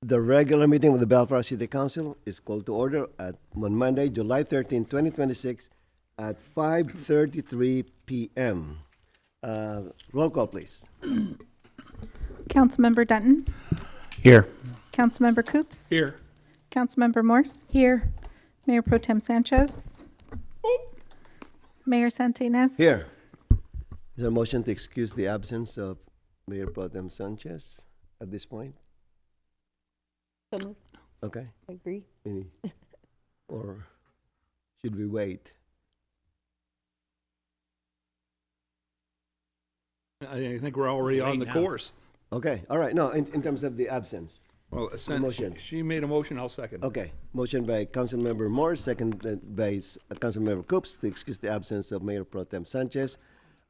The regular meeting of the Bellflower City Council is called to order on Monday, July 13, 2026 at 5:33 p.m. Roll call, please. Councilmember Dutton. Here. Councilmember Coops. Here. Councilmember Morse. Here. Mayor Pro Tem Sanchez. Mayor Santinez. Here. Is there a motion to excuse the absence of Mayor Pro Tem Sanchez at this point? So moved. Okay. I agree. Or should we wait? I think we're already on the course. Okay, all right. No, in terms of the absence. Well, motion. she made a motion, I'll second. Okay, motion by Councilmember Moore, seconded by Councilmember Coops to excuse the absence of Mayor Pro Tem Sanchez.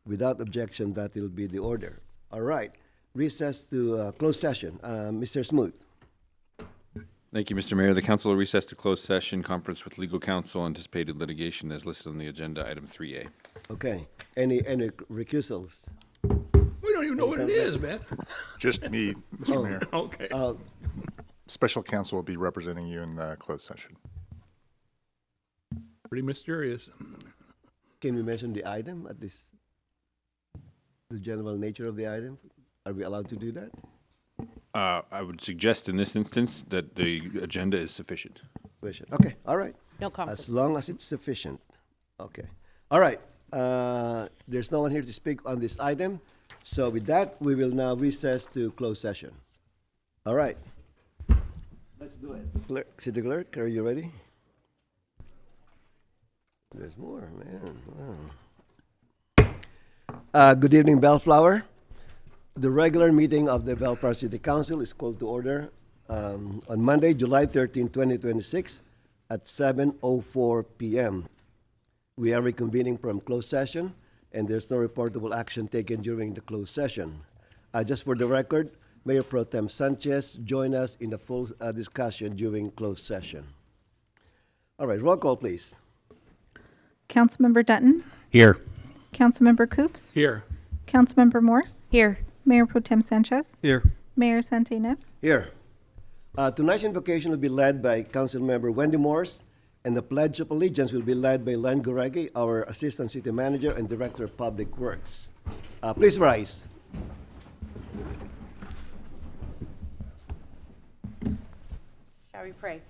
Without objection, that will be the order. All right, recess to closed session. Mr. Smoot. Thank you, Mr. Mayor. The council will recess to closed session, conference with legal counsel, anticipated litigation as listed on the agenda, item 3A. Okay, any recusals? We don't even know what it is, man. Just me, Mr. Mayor. Okay. Special counsel will be representing you in closed session. Pretty mysterious. Can we mention the item at this, the general nature of the item? Are we allowed to do that? I would suggest in this instance that the agenda is sufficient. Sufficient. Okay, all right. No conflict. As long as it's sufficient. Okay. All right. There's no one here to speak on this item. So with that, we will now recess to closed session. All right. Let's do it. City Clerk, are you ready? There's more, man. Wow. Good evening, Bellflower. The regular meeting of the Bellflower City Council is called to order on Monday, July 13, 2026 at 7:04 p.m. We are reconvening from closed session, and there's no reportable action taken during the closed session. Just for the record, Mayor Pro Tem Sanchez joined us in the full discussion during closed session. All right, roll call, please. Councilmember Dutton. Here. Councilmember Coops. Here. Councilmember Morse. Here. Mayor Pro Tem Sanchez. Here. Mayor Santinez. Here. Tonight's invocation will be led by Councilmember Wendy Morse, and the Pledge of Allegiance will be led by Len Guregi, our Assistant City Manager and Director of Public Works. Please rise. Shall we pray?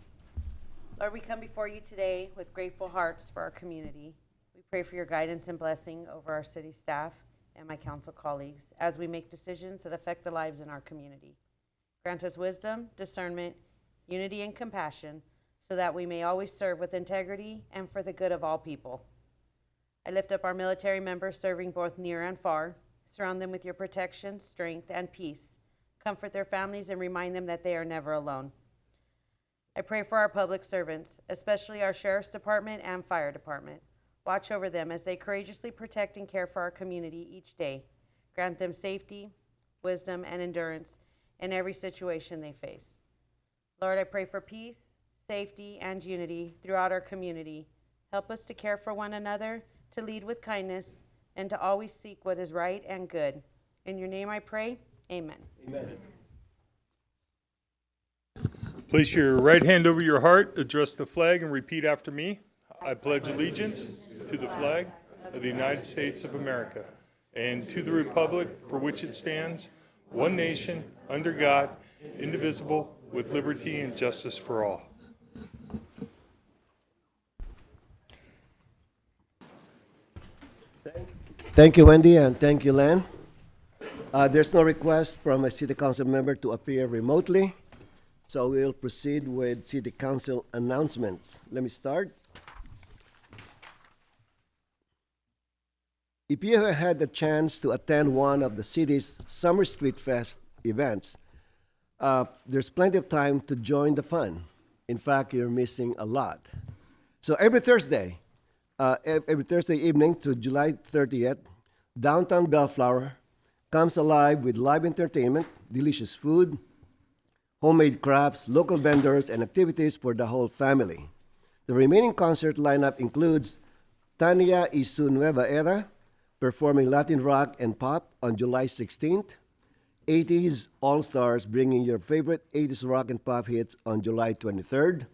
Lord, we come before you today with grateful hearts for our community. We pray for your guidance and blessing over our city staff and my council colleagues as we make decisions that affect the lives in our community. Grant us wisdom, discernment, unity, and compassion so that we may always serve with integrity and for the good of all people. I lift up our military members serving both near and far. Surround them with your protection, strength, and peace. Comfort their families and remind them that they are never alone. I pray for our public servants, especially our Sheriff's Department and Fire Department. Watch over them as they courageously protect and care for our community each day. Grant them safety, wisdom, and endurance in every situation they face. Lord, I pray for peace, safety, and unity throughout our community. Help us to care for one another, to lead with kindness, and to always seek what is right and good. In your name I pray, amen. Amen. Place your right hand over your heart, address the flag, and repeat after me. I pledge allegiance to the flag of the United States of America and to the republic for which it stands, one nation, under God, indivisible, with liberty and justice for all. Thank you, Wendy, and thank you, Len. There's no request from a city council member to appear remotely, so we'll proceed with city council announcements. Let me start. If you have had the chance to attend one of the city's Summer Street Fest events, there's plenty of time to join the fun. In fact, you're missing a lot. So every Thursday evening to July 30th, downtown Bellflower comes alive with live entertainment, delicious food, homemade crafts, local vendors, and activities for the whole family. The remaining concert lineup includes Tania y su Nueva Era, performing Latin rock and pop on July 16th, 80s All-Stars, bringing your favorite 80s rock and pop hits on July 23rd,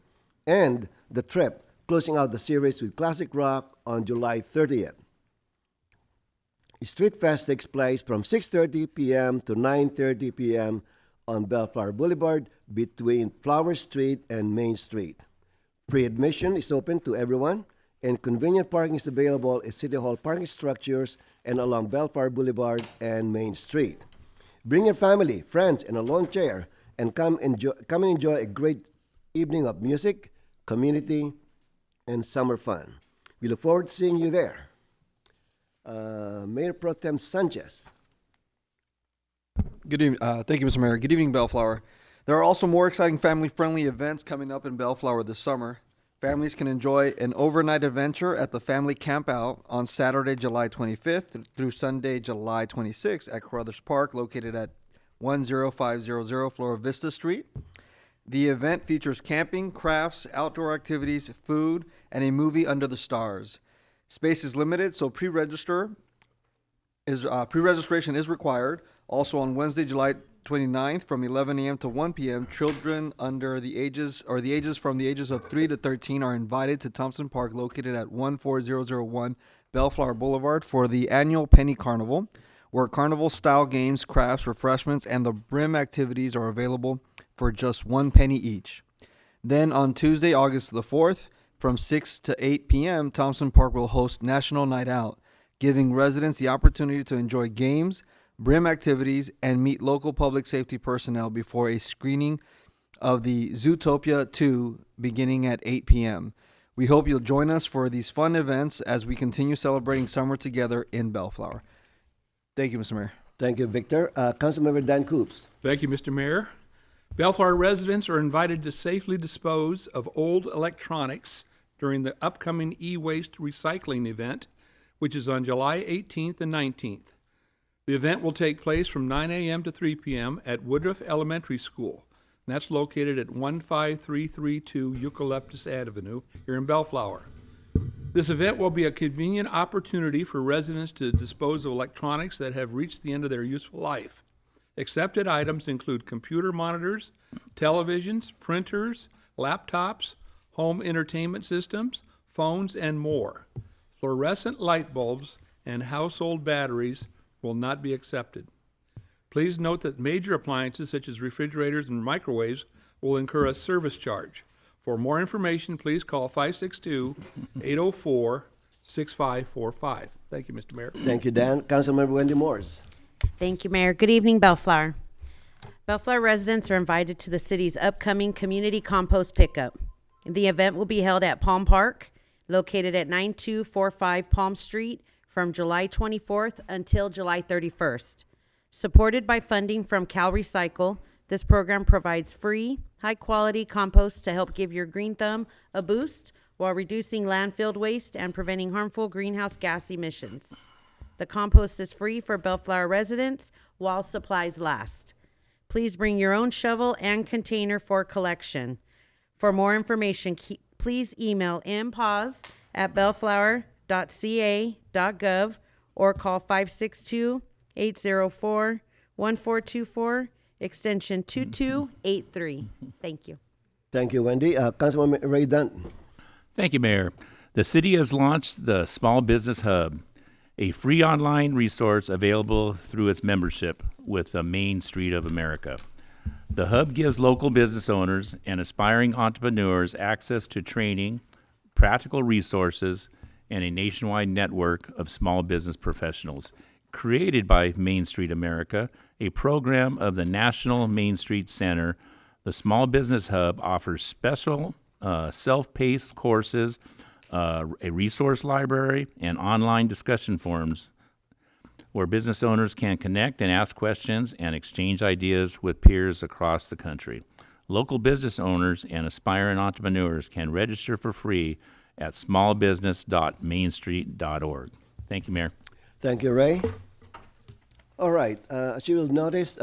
and The Trip, closing out the series with classic rock on July 30th. Street Fest takes place from 6:30 p.m. to 9:30 p.m. on Bellflower Boulevard between Flower Street and Main Street. Free admission is open to everyone, and convenient parking is available at City Hall parking structures and along Bellflower Boulevard and Main Street. Bring your family, friends, and a lawn chair, and come and enjoy a great evening of music, community, and summer fun. We look forward to seeing you there. Mayor Pro Tem Sanchez. Good evening. Thank you, Mr. Mayor. Good evening, Bellflower. There are also more exciting family-friendly events coming up in Bellflower this summer. Families can enjoy an overnight adventure at the Family Campout on Saturday, July 25th through Sunday, July 26th at Carruthers Park, located at 10500 Flora Vista Street. The event features camping, crafts, outdoor activities, food, and a movie under the stars. Space is limited, so pre-registration is required. Also on Wednesday, July 29th from 11 a.m. to 1 p.m., children under the ages from the ages of 3 to 13 are invited to Thompson Park, located at 14001 Bellflower Boulevard, for the annual Penny Carnival, where carnival-style games, crafts, refreshments, and the brim activities are available for just 1 penny each. Then on Tuesday, August the 4th, from 6 to 8 p.m., Thompson Park will host National Night Out, giving residents the opportunity to enjoy games, brim activities, and meet local public safety personnel before a screening of the Zootopia 2 beginning at 8 p.m. We hope you'll join us for these fun events as we continue celebrating summer together in Bellflower. Thank you, Mr. Mayor. Thank you, Victor. Councilmember Dan Coops. Thank you, Mr. Mayor. Bellflower residents are invited to safely dispose of old electronics during the upcoming e-waste recycling event, which is on July 18th and 19th. The event will take place from 9 a.m. to 3 p.m. at Woodruff Elementary School. And that's located at 15332 Eucalyptus Avenue here in Bellflower. This event will be a convenient opportunity for residents to dispose of electronics that have reached the end of their useful life. Accepted items include computer monitors, televisions, printers, laptops, home entertainment systems, phones, and more. Fluorescent light bulbs and household batteries will not be accepted. Please note that major appliances such as refrigerators and microwaves will incur a service charge. For more information, please call 562-804-6545. Thank you, Mr. Mayor. Thank you, Dan. Councilmember Wendy Morse. Thank you, Mayor. Good evening, Bellflower. Bellflower residents are invited to the city's upcoming community compost pickup. The event will be held at Palm Park, located at 9245 Palm Street, from July 24th until July 31st. Supported by funding from Cal Recycle, this program provides free, high-quality compost to help give your green thumb a boost while reducing landfill waste and preventing harmful greenhouse gas emissions. The compost is free for Bellflower residents while supplies last. Please bring your own shovel and container for collection. For more information, please email mpause@bellflower.ca.gov or call 562-804-1424, extension 2283. Thank you. Thank you, Wendy. Councilmember Ray Dunn. Thank you, Mayor. The city has launched the Small Business Hub, a free online resource available through its membership with the Main Street of America. The hub gives local business owners and aspiring entrepreneurs access to training, practical resources, and a nationwide network of small business professionals. Created by Main Street America, a program of the National Main Street Center, the Small Business Hub offers special self-paced courses, a resource library, and online discussion forums where business owners can connect and ask questions and exchange ideas with peers across the country. Local business owners and aspiring entrepreneurs can register for free at smallbusiness.mainstreet.org. Thank you, Mayor. Thank you, Ray. All right. As you will notice,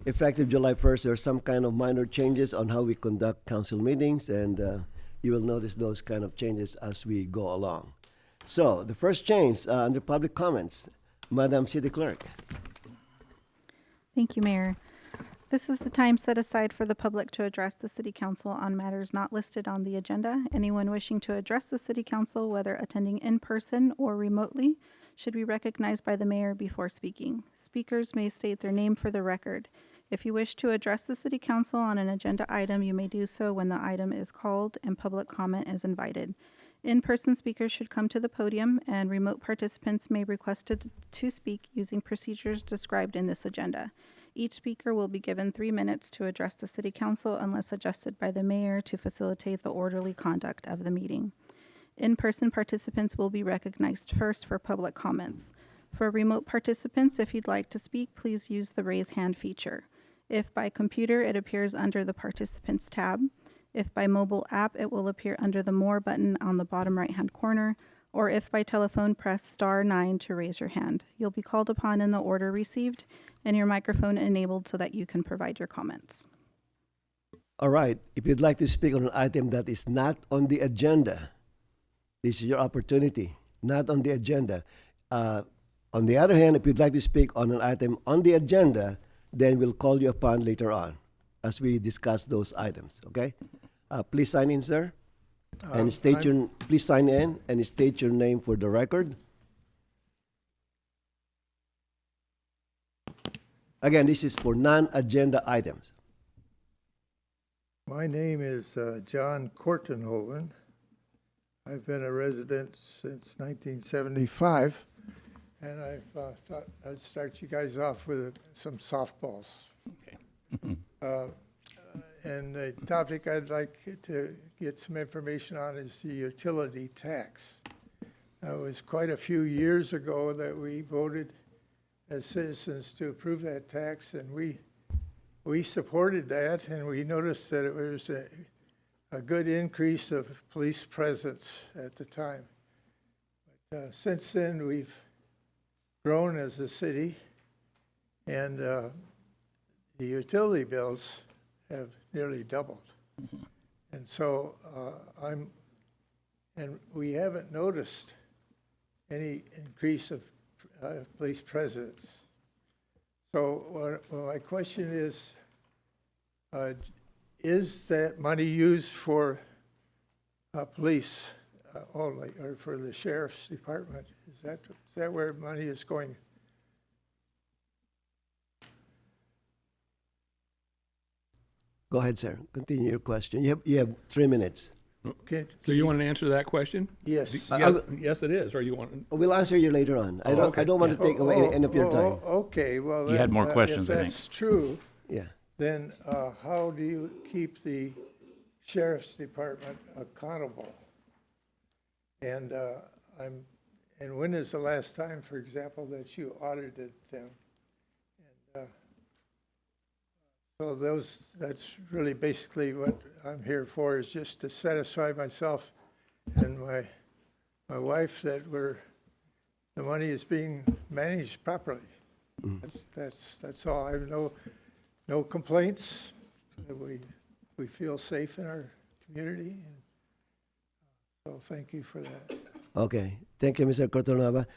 effective July 1st, there are some kind of minor changes on how we conduct council meetings, and you will notice those kind of changes as we go along. So the first change under public comments, Madam City Clerk. Thank you, Mayor. This is the time set aside for the public to address the City Council on matters not listed on the agenda. Anyone wishing to address the City Council, whether attending in person or remotely, should be recognized by the mayor before speaking. Speakers may state their name for the record. If you wish to address the City Council on an agenda item, you may do so when the item is called and public comment is invited. In-person speakers should come to the podium, and remote participants may request to speak using procedures described in this agenda. Each speaker will be given 3 minutes to address the City Council unless adjusted by the mayor to facilitate the orderly conduct of the meeting. In-person participants will be recognized first for public comments. For remote participants, if you'd like to speak, please use the raise hand feature. If by computer, it appears under the Participants tab. If by mobile app, it will appear under the More button on the bottom right-hand corner, or if by telephone, press *9 to raise your hand. You'll be called upon in the order received, and your microphone enabled so that you can provide your comments. All right. If you'd like to speak on an item that is not on the agenda, this is your opportunity. Not on the agenda. On the other hand, if you'd like to speak on an item on the agenda, then we'll call you upon later on as we discuss those items. Okay? Please sign in, sir. And please sign in and state your name for the record. Again, this is for non-agenda items. My name is John Kortenhoven. I've been a resident since 1975, and I thought I'd start you guys off with some softballs. Okay. And the topic I'd like to get some information on is the utility tax. It was quite a few years ago that we voted as citizens to approve that tax, and we supported that, and we noticed that it was a good increase of police presence at the time. But since then, we've grown as a city, and the utility bills have nearly doubled. Mm-hmm. And so and we haven't noticed any increase of police presence. So my question is that money used for police only, or for the sheriff's department? Is that where money is going? Go ahead, sir. Continue your question. You have 3 minutes. So you want to answer that question? Yes. Yes, it is. Or you want? We'll answer you later on. I don't want to take away any of your time. Okay. Well, You had more questions, if I think. that's true, Yeah. then how do you keep the sheriff's department accountable? And and when is the last time, for example, that you audited them? And so that's really basically what I'm here for, is just to satisfy myself and my wife that the money is being managed properly. That's all. I have no complaints. We feel safe in our community. And so thank you for that. Okay. Thank you, Mr. Cortonova.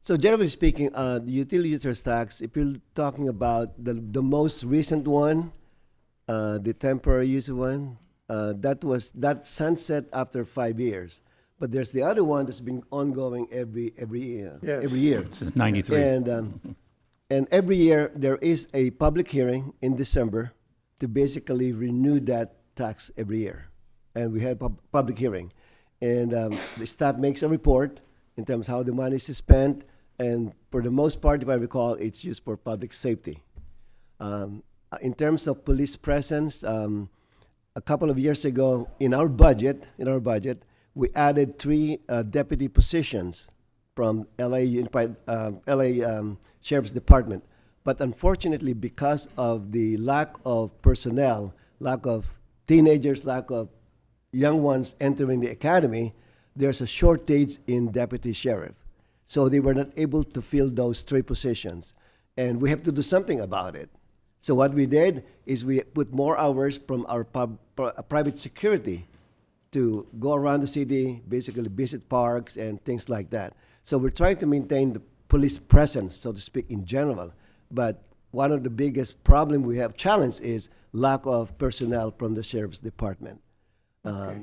So generally speaking, the utility users tax, if you're talking about the most recent one, the temporary use one, that sunset after 5 years. But there's the other one that's been ongoing every year. Yes. Every year. It's 93. And every year there is a public hearing in December to basically renew that tax every year. And we have public hearing. And the staff makes a report in terms of how the money is spent. And for the most part, if I recall, it's used for public safety. In terms of police presence, a couple of years ago, in our budget, we added 3 deputy positions from LA Sheriff's Department. But unfortunately, because of the lack of personnel, lack of teenagers, lack of young ones entering the academy, there's a shortage in deputy sheriff. So they were not able to fill those 3 positions. And we have to do something about it. So what we did is we put more hours from our private security to go around the city, basically visit parks and things like that. So we're trying to maintain the police presence, so to speak, in general. But one of the biggest problem we have challenge is lack of personnel from the sheriff's department.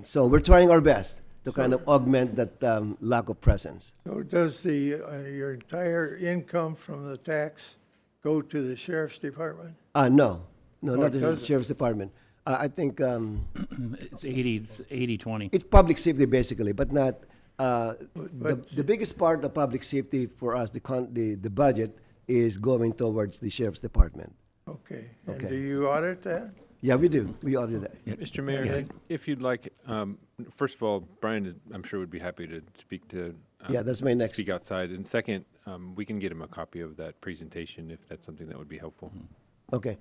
So we're trying our best to kind of augment that lack of presence. So does your entire income from the tax go to the sheriff's department? No, not the doesn't? sheriff's department. I think It's 80-20. it's public safety basically, but not, the biggest part of public safety for us, the budget is going towards the sheriff's department. Okay, and Okay. do you audit that? Yeah, we do. We audit that. Mr. Mayor, if you'd like, first of all, Brian, I'm sure would be happy to speak to. Yeah, that's my next. Speak outside. And second, we can get him a copy of that presentation if that's something that would be helpful. Okay.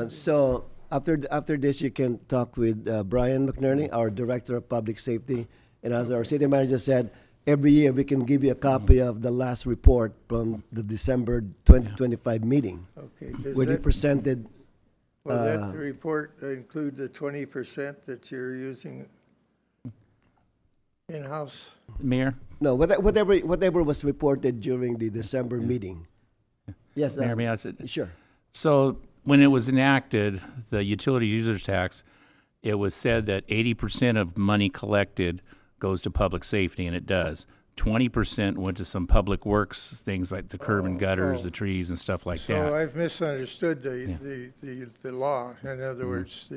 So after this, you can talk with Brian McNerney, our Director of Public Safety. And as our city manager said, every year we can give you a copy of the last report from the December 2025 meeting, Okay. where they presented. Will that report include the 20% that you're using in-house? Mayor? No, whatever was reported during the December meeting. Yes, Mayor, may I say? sure. So when it was enacted, the utility users tax, it was said that 80% of money collected goes to public safety, and it does. 20% went to some public works things like the curb and gutters, the trees and stuff like So that. I've misunderstood the law. In other words,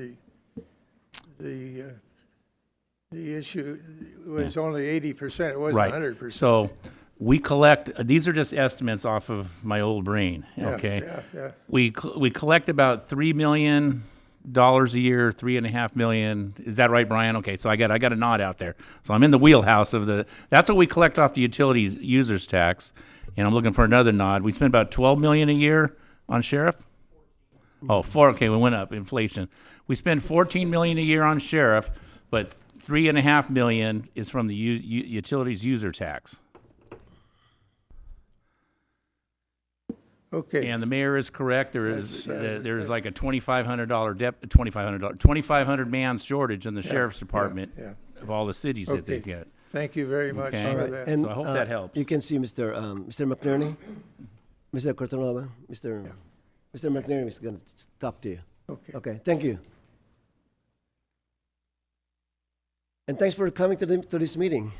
the issue was only 80%. It wasn't Right. 100%. So we collect, these are just estimates off of my old brain, Yeah, okay? yeah. We collect about $3 million a year, 3.5 million. Is that right, Brian? Okay, so I got a nod out there. So I'm in the wheelhouse of that's what we collect off the utility users tax, and I'm looking for another nod. We spend about 12 million a year on sheriff. Oh, okay, we went up, inflation. We spend 14 million a year on sheriff, but 3.5 million is from the utilities user tax. Okay. And the mayor is correct. There is That's, there is like a $2,500 man shortage in the sheriff's department yeah. of all the cities that they Okay. get. Thank you very much Okay. All for right. that. And So I hope that helps. You can see Mr. McNerney, Mr. Cortonova, Mr. McNerney is going to talk to you. Okay. Okay, thank you. And thanks for coming to this meeting.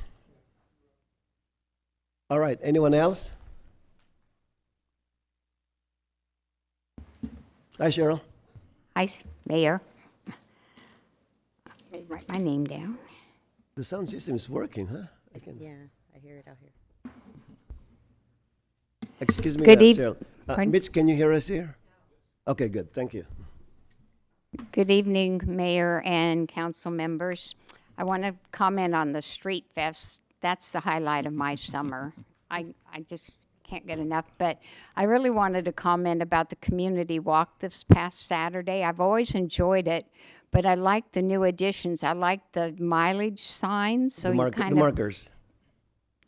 All right, anyone else? Hi, Cheryl. Hi, Mayor. Let me write my name down. The sound system is working, huh? Yeah, I hear it out here. Excuse me, Good Cheryl. pardon? Mitch, can you hear us here? Okay, good, thank you. Good evening, Mayor and council members. I want to comment on the Street Fest. That's the highlight of my summer. I just can't get enough, but I really wanted to comment about the community walk this past Saturday. I've always enjoyed it, but I like the new additions. I like the mileage signs, so The you kind the of... markers.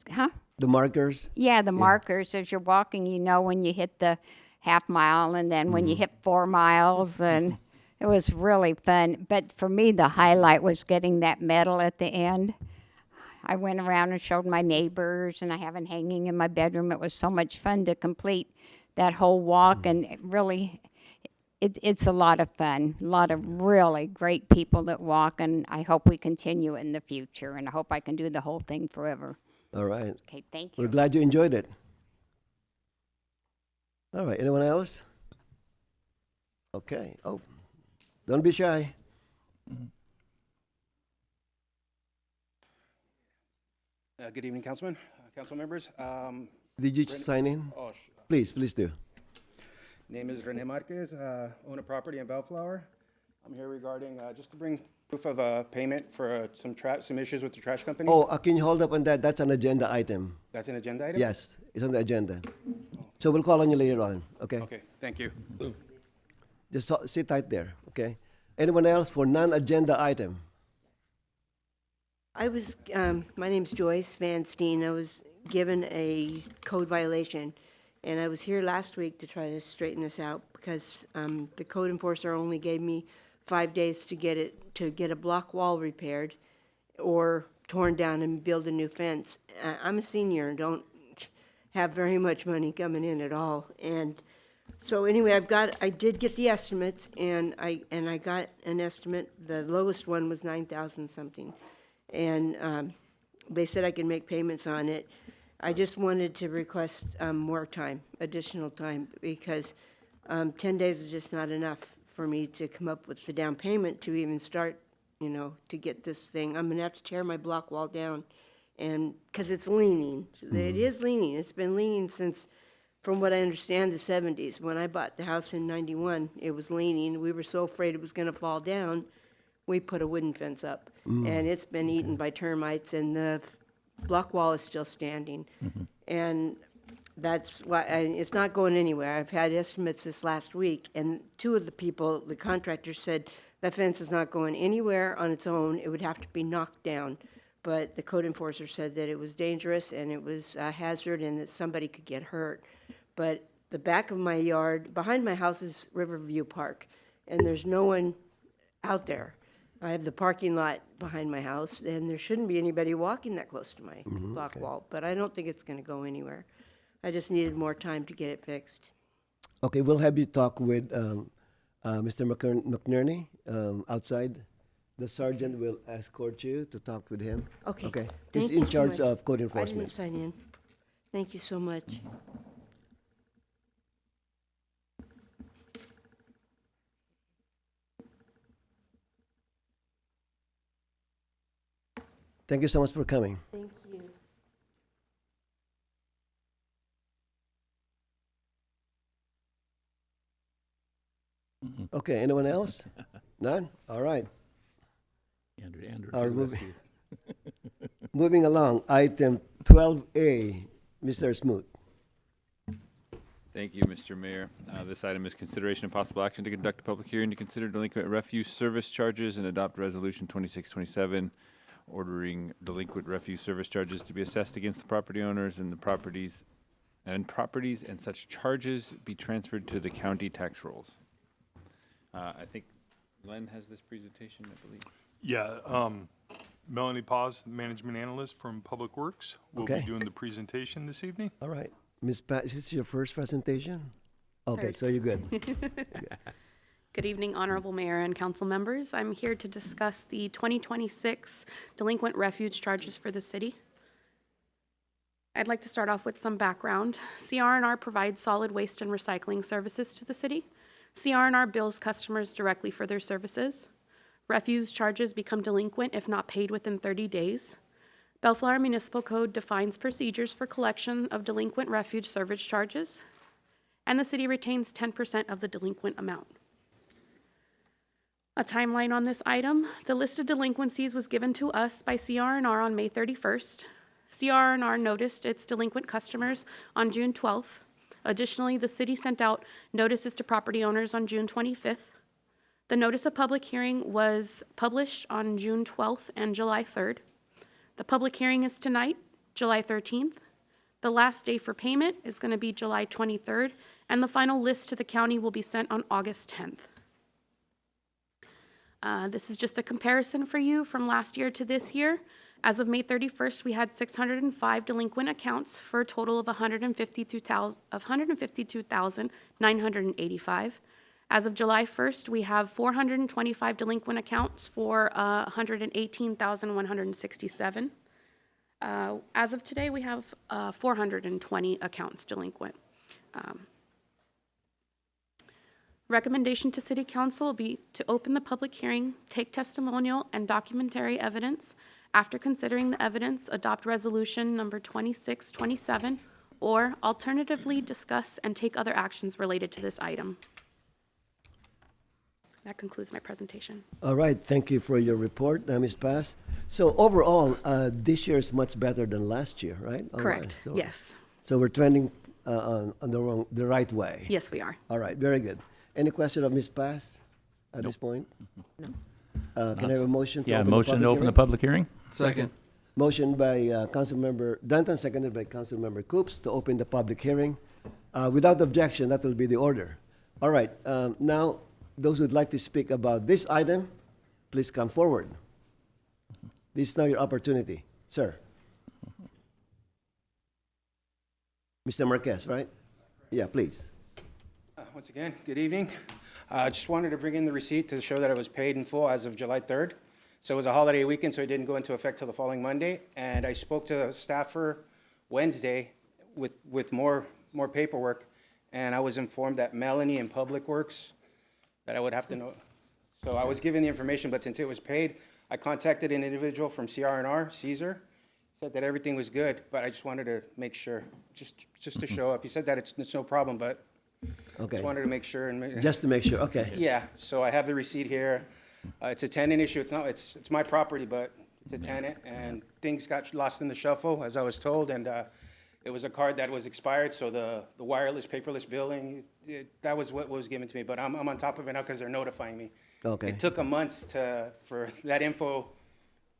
Huh? The markers. Yeah, the markers, as you're walking, you know when you hit the half mile and then when you hit 4 miles, and it was really fun. But for me, the highlight was getting that medal at the end. I went around and showed my neighbors, and I have it hanging in my bedroom. It was so much fun to complete that whole walk, and it really, it's a lot of fun. A lot of really great people that walk, and I hope we continue in the future, and I hope I can do the whole thing forever. All right. Okay, thank We're you. glad you enjoyed it. All right, anyone else? Okay. Oh, don't be shy. Good evening, Councilman, council members. Did you sign in? Oh, Please do. name is Rene Marquez, own a property in Bellflower. I'm here regarding, just to bring proof of payment for some issues with the trash company. Oh, can you hold up on that? That's an agenda item. That's an agenda item? Yes, it's on the agenda. So we'll call on you later on, okay? Okay, thank you. Just sit tight there, okay? Anyone else for non-agenda item? I was, my name's Joyce Van Steen. I was given a code violation, and I was here last week to try to straighten this out because the code enforcer only gave me 5 days to get a block wall repaired or torn down and build a new fence. I'm a senior and don't have very much money coming in at all, and So anyway, I did get the estimates, and I got an estimate, the lowest one was 9,000 something. And they said I could make payments on it. I just wanted to request more time, additional time, because 10 days is just not enough for me to come up with the down payment to even start, to get this thing. I'm gonna have to tear my block wall down, and, because it's leaning. It is leaning. It's been leaning since, from what I understand, the 70s. When I bought the house in 91, it was leaning. We were so afraid it was gonna fall down, we put a wooden fence up. And it's been eaten by termites, and the block wall is still standing. And that's why, it's not going anywhere. I've had estimates this last week, and two of the people, the contractors, said that fence is not going anywhere on its own. It would have to be knocked down. But the code enforcer said that it was dangerous and it was a hazard and that somebody could get hurt. But the back of my yard, behind my house is Riverview Park, and there's no one out there. I have the parking lot behind my house, and there shouldn't be anybody walking that close to my block wall, but I don't think it's gonna go anywhere. I just needed more time to get it fixed. Okay, we'll have you talk with Mr. McNerney outside. The sergeant will escort you to talk with him. Okay. Okay. Thank He's you in so charge much. of code I didn't enforcement. sign in. Thank you so much. Thank you so much for coming. Thank you. Okay, anyone else? None? All right. Andrew, Our your movie- rescue. Moving along, item 12A, Mr. Smoot. Thank you, Mr. Mayor. This item is consideration of possible action to conduct a public hearing to consider delinquent refuse service charges and adopt Resolution 2627, ordering delinquent refuse service charges to be assessed against the property owners and the properties and such charges be transferred to the county tax rolls. I think Len has this presentation, I believe. Yeah, Melanie Paz, Management Analyst from Public Works, will be Okay. doing the presentation this evening. All right. Ms. Pat, is this your first presentation? Okay, Third. so you're good. Good evening, Honorable Mayor and council members. I'm here to discuss the 2026 delinquent refuge charges for the city. I'd like to start off with some background. CR&R provides solid waste and recycling services to the city. CR&R bills customers directly for their services. Refuse charges become delinquent if not paid within 30 days. Bellflower Municipal Code defines procedures for collection of delinquent refuge service charges, and the city retains 10% of the delinquent amount. A timeline on this item: the list of delinquencies was given to us by CR&R on May 31st. CR&R noticed its delinquent customers on June 12th. Additionally, the city sent out notices to property owners on June 25th. The notice of public hearing was published on June 12th and July 3rd. The public hearing is tonight, July 13th. The last day for payment is going to be July 23rd, and the final list to the county will be sent on August 10th. This is just a comparison for you from last year to this year. As of May 31st, we had 605 delinquent accounts for a total of $152,985. As of July 1st, we have 425 delinquent accounts for $118,167. As of today, we have 420 accounts delinquent. Recommendation to City Council will be to open the public hearing, take testimonial and documentary evidence. After considering the evidence, adopt resolution number 2627, or alternatively discuss and take other actions related to this item. That concludes my presentation. All right, thank you for your report, Ms. Paz. So overall, this year is much better than last year, right? All right, Correct, so- yes. So we're trending on the right way. Yes, we are. All right, very good. Any question of Ms. Paz at this point? No. Can I have a motion to Yeah, open the motion to public open the hearing? public hearing? Second. Motion by Councilmember Danton, seconded by Councilmember Coops to open the public hearing. Without objection, that will be the order. All right, now, those who'd like to speak about this item, please come forward. This is now your opportunity. Sir. Mr. Marquez, right? Yeah, please. Once again, good evening. I just wanted to bring in the receipt to show that it was paid in full as of July 3rd. So it was a holiday weekend, so it didn't go into effect till the following Monday. And I spoke to a staffer Wednesday with more paperwork, and I was informed that Melanie in Public Works, that I would have to know. So I was given the information, but since it was paid, I contacted an individual from CR&R, Caesar, said that everything was good, but I just wanted to make sure, just to show up. He said that it's no problem, but Okay. just wanted to make sure. And Just to make sure, okay. yeah, so I have the receipt here. It's a tenant issue. It's my property, but it's a tenant, and things got lost in the shuffle, as I was told, and it was a card that was expired, so the wireless, paperless billing, that was what was given to me, but I'm on top of it now because they're notifying me. Okay. It took a month for that info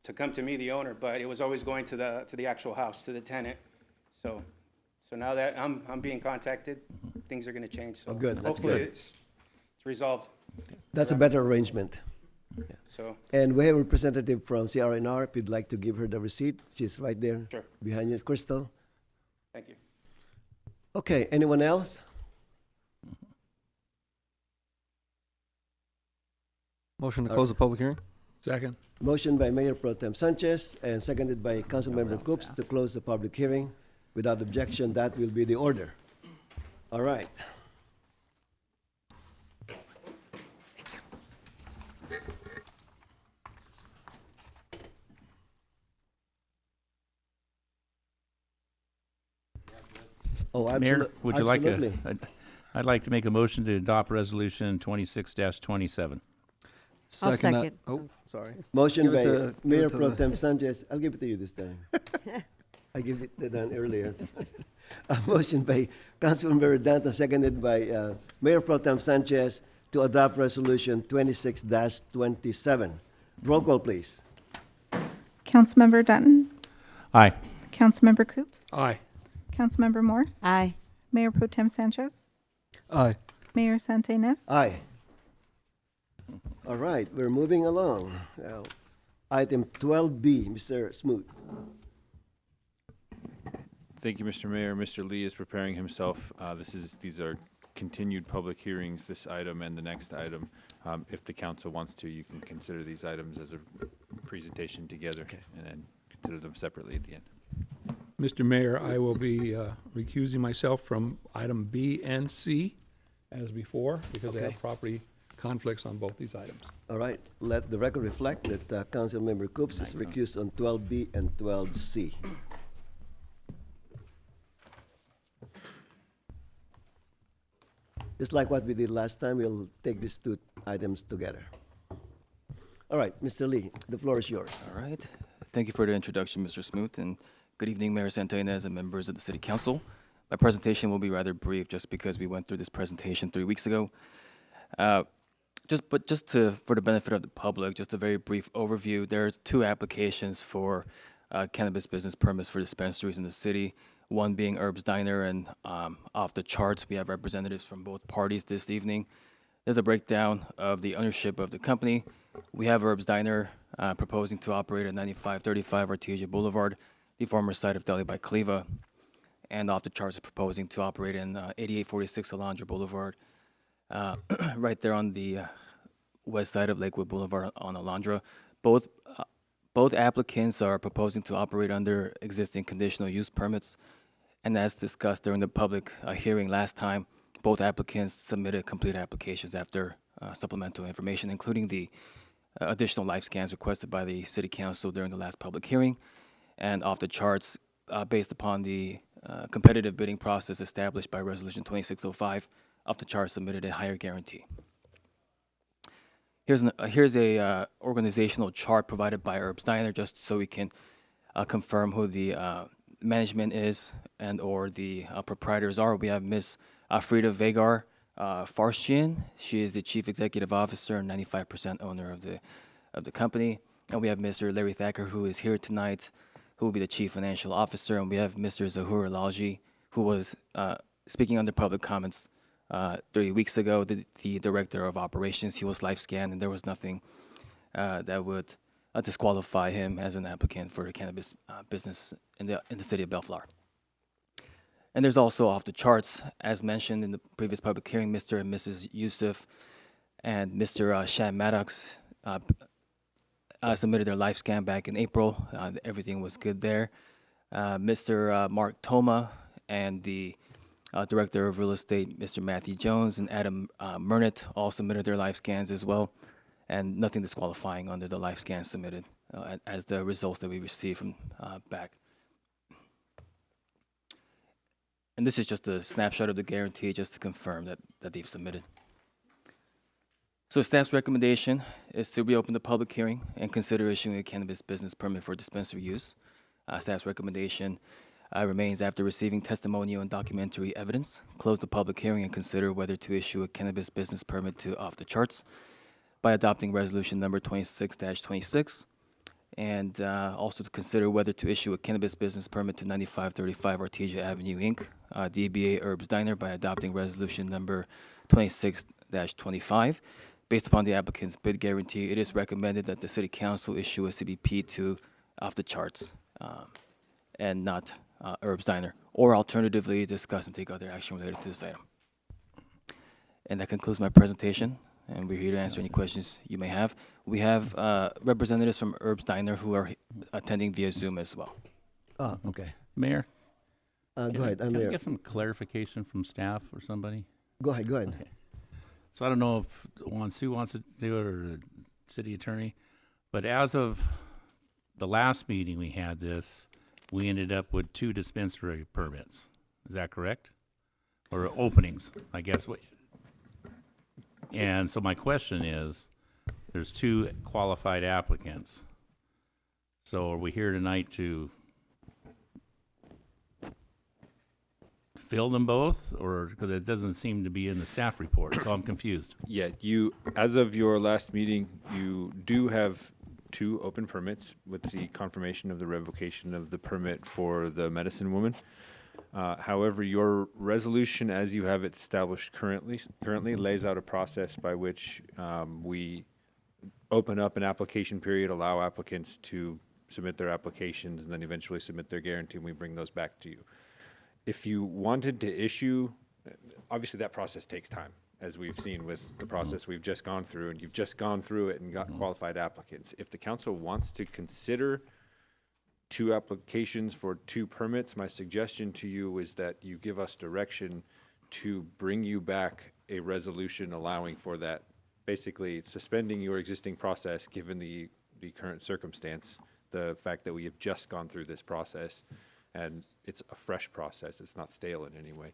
to come to me, the owner, but it was always going to the actual house, to the tenant. So now that I'm being contacted, things are gonna change, so. Oh, good. That's hopefully good. it's resolved, That's a better arrangement. so. And we have a representative from CRNR. If you'd like to give her the receipt, she's right there. Sure. Behind you, Crystal. Thank you. Okay, anyone else? Motion to close the public hearing? Second. Motion by Mayor Pro Tem Sanchez and seconded by Councilmember Coops to close the public hearing. Without objection, that will be the order. All right. Oh, Mayor, would you like absolutely. I'd like to make a motion to adopt resolution 26-27. Second. Oh, sorry. Motion Give it by to- give Mayor it to Pro the- Tem Sanchez. I'll give it to you this time. I gave it done earlier. A motion by Councilmember Danta, seconded by Mayor Pro Tem Sanchez to adopt resolution 26-27. Roll call, please. Councilmember Dutton, Aye. Councilmember Coops, Aye. Councilmember Morse, Aye. Mayor Pro Tem Sanchez, Aye. Mayor Santa Ynez. Aye. All right, we're moving along. Now, item 12B, Mr. Smoot. Thank you, Mr. Mayor. Mr. Lee is preparing himself. These are continued public hearings, this item and the next item. If the council wants to, you can consider these items as a presentation together and then consider them separately at the end. Mr. Mayor, I will be recusing myself from item B and C as before because I Okay. have property conflicts on both these items. All right, let the record reflect that Councilmember Coops is recused on 12B and 12C. Just like what we did last time, we'll take these two items together. All right, Mr. Lee, the floor is yours. All right. Thank you for the introduction, Mr. Smoot, and good evening, Mayor Santa Ynez and members of the City Council. My presentation will be rather brief just because we went through this presentation 3 weeks ago. For the benefit of the public, just a very brief overview. There are two applications for cannabis business permits for dispensaries in the city, one being Herb's Diner, and off the charts, we have representatives from both parties this evening. There's a breakdown of the ownership of the company. We have Herb's Diner proposing to operate at 9535 Artesia Boulevard, the former site of Deli by Cleva, and off the charts is proposing to operate in 8846 Alondra Boulevard, right there on the west side of Lakewood Boulevard on Alondra. Both applicants are proposing to operate under existing conditional use permits, and as discussed during the public hearing last time, both applicants submitted complete applications after supplemental information, including the additional life scans requested by the City Council during the last public hearing, and off the charts, based upon the competitive bidding process established by Resolution 2605, off the charts submitted a higher guarantee. Here's a organizational chart provided by Herb's Diner, just so we can confirm who the management is and or the proprietors are. We have Ms. Frida Vegar Farschian. She is the Chief Executive Officer and 95% owner of the company. And we have Mr. Larry Thacker, who is here tonight, who will be the Chief Financial Officer. And we have Mr. Zahur Lalji, who was speaking under public comments 3 weeks ago, the Director of Operations. He was live scanned, and there was nothing that would disqualify him as an applicant for the cannabis business in the city of Bellflower. And there's also off the charts, as mentioned in the previous public hearing, Mr. and Mrs. Youssef and Mr. Shan Maddox submitted their life scan back in April. Everything was good there. Mr. Mark Toma and the Director of Real Estate, Mr. Matthew Jones, and Adam Murnett all submitted their life scans as well, and nothing disqualifying under the life scan submitted as the results that we received from back. And this is just a snapshot of the guarantee, just to confirm that they've submitted. So staff's recommendation is to reopen the public hearing and consider issuing a cannabis business permit for dispensary use. Staff's recommendation remains, after receiving testimonial and documentary evidence, close the public hearing and consider whether to issue a cannabis business permit to Off the Charts by adopting resolution number 26-26, and also to consider whether to issue a cannabis business permit to 9535 Artesia Avenue, Inc., DBA Herbs Diner, by adopting resolution number 26-25. Based upon the applicant's bid guarantee, it is recommended that the City Council issue a CBP to Off the Charts and not Herbs Diner, or alternatively discuss and take other action related to this item. And that concludes my presentation, and we're here to answer any questions you may have. We have representatives from Herbs Diner who are attending via Zoom as well. Oh, okay. Mayor? Go ahead, Can I Mayor. get some clarification from staff or somebody? Go ahead, go ahead. Okay. So I don't know if Sue wants to do it or the city attorney, but as of the last meeting we had this, we ended up with 2 dispensary permits. Is that correct? Or openings, I guess. And so my question is, there's 2 qualified applicants. So are we here tonight to fill them both, or because it doesn't seem to be in the staff report, so I'm confused. Yeah, as of your last meeting, you do have 2 open permits with the confirmation of the revocation of the permit for the medicine woman. However, your resolution, as you have it established currently lays out a process by which we open up an application period, allow applicants to submit their applications, and then eventually submit their guarantee, and we bring those back to you. If you wanted to issue, obviously that process takes time, as we've seen with the process we've just gone through, and you've just gone through it and got qualified applicants. If the council wants to consider 2 applications for 2 permits, my suggestion to you is that you give us direction to bring you back a resolution allowing for that, basically suspending your existing process given the current circumstance, the fact that we have just gone through this process, and it's a fresh process, it's not stale in any way.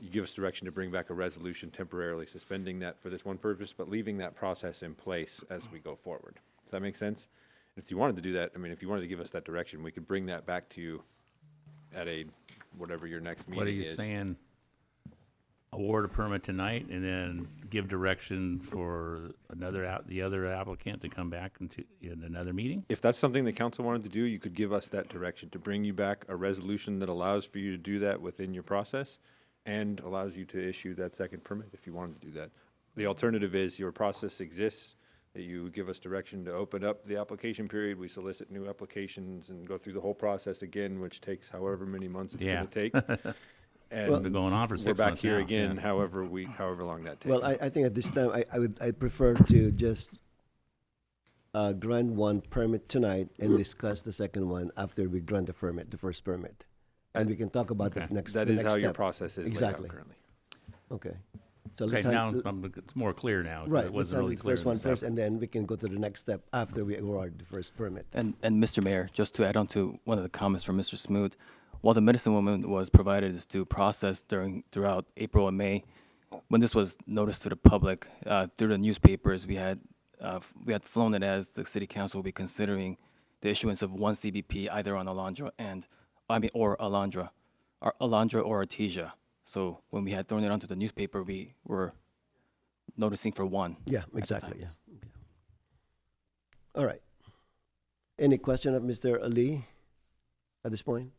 You give us direction to bring back a resolution temporarily suspending that for this one purpose, but leaving that process in place as we go forward. Does that make sense? If you wanted to do that, I mean, if you wanted to give us that direction, we could bring that back to you at whatever your next meeting is. What are you saying? Award a permit tonight and then give direction for the other applicant to come back in another meeting? If that's something the council wanted to do, you could give us that direction to bring you back a resolution that allows for you to do that within your process and allows you to issue that second permit if you wanted to do that. The alternative is your process exists, that you give us direction to open up the application period, we solicit new applications and go through the whole process again, which takes however many months it's going to take. And been going on for 6 we're back months here now, again, yeah. however long that takes. Well, I think at this time, I'd prefer to just grant 1 permit tonight and discuss the second one after we grant the first permit. And we can talk about the next That the is next how your step. process is Exactly. laid out currently. Okay. So Okay, let's now it's more clear now. 'cause right, It let's wasn't have really the clear. first in the one first, staff and then we can go to the next step after we award the first permit. And Mr. Mayor, just to add on to one of the comments from Mr. Smoot, while the medicine woman was provided this due process throughout April and May, when this was noticed to the public through the newspapers, we had flown it as the city council will be considering the issuance of 1 CBP either on Alondra or Artesia. So when we had thrown it onto the newspaper, we were noticing for 1. Yeah, exactly. Yeah. Okay. All right. Any question of Mr. Ali at this point?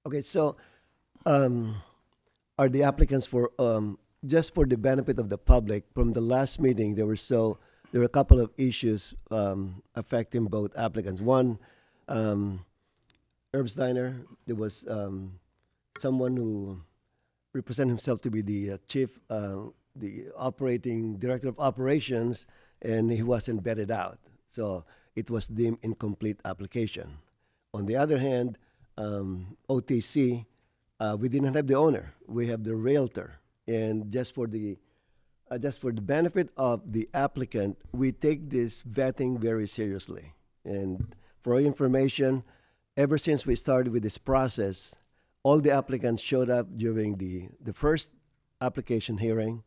Okay, so are the applicants for just for the benefit of the public? From the last meeting, there were a couple of issues affecting both applicants. One, Herbs Diner, there was someone who represent himself to be the the operating director of operations, and he wasn't vetted out. So it was deemed incomplete application. On the other hand, OTC, we didn't have the owner. We have the realtor. And just for the benefit of the applicant, we take this vetting very seriously. And for your information, ever since we started with this process, all the applicants showed up during the first application hearing,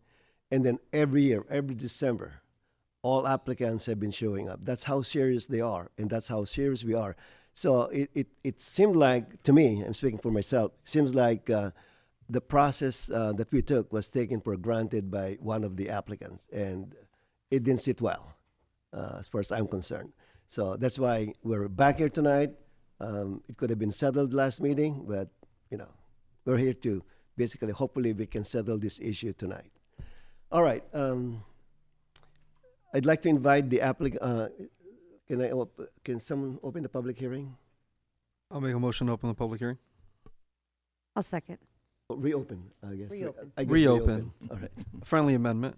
and then every year, every December, all applicants have been showing up. That's how serious they are, and that's how serious we are. So it seemed like, to me, I'm speaking for myself, seems like the process that we took was taken for granted by one of the applicants, and it didn't sit well, as far as I'm concerned. So that's why we're back here tonight. It could have been settled last meeting, but we're here to basically, hopefully, we can settle this issue tonight. All right. I'd like to invite the applicant. Can someone open the public hearing? I'll make a motion to open the public hearing. I'll second. Reopen, I guess. Reopen. I guess Reopen. All right. Friendly amendment.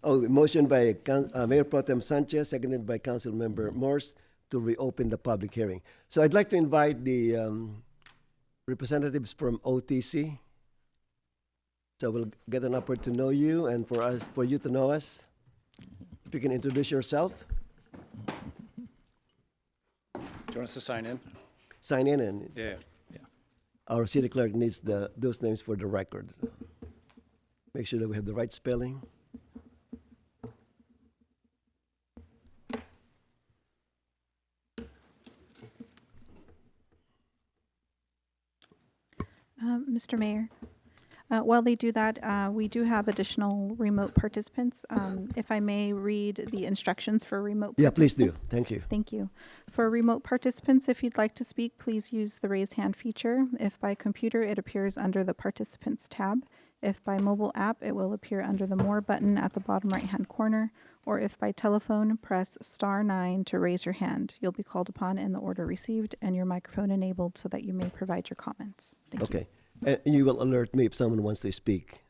Motion by Mayor Pro Tem Sanchez, seconded by Councilmember Morse, to reopen the public hearing. So I'd like to invite the representatives from OTC. So we'll get an opportunity to know you, and for you to know us. If you can introduce yourself. Do you want us to sign in? Sign in, and Yeah. our city clerk needs those names for the record. So make sure that we have the right spelling. Mr. Mayor, while they do that, we do have additional remote participants. If I may read the instructions for remote Yeah, please do. participants. Thank you. Thank you. For remote participants, if you'd like to speak, please use the raise hand feature. If by computer, it appears under the participants tab. If by mobile app, it will appear under the more button at the bottom right-hand corner. Or if by telephone, press *9 to raise your hand. You'll be called upon in the order received and your microphone enabled so that you may provide your comments. Thank you. Okay. And you will alert me if someone wants to speak.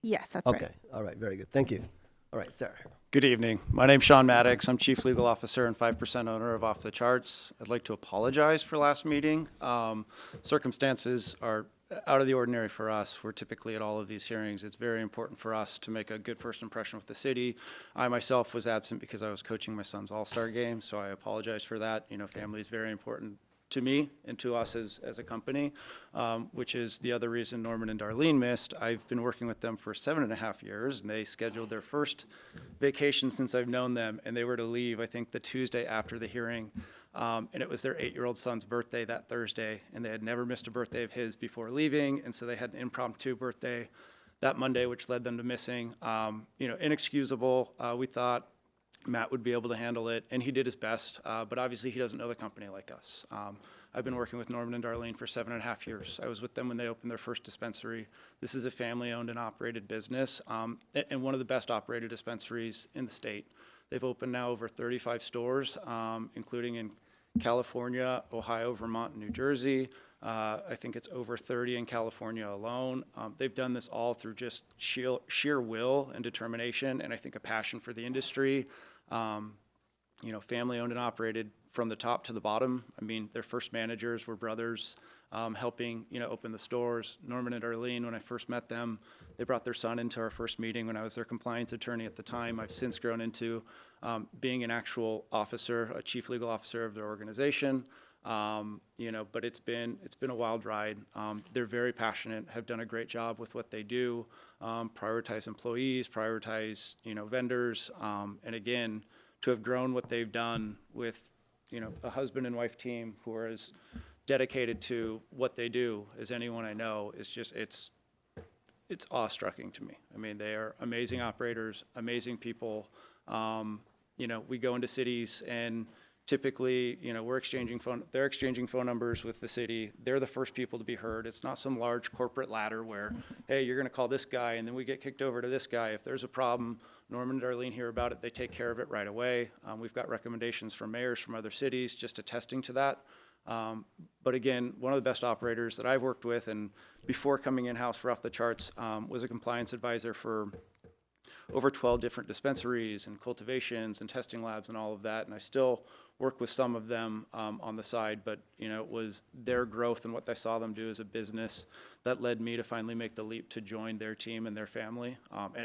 Yes, that's right. Okay. All right. Very good. Thank you. All right, sir. Good evening. My name's Sean Maddox. I'm Chief Legal Officer and 5% owner of Off the Charts. I'd like to apologize for last meeting. Circumstances are out of the ordinary for us. We're typically at all of these hearings. It's very important for us to make a good first impression with the city. I myself was absent because I was coaching my son's All-Star game, so I apologize for that. Family is very important to me and to us as a company, which is the other reason Norman and Darlene missed. I've been working with them for 7.5 years, and they scheduled their first vacation since I've known them, and they were to leave, I think, the Tuesday after the hearing, and it was their 8-year-old son's birthday that Thursday, and they had never missed a birthday of his before leaving, and so they had an impromptu birthday that Monday, which led them to missing. Inexcusable. We thought Matt would be able to handle it, and he did his best, but obviously he doesn't know the company like us. I've been working with Norman and Darlene for 7.5 years. I was with them when they opened their first dispensary. This is a family-owned and operated business, and one of the best operated dispensaries in the state. They've opened now over 35 stores, including in California, Ohio, Vermont, and New Jersey. I think it's over 30 in California alone. They've done this all through just sheer will and determination, and I think a passion for the industry. Family owned and operated from the top to the bottom. I mean, their first managers were brothers, helping, open the stores. Norman and Darlene, when I first met them, they brought their son into our first meeting when I was their compliance attorney at the time. I've since grown into being an actual officer, a chief legal officer of their organization. But it's been a wild ride. They're very passionate, have done a great job with what they do, prioritize employees, prioritize, vendors, and again, to have grown what they've done with, a husband and wife team who are as dedicated to what they do as anyone I know is just, it's awe-striking to me. I mean, they are amazing operators, amazing people. We go into cities and typically, they're exchanging phone numbers with the city. They're the first people to be heard. It's not some large corporate ladder where, hey, you're going to call this guy and then we get kicked over to this guy. If there's a problem, Norman and Darlene hear about it. They take care of it right away. We've got recommendations from mayors from other cities just attesting to that. But again, one of the best operators that I've worked with, and before coming in-house for Off the Charts, was a compliance advisor for over 12 different dispensaries and cultivations and testing labs and all of that. And I still work with some of them on the side, but it was their growth and what I saw them do as a business that led me to finally make the leap to join their team and their family.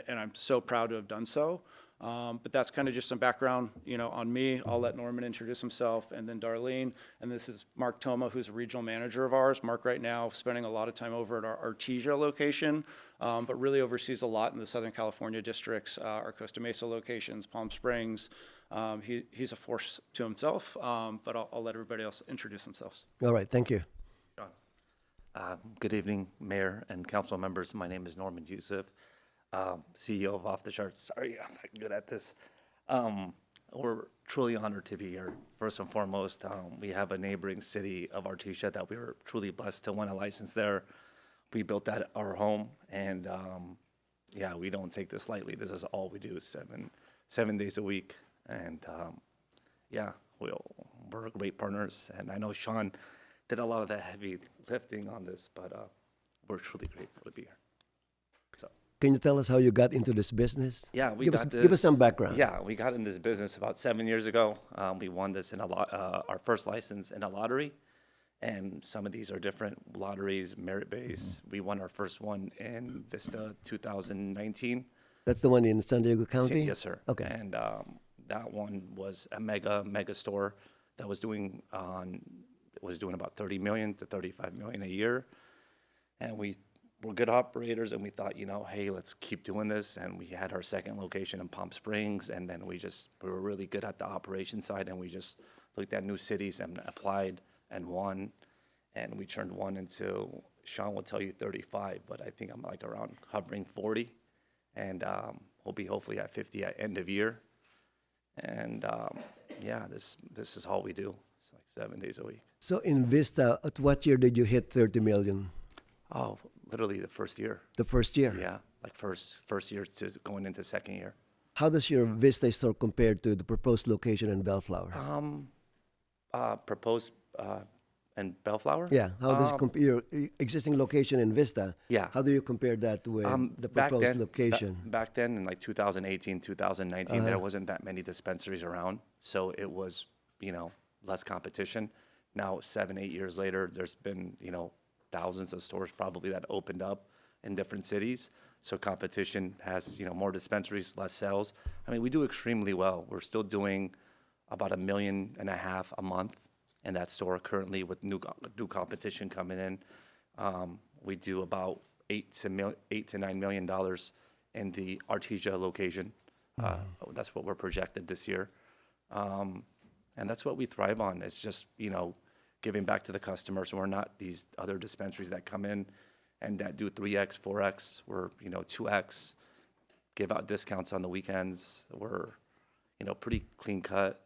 And I'm so proud to have done so. But that's kind of just some background, on me. I'll let Norman introduce himself, and then Darlene. And this is Mark Toma, who's a regional manager of ours. Mark right now spending a lot of time over at our Artesia location, but really oversees a lot in the Southern California districts, our Costa Mesa locations, Palm Springs. He's a force to himself, but I'll let everybody else introduce themselves. All right, thank you. Good evening, Mayor and council members. My name is Norman Youssef, CEO of Off the Charts. Sorry, I'm not good at this. We're truly honored to be here. First and foremost, we have a neighboring city of Artesia that we were truly blessed to win a license there. We built that our home, and yeah, we don't take this lightly. This is all we do, seven days a week, and yeah, we're great partners. And I know Sean did a lot of the heavy lifting on this, but we're truly grateful to be here. So. Can you tell us how you got into this business? Yeah, give us some background. Yeah, we got in this business about 7 years ago. We won this in our first license in a lottery, and some of these are different lotteries, merit-based. We won our first one in Vista 2019. That's the one in San Diego County? Yes, sir. Okay. And that one was a mega store that was doing about 30 million to 35 million a year, and we were good operators, and we thought, hey, let's keep doing this. And we had our second location in Palm Springs, and then we were really good at the operation side, and we just looked at new cities and applied and won, and we turned one into, Sean will tell you 35, but I think I'm like around hovering 40, and we'll be hopefully at 50 at end of year. And yeah, this is all we do. It's like 7 days a week. So in Vista, at what year did you hit 30 million? Oh, literally the first year. The first year? Yeah, like first year to going into second year. How does your Vista store compare to the proposed location in Bellflower? Proposed in Bellflower? Yeah, how does your existing location in Vista? Yeah. How do you compare that with the proposed location? Back then, in like 2018, 2019, there wasn't that many dispensaries around, so it was, less competition. Now, 7-8 years later, there's been, thousands of stores probably that opened up in different cities. So competition has, more dispensaries, less sales. I mean, we do extremely well. We're still doing about $1.5 million a month in that store currently with new competition coming in. We do about $8 to $9 million in the Artesia location. That's what we're projected this year. And that's what we thrive on. It's just, giving back to the customers. We're not these other dispensaries that come in and that do 3X, 4X. We're, 2X, give out discounts on the weekends. We're, pretty clean cut,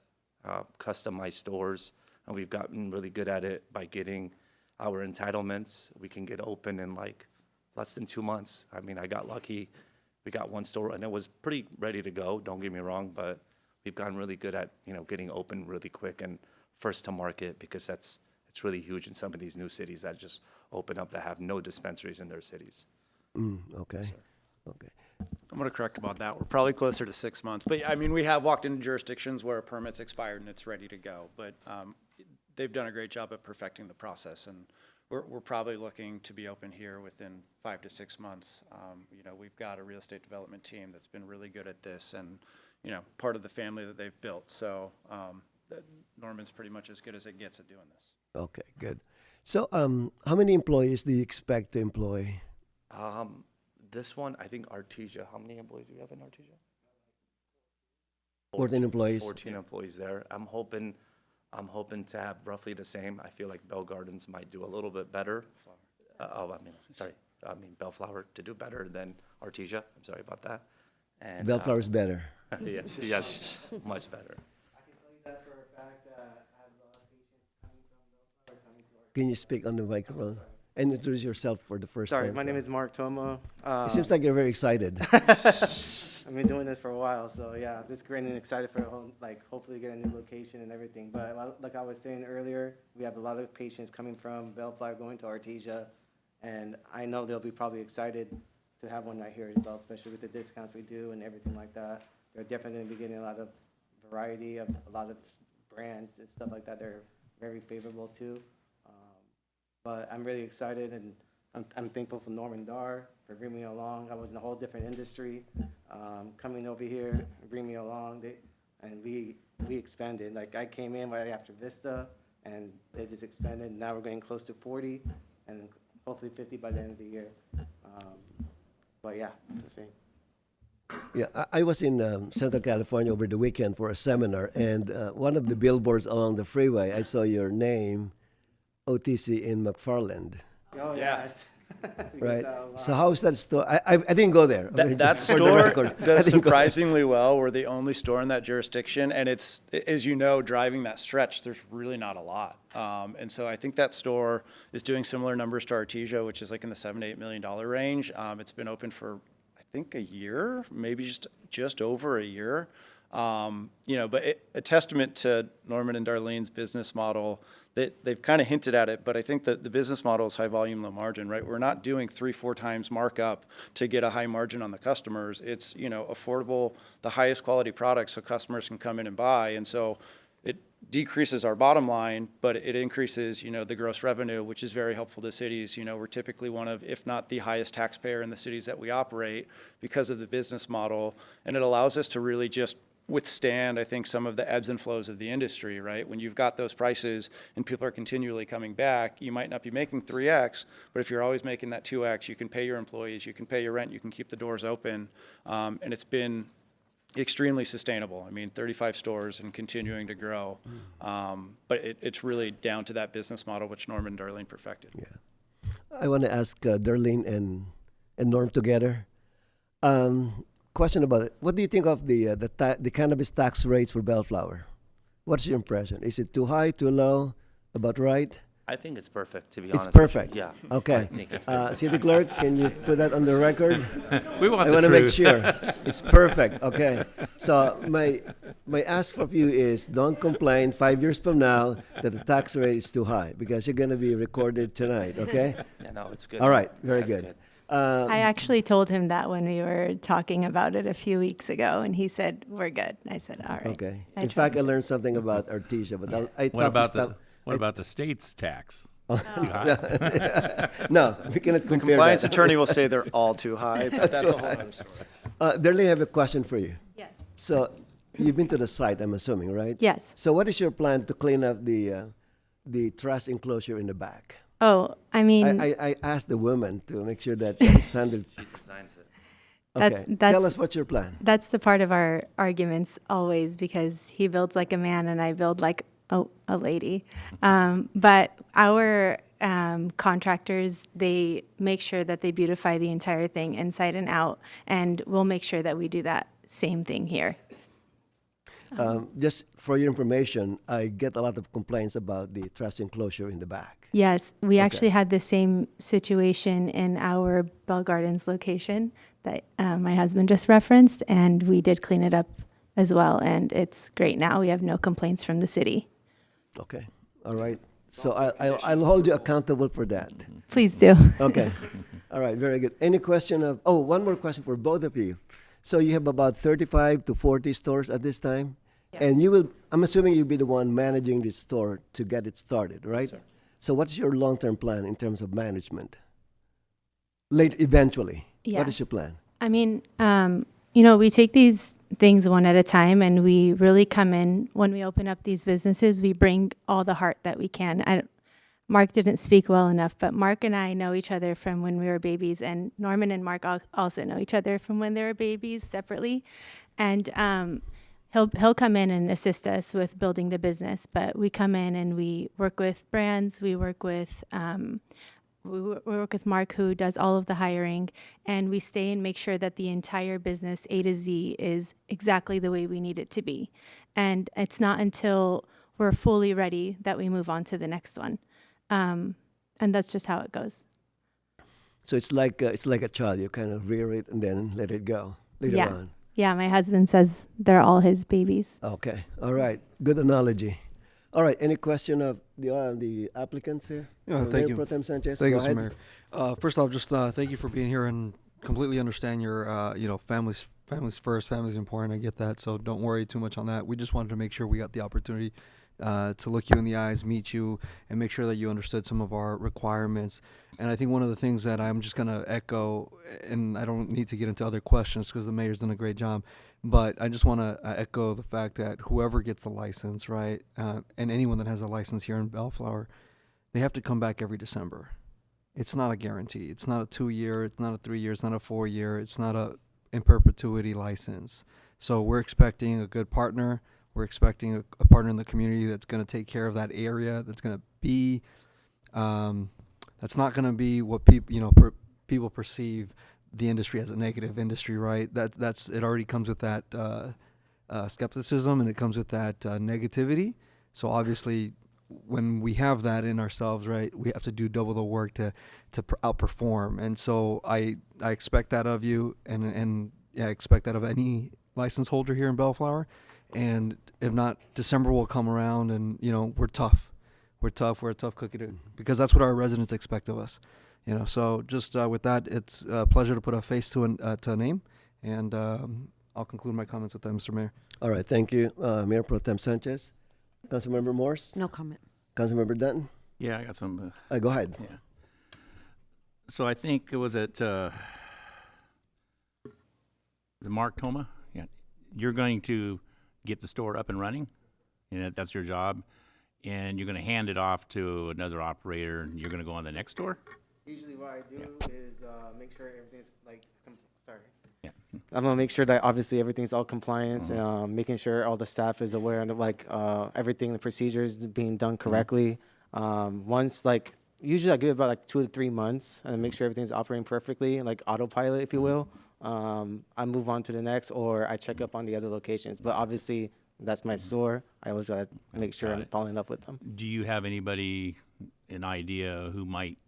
customized stores. And we've gotten really good at it by getting our entitlements. We can get open in like less than 2 months. I mean, I got lucky. We got one store and it was pretty ready to go. Don't get me wrong, but we've gotten really good at, getting open really quick and first to market, because it's really huge in some of these new cities that just open up that have no dispensaries in their cities. Okay. Yes, okay. I'm going to correct about that. We're probably closer to 6 months. But I mean, we have walked into jurisdictions where a permit's expired and it's ready to go. But they've done a great job at perfecting the process. And we're probably looking to be open here within 5 to 6 months. We've got a real estate development team that's been really good at this and, part of the family that they've built. So Norman's pretty much as good as it gets at doing this. Okay, good. So how many employees do you expect to employ? This one, I think Artesia, how many employees do we have in Artesia? 14 employees. 14 employees there. I'm hoping to have roughly the same. I feel like Bell Gardens might do a little bit better. Bellflower to do better than Artesia. I'm sorry about that. And Bellflower's better. yes, much better. I can tell you that for a fact. I have a lot of patients coming from Bellflower coming to our. Can you speak on the microphone? and introduce yourself for the first time. Sorry, my name is Mark Tomo. It seems like you're very excited. I've been doing this for a while, so yeah, just great and excited for hopefully get a new location and everything. But like I was saying earlier, we have a lot of patients coming from Bellflower going to Artesia, and I know they'll be probably excited to have one right here as well, especially with the discounts we do and everything like that. They're definitely going to be getting a lot of variety of a lot of brands and stuff like that. They're very favorable too. But I'm really excited, and I'm thankful for Norman Dar for bringing me along. I was in a whole different industry, coming over here, bring me along, and we expanded. Like I came in right after Vista, and they just expanded. Now we're getting close to 40, and hopefully 50 by the end of the year. But yeah, that's it. Yeah, I was in Central California over the weekend for a seminar, and one of the billboards along the freeway, I saw your name, OTC in McFarland. Oh, yes. Right. So how is that store? I didn't go there. I mean, That just for the store record, I does didn't go there. surprisingly well. We're the only store in that jurisdiction, and it's, as you know, driving that stretch, there's really not a lot. And so I think that store is doing similar numbers to Artesia, which is like in the $7 to $8 million range. It's been open for, I think, a year, maybe just over a year. But a testament to Norman and Darlene's business model, that they've kind of hinted at it, but I think that the business model is high volume, low margin, right? We're not doing 3-4 times markup to get a high margin on the customers. It's, affordable, the highest quality products so customers can come in and buy. And so it decreases our bottom line, but it increases, the gross revenue, which is very helpful to cities. We're typically one of, if not the highest taxpayer in the cities that we operate because of the business model. And it allows us to really just withstand, I think, some of the ebbs and flows of the industry, right? When you've got those prices and people are continually coming back, you might not be making 3X, but if you're always making that 2X, you can pay your employees, you can pay your rent, you can keep the doors open. And it's been extremely sustainable. I mean, 35 stores and continuing to grow. But it's really down to that business model, which Norman and Darlene perfected. Yeah. I want to ask Darlene and Norm together. Question about it. What do you think of the cannabis tax rates for Bellflower? What's your impression? Is it too high, too low, about right? I think it's perfect, to be It's honest. perfect. Yeah. Okay. I think it's perfect. City Clerk, can you put that on the record? We want I the want to make truth. sure it's perfect. Okay. So my ask of you is don't complain 5 years from now that the tax rate is too high, because you're going to be recorded tonight. Okay. Yeah, no, it's good. All right. Very That's good. I actually told him that when we were talking about it a few weeks ago, and he said, "We're good." I said, "All right." Okay. I In fact, I trust learned something about Artesia, but I What thought about this the what about the state's tax? Oh. Too high? No, we cannot The compare compliance that. attorney will say they're all too high, but that's a whole other story. Darlene, I have a question for you. Yes. So you've been to the site, I'm assuming, right? Yes. So what is your plan to clean up the trash enclosure in the back? Oh, I mean, I asked the woman to make sure that it's handled. She designs it. Okay. Tell us what's your plan. That's the part of our arguments always, because he builds like a man and I build like a lady. But our contractors, they make sure that they beautify the entire thing inside and out, and we'll make sure that we do that same thing here. Just for your information, I get a lot of complaints about the trash enclosure in the back. Yes, we Okay. actually had the same situation in our Bell Gardens location that my husband just referenced, and we did clean it up as well, and it's great now. We have no complaints from the city. Okay. All right. So I'll hold you accountable for that. Please do. Okay. All right. Very good. Any question of? Oh, one more question for both of you. So you have about 35 to 40 stores at this time, and you will. I'm assuming you'll be the one managing this store to get it started, right? Yes, sir. So what's your long-term plan in terms of management? Eventually. Yeah. What is your plan? I mean, we take these things one at a time, and we really come in when we open up these businesses. We bring all the heart that we can. Mark didn't speak well enough, but Mark and I know each other from when we were babies, and Norman and Mark also know each other from when they were babies separately. And he'll come in and assist us with building the business, but we come in and we work with brands. We work with we work with Mark, who does all of the hiring, and we stay and make sure that the entire business A to Z is exactly the way we need it to be. And it's not until we're fully ready that we move on to the next one. and that's just how it goes. So it's like a child. You kind of rear it and then let it go later Yeah. on. Yeah, my husband says they're all his babies. Okay. All right. Good analogy. All right. Any question of the applicants here? Yeah, thank Mayor you. Pro Tem Sanchez, Thank go you, Mr. ahead. Mayor. First off, just thank you for being here and completely understand your, families first, family's important. I get that, so don't worry too much on that. We just wanted to make sure we got the opportunity to look you in the eyes, meet you, and make sure that you understood some of our requirements. And I think one of the things that I'm just going to echo, and I don't need to get into other questions because the mayor's done a great job, but I just want to echo the fact that whoever gets a license, right, and anyone that has a license here in Bellflower, they have to come back every December. It's not a guarantee. It's not a 2-year. It's not a 3-year. It's not a 4-year. It's not a in perpetuity license. So we're expecting a good partner. We're expecting a partner in the community that's going to take care of that area. That's going to be, that's not going to be what people, people perceive the industry as a negative industry, right? That's it already comes with that skepticism, and it comes with that negativity. So obviously, when we have that in ourselves, right, we have to do double the work to outperform. And so I expect that of you, and I expect that of any license holder here in Bellflower. And if not, December will come around, and we're tough. We're a tough cookie because that's what our residents expect of us. So just with that, it's a pleasure to put a face to a name, and I'll conclude my comments with that, Mr. Mayor. All right. Thank you, Mayor Pro Tem Sanchez. Councilmember Morse? No comment. Councilmember Dutton? Yeah, I got some. Go ahead. Yeah. So I think it was at the Mark Toma. Yeah, you're going to get the store up and running, and that's your job, and you're going to hand it off to another operator, and you're going to go on the next store. Usually, what I do is make sure everything's sorry. Yeah. I'm gonna make sure that obviously everything's all compliance, making sure all the staff is aware of everything, the procedures being done correctly. Once usually I give it about 2 to 3 months and make sure everything's operating perfectly, like autopilot, if you will. I move on to the next, or I check up on the other locations. But obviously, that's my store. I always gotta make sure I'm following up with them. Do you have an idea who might,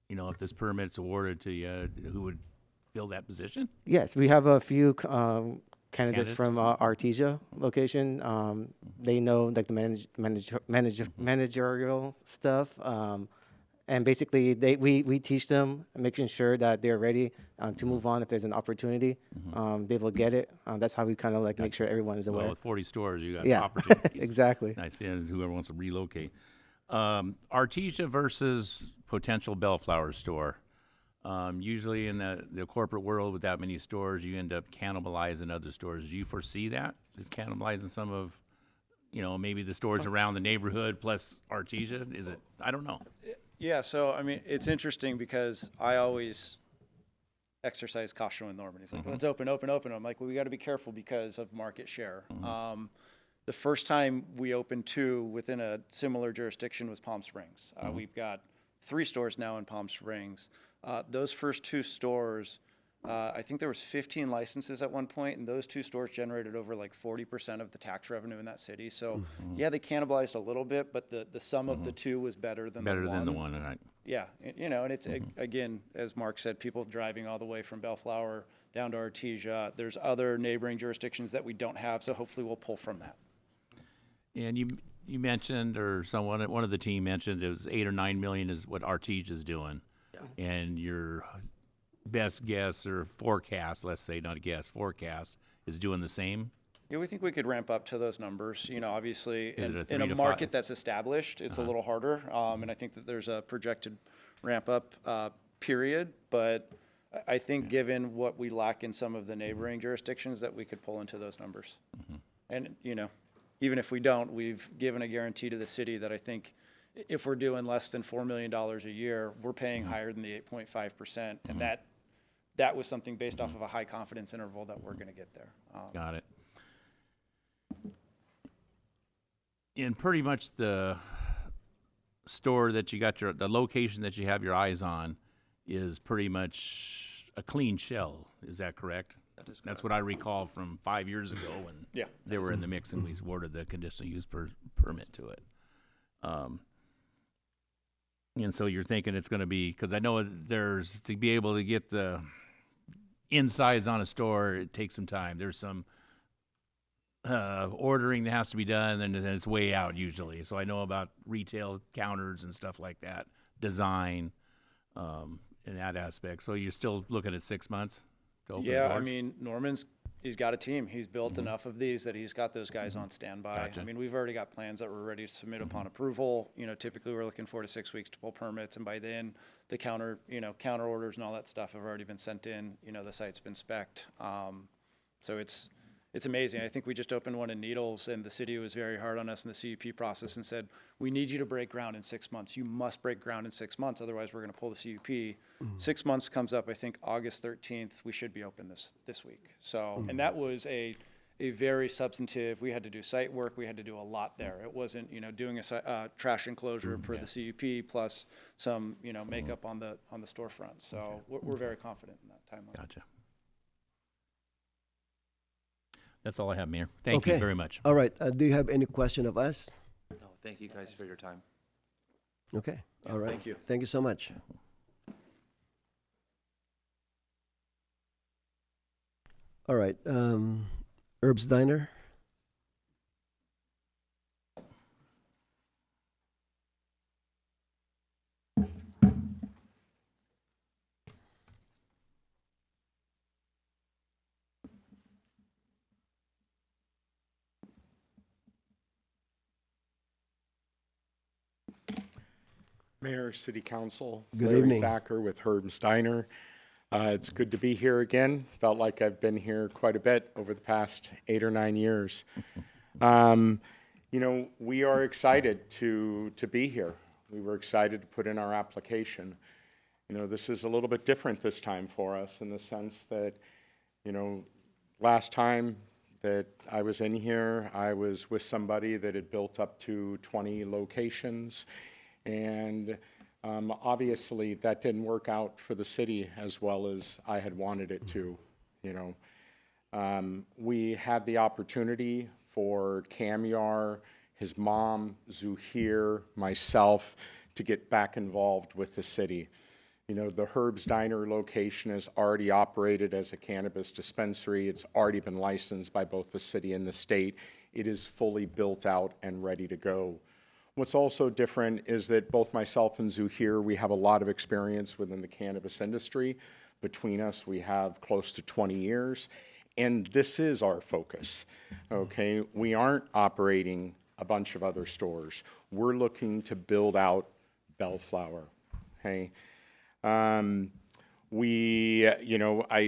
if this permit's awarded to you, who would fill that position? Yes, we have a few candidates from Artesia location. They know the managerial stuff. And basically, we teach them, making sure that they're ready to move on if there's an opportunity. They will get it. That's how we kind of make sure everyone is aware. Well, with 40 stores, you got Yeah, opportunities. exactly. Nice, and whoever wants to relocate. Artesia versus potential Bellflower store. Usually in the corporate world with that many stores, you end up cannibalizing other stores. Do you foresee that? It's cannibalizing some of, maybe the stores around the neighborhood plus Artesia? Is it? I don't know. Yeah, so I mean, it's interesting because I always exercise caution with Norman. He's like, let's open. I'm like, well, we got to be careful because of market share. The first time we opened 2 within a similar jurisdiction was Palm Springs. We've got 3 stores now in Palm Springs. Those first 2 stores, I think there was 15 licenses at one point, and those 2 stores generated over 40% of the tax revenue in that city. So yeah, they cannibalized a little bit, but the sum of the 2 was better than the one. Better than the one, right? Yeah, and it's again, as Mark said, people driving all the way from Bellflower down to Artesia. There's other neighboring jurisdictions that we don't have, so hopefully we'll pull from that. And you mentioned, or one of the team mentioned, it was 8 or 9 million is what Artesia is doing, and your best guess or forecast, let's say, not a guess, forecast, is doing the same? Yeah, we think we could ramp up to those numbers. Obviously, in a 3 to market 5? that's established, it's a little harder, and I think that there's a projected ramp up period. But I think given what we lack in some of the neighboring jurisdictions, that we could pull into those numbers. And even if we don't, we've given a guarantee to the city that I think if we're doing less than $4 million a year, we're paying higher than the 8.5%, and that was something based off of a high confidence interval that we're going to get there. Got it. In pretty much the store that you got the location that you have your eyes on is pretty much a clean shell. Is that correct? That is correct. That's what I recall from 5 years ago when they were in the mix and we awarded the conditional use permit to it. And so you're thinking it's going to be, because I know there's, to be able to get the insides on a store, it takes some time. There's some ordering that has to be done, and then it's way out usually. So I know about retail counters and stuff like that, design, in that aspect. So you're still looking at 6 months to open Yeah, I doors? mean, he's got a team. He's built enough of these that he's got those guys on standby. Gotcha. I mean, we've already got plans that we're ready to submit upon approval. You know, typically we're looking 4 to 6 weeks to pull permits, and by then the counter orders and all that stuff have already been sent in. You know, the site's been spec'd. So it's amazing. I think we just opened one in Needles, and the city was very hard on us in the CUP process and said, we need you to break ground in 6 months. You must break ground in 6 months, otherwise we're going to pull the CUP. 6 months comes up, I think, August 13th. We should be open this week. So, and that was a very substantive, we had to do site work. We had to do a lot there. It wasn't, doing a trash enclosure per the CUP plus some, makeup on the storefront. So we're very confident in that timeline. Gotcha. That's all I have, Mayor. Thank you very much. All right. Do you have any question of us? No, thank you guys for your time. Okay. All right. Thank you. Thank you so much. All right. Herb's Diner. Mayor, City Council. Good Larry evening. Thacker with Herb's Diner. It's good to be here again. Felt like I've been here quite a bit over the past 8 or 9 years. We are excited to be here. We were excited to put in our application. This is a little bit different this time for us in the sense that, last time that I was in here, I was with somebody that had built up to 20 locations. And obviously, that didn't work out for the city as well as I had wanted it to. We had the opportunity for Camyar, his mom, Zuhir, myself, to get back involved with the city. The Herb's Diner location is already operated as a cannabis dispensary. It's already been licensed by both the city and the state. It is fully built out and ready to go. What's also different is that both myself and Zuhir, we have a lot of experience within the cannabis industry. Between us, we have close to 20 years, and this is our focus, okay? We aren't operating a bunch of other stores. We're looking to build out Bellflower, okay? I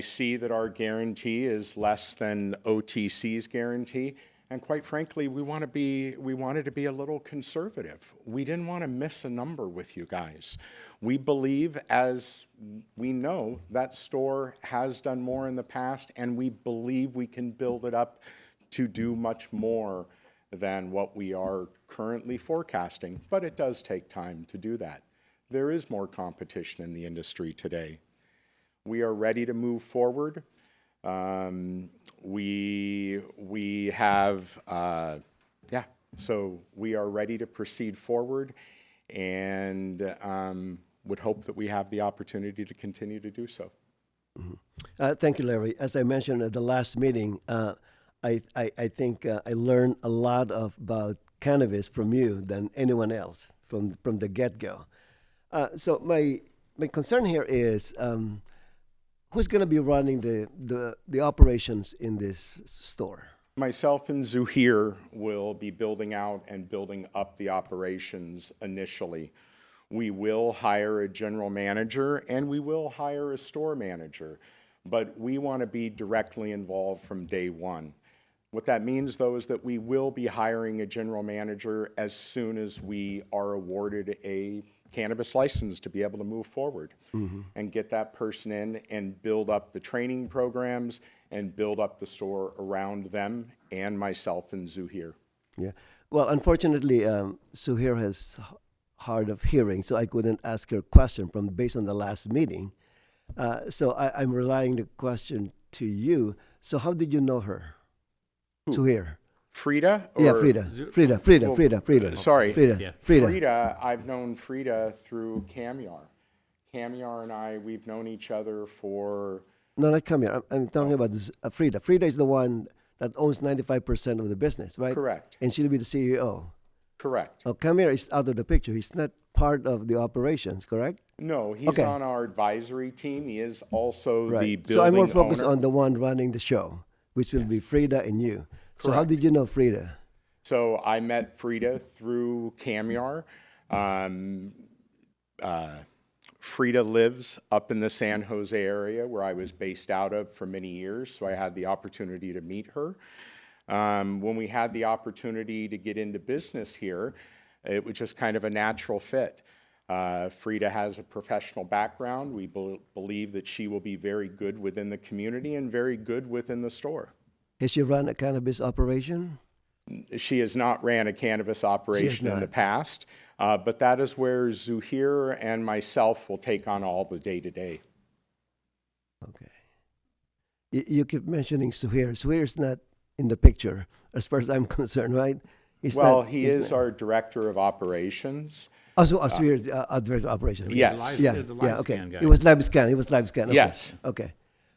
see that our guarantee is less than OTC's guarantee. And quite frankly, we wanted to be a little conservative. We didn't want to miss a number with you guys. We believe, as we know, that store has done more in the past, and we believe we can build it up to do much more than what we are currently forecasting. But it does take time to do that. There is more competition in the industry today. We are ready to move forward. We have, so we are ready to proceed forward and would hope that we have the opportunity to continue to do so. Thank you, Larry. As I mentioned at the last meeting, I think I learned a lot about cannabis from you than anyone else from the get-go. So my concern here is who's going to be running the operations in this store? Myself and Zuhir will be building out and building up the operations initially. We will hire a general manager and we will hire a store manager, but we want to be directly involved from day one. What that means, though, is that we will be hiring a general manager as soon as we are awarded a cannabis license to be able to move forward and get that person in and build up the training programs and build up the store around them and myself and Zuhir. Yeah. Well, unfortunately, Zuhir has hard of hearing, so I couldn't ask her question based on the last meeting. So I'm relying the question to you. So how did you know her? Zuhir. Frida? Yeah, or- Frida. Well, Frida. Sorry. Frida. Frida, I've known Frida through Camyar. Camyar and I, we've known each other for, No, not come here. I'm talking about this, Frida. Frida is the one that owns 95% of the business, right? Correct. And she'll be the CEO. correct. Oh, Camille is out of the picture. He's not part of the operations, correct? No, he's Okay. on our advisory team. He is also the Right. building So I'm more focused owner. on the one running the show, which will be Frida and you. So how Correct. did you know Frida? So I met Frida through Camyar. Frida lives up in the San Jose area where I was based out of for many years, so I had the opportunity to meet her. When we had the opportunity to get into business here, it was just kind of a natural fit. Frida has a professional background. We believe that she will be very good within the community and very good within the store. Has she run a cannabis operation? She has not ran a cannabis operation in the not. past, but that is where Zuhair and myself will take on all the day-to-day. Okay. You keep mentioning Suhair. Suhair is not in the picture, as far as I'm concerned, right? He's Well, not- he he's is not- our director of operations. Oh, so Suhair is the director of operations. Yes. Yeah, He's a yeah, live okay. scan guy. It was live scan. It was live scan. Okay. Yes. Okay.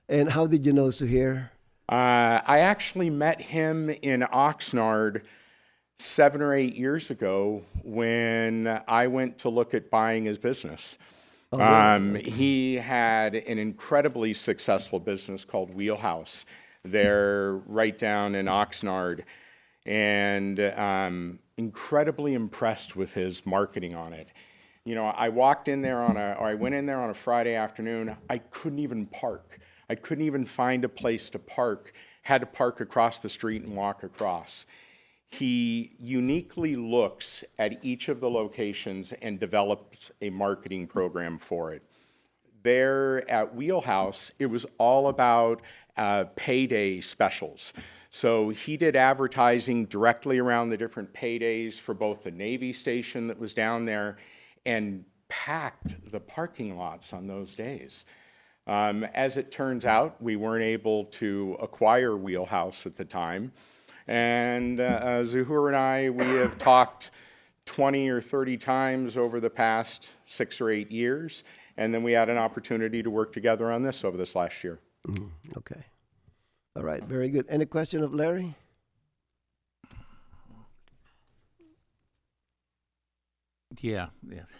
And how did you know Suhair? I actually met him in Oxnard 7 or 8 years ago when I went to look at buying his business. He had an incredibly successful business called Wheelhouse there right down in Oxnard, and incredibly impressed with his marketing on it. You know, I went in there on a Friday afternoon. I couldn't even park. I couldn't even find a place to park. Had to park across the street and walk across. He uniquely looks at each of the locations and develops a marketing program for it. There at Wheelhouse, it was all about payday specials. So he did advertising directly around the different paydays for both the Navy station that was down there and packed the parking lots on those days. As it turns out, we weren't able to acquire Wheelhouse at the time. And Zuhair and I, we have talked 20 or 30 times over the past 6 or 8 years. And then we had an opportunity to work together on this over this last year. Okay. All right. Very good. Any question of Larry? Yeah.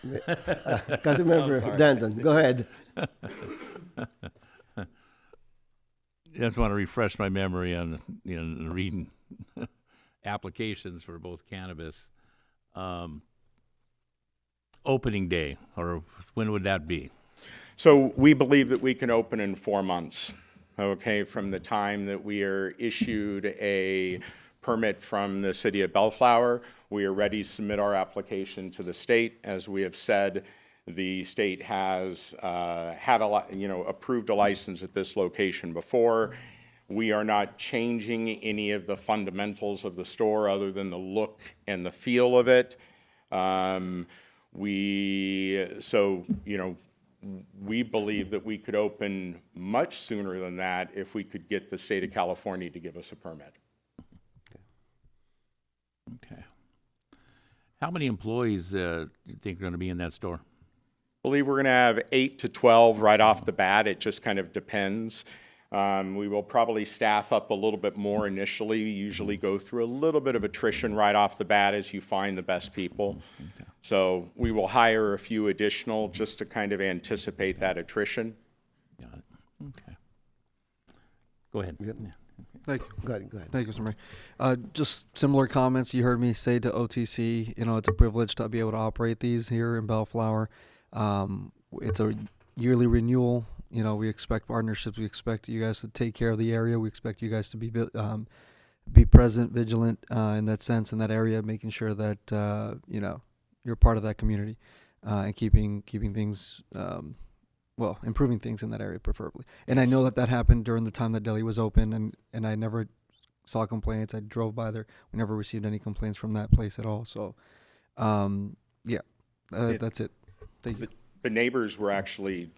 Councilmember Oh, sorry. Danton, go ahead. I just want to refresh my memory on reading applications for both cannabis. Opening day, or when would that be? So we believe that we can open in 4 months, okay, from the time that we are issued a permit from the city of Bellflower. We are ready to submit our application to the state. As we have said, the state has approved a license at this location before. We are not changing any of the fundamentals of the store other than the look and the feel of it. We believe that we could open much sooner than that if we could get the state of California to give us a permit. Okay. How many employees do you think are going to be in that store? I believe we're going to have 8 to 12 right off the bat. It just kind of depends. We will probably staff up a little bit more initially. We usually go through a little bit of attrition right off the bat as you find the best people. Okay. So we will hire a few additional just to kind of anticipate that attrition. Got it. Okay. Go ahead. Good. Yeah. Thank you. Go ahead. Thank you, Mr. Mayor. Just similar comments you heard me say to OTC. You know, it's a privilege to be able to operate these here in Bellflower. It's a yearly renewal. You know, we expect partnerships. We expect you guys to take care of the area. We expect you guys to be present, vigilant in that sense, in that area, making sure that you're part of that community and keeping things, improving things in that area preferably. And I know that happened during the time that deli was open, and I never saw complaints. I drove by there. We never received any complaints from that place at all. So, that's it. Thank you. The neighbors were actually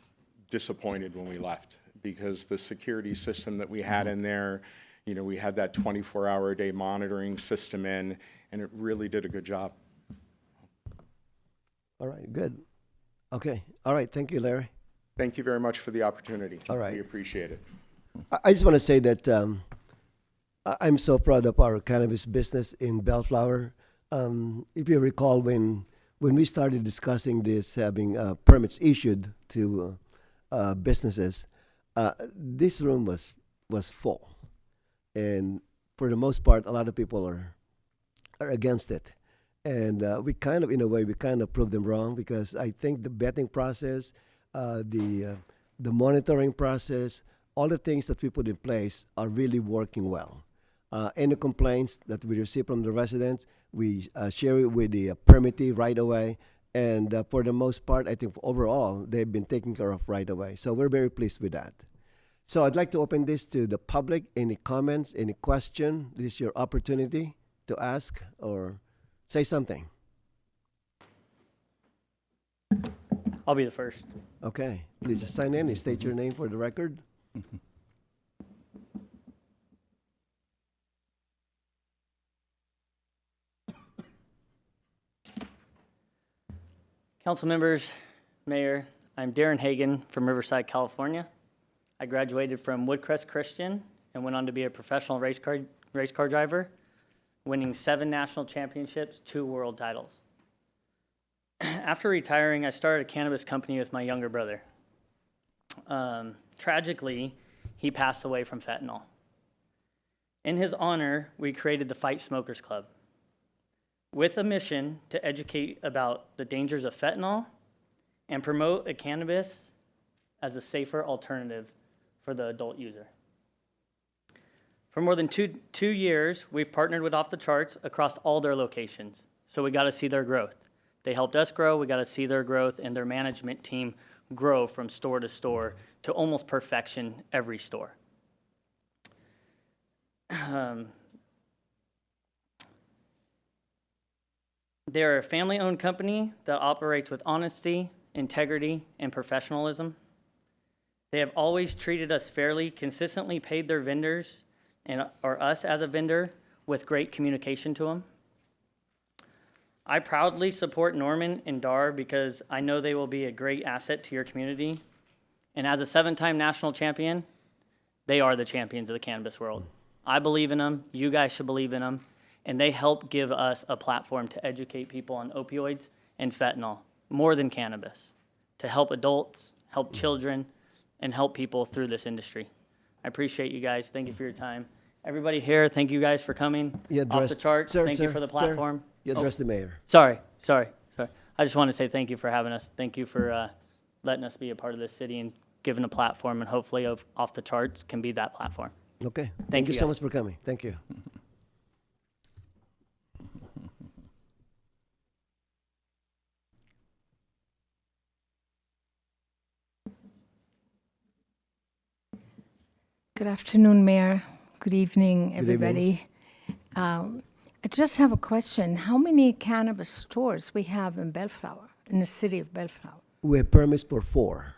disappointed when we left because the security system that we had in there, You know, we had that 24-hour-a-day monitoring system in, and it really did a good job. All right, good. Okay, all right, thank you, Larry. Thank you very much for the opportunity. All right. We appreciate it. I just want to say that I'm so proud of our cannabis business in Bellflower. If you recall, when we started discussing this, having permits issued to businesses, this room was full, and for the most part, a lot of people are against it. And we kind of, in a way, we kind of proved them wrong, because I think the vetting process, the monitoring process, all the things that we put in place are really working well. Any complaints that we receive from the residents, we share it with the permittee right away. And for the most part, I think overall, they've been taken care of right away. So we're very pleased with that. So I'd like to open this to the public. Any comments, any question? This is your opportunity to ask or say something. I'll be the first. Okay, please just sign in and state your name for the record. Council members, Mayor, I'm Darren Hagan from Riverside, California. I graduated from Woodcrest Christian and went on to be a professional race car driver, winning 7 national championships, 2 world titles. After retiring, I started a cannabis company with my younger brother. Tragically, he passed away from fentanyl. In his honor, we created the Fight Smokers Club with a mission to educate about the dangers of fentanyl and promote a cannabis as a safer alternative for the adult user. For more than two years, we've partnered with Off the Charts across all their locations, so we got to see their growth. They helped us grow, we got to see their growth, and their management team grow from store to store to almost perfection every store. They're a family-owned company that operates with honesty, integrity, and professionalism. They have always treated us fairly, consistently paid their vendors, or us as a vendor, with great communication to them. I proudly support Norman and Dar because I know they will be a great asset to your community. And as a 7-time national champion, they are the champions of the cannabis world. I believe in them, you guys should believe in them, and they help give us a platform to educate people on opioids and fentanyl, more than cannabis, to help adults, help children, and help people through this industry. I appreciate you guys. Thank you for your time. Everybody here, thank you guys for coming. Off the Charts, thank you for the platform. You address the mayor. Sorry. I just want to say thank you for having us. Thank you for letting us be a part of this city and giving a platform, and hopefully Off the Charts can be that platform. Okay. Thank you so guys. much for coming. Thank you. Good afternoon, Mayor. Good evening, Good everybody. I just have a question. How many cannabis stores we have in Bellflower, in the city of Bellflower? We have permits for 4.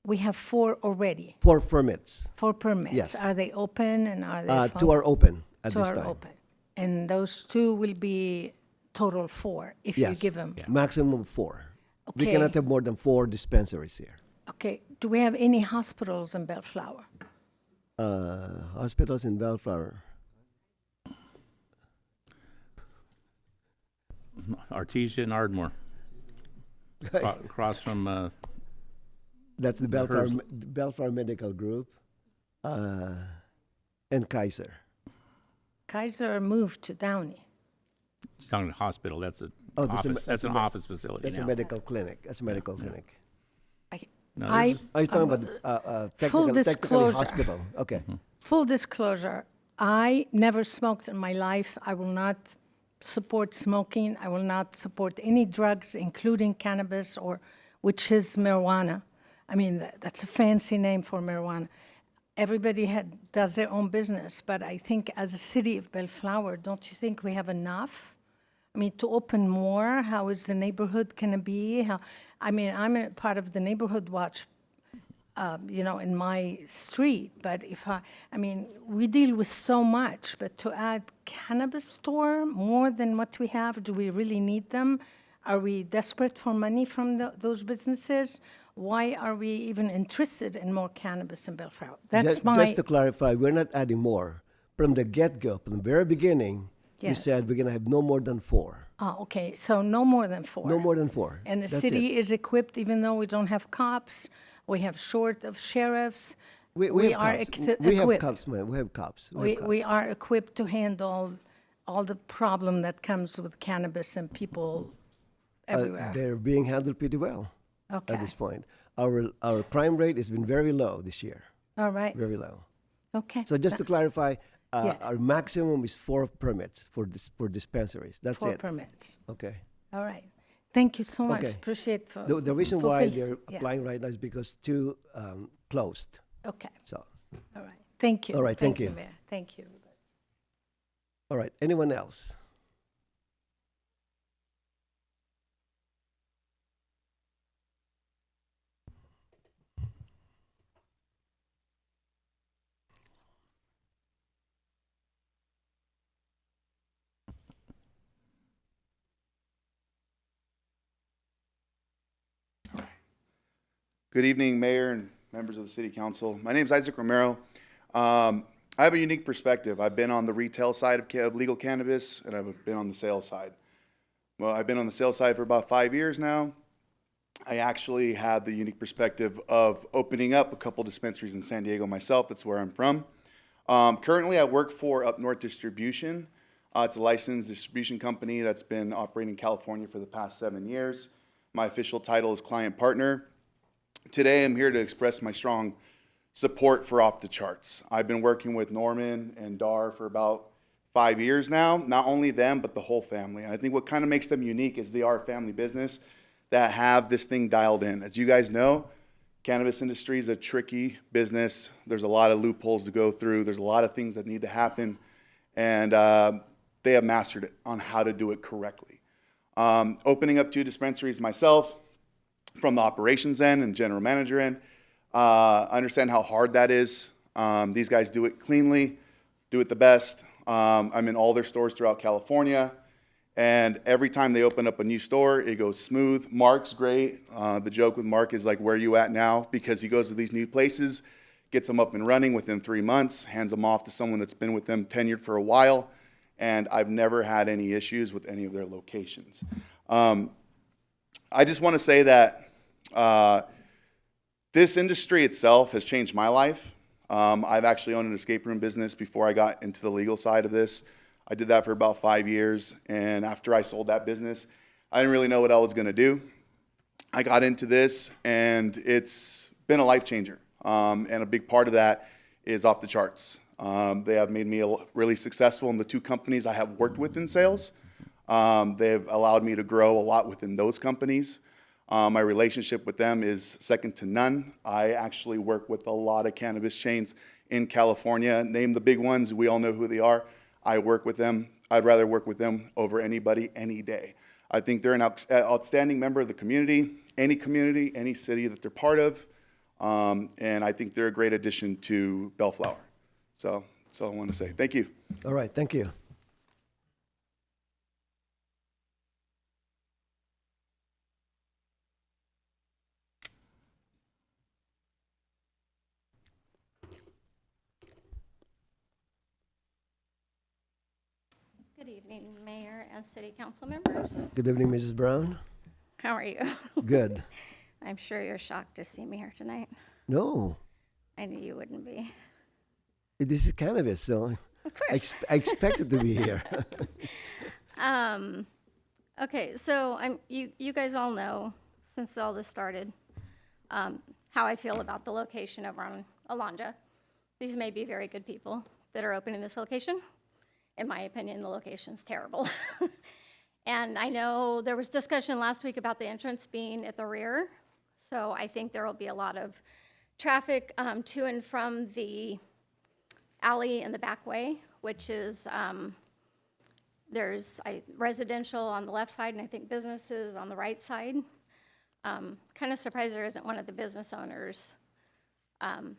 We have 4 already. 4 permits. 4 permits. Yes. Are they open and are they? 2 are open at Two this are time. open. And those 2 will be total 4 if you give them. Maximum of 4. We Okay. cannot have more than 4 dispensaries here. Okay. Do we have any hospitals in Bellflower? Hospitals in Bellflower. Artesia and Ardmore. Across from That's the the Herbst. Bellflower Medical Group and Kaiser. Kaiser moved to Downey. Downey Hospital. That's a Oh, office. That's an a office facility That's now. a medical clinic. That's a medical clinic. No, I- there's- Are you talking about Full technically disclosure. hospital? Okay. Full disclosure, I never smoked in my life. I will not support smoking. I will not support any drugs, including cannabis, which is marijuana. I mean, that's a fancy name for marijuana. Everybody does their own business, but I think as a city of Bellflower, don't you think we have enough? I mean, to open more, how is the neighborhood gonna be? I'm a part of the neighborhood watch. in my street. But I mean, we deal with so much, but to add cannabis store more than what we have, do we really need them? Are we desperate for money from those businesses? Why are we even interested in more cannabis in Bellflower? That's Just to clarify, we're not adding more. From the get-go, from the very beginning, we Yes. said we're going to have no more than 4. Okay, so no more than 4. No more than 4. And the That's city it. is equipped, even though we don't have cops, we have short of sheriffs. We have are cops. equi- We have equipped. cops, man. We have cops. We are equipped to handle all the problem that comes with cannabis and people everywhere. They're being handled pretty well Okay. at this point. Our crime rate has been very low this year. All right. Very low. Okay. So just to clarify, Yeah. our maximum is 4 permits for dispensaries. That's 4 it. permits. Okay. All right. Thank you so much. Okay. Appreciate for The reason why fulfill- they're yeah. applying right now is because 2 closed. Okay. So, All right. Thank you. All right, thank you. Mayor. Thank you. all right. Anyone else? Good evening, Mayor and members of the City Council. My name is Isaac Romero. I have a unique perspective. I've been on the retail side of legal cannabis, and I've been on the sales side. Well, I've been on the sales side for about 5 years now. I actually have the unique perspective of opening up a couple dispensaries in San Diego myself. That's where I'm from. Currently, I work for Up North Distribution. It's a licensed distribution company that's been operating in California for the past 7 years. My official title is client partner. Today, I'm here to express my strong support for Off the Charts. I've been working with Norman and Dar for about 5 years now. Not only them, but the whole family. And I think what kind of makes them unique is they are a family business that have this thing dialed in. As you guys know, cannabis industry is a tricky business. There's a lot of loopholes to go through. There's a lot of things that need to happen. And they have mastered it on how to do it correctly. Opening up 2 dispensaries myself, from the operations end and general manager end, I understand how hard that is. These guys do it cleanly, do it the best. I'm in all their stores throughout California, and every time they open up a new store, it goes smooth. Mark's great. The joke with Mark is like, where are you at now? Because he goes to these new places, gets them up and running within 3 months, hands them off to someone that's been with them tenured for a while, and I've never had any issues with any of their locations. I just want to say that this industry itself has changed my life. I've actually owned an escape room business before I got into the legal side of this. I did that for about 5 years, and after I sold that business, I didn't really know what I was going to do. I got into this, and it's been a life changer, and a big part of that is Off the Charts. They have made me really successful in the 2 companies I have worked with in sales. They've allowed me to grow a lot within those companies. My relationship with them is second to none. I actually work with a lot of cannabis chains in California. Name the big ones. We all know who they are. I work with them. I'd rather work with them over anybody, any day. I think they're an outstanding member of the community, any city that they're part of. And I think they're a great addition to Bellflower. So that's all I want to say. Thank you. All right. Thank you. Good evening, Mayor and City Council members. Good evening, Mrs. Brown. How are you? Good. I'm sure you're shocked to see me here tonight. No, I knew you wouldn't be. this is cannabis, so Of course. I expected to be here. Okay, so you guys all know, since all this started, how I feel about the location over on Alondra. These may be very good people that are opening this location. In my opinion, the location's terrible. And I know there was discussion last week about the entrance being at the rear. So I think there will be a lot of traffic to and from the alley and the back way, which is, there's residential on the left side and I think businesses on the right side. Kind of surprised there isn't one of the business owners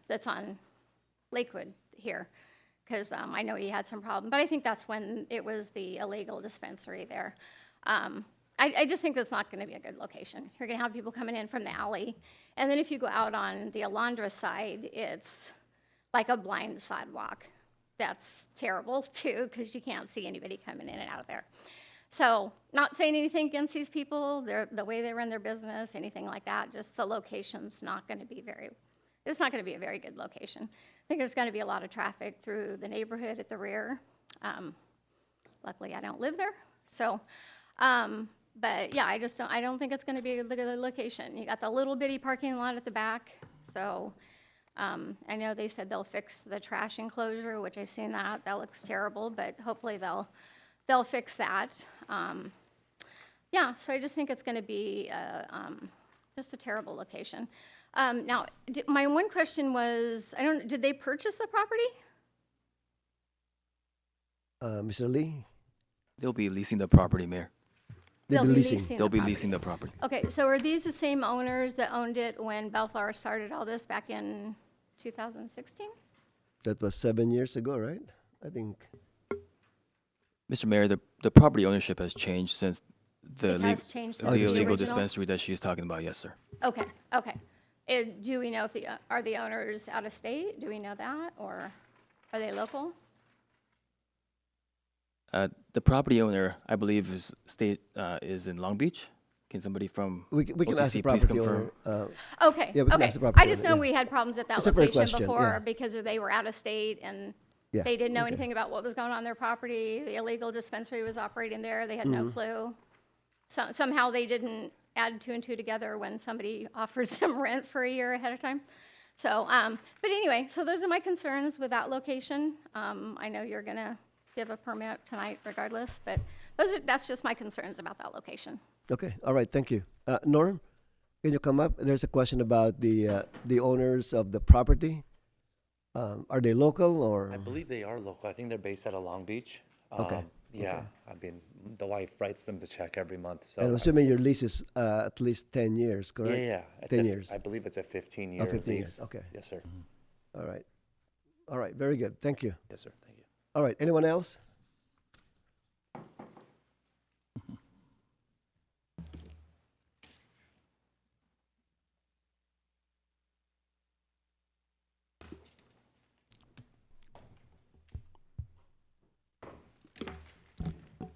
that's on Lakewood here, because I know he had some problem. But I think that's when it was the illegal dispensary there. I just think that's not going to be a good location. You're going to have people coming in from the alley. And then if you go out on the Alondra side, it's like a blind sidewalk. That's terrible, too, because you can't see anybody coming in and out of there. So not saying anything against these people, the way they run their business, anything like that, just the location's not going to be it's not going to be a very good location. I think there's going to be a lot of traffic through the neighborhood at the rear. Luckily, I don't live there. So, but yeah, I don't think it's going to be a good location. You got the little bitty parking lot at the back. So I know they said they'll fix the trash enclosure, which I've seen that. That looks terrible, but hopefully they'll fix that. Yeah, so I just think it's going to be just a terrible location. Now, my one question was, did they purchase the property? Mr. Lee? They'll be leasing the property, Mayor. They'll be leasing They'll the be property. leasing the property. Okay, so are these the same owners that owned it when Bellflower started all this back in 2016? That was 7 years ago, right? I think. Mr. Mayor, the property ownership has changed since It has changed since the the illegal original? dispensary that she's talking about. Yes, sir. Okay. Do we know if are the owners out of state? Do we know that, or are they local? The property owner, I believe, is in Long Beach. Can somebody from We can OTC ask the please property confirm? owner. Okay. Yeah, we can Okay. ask the property I just owner, know yeah. we had problems at that It's a fair location question, before yeah. because they were out of state and Yeah, they didn't know okay. anything about what was going on their property. The illegal dispensary was operating there. They had no clue. Somehow they didn't add two and two together when somebody offers them rent for a year ahead of time. So, but anyway, so those are my concerns with that location. I know you're going to give a permit tonight regardless, but that's just my concerns about that location. Okay, all right, thank you. Norm, can you come up? There's a question about the owners of the property. Are they local or? I believe they are local. I think they're based out of Long Beach. Okay. Yeah, I mean, the wife writes them the check every month. So And I'm assuming your lease is at least 10 years, correct? Yeah. It's 10 years. I believe it's a 15-year 15 lease. years, okay. Yes, sir. All right. All right, very good. Thank you. Yes, sir. Thank you. All right, anyone else?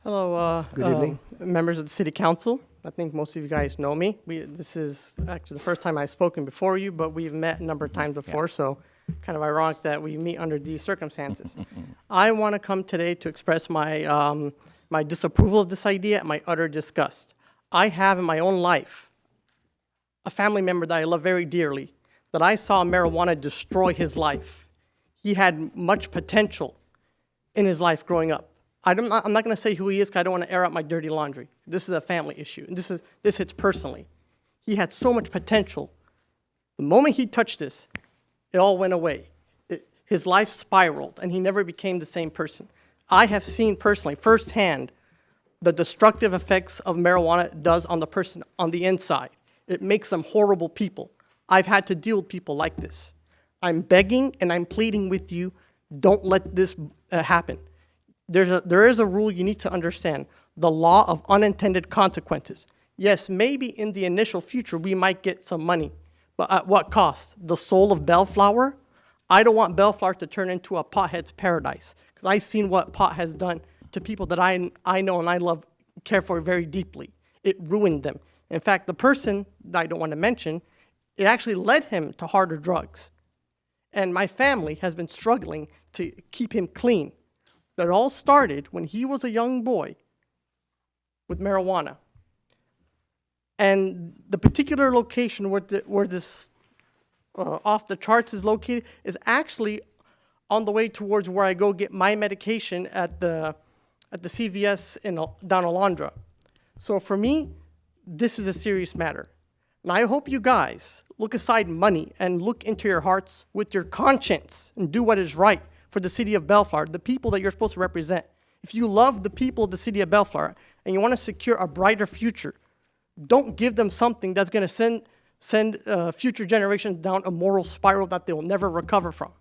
Hello, Good evening. members of the City Council. I think most of you guys know me. This is actually the first time I've spoken before you, but we've met a number of times before, so kind of ironic that we meet under these circumstances. I want to come today to express my, my disapproval of this idea and my utter disgust. I have in my own life a family member that I love very dearly, that I saw marijuana destroy his life. He had much potential in his life growing up. I'm not going to say who he is because I don't want to air out my dirty laundry. This is a family issue, and this hits personally. He had so much potential. The moment he touched this, it all went away. His life spiraled, and he never became the same person. I have seen personally, firsthand, the destructive effects of marijuana does on the person on the inside. It makes them horrible people. I've had to deal with people like this. I'm begging and I'm pleading with you, don't let this happen. There is a rule you need to understand, the law of unintended consequences. Yes, maybe in the initial future we might get some money, but at what cost? The soul of Bellflower? I don't want Bellflower to turn into a pothead's paradise, because I've seen what pot has done to people that I know and I love, care for very deeply. It ruined them. In fact, the person that I don't want to mention, it actually led him to harder drugs. And my family has been struggling to keep him clean. That all started when he was a young boy with marijuana. And the particular location where this off the charts is located is actually on the way towards where I go get my medication at the CVS down Alondra. So for me, this is a serious matter. And I hope you guys look aside money and look into your hearts with your conscience and do what is right for the city of Bellflower, the people that you're supposed to represent. If you love the people of the city of Bellflower and you want to secure a brighter future, don't give them something that's going to send send future generations down a moral spiral that they will never recover from.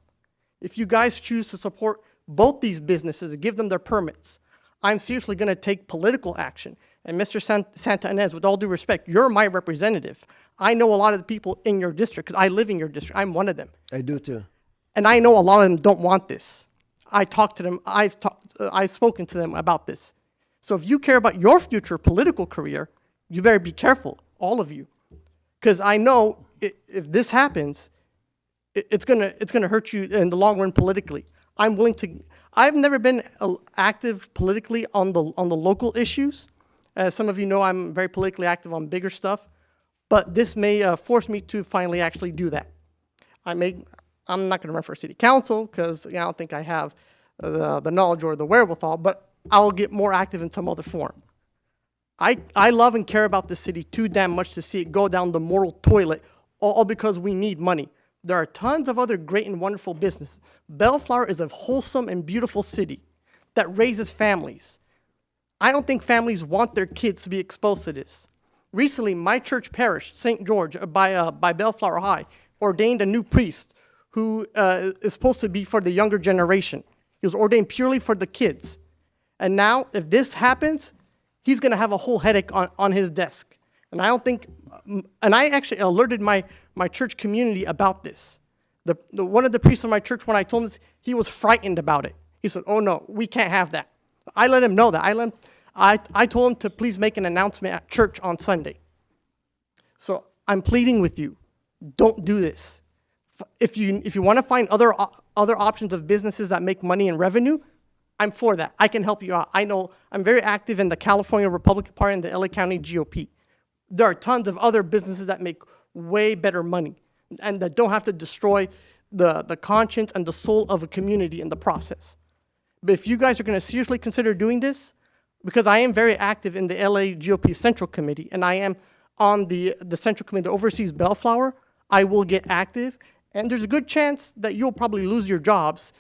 If you guys choose to support both these businesses and give them their permits, I'm seriously going to take political action. And Mr. Santa Ynez, with all due respect, you're my representative. I know a lot of the people in your district because I live in your district. I'm one of them. I do too. And I know a lot of them don't want this. I talked to them. I've spoken to them about this. So if you care about your future political career, you better be careful, all of you, because I know if this happens, it's gonna hurt you in the long run politically. I'm willing to. I've never been active politically on the local issues. As some of you know, I'm very politically active on bigger stuff, but this may force me to finally actually do that. I'm not going to run for city council because I don't think I have the knowledge or the wherewithal, but I'll get more active in some other form. I love and care about the city too damn much to see it go down the moral toilet, all because we need money. There are tons of other great and wonderful businesses. Bellflower is a wholesome and beautiful city that raises families. I don't think families want their kids to be exposed to this. Recently, my church parish, St. George, by Bellflower High, ordained a new priest who is supposed to be for the younger generation. He was ordained purely for the kids. And now, if this happens, he's going to have a whole headache on his desk. And I don't think, and I actually alerted my church community about this. One of the priests of my church, when I told him this, he was frightened about it. He said, "Oh no, we can't have that." I let him know that. I told him to please make an announcement at church on Sunday. So I'm pleading with you, don't do this. If you want to find other options of businesses that make money and revenue, I'm for that. I can help you out. I know I'm very active in the California Republican Party and the LA County GOP. There are tons of other businesses that make way better money and that don't have to destroy the conscience and the soul of a community in the process. But if you guys are going to seriously consider doing this, because I am very active in the LA GOP Central Committee and I am on the Central Committee that oversees Bellflower, I will get active. And there's a good chance that you'll probably lose your jobs.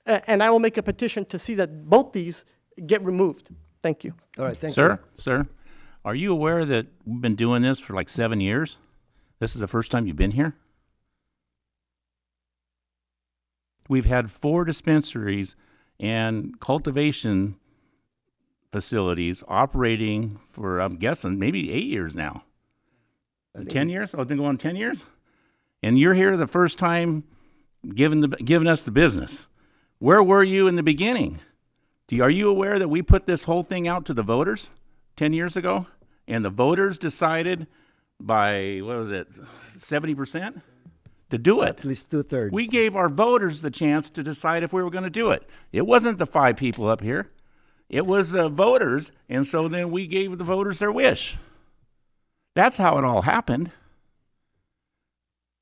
And I will make a petition to see that both these get removed. Thank you. All right, thank you. Sir, are you aware that we've been doing this for like 7 years? This is the first time you've been here? We've had 4 dispensaries and cultivation facilities operating for, I'm guessing, maybe 8 years now. 10 years? Oh, it's been going on 10 years? And you're here the first time giving us the business. Where were you in the beginning? Are you aware that we put this whole thing out to the voters 10 years ago? And the voters decided by, 70%? To do it. At least 2/3. We gave our voters the chance to decide if we were going to do it. It wasn't the 5 people up here. It was the voters, and so then we gave the voters their wish. That's how it all happened.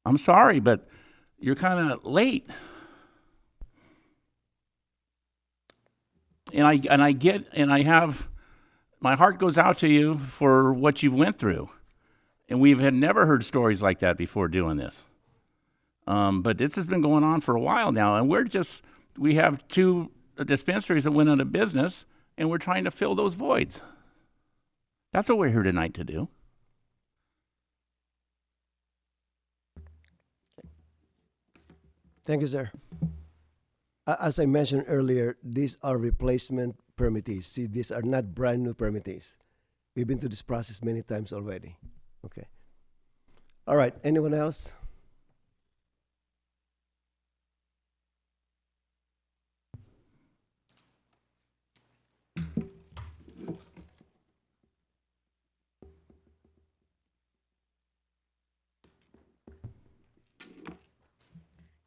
I'm sorry, but you're kind of late. And I have, my heart goes out to you for what you've went through. And we've had never heard stories like that before doing this. But this has been going on for a while now, and we have 2 dispensaries that went out of business, and we're trying to fill those voids. That's what we're here tonight to do. Thank you, sir. As I mentioned earlier, these are replacement permittees. See, these are not brand new permittees. We've been through this process many times already. Okay. All right, anyone else?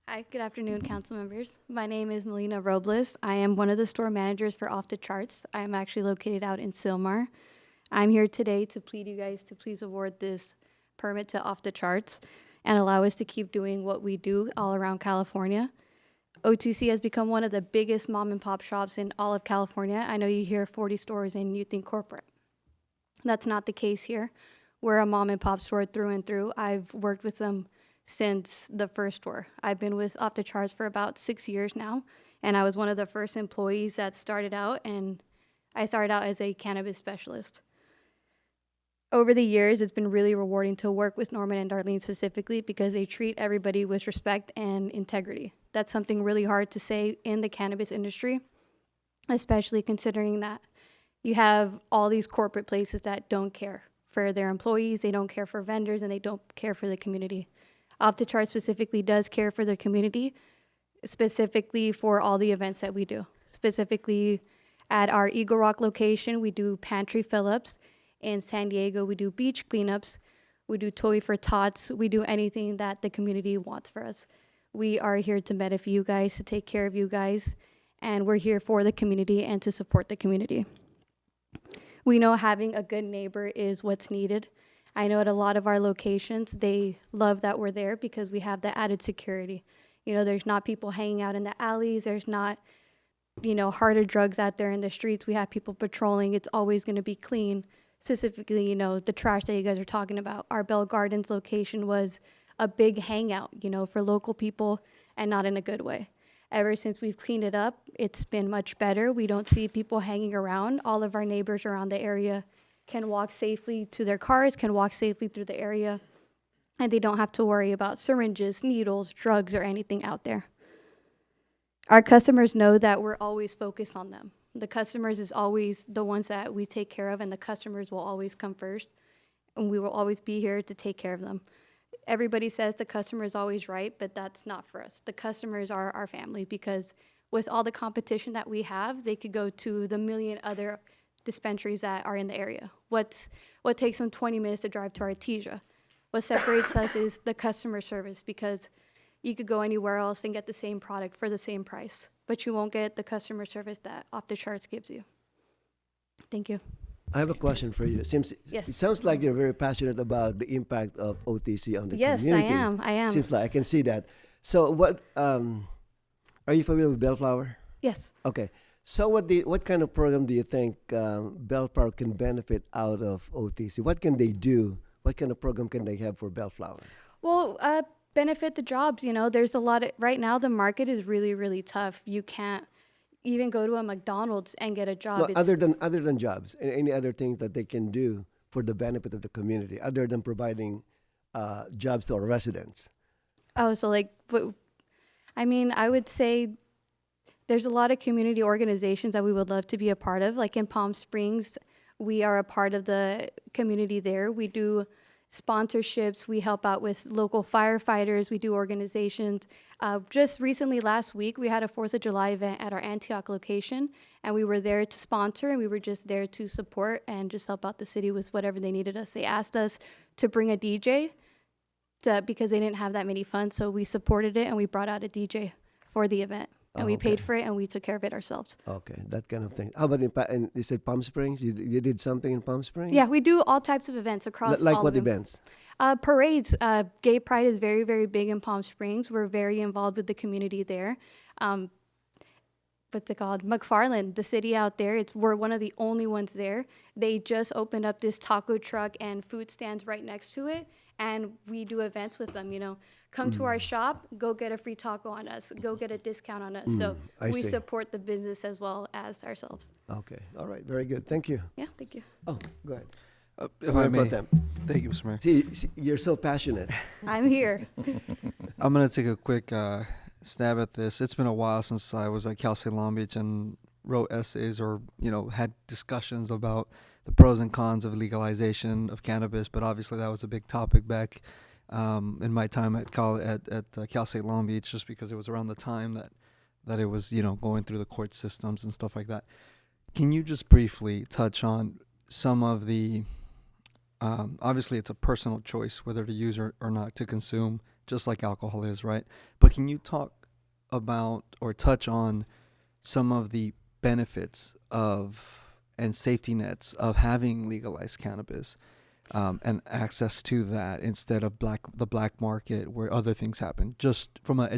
Hi, good afternoon, council members. My name is Melina Robles. I am one of the store managers for Off the Charts. I am actually located out in Sylmar. I'm here today to plead you guys to please award this permit to Off the Charts and allow us to keep doing what we do all around California. OTC has become one of the biggest mom and pop shops in all of California. I know you hear 40 stores and you think corporate. That's not the case here. We're a mom and pop store through and through. I've worked with them since the first store. I've been with Off the Charts for about 6 years now, and I was one of the first employees that started out, and I started out as a cannabis specialist. Over the years, it's been really rewarding to work with Norman and Darlene specifically because they treat everybody with respect and integrity. That's something really hard to say in the cannabis industry, especially considering that you have all these corporate places that don't care for their employees, they don't care for vendors, and they don't care for the community. Off the Chart specifically does care for the community, specifically for all the events that we do. Specifically at our Eagle Rock location, we do pantry fill-ups. In San Diego, we do beach cleanups. We do Toy for Tots. We do anything that the community wants for us. We are here to benefit you guys, to take care of you guys, and we're here for the community and to support the community. We know having a good neighbor is what's needed. I know at a lot of our locations, they love that we're there because we have the added security. You know, there's not people hanging out in the alleys. There's not, you know, harder drugs out there in the streets. We have people patrolling. It's always going to be clean. Specifically, you know, the trash that you guys are talking about. Our Bell Gardens location was a big hangout, you know, for local people and not in a good way. Ever since we've cleaned it up, it's been much better. We don't see people hanging around. All of our neighbors around the area can walk safely to their cars, can walk safely through the area, and they don't have to worry about syringes, needles, drugs, or anything out there. Our customers know that we're always focused on them. The customers is always the ones that we take care of, and the customers will always come first, and we will always be here to take care of them. Everybody says the customer is always right, but that's not for us. The customers are our family because with all the competition that we have, they could go to the million other dispensaries that are in the area. What takes them 20 minutes to drive to Artesia? What separates us is the customer service because you could go anywhere else and get the same product for the same price, but you won't get the customer service that Off the Charts gives you. Thank you. I have a question for you. Yes. It sounds like you're very passionate about the impact of OTC on the Yes, community. I am. Seems like I can see that. So what, are you familiar with Bellflower? Yes. Okay. So what kind of program do you think Bellflower can benefit out of OTC? What can they do? What kind of program can they have for Bellflower? Well, benefit the jobs, you know, there's a lot of, right now the market is really, really tough. You can't even go to a McDonald's and get a job. No, other than jobs, any other things that they can do for the benefit of the community, other than providing jobs to our residents? Oh, so like, I mean, I would say there's a lot of community organizations that we would love to be a part of. Like in Palm Springs, we are a part of the community there. We do sponsorships, we help out with local firefighters, we do organizations. Just recently last week, we had a 4th of July event at our Antioch location, and we were there to sponsor, and we were just there to support and just help out the city with whatever they needed us. They asked us to bring a DJ because they didn't have that many funds, so we supported it, and we brought out a DJ for the event. And we paid for it, and we took care of it ourselves. Okay, that kind of thing. How about and you said Palm Springs? You did something in Palm Springs? Yeah, we do all types of events across Like all what of them. events? Parades. Gay Pride is very, very big in Palm Springs. We're very involved with the community there. What's it called? McFarland, the city out there. We're one of the only ones there. They just opened up this taco truck and food stands right next to it, and we do events with them, you know. Come to our shop, go get a free taco on us, go get a discount on us. So we support the business as well as ourselves. Okay, all right, very good. Thank you. Yeah, thank you. Oh, go ahead. If I may. Them. Thank you, Mr. Mayor. See, you're so passionate. I'm here. I'm going to take a quick stab at this. It's been a while since I was at Cal State Long Beach and wrote essays or, you know, had discussions about the pros and cons of legalization of cannabis, but obviously that was a big topic back in my time at Cal State Long Beach, just because it was around the time that it was, you know, going through the court systems and stuff like that. Can you just briefly touch on some of the, obviously it's a personal choice whether to use or not to consume, just like alcohol is, right? But can you talk about or touch on some of the benefits of and safety nets of having legalized cannabis? And access to that instead of the black market where other things happen, just from an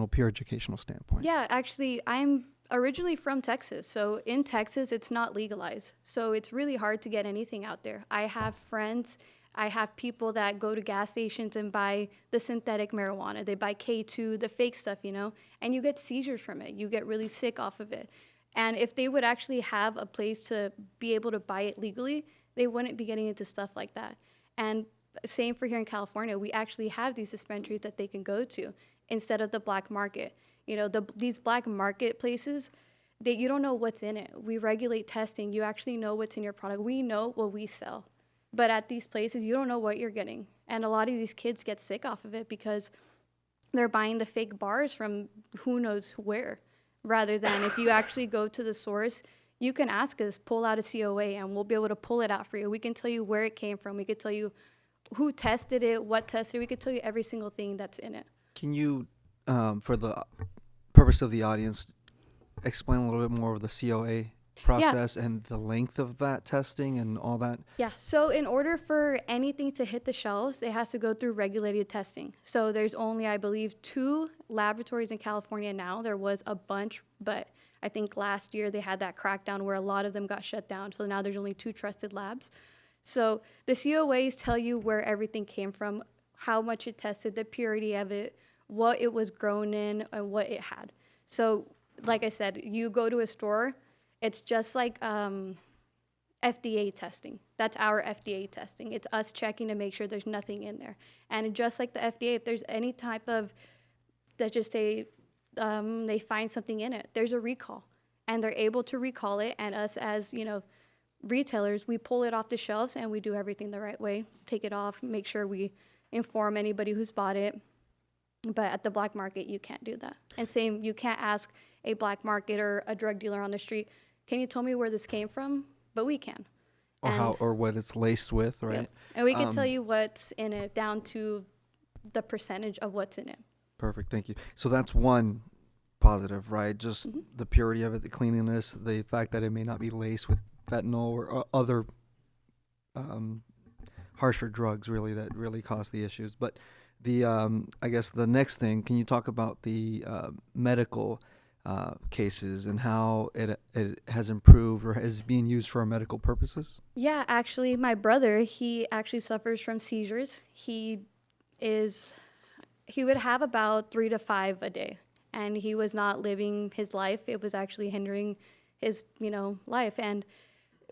pure educational standpoint. Yeah, actually, I'm originally from Texas. So in Texas, it's not legalized. So it's really hard to get anything out there. I have friends, I have people that go to gas stations and buy the synthetic marijuana. They buy K2, the fake stuff, you know, and you get seizures from it. You get really sick off of it. And if they would actually have a place to be able to buy it legally, they wouldn't be getting into stuff like that. And same for here in California, we actually have these dispensaries that they can go to instead of the black market. You know, these black marketplaces, you don't know what's in it. We regulate testing. You actually know what's in your product. We know what we sell. But at these places, you don't know what you're getting. And a lot of these kids get sick off of it because they're buying the fake bars from who knows where, rather than if you actually go to the source, you can ask us, pull out a COA, and we'll be able to pull it out for you. We can tell you where it came from. We could tell you who tested it, what tested it. We could tell you every single thing that's in it. Can you, for the purpose of the audience, explain a little bit more of the COA process and the length of that testing and all that? Yeah, so in order for anything to hit the shelves, it has to go through regulated testing. So there's only, I believe, 2 laboratories in California now. There was a bunch, but I think last year they had that crackdown where a lot of them got shut down. So now there's only 2 trusted labs. So the COAs tell you where everything came from, how much it tested, the purity of it, what it was grown in, and what it had. So like I said, you go to a store, it's just like FDA testing. That's our FDA testing. It's us checking to make sure there's nothing in there. And just like the FDA, if there's any type of, let's just say they find something in it, there's a recall. And they're able to recall it, and us as, you know, retailers, we pull it off the shelves and we do everything the right way, take it off, make sure we inform anybody who's bought it. But at the black market, you can't do that. And same, you can't ask a black market or a drug dealer on the street, can you tell me where this came from? But we can. Or how, or what it's laced with, right? Yep. And we can tell you what's in it down to the percentage of what's in it. Perfect, thank you. So that's one positive, right? Just the purity of it, the cleanliness, the fact that it may not be laced with fentanyl or other harsher drugs, really, that really cause the issues. But the I guess the next thing, can you talk about the medical cases and how it has improved or is being used for medical purposes? Yeah, actually, my brother, he actually suffers from seizures. He would have about 3 to 5 a day, and he was not living his life. It was actually hindering his, life. And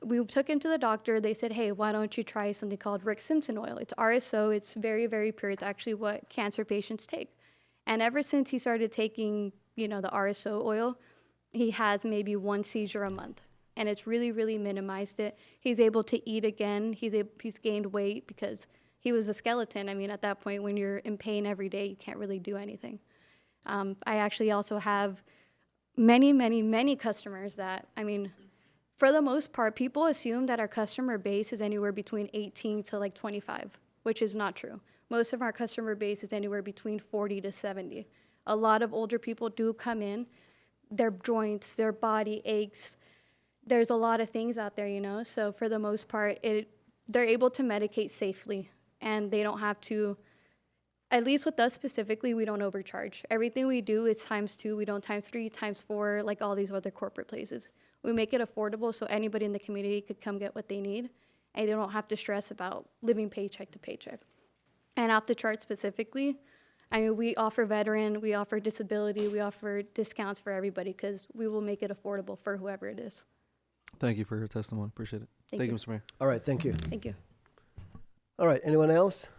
we took him to the doctor. They said, hey, why don't you try something called Rick Simpson oil? It's RSO. It's very, very pure. It's actually what cancer patients take. And ever since he started taking, the RSO oil, he has maybe 1 seizure a month. And it's really, really minimized it. He's able to eat again. He's gained weight because he was a skeleton. I mean, at that point, when you're in pain every day, you can't really do anything. I actually also have many, many, many customers that, for the most part, people assume that our customer base is anywhere between 18 to like 25, which is not true. Most of our customer base is anywhere between 40 to 70. A lot of older people do come in, their joints, their body aches. There's a lot of things out there, so for the most part, they're able to medicate safely, and they don't have to, at least with us specifically, we don't overcharge. Everything we do is ×2. We don't ×3, ×4, like all these other corporate places. We make it affordable so anybody in the community could come get what they need, and they don't have to stress about living paycheck to paycheck. And Off the Chart specifically, we offer veteran, we offer disability, we offer discounts for everybody because we will make it affordable for whoever it is. Thank you for your testimony. Appreciate it. Thank you, Mr. Mayor. All right, thank you. Thank you. All right, anyone else?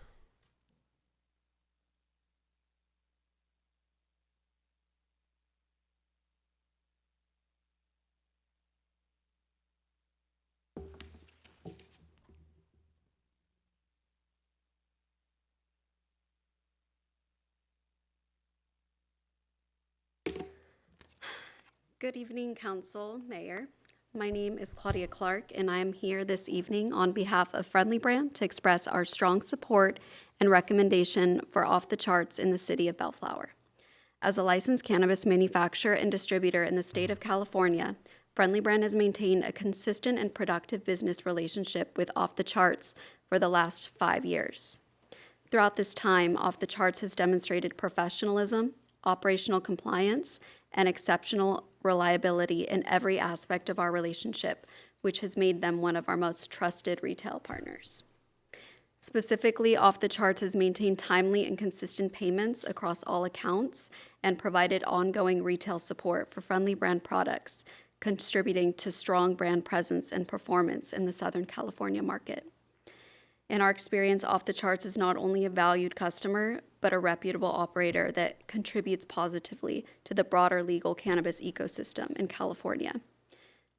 Good evening, Council, Mayor. My name is Claudia Clark, and I am here this evening on behalf of Friendly Brand to express our strong support and recommendation for Off the Charts in the city of Bellflower. As a licensed cannabis manufacturer and distributor in the state of California, Friendly Brand has maintained a consistent and productive business relationship with Off the Charts for the last 5 years. Throughout this time, Off the Charts has demonstrated professionalism, operational compliance, and exceptional reliability in every aspect of our relationship, which has made them one of our most trusted retail partners. Specifically, Off the Charts has maintained timely and consistent payments across all accounts and provided ongoing retail support for Friendly Brand products, contributing to strong brand presence and performance in the Southern California market. In our experience, Off the Charts is not only a valued customer, but a reputable operator that contributes positively to the broader legal cannabis ecosystem in California.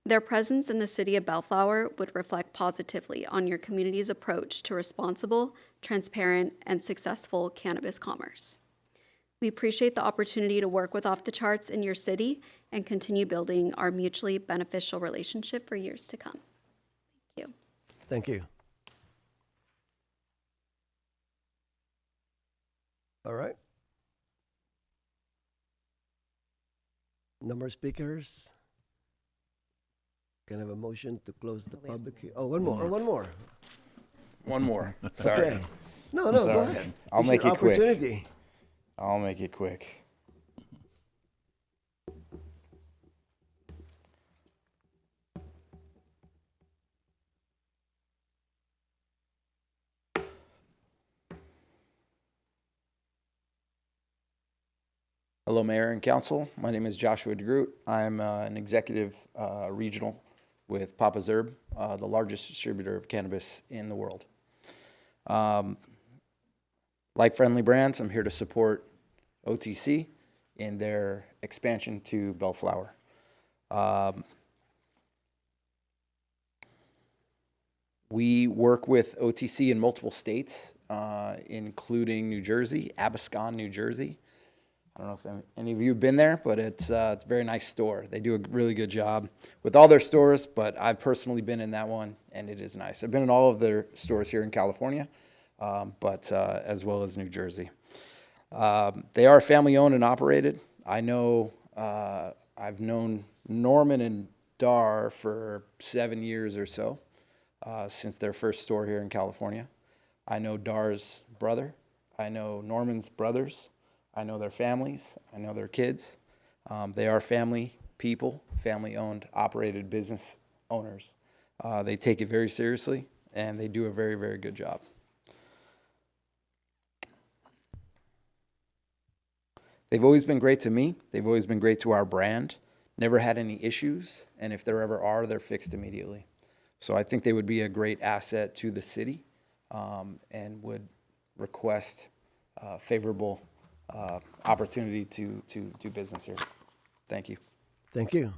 Their presence in the city of Bellflower would reflect positively on your community's approach to responsible, transparent, and successful cannabis commerce. We appreciate the opportunity to work with Off the Charts in your city and continue building our mutually beneficial relationship for years to come. Thank you. Thank you. All right. Number of speakers. Can I have a motion to close the public? Oh, one more. One more. One more. Sorry. Okay. No, go Sorry. ahead. I'll It's make your it quick. opportunity. I'll make it quick. Hello, Mayor and Council. My name is Joshua DeGroot. I'm an executive regional with Papa's Herb, the largest distributor of cannabis in the world. Like Friendly Brands, I'm here to support OTC in their expansion to Bellflower. We work with OTC in multiple states, including New Jersey, Abascon, New Jersey. I don't know if any of you have been there, but it's a very nice store. They do a really good job with all their stores, but I've personally been in that one, and it is nice. I've been in all of their stores here in California, but as well as New Jersey. They are family-owned and operated. I know I've known Norman and Dar for 7 years or so, since their first store here in California. I know Dar's brother. I know Norman's brothers. I know their families. I know their kids. They are family people, family-owned, operated business owners. They take it very seriously, and they do a very, very good job. They've always been great to me. They've always been great to our brand. Never had any issues, and if there ever are, they're fixed immediately. So I think they would be a great asset to the city, and would request favorable opportunity to do business here. Thank you. Thank you.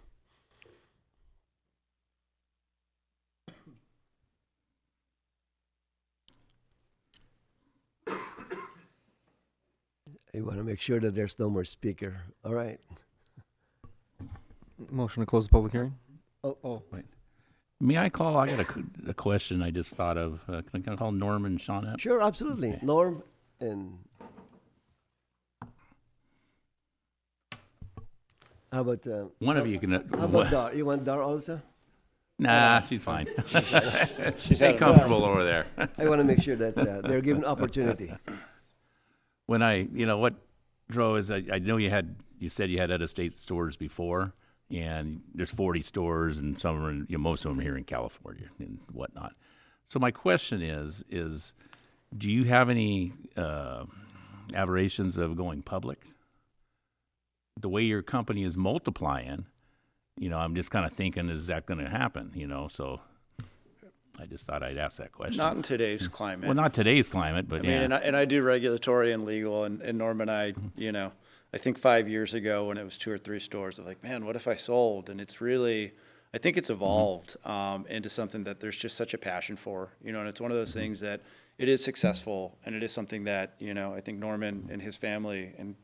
You want to make sure that there's no more speaker. All right. Motion to close the public hearing? Oh. Wait. May I call? I got a question I just thought of. Can I call Norm and Sean up? Sure, absolutely. Okay. Norm and how about One of you can. How about Dar? You want Dar also? Nah, she's fine. She's Stay comfortable over there. I want to make sure that they're given opportunity. When what drove is I know you said you had out-of-state stores before, and there's 40 stores, and some are most of them are here in California and whatnot. So my question is do you have any aberrations of going public? The way your company is multiplying, I'm just kind of thinking, is that going to happen? So I just thought I'd ask that question. Not in today's climate. Well, not today's climate, but I mean, and I do regulatory and legal, and Norm and I, I think 5 years ago when it was 2 or 3 stores, I'm like, man, what if I sold? And it's really, I think it's evolved into something that there's just such a passion for, and it's one of those things that it is successful, and it is something that, I think Norman and his family and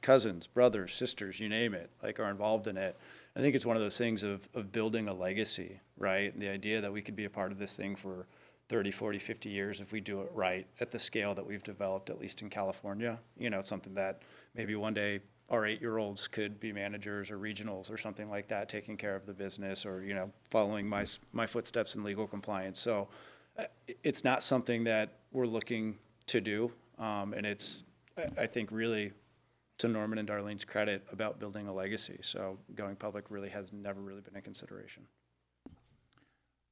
cousins, brothers, sisters, you name it, are involved in it. I think it's one of those things of building a legacy, right? And the idea that we could be a part of this thing for 30, 40, 50 years if we do it right at the scale that we've developed, at least in California. It's something that maybe one day our 8-year-olds could be managers or regionals or something like that, taking care of the business or, following my footsteps in legal compliance. So it's not something that we're looking to do. And it's, I think, really to Norman and Darlene's credit about building a legacy. So going public really has never really been a consideration.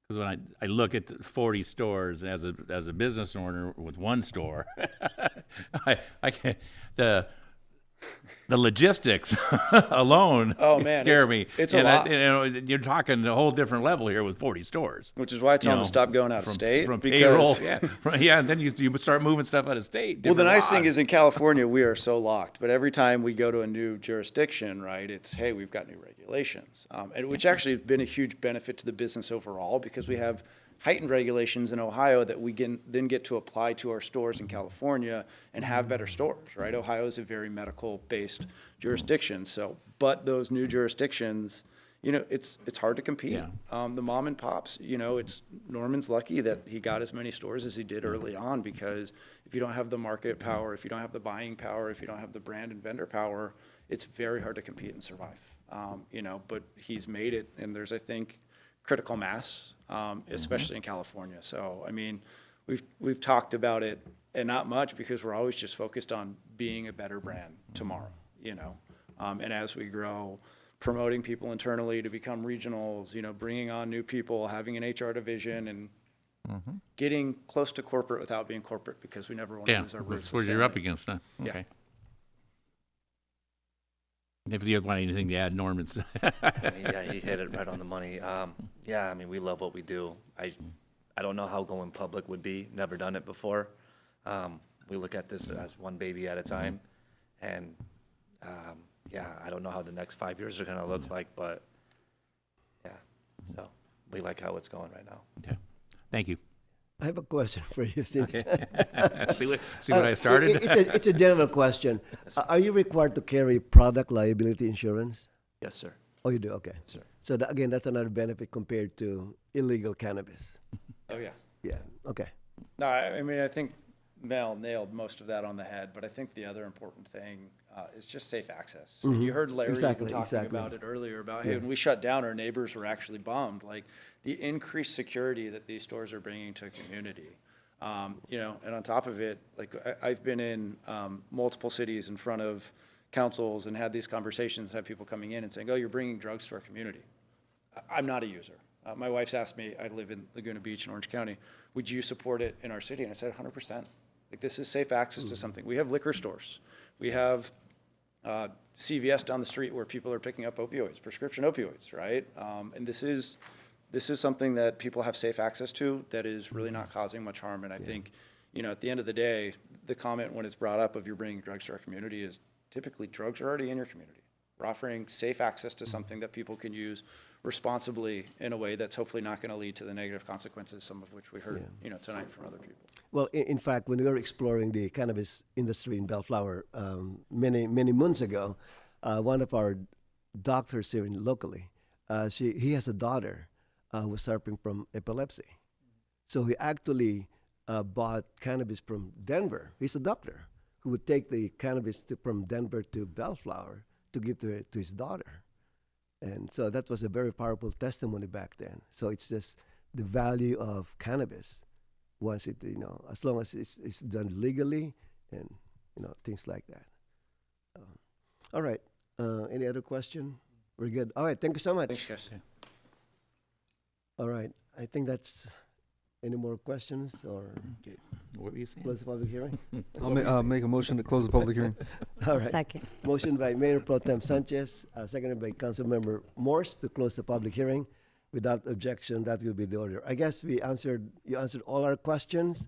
Because when I look at the 40 stores as a business owner with one store, I can't, The logistics alone Oh, man, scare me. it's a And lot. you're talking a whole different level here with 40 stores. Which is why I tell them to stop going out of state. From because payroll, yeah, and then you would start moving stuff out of state. Well, the different nice thing laws. is in California, we are so locked. But every time we go to a new jurisdiction, right, it's, hey, we've got new regulations, and which actually has been a huge benefit to the business overall because we have heightened regulations in Ohio that we can then get to apply to our stores in California and have better stores, right? Ohio is a very medical-based jurisdiction, so, but those new jurisdictions, you know, it's hard to compete. Yeah. The mom and pops, you know, it's Norman's lucky that he got as many stores as he did early on because if you don't have the market power, if you don't have the buying power, if you don't have the brand and vendor power, it's very hard to compete and survive. You know, but he's made it, and there's, I think, critical mass, especially in California. So, I mean, we've talked about it, and not much because we're always just focused on being a better brand tomorrow, you know. And as we grow, promoting people internally to become regionals, you know, bringing on new people, having an HR division, and getting close to corporate without being corporate because we never want to Yeah, lose our roots. that's what as you're up family. against, huh? Yeah. Okay. If you want anything to add, Norman's. I mean, yeah, he hit it right on the money. Yeah, I mean, we love what we do. I don't know how going public would be. Never done it before. We look at this as one baby at a time, and yeah, I don't know how the next 5 years are going to look like, but yeah, so we like how it's going right now. Okay. Thank you. I have a question for you. Since See what I started? It's a general question. Are you required to carry product liability insurance? Yes, sir. Oh, you do? Okay. Sir. So again, that's another benefit compared to illegal cannabis. Oh, yeah. Yeah. Okay. No, I mean, I think Mel nailed most of that on the head, but I think the other important thing is just safe access. And you heard Larry Exactly, even talking exactly. about it earlier about, hey, when we shut down, our neighbors were actually bummed. Like, the increased security that these stores are bringing to a community. You know, and on top of it, like, I've been in multiple cities in front of councils and had these conversations, had people coming in and saying, oh, you're bringing drugs to our community. I'm not a user. My wife's asked me, I live in Laguna Beach in Orange County, would you support it in our city? And I said 100%. Like, this is safe access to something. We have liquor stores. We have CVS down the street where people are picking up opioids, prescription opioids, right? And this is something that people have safe access to that is really not causing much harm. And I think, you know, at the end of the day, the comment when it's brought up of you're bringing drugs to our community is typically drugs are already in your community. We're offering safe access to something that people can use responsibly in a way that's hopefully not going to lead to the negative consequences, some of which we heard, you know, tonight from other people. Well, in fact, when we were exploring the cannabis industry in Bellflower many months ago, one of our doctors here locally, he has a daughter who was suffering from epilepsy. So he actually bought cannabis from Denver. He's a doctor who would take the cannabis from Denver to Bellflower to give to his daughter. And so that was a very powerful testimony back then. So it's just the value of cannabis once it, you know, as long as it's done legally and, you know, things like that. All right. Any other question? We're good. All right. Thank you so much. Thanks, guys. All right. I think that's any more questions or Okay. What were you saying? close the public hearing? I'll make a motion to close the public hearing. All right. Second. Motion by Mayor Pro Tem Sanchez, seconded by Councilmember Morse to close the public hearing. Without objection, that will be the order. I guess you answered all our questions.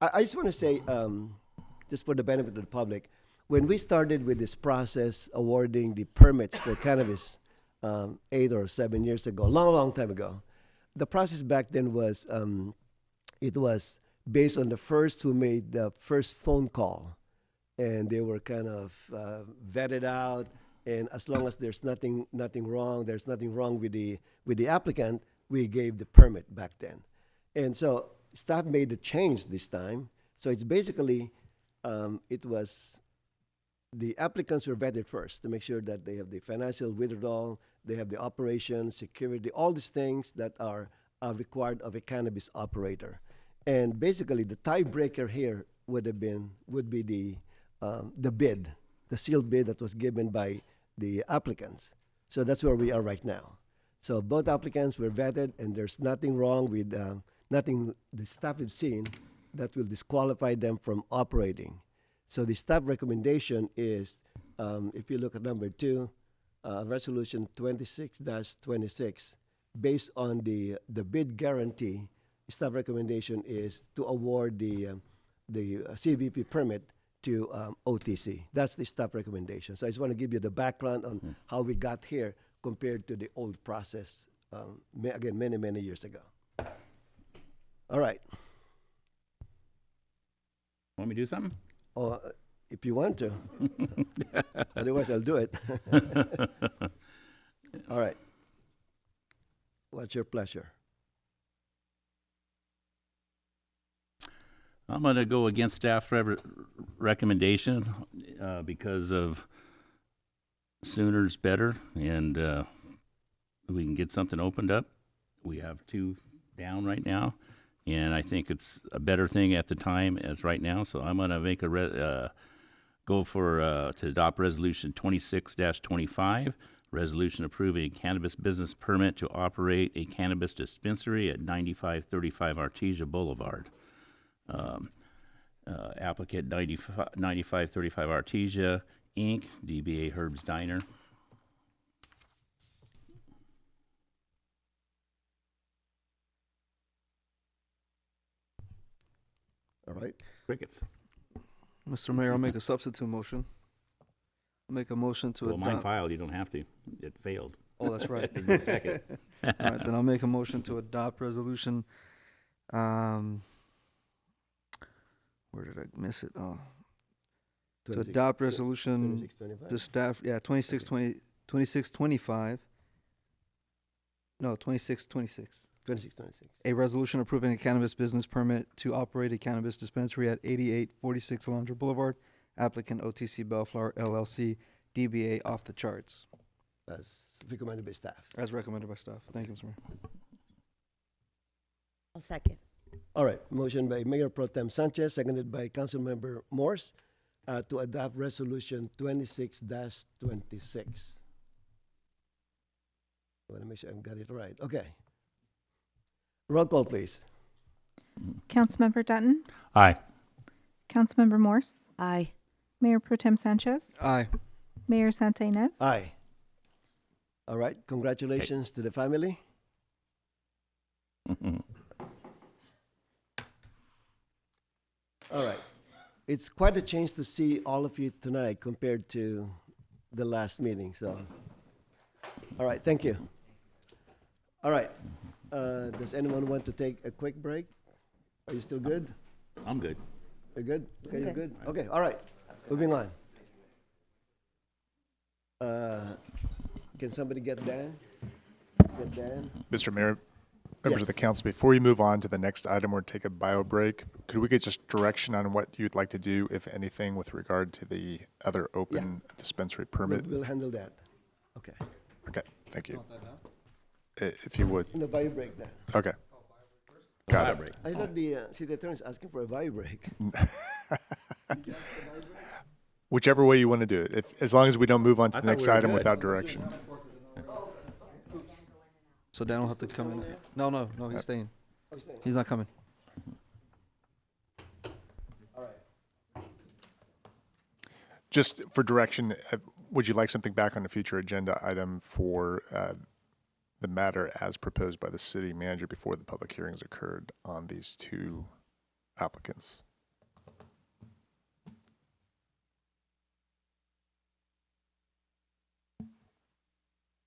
I just want to say, just for the benefit of the public, when we started with this process awarding the permits for cannabis 8 or 7 years ago, long time ago, the process back then was, it was based on the first who made the first phone call. And they were kind of vetted out. And as long as there's nothing wrong, there's nothing wrong with the applicant, we gave the permit back then. And so staff made the change this time. So it's basically, it was the applicants were vetted first to make sure that they have the financial withdrawal, they have the operations, security, all these things that are required of a cannabis operator. And basically, the tiebreaker here would be the bid, the sealed bid that was given by the applicants. So that's where we are right now. So both applicants were vetted, and there's nothing wrong with nothing the staff have seen that will disqualify them from operating. So the staff recommendation is, if you look at number 2, resolution 26-26, based on the bid guarantee, staff recommendation is to award the CVP permit to OTC. That's the staff recommendation. So I just want to give you the background on how we got here compared to the old process, again, many, many years ago. All right. Want me to do something? Oh, if you want to. Otherwise, I'll do it. All right. What's your pleasure? I'm going to go against staff recommendation because of sooner's better, and we can get something opened up. We have 2 down right now, and I think it's a better thing at the time as right now. So I'm going to make go for to adopt resolution 26-25, resolution approving a cannabis business permit to operate a cannabis dispensary at 9535 Artesia Boulevard. Applicant 9535 Artesia, Inc., DBA Herb's Diner. All right. Crickets. Mr. Mayor, I'll make a substitute motion. I'll make a motion to Well, adopt. mine filed, you don't have to. It failed. Oh, that's right. There's no second. All right, then I'll make a motion to adopt resolution, where did I miss it? Oh. To adopt resolution, 2625? the staff, yeah, 2625. No, 2626. 2626. A resolution approving a cannabis business permit to operate a cannabis dispensary at 8846 Alondra Boulevard. Applicant OTC Bellflower LLC, DBA Off the Charts. As recommended by staff. As recommended by staff. Thank you, Mr. Mayor. I'll second. All right. Motion by Mayor Pro Tem Sanchez, seconded by Councilmember Morse, to adopt resolution 26-26. I want to make sure I've got it right. Okay. Roll call, please. Councilmember Dutton? Aye. Councilmember Morse? Aye. Mayor Pro Tem Sanchez? Aye. Mayor Santa Ynez? Aye. All right. Congratulations to the family. All right. It's quite a change to see all of you tonight compared to the last meeting. So, all right. Thank you. All right. Does anyone want to take a quick break? Are you still good? I'm good. You're good? Okay, you're good? Okay, all right. Moving on. Can somebody get Dan? Get Dan? Mr. Mayor, members Yes. of the council, before you move on to the next item or take a bio break, could we get just direction on what you'd like to do, if anything, with regard to the other open dispensary permit? We'll handle that. Okay. Okay, thank you. If you would. No, bio break then. Okay. Got it. Break. I thought the city attorney is asking for a bio break. Whichever way you want to do it, as long as we don't move on to I the thought next we were item good. without direction. So Dan will have to come in. No, he's staying. He's not coming. Just for direction, would you like something back on a future agenda item for the matter as proposed by the city manager before the public hearings occurred on these 2 applicants?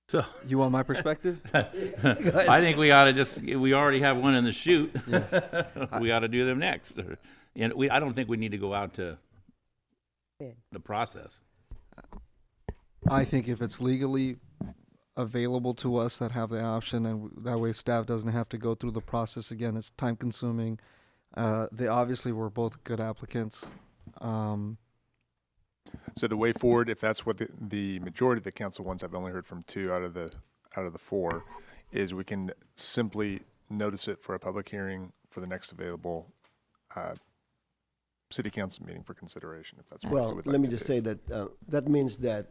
So You want my perspective? I think we ought to we already have one in the chute. Yes. We ought to do them next. And I don't think we need to go out to the process. I think if it's legally available to us that have the option, and that way staff doesn't have to go through the process again, it's time consuming. They obviously were both good applicants. So the way forward, if that's what the majority of the council wants, I've only heard from 2 out of the 4, is we can simply notice it for a public hearing for the next available city council meeting for consideration, if that's what you would like let me to just do. say that that means that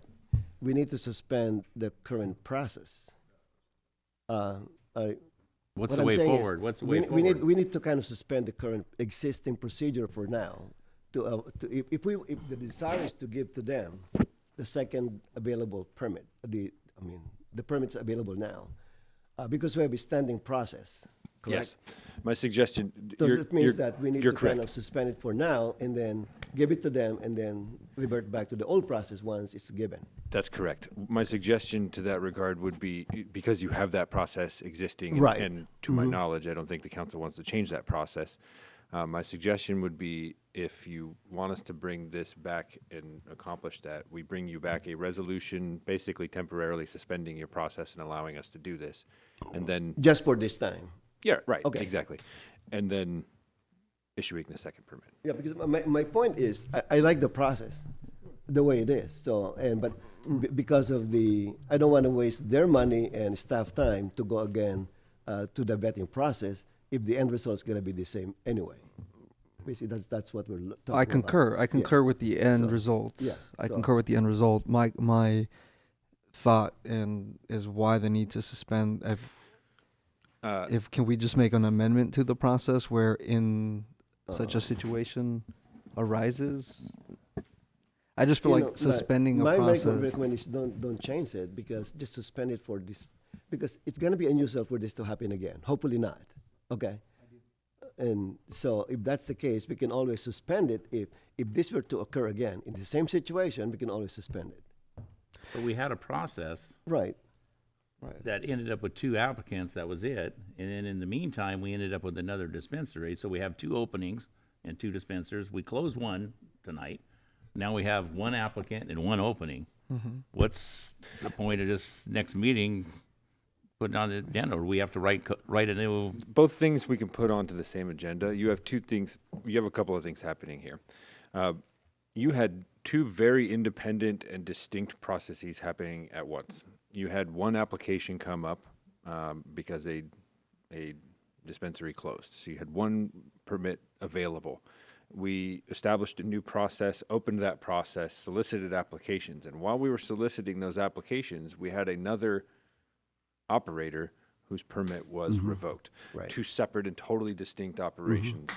we need to suspend the current process. What's what the I'm way saying is forward? What's the we way we need forward? we need to kind of suspend the current existing procedure for now if the desire is to give to them the second available permit, the permit's available now, because we have a standing process, correct? Yes. My suggestion. So it means that we need to you're kind correct. of suspend it for now and then give it to them and then revert back to the old process once it's given. That's correct. My suggestion to that regard would be, because you have that process existing, Right. and to my knowledge, I don't think the council wants to change that process. My suggestion would be, if you want us to bring this back and accomplish that, we bring you back a resolution basically temporarily suspending your process and allowing us to do this. And then, Just for this time. yeah, right, Okay. exactly. And then issuing the second permit. Yeah, because my point is, I like the process, the way it is. So, but because of I don't want to waste their money and staff time to go again to the vetting process if the end result is going to be the same anyway. Basically, that's what we're talking about. I concur. I concur with the end So, result. yeah, I so- concur with the end result. My thought is why the need to suspend. If can we just make an amendment to the process where in such a situation arises? I just feel You like know, suspending a my process. recommendation is don't change it, because just suspend it for this, because it's going to be unusual for this to happen again. Hopefully not. Okay. And so if that's the case, we can always suspend it. If this were to occur again in the same situation, we can always suspend it. But we had a process Right. that ended up with 2 applicants, that was it. And then in the meantime, we ended up with another dispensary. So we have 2 openings and 2 dispensers. We closed one tonight. Now we have 1 applicant and 1 opening. What's the point of this next meeting putting on the agenda? Or we have to write a new? Both things we can put onto the same agenda. You have 2 things, you have a couple of things happening here. You had 2 very independent and distinct processes happening at once. You had 1 application come up because a dispensary closed. So you had 1 permit available. We established a new process, opened that process, solicited applications. And while we were soliciting those applications, we had another operator whose permit was revoked. Right. 2 separate and totally distinct operations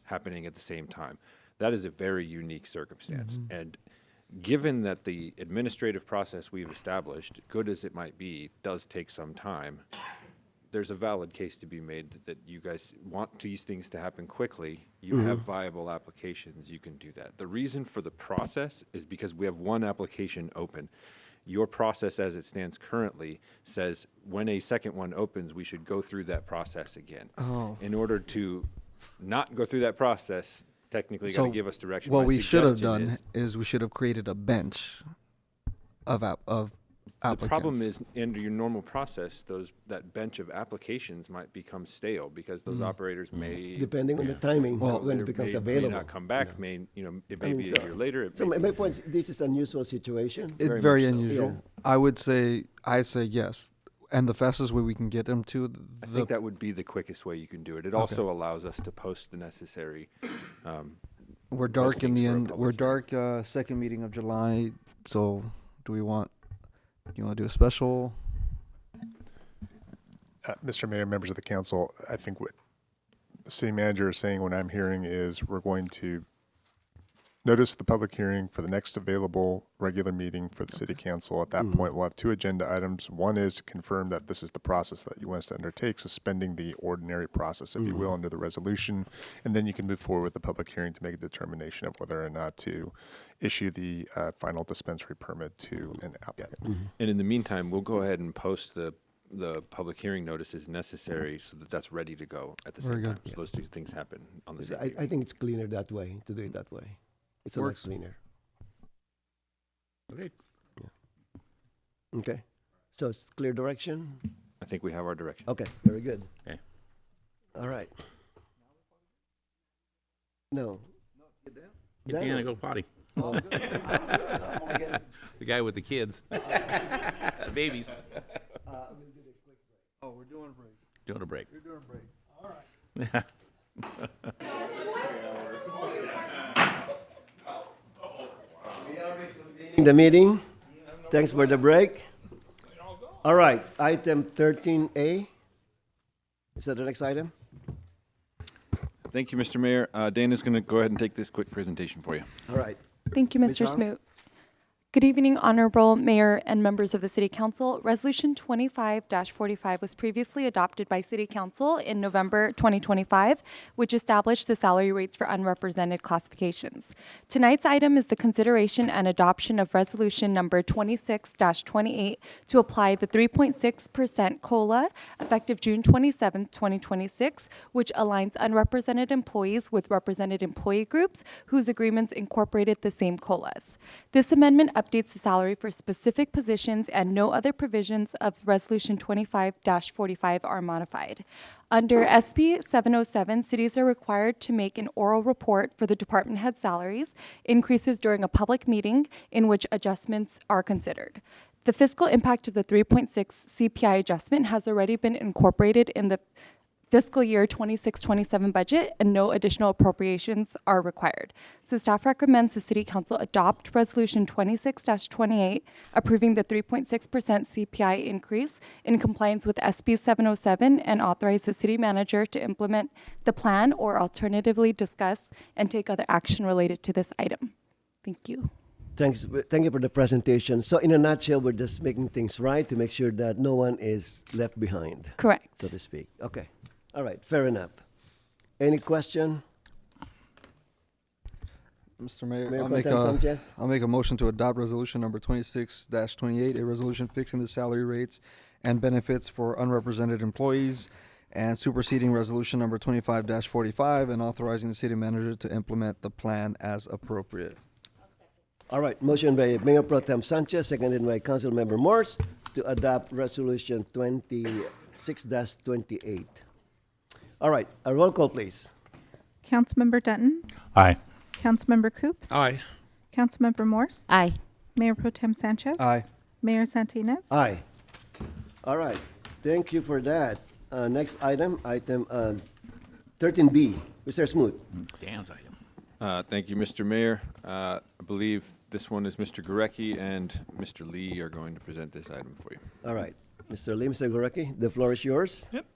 happening at the same time. That is a very unique circumstance. And given that the administrative process we've established, good as it might be, does take some time, there's a valid case to be made that you guys want these things to happen quickly. You have viable applications, you can do that. The reason for the process is because we have 1 application open. Your process as it stands currently says when a second one opens, we should go through that process again. Oh. In order to not go through that process, technically got to give us direction. What My we should have suggestion done is we should have created a bench of applicants. The problem is, under your normal process, that bench of applications might become stale because those operators may, Depending on the timing when it becomes available. may not come back. May it may I mean, be a year later. It So may my be- point is, this is an unusual situation. It's Very very much so. unusual. I say yes, and the fastest way we can get them to I think that would be the quickest way you can do it. It also allows us to post the necessary. we're dark in the postings for a end. public We're hearing. dark second meeting of July. So do you want to do a special? Mr. Mayor, members of the council, I think what the city manager is saying, what I'm hearing is we're going to notice the public hearing for the next available regular meeting for the city council. At that point, we'll have 2 agenda items. One is to confirm that this is the process that you want us to undertake, suspending the ordinary process, if you will, under the resolution. And then you can move forward with the public hearing to make a determination of whether or not to issue the final dispensary permit to an applicant. And in the meantime, we'll go ahead and post the public hearing notices necessary so that that's ready to go at the Very same good. time. So those 2 things happen on the same I evening. think it's cleaner that way, to do it that way. It's a lot Works. cleaner. Okay. Okay. So it's clear direction? I think we have our direction. Okay, very good. Okay. All right. No. Get Dan to go potty. Oh, good. The guy with the kids. Babies. Oh, we're doing a break. Doing a break. We're doing a break. All right. The meeting. Thanks for the break. All right, item 13A. Is that the next item? Thank you, Mr. Mayor. Dana's going to go ahead and take this quick presentation for you. All right. Thank you, Ms. Mr. Hong? Smoot. Good evening, Honorable Mayor and members of the City Council. Resolution 25-45 was previously adopted by City Council in November 2025, which established the salary rates for unrepresented classifications. Tonight's item is the consideration and adoption of Resolution number 26-28 to apply the 3.6% COLA effective June 27, 2026, which aligns unrepresented employees with represented employee groups whose agreements incorporated the same COLAs. This amendment updates the salary for specific positions, and no other provisions of Resolution 25-45 are modified. Under SB 707, cities are required to make an oral report for the department head salaries increases during a public meeting in which adjustments are considered. The fiscal impact of the 3.6 CPI adjustment has already been incorporated in the fiscal year 26-27 budget, and no additional appropriations are required. So staff recommends the City Council adopt Resolution 26-28, approving the 3.6% CPI increase in compliance with SB 707, and authorize the city manager to implement the plan or alternatively discuss and take other action related to this item. Thank you. Thank you for the presentation. So in a nutshell, we're just making things right to make sure that no one is left behind. Correct. So to speak. Okay. All right, fair enough. Any question? Mr. Mayor, Mayor Pro Tem Sanchez? I'll make a motion to adopt resolution number 26-28, a resolution fixing the salary rates and benefits for unrepresented employees, and superseding resolution number 25-45, and authorizing the city manager to implement the plan as appropriate. All right, motion by Mayor Pro Tem Sanchez, seconded by Councilmember Morse to adopt resolution 26-28. All right, a roll call, please. Councilmember Dutton? Aye. Councilmember Coops? Aye. Councilmember Morse? Aye. Mayor Pro Tem Sanchez? Aye. Mayor Santinez? Aye. All right, thank you for that. Next item 13B. Mr. Smoot. Dan's item. Thank you, Mr. Mayor. I believe this one is Mr. Gurecki and Mr. Lee are going to present this item for you. All right, Mr. Lee, Mr. Gurecki, the floor is yours. Yep.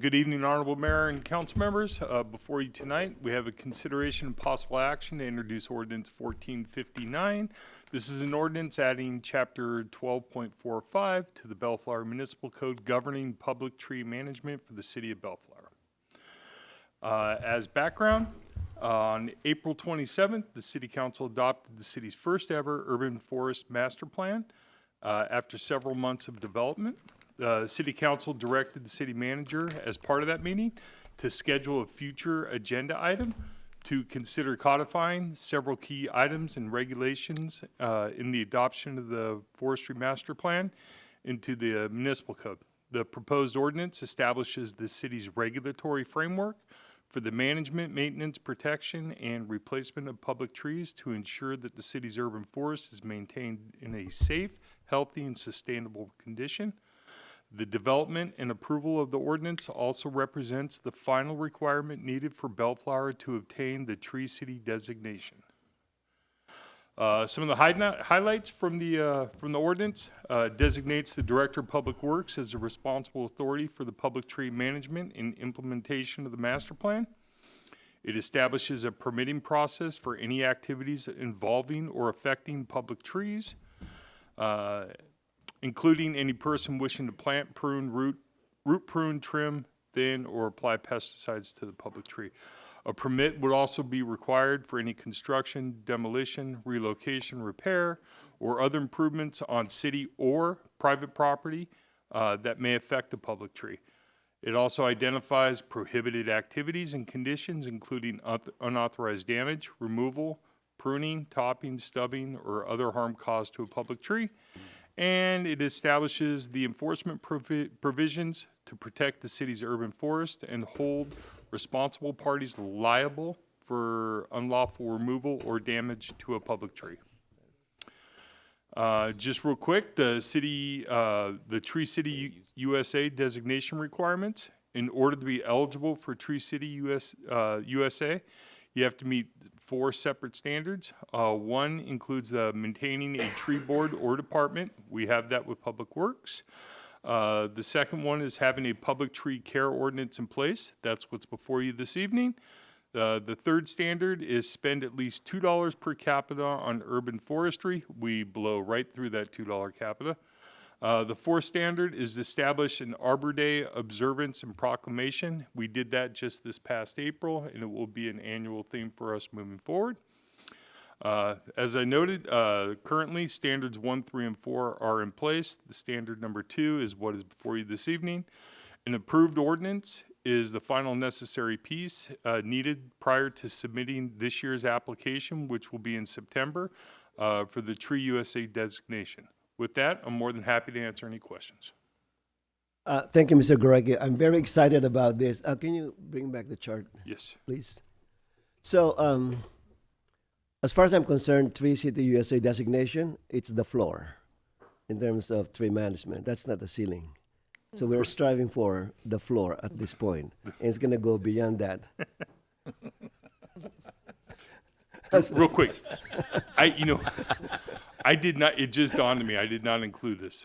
Good evening, Honorable Mayor and Council members. Before you tonight, we have a consideration and possible action to introduce Ordinance 1459. This is an ordinance adding Chapter 12.45 to the Bellflower Municipal Code governing public tree management for the city of Bellflower. As background, on April 27th, the City Council adopted the city's first ever urban forest master plan after several months of development. The City Council directed the city manager as part of that meeting to schedule a future agenda item to consider codifying several key items and regulations in the adoption of the forestry master plan into the municipal code. The proposed ordinance establishes the city's regulatory framework for the management, maintenance, protection, and replacement of public trees to ensure that the city's urban forest is maintained in a safe, healthy, and sustainable condition. The development and approval of the ordinance also represents the final requirement needed for Bellflower to obtain the Tree City designation. Some of the highlights from the ordinance designates the Director of Public Works as the responsible authority for the public tree management and implementation of the master plan. It establishes a permitting process for any activities involving or affecting public trees, including any person wishing to plant, prune, root prune, trim, thin, or apply pesticides to the public tree. A permit would also be required for any construction, demolition, relocation, repair, or other improvements on city or private property that may affect the public tree. It also identifies prohibited activities and conditions, including unauthorized damage, removal, pruning, topping, stubbing, or other harm caused to a public tree. And it establishes the enforcement provisions to protect the city's urban forest and hold responsible parties liable for unlawful removal or damage to a public tree. Just real quick, the Tree City USA designation requirements. In order to be eligible for Tree City USA, you have to meet 4 separate standards. One includes maintaining a tree board or department. We have that with Public Works. The second one is having a public tree care ordinance in place. That's what's before you this evening. The third standard is spend at least $2 per capita on urban forestry. We blow right through that $2 capita. The fourth standard is establish an Arbor Day observance and proclamation. We did that just this past April, and it will be an annual theme for us moving forward. As I noted, currently standards 1, 3, and 4 are in place. The standard number 2 is what is before you this evening. An approved ordinance is the final necessary piece needed prior to submitting this year's application, which will be in September, for the Tree USA designation. With that, I'm more than happy to answer any questions. Thank you, Mr. Gorecki. I'm very excited about this. Can you bring back the chart? Yes. Please. So, as far as I'm concerned, Tree City USA designation, it's the floor in terms of tree management. That's not the ceiling. So we're striving for the floor at this point, and it's going to go beyond that. Real quick, I did not. It just dawned on me. I did not include this.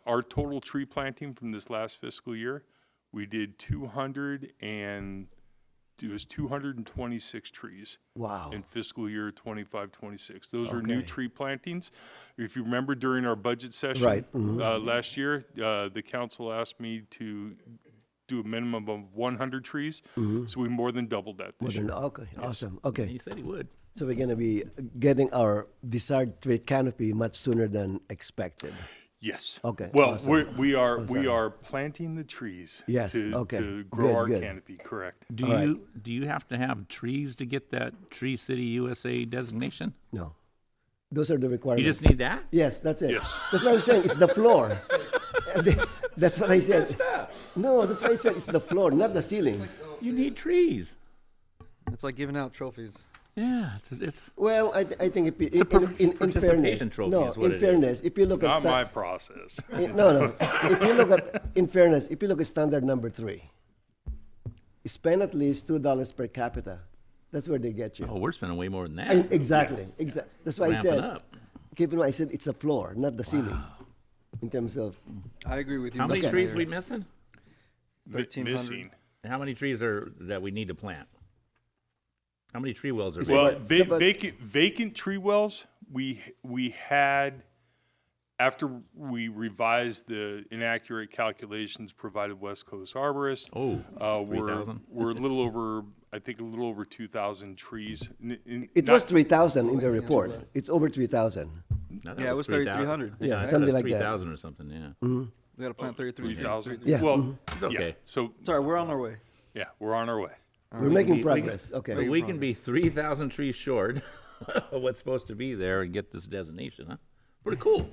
Our total tree planting from this last fiscal year, we did 226 trees. Wow. In fiscal year 25-26. Those are new tree plantings. If you remember during our budget session Right. Mhm. Last year, the council asked me to do a minimum of 100 trees. Mhm. So we more than doubled that this year. Okay, awesome. Okay. He said he would. So we're going to be getting our desired tree canopy much sooner than expected. Yes. Okay. Well, awesome. we Awesome. are planting the trees. Yes, To, okay. to grow Good, our good. canopy. Correct. Do All right. you have to have trees to get that Tree City USA designation? No. Those are the requirements. You just need that? Yes, that's it. Yes. That's what I'm saying. It's the floor. That's what I said. No, that's what I said. It's the floor, not the ceiling. You need trees. It's like giving out trophies. Yeah, it's Well, I think if you, It's a in fairness, participation trophy no, is what in it is. fairness, if you look It's at not my process. no. If you look at, in fairness, if you look at standard number 3, spend at least $2 per capita. That's where they get you. oh, we're spending way more than that. Exactly. That's why I Ramping said. up. Keep in mind, I said it's a floor, not the ceiling. In terms of I agree with you. How many Mr. trees Mayor. we missing? 1,300. Missing. How many trees are that we need to plant? How many tree wells are Well, vacant? vacant tree wells, we had, after we revised the inaccurate calculations provided West Coast Arborists. We're 3,000? a little over, I think a little over 2,000 trees. it was 3,000 in the report. It's over 3,000. No, that Yeah, it was 3,300. Yeah, I thought it something was like that. 3,000 or something. Yeah. Mm-hmm. We got to plant 33. 3,000. Yeah. Well, It's okay. yeah, so Sorry, we're on our way. yeah, we're on our way. We're making progress. Okay. So we can be 3,000 trees short of what's supposed to be there and get this designation, huh? Pretty cool.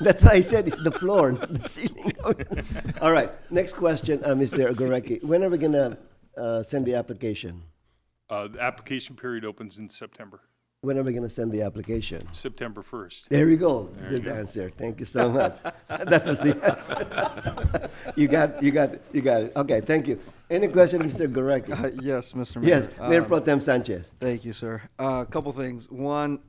That's why I said it's the floor, not the ceiling. All right. Next question, Mr. Gorecki. When are we going to send the application? The application period opens in September, When are we going to send the application? September 1st. There we go. Good answer. Thank you so much. That was the answer. You got it. Okay, thank you. Any question, Mr. Gorecki? Yes, Mr. Mayor. Yes, Mayor Pro Tem Sanchez. Thank you, sir. A couple things. One,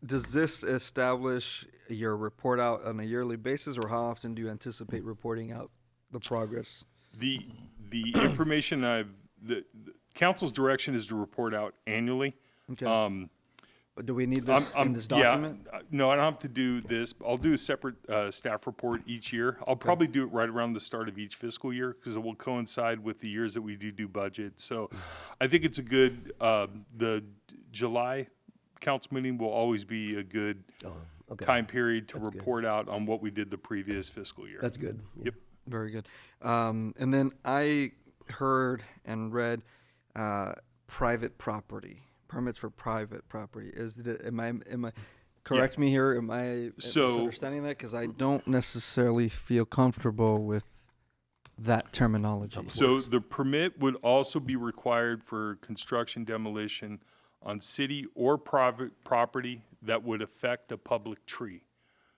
does this establish your report out on a yearly basis, or how often do you anticipate reporting out the progress? The information the council's direction is to report out annually. Okay. But do we need this in this document? Yeah, no, I don't have to do this. I'll do a separate staff report each year. I'll probably do it right around the start of each fiscal year because it will coincide with the years that we do budget. So I think it's a good, the July council meeting will always be a good time period to report out on what we did the previous fiscal year. That's good. Yep. Very good. And then I heard and read private property. Permits for private property. Am I correct me here? Am I misunderstanding that? Because I don't necessarily feel comfortable with that terminology. So the permit would also be required for construction demolition on city or private property that would affect a public tree.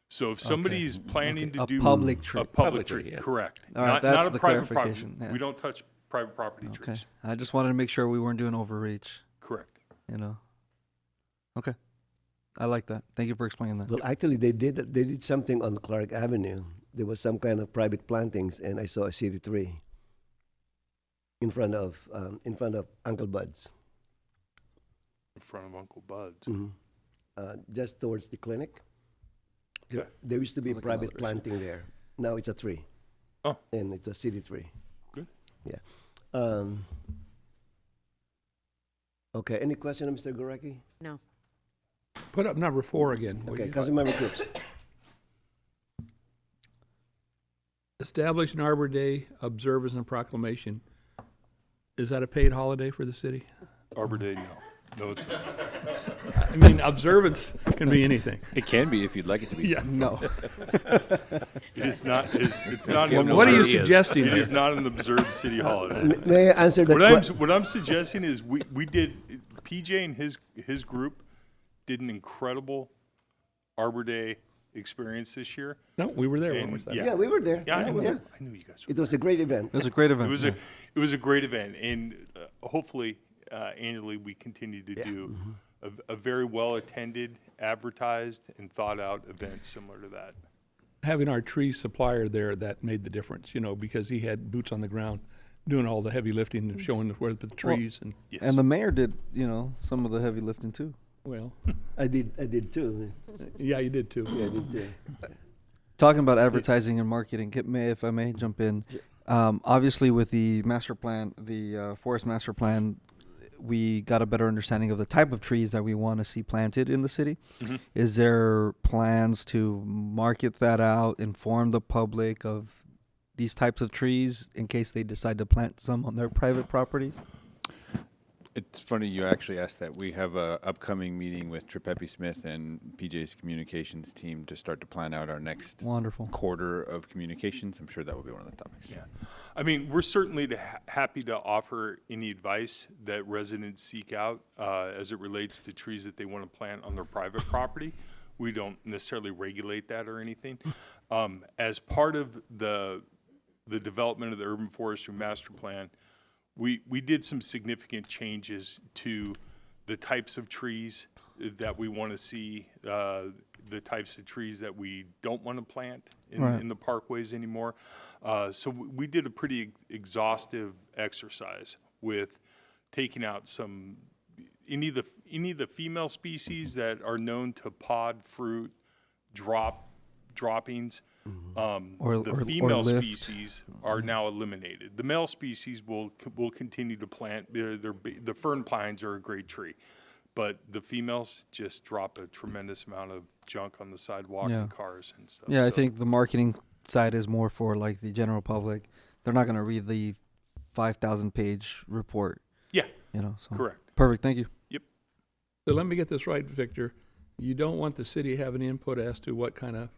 So if somebody's planning to do public tree. a public tree, yeah. correct. All right, not that's a the private clarification, property. yeah. We don't touch private property Okay. trees. I just wanted to make sure we weren't doing overreach. Correct. You know. Okay. I like that. Thank you for explaining that. Well, actually, they did something on Clark Avenue. There was some kind of private plantings, and I saw a city tree. in front of Uncle Bud's, In front of Uncle Bud's. just towards the clinic. Okay. There used to be Sounds like private another planting there. Now it's a tree. Oh. And it's a city tree. Good. Yeah. Okay, any question, Mr. Goreki? No. Put up number 4 again. would Okay, you? Councilmember Coops. Establish an Arbor Day observance and proclamation. Is that a paid holiday for the city? Arbor Day, no. No, it's not. I mean, observance can be anything. It can be if you'd like it to be. Yeah. No. It is not, it's not. Well, an what are you observed- suggesting It there? is not an observed city holiday. May I answer that? What I'm suggesting is we did, PJ and his group did an incredible Arbor Day experience this year. No, we were there. And weren't we? Yeah, we were there. Yeah, I knew, Yeah. I knew you guys were. It was a great event. It was a great event. It was a great event, and hopefully annually we continue to do a very well attended, advertised, and thought out event similar to that. Having our tree supplier there, that made the difference, because he had boots on the ground doing all the heavy lifting and showing where to put the trees. And Yes. And the mayor did, some of the heavy lifting too. well, I did too. yeah, you did too. Yeah, I did too. Talking about advertising and marketing, if I may jump in. Obviously, with the master plan, the forest master plan, we got a better understanding of the type of trees that we want to see planted in the city. Is there plans to market that out, inform the public of these types of trees in case they decide to plant some on their private properties? It's funny you actually asked that. We have a upcoming meeting with Tripepi Smith and PJ's communications team to start to plan out our next Wonderful quarter of communications. I'm sure that will be one of the topics. Yeah, I mean, we're certainly happy to offer any advice that residents seek out as it relates to trees that they want to plant on their private property. We don't necessarily regulate that or anything. As part of the development of the urban forestry master plan, we did some significant changes to the types of trees that we want to see, the types of trees that we don't want to plant in the parkways anymore. So we did a pretty exhaustive exercise with taking out any of the female species that are known to pod fruit, droppings. The female species are now eliminated. The male species will continue to plant. The fern pines are a great tree, but the females just drop a tremendous amount of junk on the sidewalk and cars and stuff. Yeah, I So- think the marketing side is more for like the general public. They're not going to read the 5,000-page report. Yeah, So. correct. Perfect. Thank you. Yep. So let me get this right, Victor. You don't want the city having input as to what kind of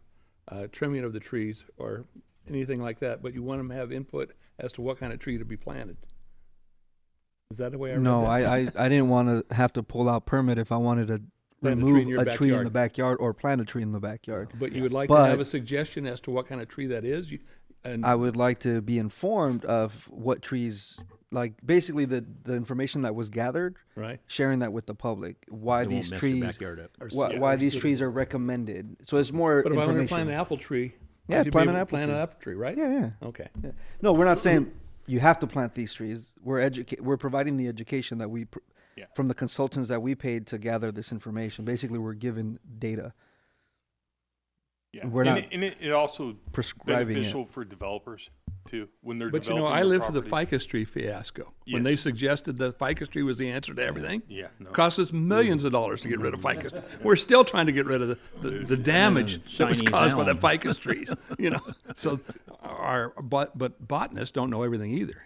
trimming of the trees or anything like that, but you want them to have input as to what kind of tree to be planted. Is that the way I read No, that? I didn't want to have to pull out permit if I wanted to Plant a tree remove in your a tree in backyard. the backyard or plant a tree in the backyard. But you would like to But have a suggestion as to what kind of tree that is? And I would like to be informed of what trees, like basically the information that was gathered, right? Sharing that with the public. Why It won't these mess your trees? backyard up. Why these trees are recommended? So it's more But if I information. want to plant an apple tree, Yeah, would you be plant able an to apple plant tree. an apple tree, right? Yeah. Okay. Yeah. No, we're not saying you have to plant these trees. We're providing the education that from the consultants that we paid to gather this information. Basically, we're given data. Yeah, We're not and it also prescribing beneficial for developers too when they're But developing. I their lived through the property. ficus tree fiasco. When they Yes. suggested that ficus tree was the answer to everything, Yeah, no. cost us millions of dollars to get rid of ficus. We're still trying to get rid of the damage that was Chinese caused by the elm. ficus trees. So but botanists don't know everything either.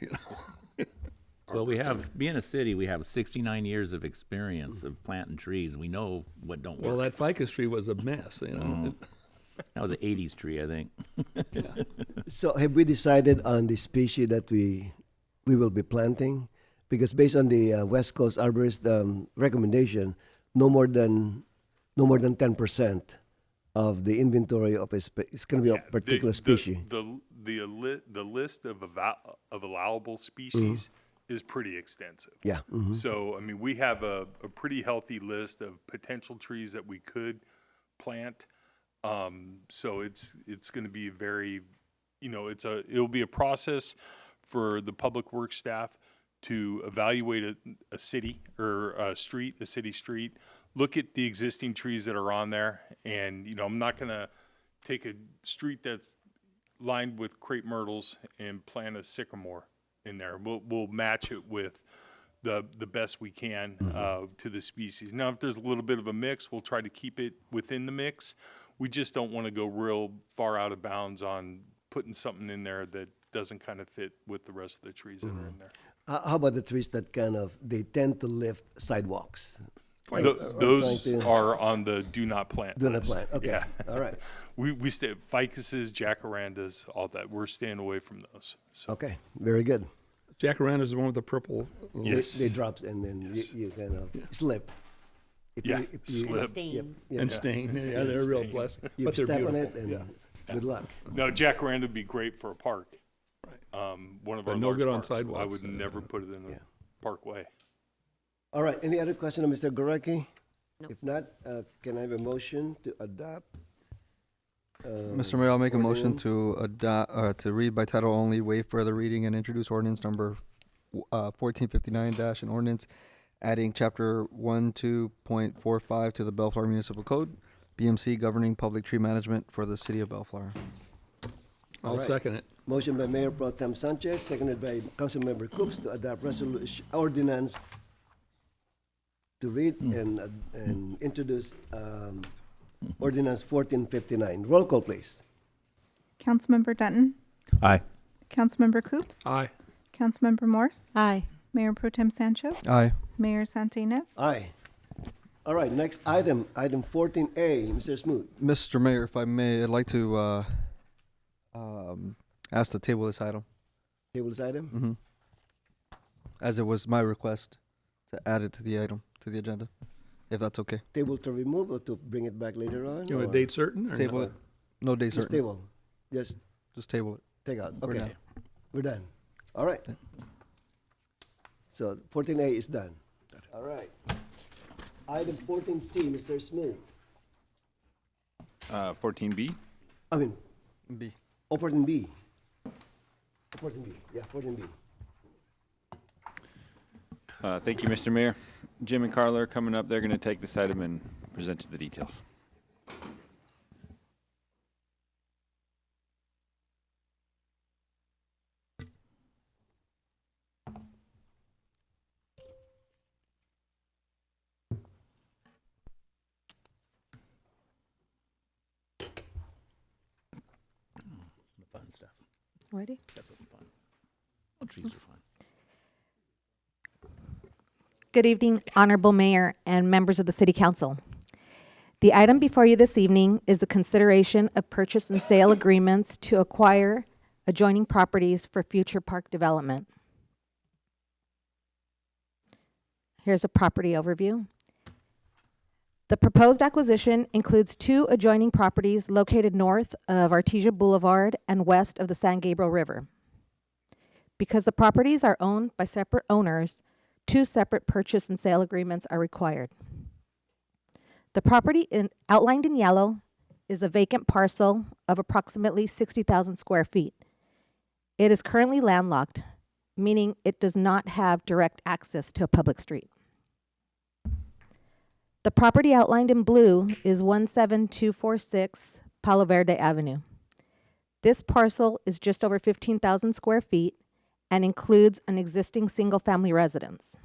Well, being a city, we have 69 years of experience of planting trees. We know what don't work. Well, that ficus tree was a mess. That was an 80s tree, I think. So have we decided on the species that we will be planting? Because based on the West Coast Arborist recommendation, no more than 10% of the inventory of it's going to be a particular species. The list of allowable species is pretty extensive. Yeah. Mhm. So I mean, we have a pretty healthy list of potential trees that we could plant. So it's going to be very, it'll be a process for the public works staff to evaluate a city or a street, a city street, look at the existing trees that are on there. And, you know, I'm not going to take a street that's lined with crepe myrtles and plant a sycamore in there. We'll match it with the best we can to the species. Now, if there's a little bit of a mix, we'll try to keep it within the mix. We just don't want to go real far out of bounds on putting something in there that doesn't kind of fit with the rest of the trees that are in there. How about the trees that they tend to lift sidewalks? Those are on the do not plant Do not list. plant, okay. Yeah. All right. We stay ficuses, jacarandas, all that. We're staying away from those. So. Okay, very good. Jacaranda is the one with the purple. Yes. They drop and then you kind of slip. If Yeah, you slip. And stain. Yeah, they're real blessed. You But they're step on beautiful. it and good luck. No, jacaranda would be great for a park. One of But our no large good on parks. I sidewalks. would never put it in the parkway. All right, any other question of Mr. Goreki? If not, can I have a motion to adopt? Mr. Mayor, I'll make a motion ordinance? to adopt, to read by title only, waive further reading, and introduce ordinance number 1459 an ordinance adding chapter 12.45 to the Bellflower Municipal Code, BMC governing public tree management for the city of Bellflower. I'll All right. second it. Motion by Mayor Pro Tem Sanchez, seconded by Councilmember Coops to adopt resolution ordinance to read and introduce ordinance 1459. Roll call, please. Councilmember Dutton, Aye. Councilmember Coops, Aye. Councilmember Morse, Aye. Mayor Pro Tem Sanchez, Aye. Mayor Santinez. Aye. All right, next item, item 14A, Mr. Smoot. Mr. Mayor, if I may, I'd like to ask to table this item. Table this item. Mm-hmm. As it was my request to add it to the item, to the agenda, if that's okay. Table to remove or to bring it back later on? You want or a date certain? Or Table no? it. No date Just certain. table. Just Just table it. take out. We're Okay. done. We're done. All right. So 14A is done. All right. Item 14C, Mr. Smith. 14B. I mean, B. oh, 14B. 14B, yeah, 14B. Thank you, Mr. Mayor. Jim and Carla are coming up. They're going to take this item and present you the details. The fun stuff. Ready? That's something fun. Well, trees are fun. Good evening, Honorable Mayor and members of the City Council. The item before you this evening is the consideration of purchase and sale agreements to acquire adjoining properties for future park development. Here's a property overview. The proposed acquisition includes 2 adjoining properties located north of Artesia Boulevard and west of the San Gabriel River. Because the properties are owned by separate owners, 2 separate purchase and sale agreements are required. The property outlined in yellow is a vacant parcel of approximately 60,000 square feet. It is currently landlocked, meaning it does not have direct access to a public street. The property outlined in blue is 17246 Palo Verde Avenue. This parcel is just over 15,000 square feet and includes an existing single-family residence.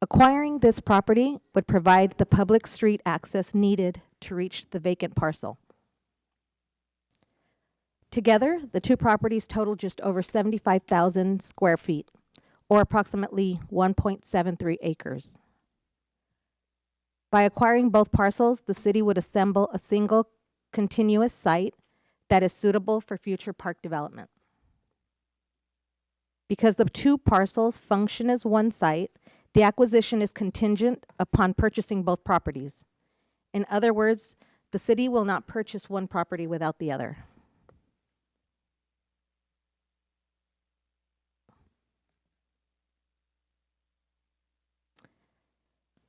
Acquiring this property would provide the public street access needed to reach the vacant parcel. Together, the 2 properties total just over 75,000 square feet, or approximately 1.73 acres. By acquiring both parcels, the city would assemble a single continuous site that is suitable for future park development. Because the 2 parcels function as one site, the acquisition is contingent upon purchasing both properties. In other words, the city will not purchase one property without the other.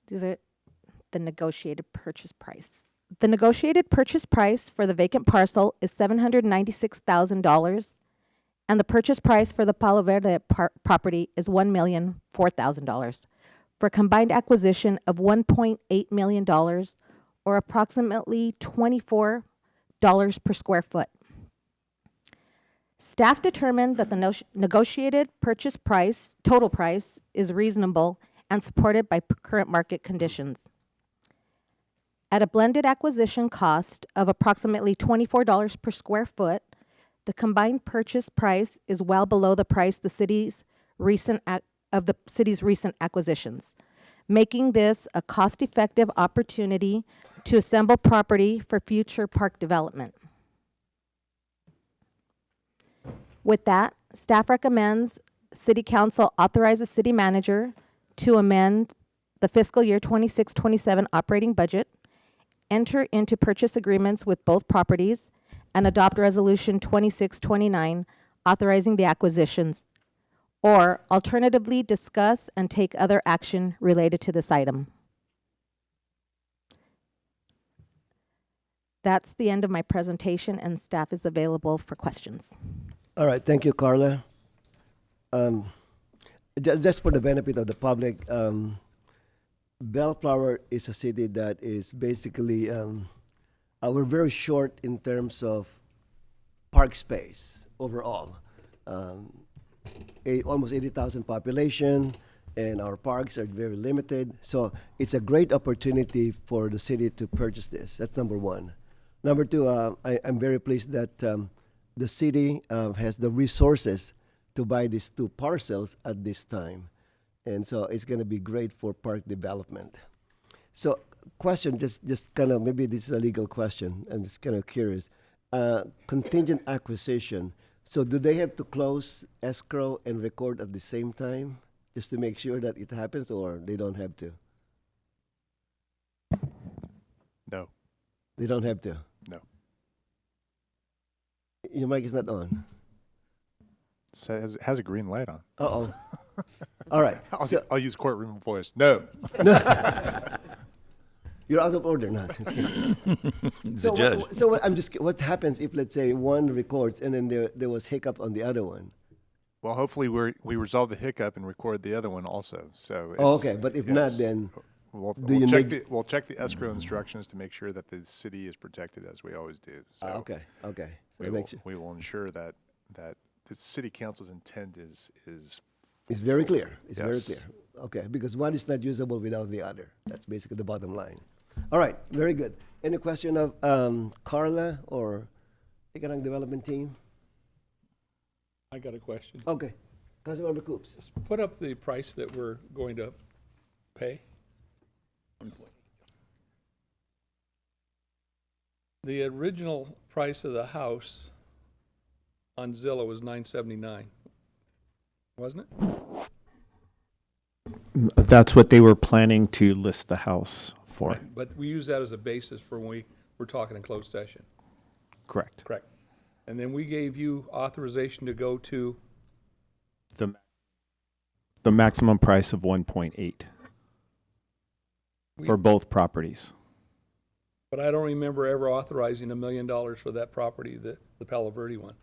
These are the negotiated purchase price. The negotiated purchase price for the vacant parcel is $796,000, and the purchase price for the Palo Verde property is $1,004,000 for a combined acquisition of $1.8 million, or approximately $24 per square foot. Staff determined that the negotiated purchase price, total price, is reasonable and supported by current market conditions. At a blended acquisition cost of approximately $24 per square foot, the combined purchase price is well below the price the city's recent acquisitions, making this a cost-effective opportunity to assemble property for future park development. With that, staff recommends City Council authorize the city manager to amend the fiscal year 26-27 operating budget, enter into purchase agreements with both properties, and adopt Resolution 2629 authorizing the acquisitions, or alternatively discuss and take other action related to this item. That's the end of my presentation, and staff is available for questions. All right, thank you, Carla. Just for the benefit of the public, Bellflower is a city that is basically, we're very short in terms of park space overall. Almost 80,000 population, and our parks are very limited. So it's a great opportunity for the city to purchase this. That's number one. Number two, I'm very pleased that the city has the resources to buy these two parcels at this time. And so it's going to be great for park development. So question, just kind of, maybe this is a legal question. I'm just kind of curious. Contingent acquisition. So do they have to close escrow and record at the same time just to make sure that it happens, or they don't have to? No. They don't have to? No. Your mic is not on. It has a green light on. Uh-oh. All right. I'll use courtroom voice. No. You're out of order now. He's a judge. What happens if, let's say, one records and then there was hiccup on the other one? Well, hopefully we resolve the hiccup and record the other one also. So. Okay, but if not, then we'll check the escrow instructions to make sure that the city is protected as we always do. So okay. So we will ensure that the city council's intent is it's very clear. It's yes. very clear. Okay, because one is not usable without the other. That's basically the bottom line. All right, very good. Any question of Carla or Economic Development Team? I got a question. Okay. Councilmember Coops. Put up the price that we're going to pay. The original price of the house on Zillow was $979, wasn't it? That's what they were planning to list the house for. Right, but we use that as a basis for when we were talking in closed session. Correct. Correct. And then we gave you authorization to go to the maximum price of 1.8 for both properties. But I don't remember ever authorizing $1 million for that property, the Palo Verde one.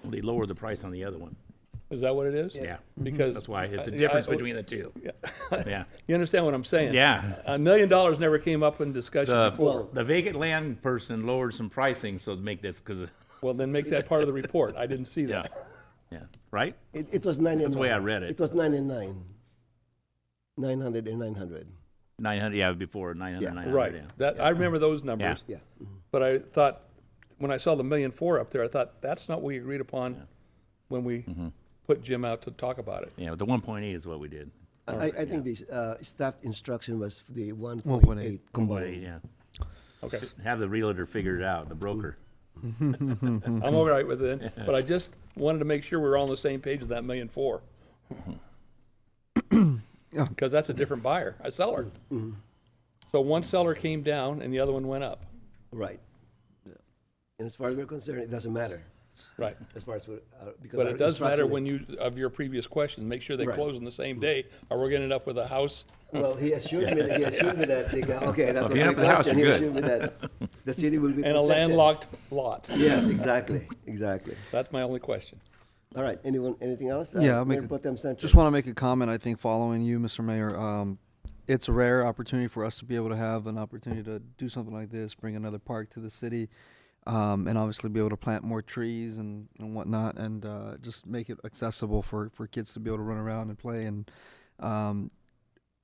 Well, they lowered the price on the other one. Is that what it is? Yeah. Because that's why it's a difference between the two. Yeah. You understand what I'm saying? Yeah. $1 million never came up in discussion before. The vacant land person lowered some pricing so to make this because. Well, then make that part of the report. I didn't see that. Yeah. Right? It was 99. That's the way I read it. It was 99. 900 and 900. 900, yeah, before 900, Yeah. 900. Right. Yeah. That I remember those numbers. Yeah. But I thought, when I saw the $1.4 million up there, I thought, that's not what we agreed upon when we put Jim out to talk about it. Yeah, the 1.8 is what we did. I think the staff instruction was the 1.8 1.8 combined. yeah. Okay. Have the realtor figure it out, the broker. I'm all right with it, but I just wanted to make sure we were all on the same page with that $1.4 million. Because that's a different buyer, a seller. So one seller came down and the other one went up. Right. And as far as we're concerned, it doesn't matter. Right. As far as because But our it does matter instruction when you, of your previous question, make sure they Right. close on the same day, or we're gonna end up with a house. Well, he assured me that they go, okay, that Well, if was you my have the house, question. He you're assured me that the city will be And a protected. landlocked lot. Yes, exactly. That's my only question. All right, anything else? Yeah, I'll Mayor make a, Pro Tem Sanchez. just want to make a comment. I think following you, Mr. Mayor, it's a rare opportunity for us to be able to have an opportunity to do something like this, bring another park to the city, and obviously be able to plant more trees and whatnot, and just make it accessible for kids to be able to run around and play. And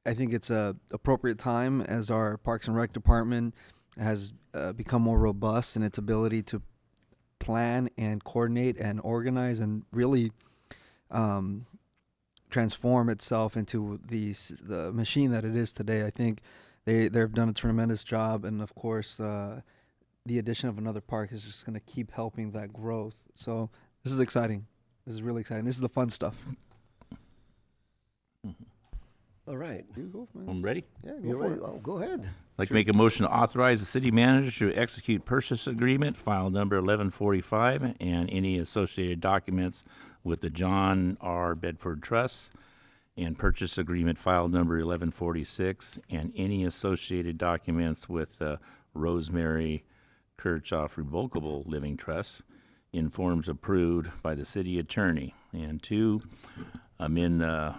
I think it's a appropriate time as our Parks and Rec department has become more robust in its ability to plan and coordinate and organize and really transform itself into the machine that it is today. I think they've done a tremendous job, and of course, the addition of another park is just going to keep helping that growth. So this is exciting. This is really exciting. This is the fun stuff. All right. I'm ready. Yeah, You're ready? Oh, go ahead. I'd like to make a motion to authorize the city manager to execute purchase agreement, file number 1145, and any associated documents with the John R. Bedford Trust, and purchase agreement file number 1146, and any associated documents with Rosemary Kirchhoff Revocable Living Trust in forms approved by the city attorney. And two, amend the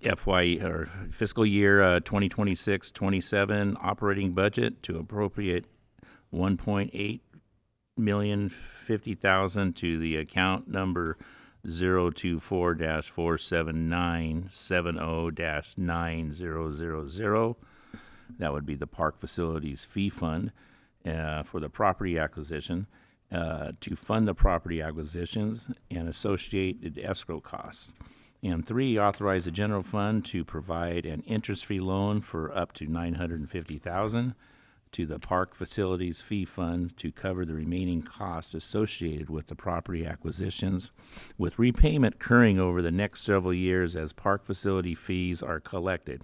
FY or fiscal year 2026-27 operating budget to appropriate $1.850,000 to the account number 024-47970-9000. That would be the Park Facilities Fee Fund for the property acquisition to fund the property acquisitions and associated escrow costs. And three, authorize the general fund to provide an interest-free loan for up to $950,000 to the Park Facilities Fee Fund to cover the remaining costs associated with the property acquisitions, with repayment occurring over the next several years as park facility fees are collected.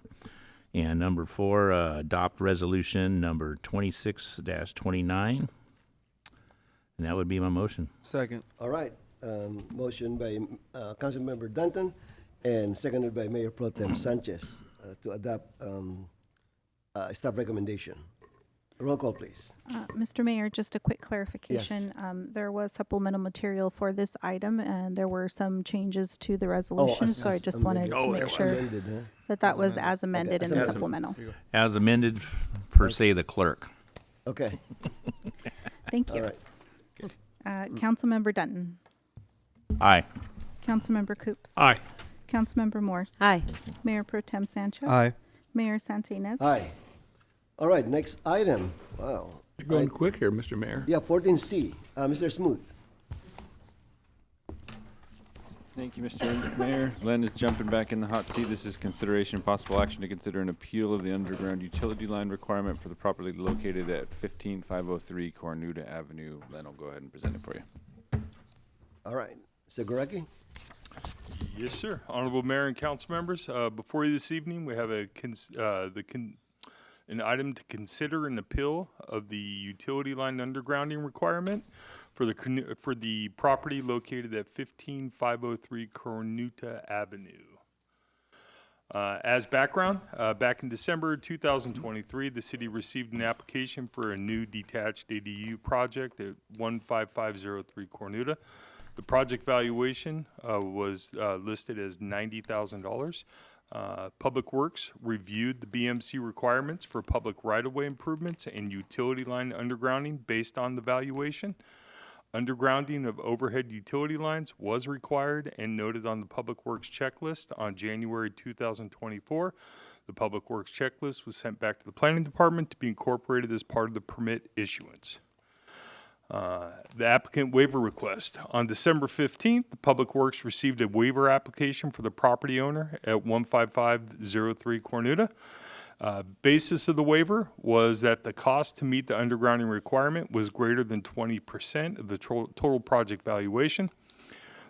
And number four, adopt resolution number 26-29. And that would be my motion. Second. All right. Motion by Councilmember Danton and seconded by Mayor Pro Tem Sanchez to adopt staff recommendation. Roll call, please. Mr. Mayor, just a quick clarification. There was supplemental material for this item, and there were some changes to the resolution, so I just wanted to make sure that was as amended in the supplemental. As amended, per se, the clerk. Okay. Thank you. All right. Councilmember Dutton. Aye. Councilmember Coops. Aye. Councilmember Morse. Aye. Mayor Pro Tem Sanchez. Aye. Mayor Santinez. Aye. All right, next item. Wow. You're going quick here, Mr. Mayor. Yeah, 14C. Mr. Smoot. Thank you, Mr. Mayor. Len is jumping back in the hot seat. This is consideration and possible action to consider an appeal of the underground utility line requirement for the property located at 15503 Cornuda Avenue. Len will go ahead and present it for you. All right. Mr. Gorecki? Yes, sir. Honorable Mayor and council members, before you this evening, we have an item to consider an appeal of the utility line undergrounding requirement for the property located at 15503 Cornuta Avenue. As background, back in December 2023, the city received an application for a new detached ADU project at 15503 Cornuta. The project valuation was listed as $90,000. Public Works reviewed the BMC requirements for public right-of-way improvements and utility line undergrounding based on the valuation. Undergrounding of overhead utility lines was required and noted on the Public Works checklist on January 2024. The Public Works checklist was sent back to the Planning Department to be incorporated as part of the permit issuance. The applicant waiver request. On December 15th, the Public Works received a waiver application for the property owner at 15503 Cornuta. Basis of the waiver was that the cost to meet the undergrounding requirement was greater than 20% of the total project valuation.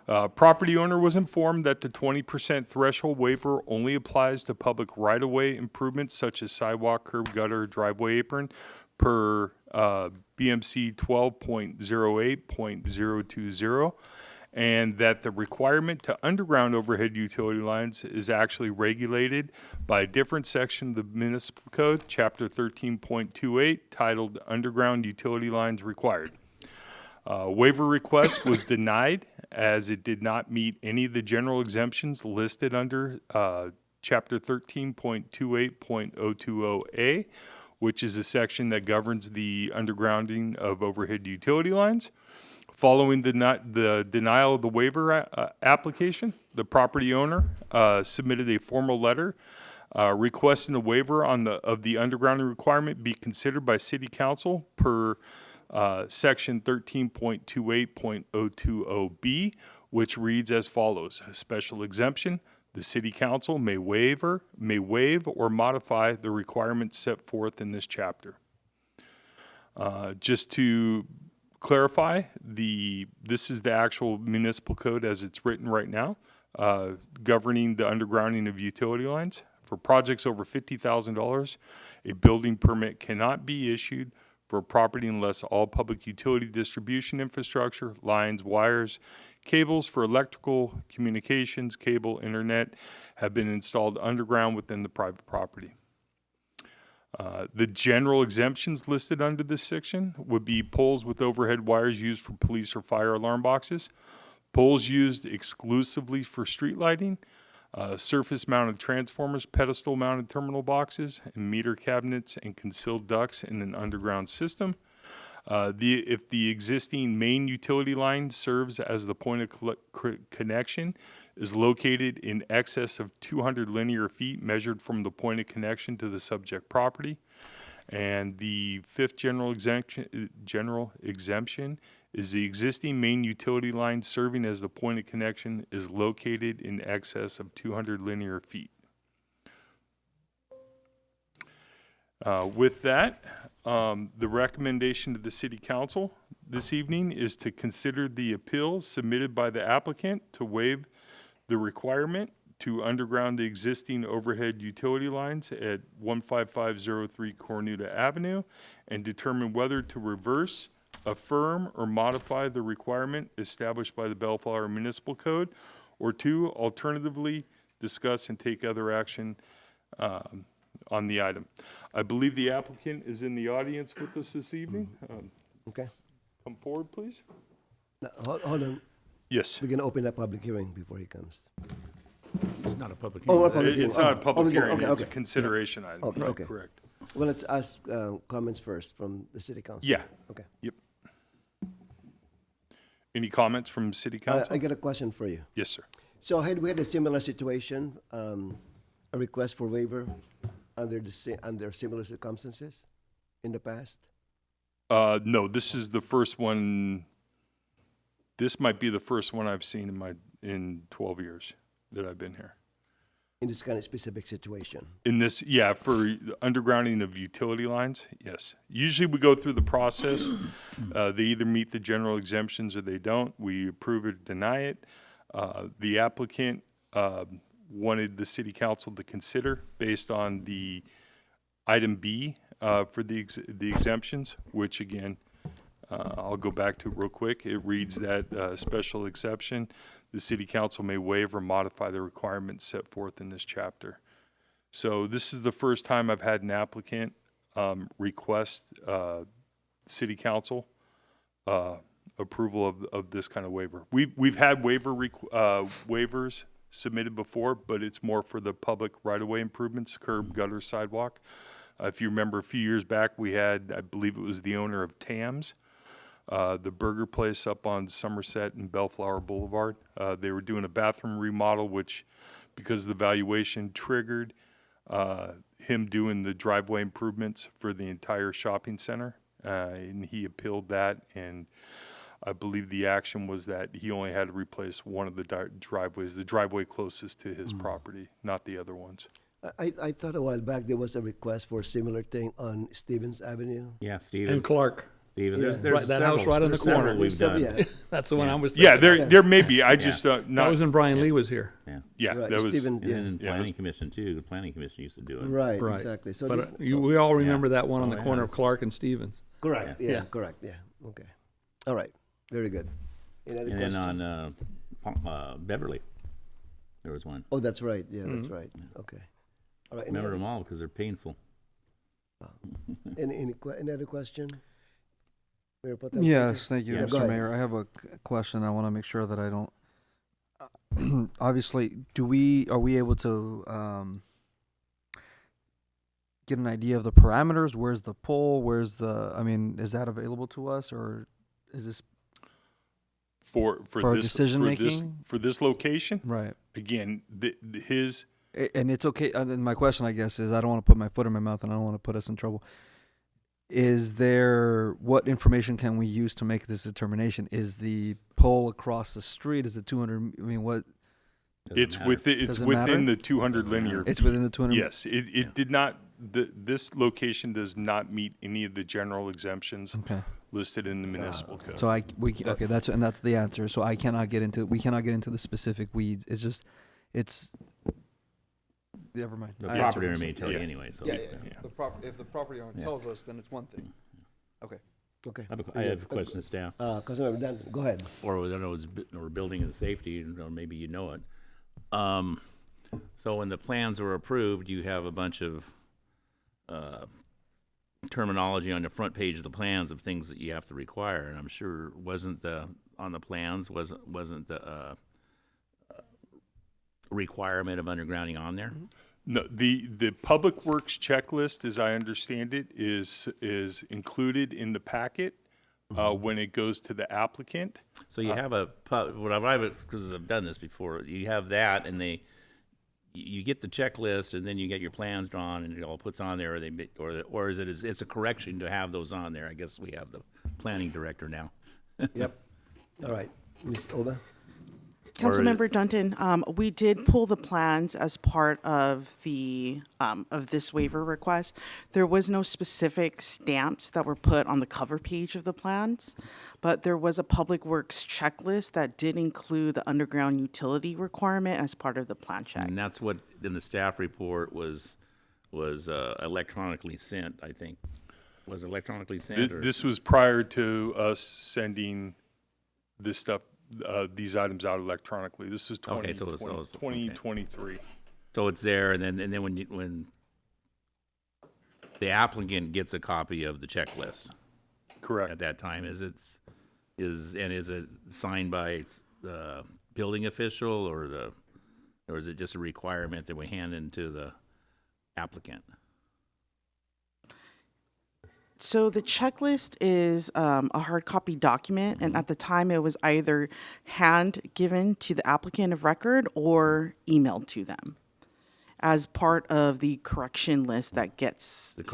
Property owner was informed that the 20% threshold waiver only applies to public right-of-way improvements such as sidewalk, curb, gutter, driveway apron per BMC 12.08.020, and that the requirement to underground overhead utility lines is actually regulated by a different section of the Municipal Code, Chapter 13.28, titled Underground Utility Lines Required. Waiver request was denied as it did not meet any of the general exemptions listed under Chapter 13.28.020A, which is a section that governs the undergrounding of overhead utility lines. Following the denial of the waiver application, the property owner submitted a formal letter requesting a waiver of the undergrounding requirement be considered by City Council per Section 13.28.020B, which reads as follows: a special exemption. The City Council may waive or modify the requirements set forth in this chapter. Just to clarify, this is the actual municipal code as it's written right now, governing the undergrounding of utility lines. For projects over $50,000, a building permit cannot be issued for a property unless all public utility distribution infrastructure, lines, wires, cables for electrical communications, cable, internet have been installed underground within the private property. The general exemptions listed under this section would be poles with overhead wires used for police or fire alarm boxes, poles used exclusively for street lighting, surface-mounted transformers, pedestal-mounted terminal boxes, and meter cabinets and concealed ducts in an underground system. If the existing main utility line serves as the point of connection, is located in excess of 200 linear feet measured from the point of connection to the subject property. And the fifth general exemption is the existing main utility line serving as the point of connection is located in excess of 200 linear feet. With that, the recommendation to the City Council this evening is to consider the appeal submitted by the applicant to waive the requirement to underground the existing overhead utility lines at 15503 Cornuda Avenue and determine whether to reverse, affirm, or modify the requirement established by the Bellflower Municipal Code, or two, alternatively, discuss and take other action on the item. I believe the applicant is in the audience with us this evening. Okay. Come forward, please. Now, hold on. Yes. We're going to open a public hearing before he comes. It's not a public Oh, hearing. a public hearing. It's not a public hearing, Okay, it's a okay. consideration item. Okay, Right, okay. correct. Well, let's ask comments first from the City Council. Yeah. Okay. Yep. Any comments from City Council? I got a question for you. Yes, sir. So we had a similar situation, a request for waiver under similar circumstances in the past? No, this is the first one. This might be the first one I've seen in 12 years that I've been here. In this kind of specific situation? In this, yeah, for the undergrounding of utility lines, yes. Usually we go through the process. They either meet the general exemptions or they don't. We approve it or deny it. The applicant wanted the City Council to consider based on the item B for the exemptions, which again, I'll go back to real quick. It reads that special exception, the City Council may waive or modify the requirements set forth in this chapter. So this is the first time I've had an applicant request City Council approval of this kind of waiver. We've had waivers submitted before, but it's more for the public right-of-way improvements, curb, gutter, sidewalk. If you remember a few years back, we had, I believe it was the owner of Tam's, the burger place up on Somerset and Bellflower Boulevard. They were doing a bathroom remodel, which, because the valuation triggered him doing the driveway improvements for the entire shopping center. And he appealed that, and I believe the action was that he only had to replace one of the driveways, the driveway closest to his property, not the other ones. I thought a while back there was a request for a similar thing on Stevens Avenue. Yeah, Stephen. And Clark. Stephen. Yeah. There's Right, that house right on the several corner. we've done. Yeah. That's the one I was Yeah, thinking. there may be. I just not. That was when Brian Lee was here. Yeah. Yeah, Right, that was. Stephen, And yeah. then Yeah, Planning that's- Commission too. The Planning Commission used to do it. Right, Right. exactly. So But this- we all remember that one on Oh, the yeah, corner of it's- Clark and Stevens. correct, Yeah. yeah, correct, yeah, okay. All right, very good. Any other And then question? on Beverly, there was one. Oh, that's right, yeah, that's right, okay. All right, Remember them all because they're painful. any other question? Mayor Potem, Yes, thank you, Yeah, go Mr. ahead. Mayor. I have a question. I want to make sure that I don't. Obviously, are we able to get an idea of the parameters? Where's the pole? Is that available to us, or is this For this decision making for this location? Right. Again, and it's okay. And then my question, I guess, is I don't want to put my foot in my mouth, and I don't want to put us in trouble. What information can we use to make this determination? Is the pole across the street? Is it 200? I mean, what? It's within the 200 linear. It's within the 200. Yes, it did not. This location does not meet any of the general exemptions listed in the municipal code. So that's the answer. So we cannot get into the specific weeds. It's never mind. The property owner may tell you anyway. So If the property owner tells us, then it's one thing. Okay. Okay. I have a question to staff. Councilmember Danton, go ahead. Or I don't know, or building and safety, or maybe you know it. So when the plans were approved, you have a bunch of terminology on the front page of the plans of things that you have to require, and I'm sure wasn't the requirement of undergrounding on there? No, the public works checklist, as I understand it, is included in the packet when it goes to the applicant. So you have because I've done this before. You have that, and you get the checklist, and then you get your plans drawn, and it all puts on there, or is it's a correction to have those on there? I guess we have the planning director now. Yep. All right, Ms. Oba. Councilmember Dunton, we did pull the plans as part of the of this waiver request. There was no specific stamps that were put on the cover page of the plans, but there was a public works checklist that did include the underground utility requirement as part of the plan check. And that's what in the staff report was electronically sent, I think. Was electronically sent? This was prior to us sending this stuff. These items out electronically. This is 2023. So it's there, and then when the applicant gets a copy of the checklist, correct, at that time, is it signed by the building official or is it just a requirement that we hand into the applicant? So the checklist is a hard copy document, and at the time it was either hand given to the applicant of record or emailed to them as part of the correction list that gets goes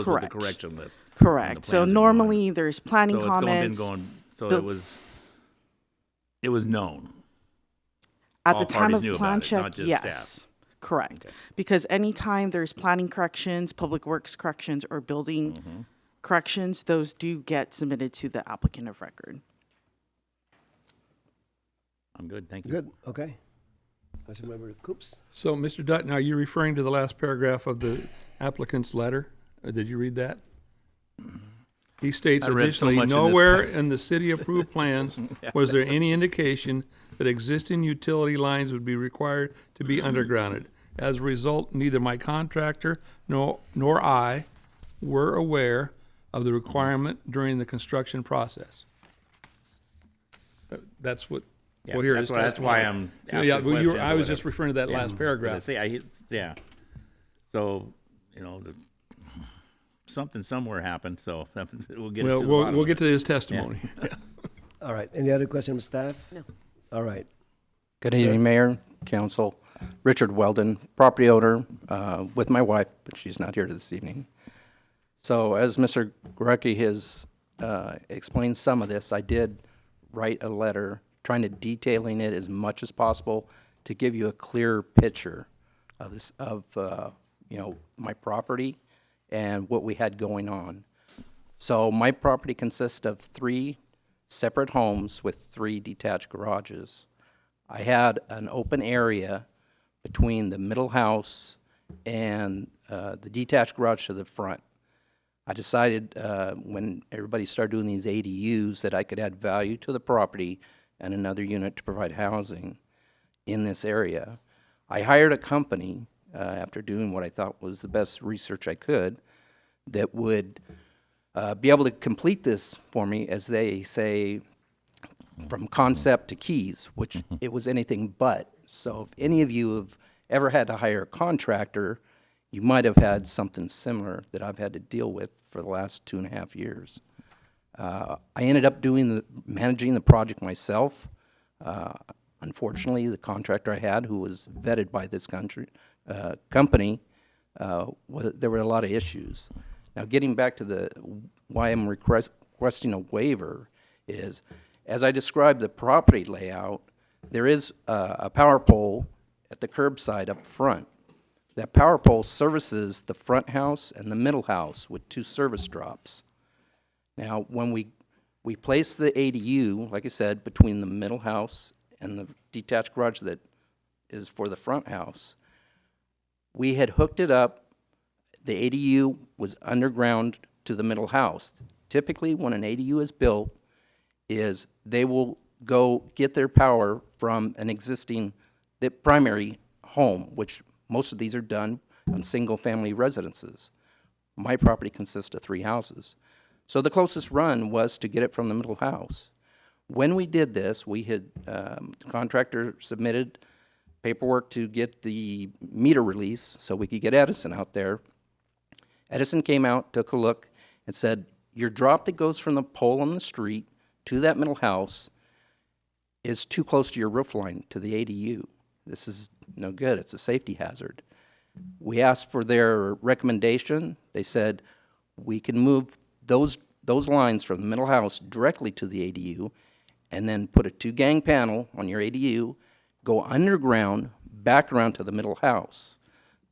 with the correction list. Correct. So normally there's planning so comments. It was known. At All the time of parties knew plan about it, check, not just yes. staff. Correct. Because anytime there's planning corrections, public works corrections, or building corrections, those do get submitted to the applicant of record. I'm good, thank you. Good, okay. Councilmember Coops? So, Mr. Dutton, are you referring to the last paragraph of the applicant's letter? Or did you read that? He states I read so additionally, much in this nowhere pack. in the city-approved plans was there any indication that existing utility lines would be required to be undergrounded. As a result, neither my contractor nor I were aware of the requirement during the construction process. That's what, Yeah, well, here that's is why- that's why I'm asking Yeah, well, questions I or was just whatever. referring to that last paragraph. Yeah. So, something somewhere happened, so we'll get Well, to the bottom we'll of get it. to his testimony. Yeah. All right, any other questions, staff? No. All right. Good Sir. evening, Mayor, Council. Richard Weldon, property owner with my wife, but she's not here this evening. So as Mr. Gurecki has explained some of this, I did write a letter trying to detailing it as much as possible to give you a clear picture of this, my property and what we had going on. So my property consists of 3 separate homes with 3 detached garages. I had an open area between the middle house and the detached garage to the front. I decided when everybody started doing these ADUs that I could add value to the property and another unit to provide housing in this area. I hired a company after doing what I thought was the best research I could that would be able to complete this for me, as they say, from concept to keys, which it was anything but. So if any of you have ever had to hire a contractor, you might have had something similar that I've had to deal with for the last 2.5 years. I ended up managing the project myself. Unfortunately, the contractor I had, who was vetted by this company, there were a lot of issues. Now, getting back to why I'm requesting a waiver is, as I described the property layout, there is a power pole at the curbside up front. That power pole services the front house and the middle house with 2 service drops. Now, when we place the ADU, like I said, between the middle house and the detached garage that is for the front house, we had hooked it up. The ADU was underground to the middle house. Typically, when an ADU is built, they will go get their power from the primary home, which most of these are done on single-family residences. My property consists of 3 houses. So the closest run was to get it from the middle house. When we did this, the contractor submitted paperwork to get the meter release so we could get Edison out there. Edison came out, took a look, and said, your drop that goes from the pole on the street to that middle house is too close to your roof line, to the ADU. This is no good. It's a safety hazard. We asked for their recommendation. They said, we can move those lines from the middle house directly to the ADU and then put a 2-gang panel on your ADU, go underground, back around to the middle house.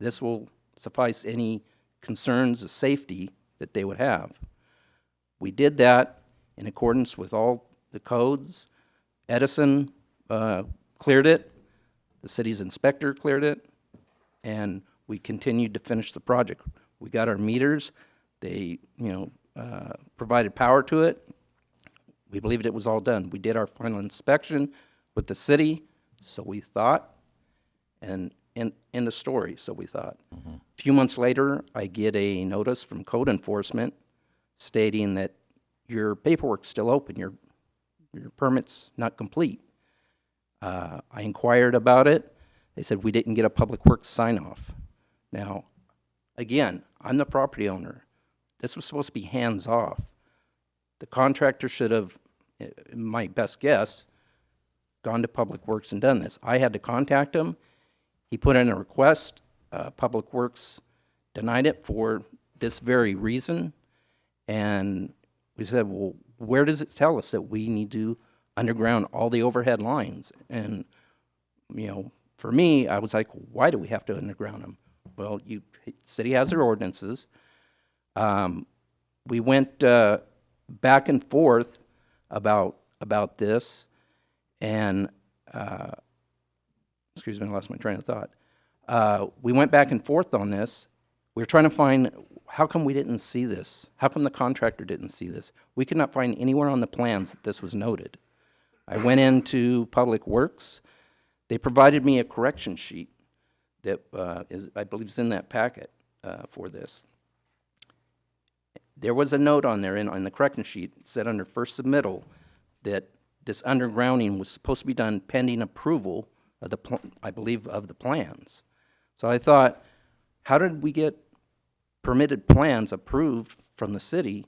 This will suffice any concerns of safety that they would have. We did that in accordance with all the codes. Edison cleared it, the city's inspector cleared it, and we continued to finish the project. We got our meters, they provided power to it. We believed it was all done. We did our final inspection with the city, so we thought, and in the story, so we thought. A few months later, I get a notice from code enforcement stating that your paperwork's still open, your permit's not complete. I inquired about it. They said we didn't get a public works sign-off. Now, again, I'm the property owner. This was supposed to be hands-off. The contractor should have, my best guess, gone to Public Works and done this. I had to contact him. He put in a request. Public Works denied it for this very reason. And we said, well, where does it tell us that we need to underground all the overhead lines? And, for me, I was like, why do we have to underground them? Well, city has their ordinances. We went back and forth about this, and excuse me, I lost my train of thought. We went back and forth on this. We were trying to find, how come we didn't see this? How come the contractor didn't see this? We could not find anywhere on the plans that this was noted. I went into Public Works. They provided me a correction sheet that I believe is in that packet for this. There was a note on there on the correction sheet. It said under first submittal that this undergrounding was supposed to be done pending approval of I believe of the plans. So I thought, how did we get permitted plans approved from the city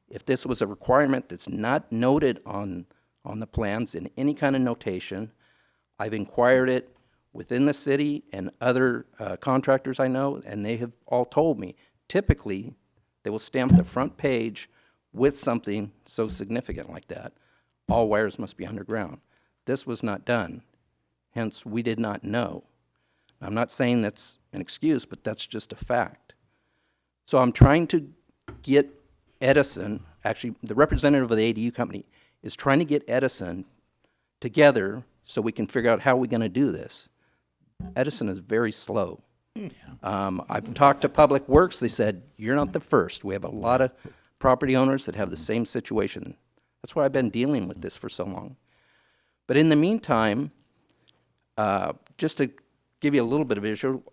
if this was a requirement that's not noted on the plans in any kind of notation? I've inquired it within the city and other contractors I know, and they have all told me, typically, they will stamp the front page with something so significant like that. All wires must be underground. This was not done. Hence, we did not know. I'm not saying that's an excuse, but that's just a fact. So I'm trying to get Edison, actually the representative of the ADU company, is trying to get Edison together so we can figure out how we're going to do this. Edison is very slow. I've talked to Public Works. They said, you're not the first. We have a lot of property owners that have the same situation. That's why I've been dealing with this for so long. But in the meantime, just to give you a little bit of visual,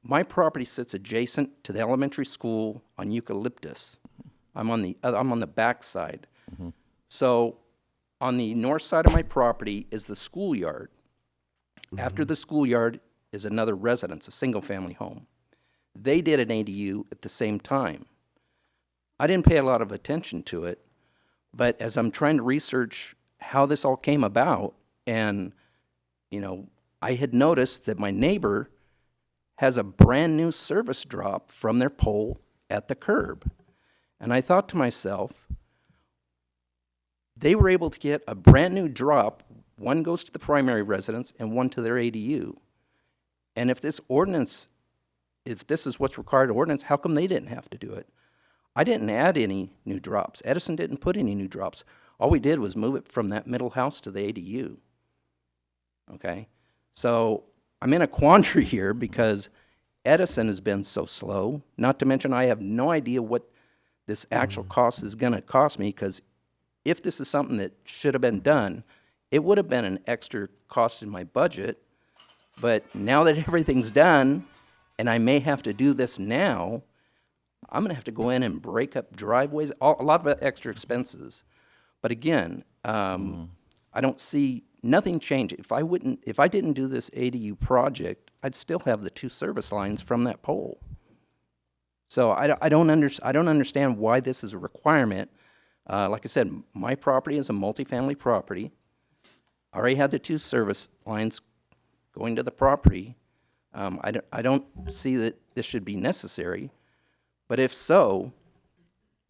my property sits adjacent to the elementary school on Eucalyptus. I'm on the back side. So on the north side of my property is the schoolyard. After the schoolyard is another residence, a single-family home. They did an ADU at the same time. I didn't pay a lot of attention to it, but as I'm trying to research how this all came about, and, you know, I had noticed that my neighbor has a brand-new service drop from their pole at the curb. And I thought to myself, they were able to get a brand-new drop. One goes to the primary residence and one to their ADU. And if this is what's required ordinance, how come they didn't have to do it? I didn't add any new drops. Edison didn't put any new drops. All we did was move it from that middle house to the ADU. Okay? So I'm in a quandary here because Edison has been so slow, not to mention I have no idea what this actual cost is going to cost me, because if this is something that should have been done, it would have been an extra cost in my budget. But now that everything's done, and I may have to do this now, I'm going to have to go in and break up driveways, a lot of extra expenses. But again, I don't see nothing change. If I didn't do this ADU project, I'd still have the 2 service lines from that pole. So I don't understand why this is a requirement. Like I said, my property is a multifamily property. I already had the 2 service lines going to the property. I don't see that this should be necessary. But if so,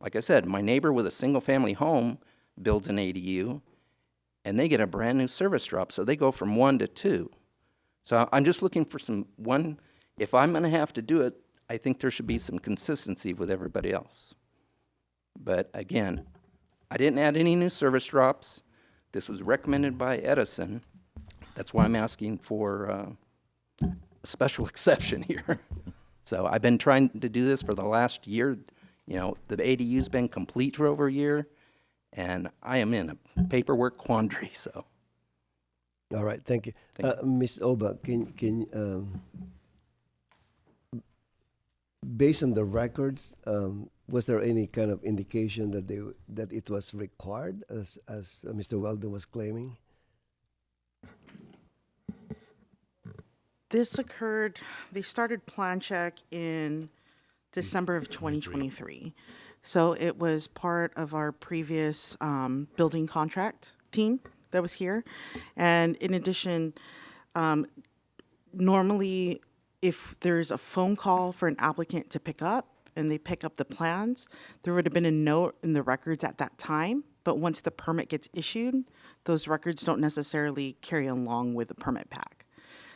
like I said, my neighbor with a single-family home builds an ADU, and they get a brand-new service drop, so they go from 1 to 2. So I'm just looking for if I'm going to have to do it, I think there should be some consistency with everybody else. But again, I didn't add any new service drops. This was recommended by Edison. That's why I'm asking for a special exception here. So I've been trying to do this for the last year. You know, the ADU's been complete for over a year, and I am in a paperwork quandary, so. All right, thank you. Ms. Oba, can based on the records, was there any kind of indication that it was required, as Mr. Weldon was claiming? This occurred, they started plan check in December of 2023. So it was part of our previous building contract team that was here. And in addition, normally if there's a phone call for an applicant to pick up and they pick up the plans, there would have been a note in the records at that time. But once the permit gets issued, those records don't necessarily carry along with the permit pack.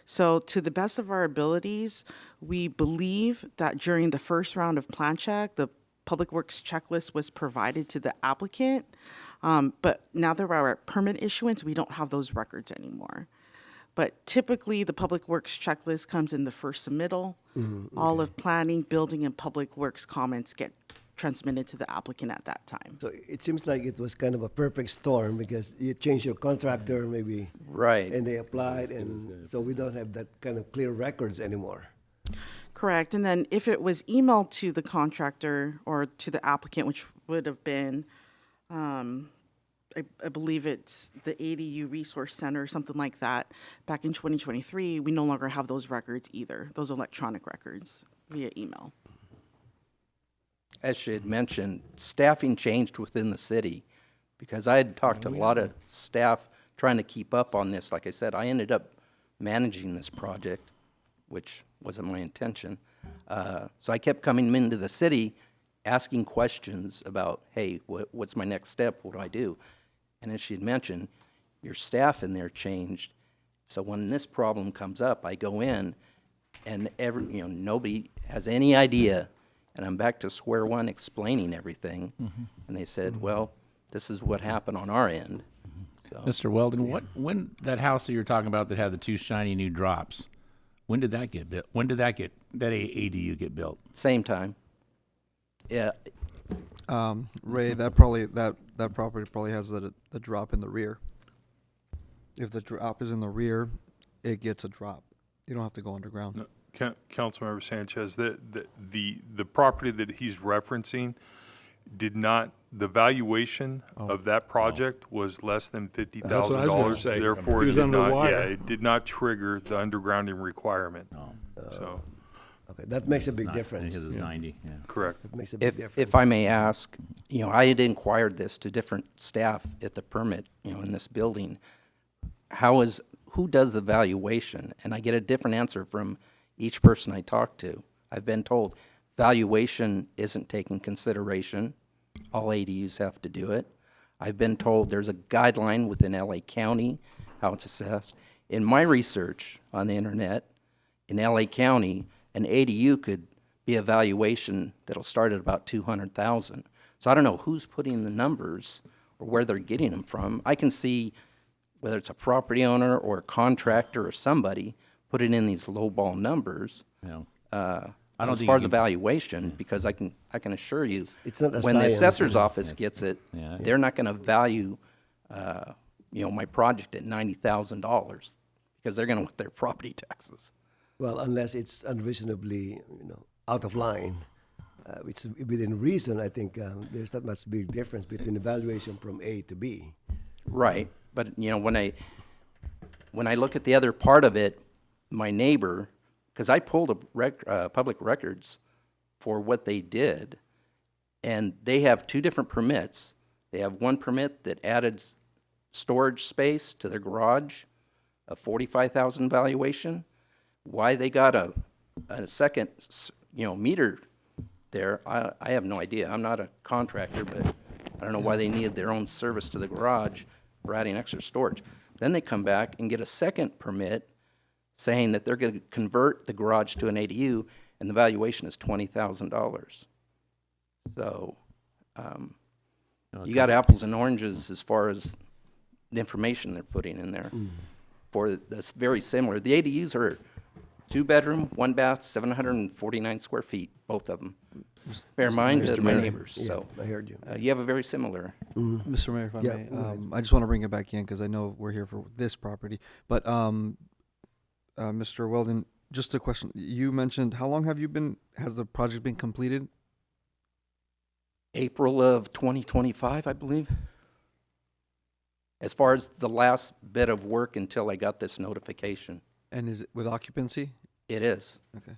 So to the best of our abilities, we believe that during the first round of plan check, the Public Works checklist was provided to the applicant. But now that we're at permit issuance, we don't have those records anymore. But typically, the Public Works checklist comes in the first submittal. All of planning, building, and Public Works comments get transmitted to the applicant at that time. So it seems like it was kind of a perfect storm because you changed your contractor maybe. Right. And they applied, and so we don't have that kind of clear records anymore. Correct. And then if it was emailed to the contractor or to the applicant, which would have been, I believe it's the ADU Resource Center or something like that, back in 2023, we no longer have those records either, those electronic records via email. As she had mentioned, staffing changed within the city because I had talked to a lot of staff trying to keep up on this. Like I said, I ended up managing this project, which wasn't my intention. So I kept coming into the city asking questions about, hey, what's my next step? What do I do? And as she had mentioned, your staff in there changed. So when this problem comes up, I go in and nobody has any idea. And I'm back to square one explaining everything. And they said, well, this is what happened on our end. So, Mr. Weldon, when that house that you're talking about that had the 2 shiny new drops, when did that get built? When did that ADU get built? Same time. Yeah. Ray, that property probably has the drop in the rear. If the drop is in the rear, it gets a drop. You don't have to go underground. No. Councilmember Sanchez, the property that he's referencing, the valuation Oh. of that project was less than That's what I was gonna $50,000. say. Therefore, He it was did under the not, wire. it did not trigger the undergrounding requirement. So, Okay, that makes a big difference. His is 90, yeah. correct. That makes a big difference. If I may ask, I had inquired this to different staff at the permit, in this building. Who does the valuation? And I get a different answer from each person I talk to. I've been told valuation isn't taken consideration. All ADUs have to do it. I've been told there's a guideline within LA County how it's assessed. In my research on the internet, in LA County, an ADU could be a valuation that'll start at about $200,000. So I don't know who's putting the numbers or where they're getting them from. I can see whether it's a property owner or a contractor or somebody putting in these lowball numbers. Yeah. As think far you as the can- valuation, because I can assure you, It's not a when the science, assessor's is it? office gets it, Yeah. they're not going to value, my project at $90,000 because they're going to want their property taxes. Well, unless it's unreasonably, out of line. It's within reason, I think there's not much big difference between evaluation from A to B. Right, but when I look at the other part of it, my neighbor, because I pulled public records for what they did, and they have two different permits. They have one permit that added storage space to their garage, a $45,000 valuation. Why they got a second, meter there, I have no idea. I'm not a contractor, but I don't know why they needed their own service to the garage for adding extra storage. Then they come back and get a second permit saying that they're going to convert the garage to an ADU, and the valuation is $20,000. So you got apples and oranges as far as the information they're putting in there for this very similar. The ADUs are 2-bedroom, 1-bath, 749 square feet, both of them. Bear in mind that my neighbors. Yeah, So I heard you. you have a very similar. Mr. Mayor, if I Yeah, may, go ahead. I just want to bring it back in because I know we're here for this property. But Mr. Weldon, just a question. You mentioned how long has the project been completed? April of 2025, I believe. As far as the last bit of work until I got this notification. And is it with occupancy? It is. Okay.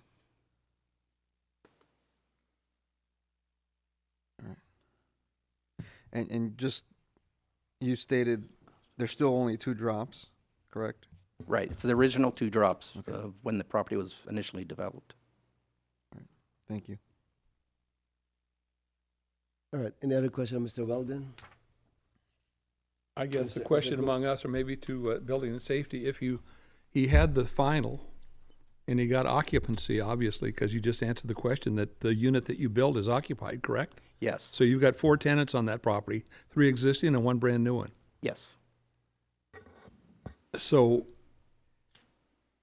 All right. And just, you stated there's still only 2 drops, correct? Right. It's the original 2 drops of when the property was initially developed. Thank you. All right, any other question, Mr. Weldon? I guess Mr. the question Mr. among us, or maybe to building and safety, if he had the final and he got occupancy, obviously, because you just answered the question that the unit that you build is occupied, correct? Yes. So you've got 4 tenants on that property, 3 existing and 1 brand new one. Yes. So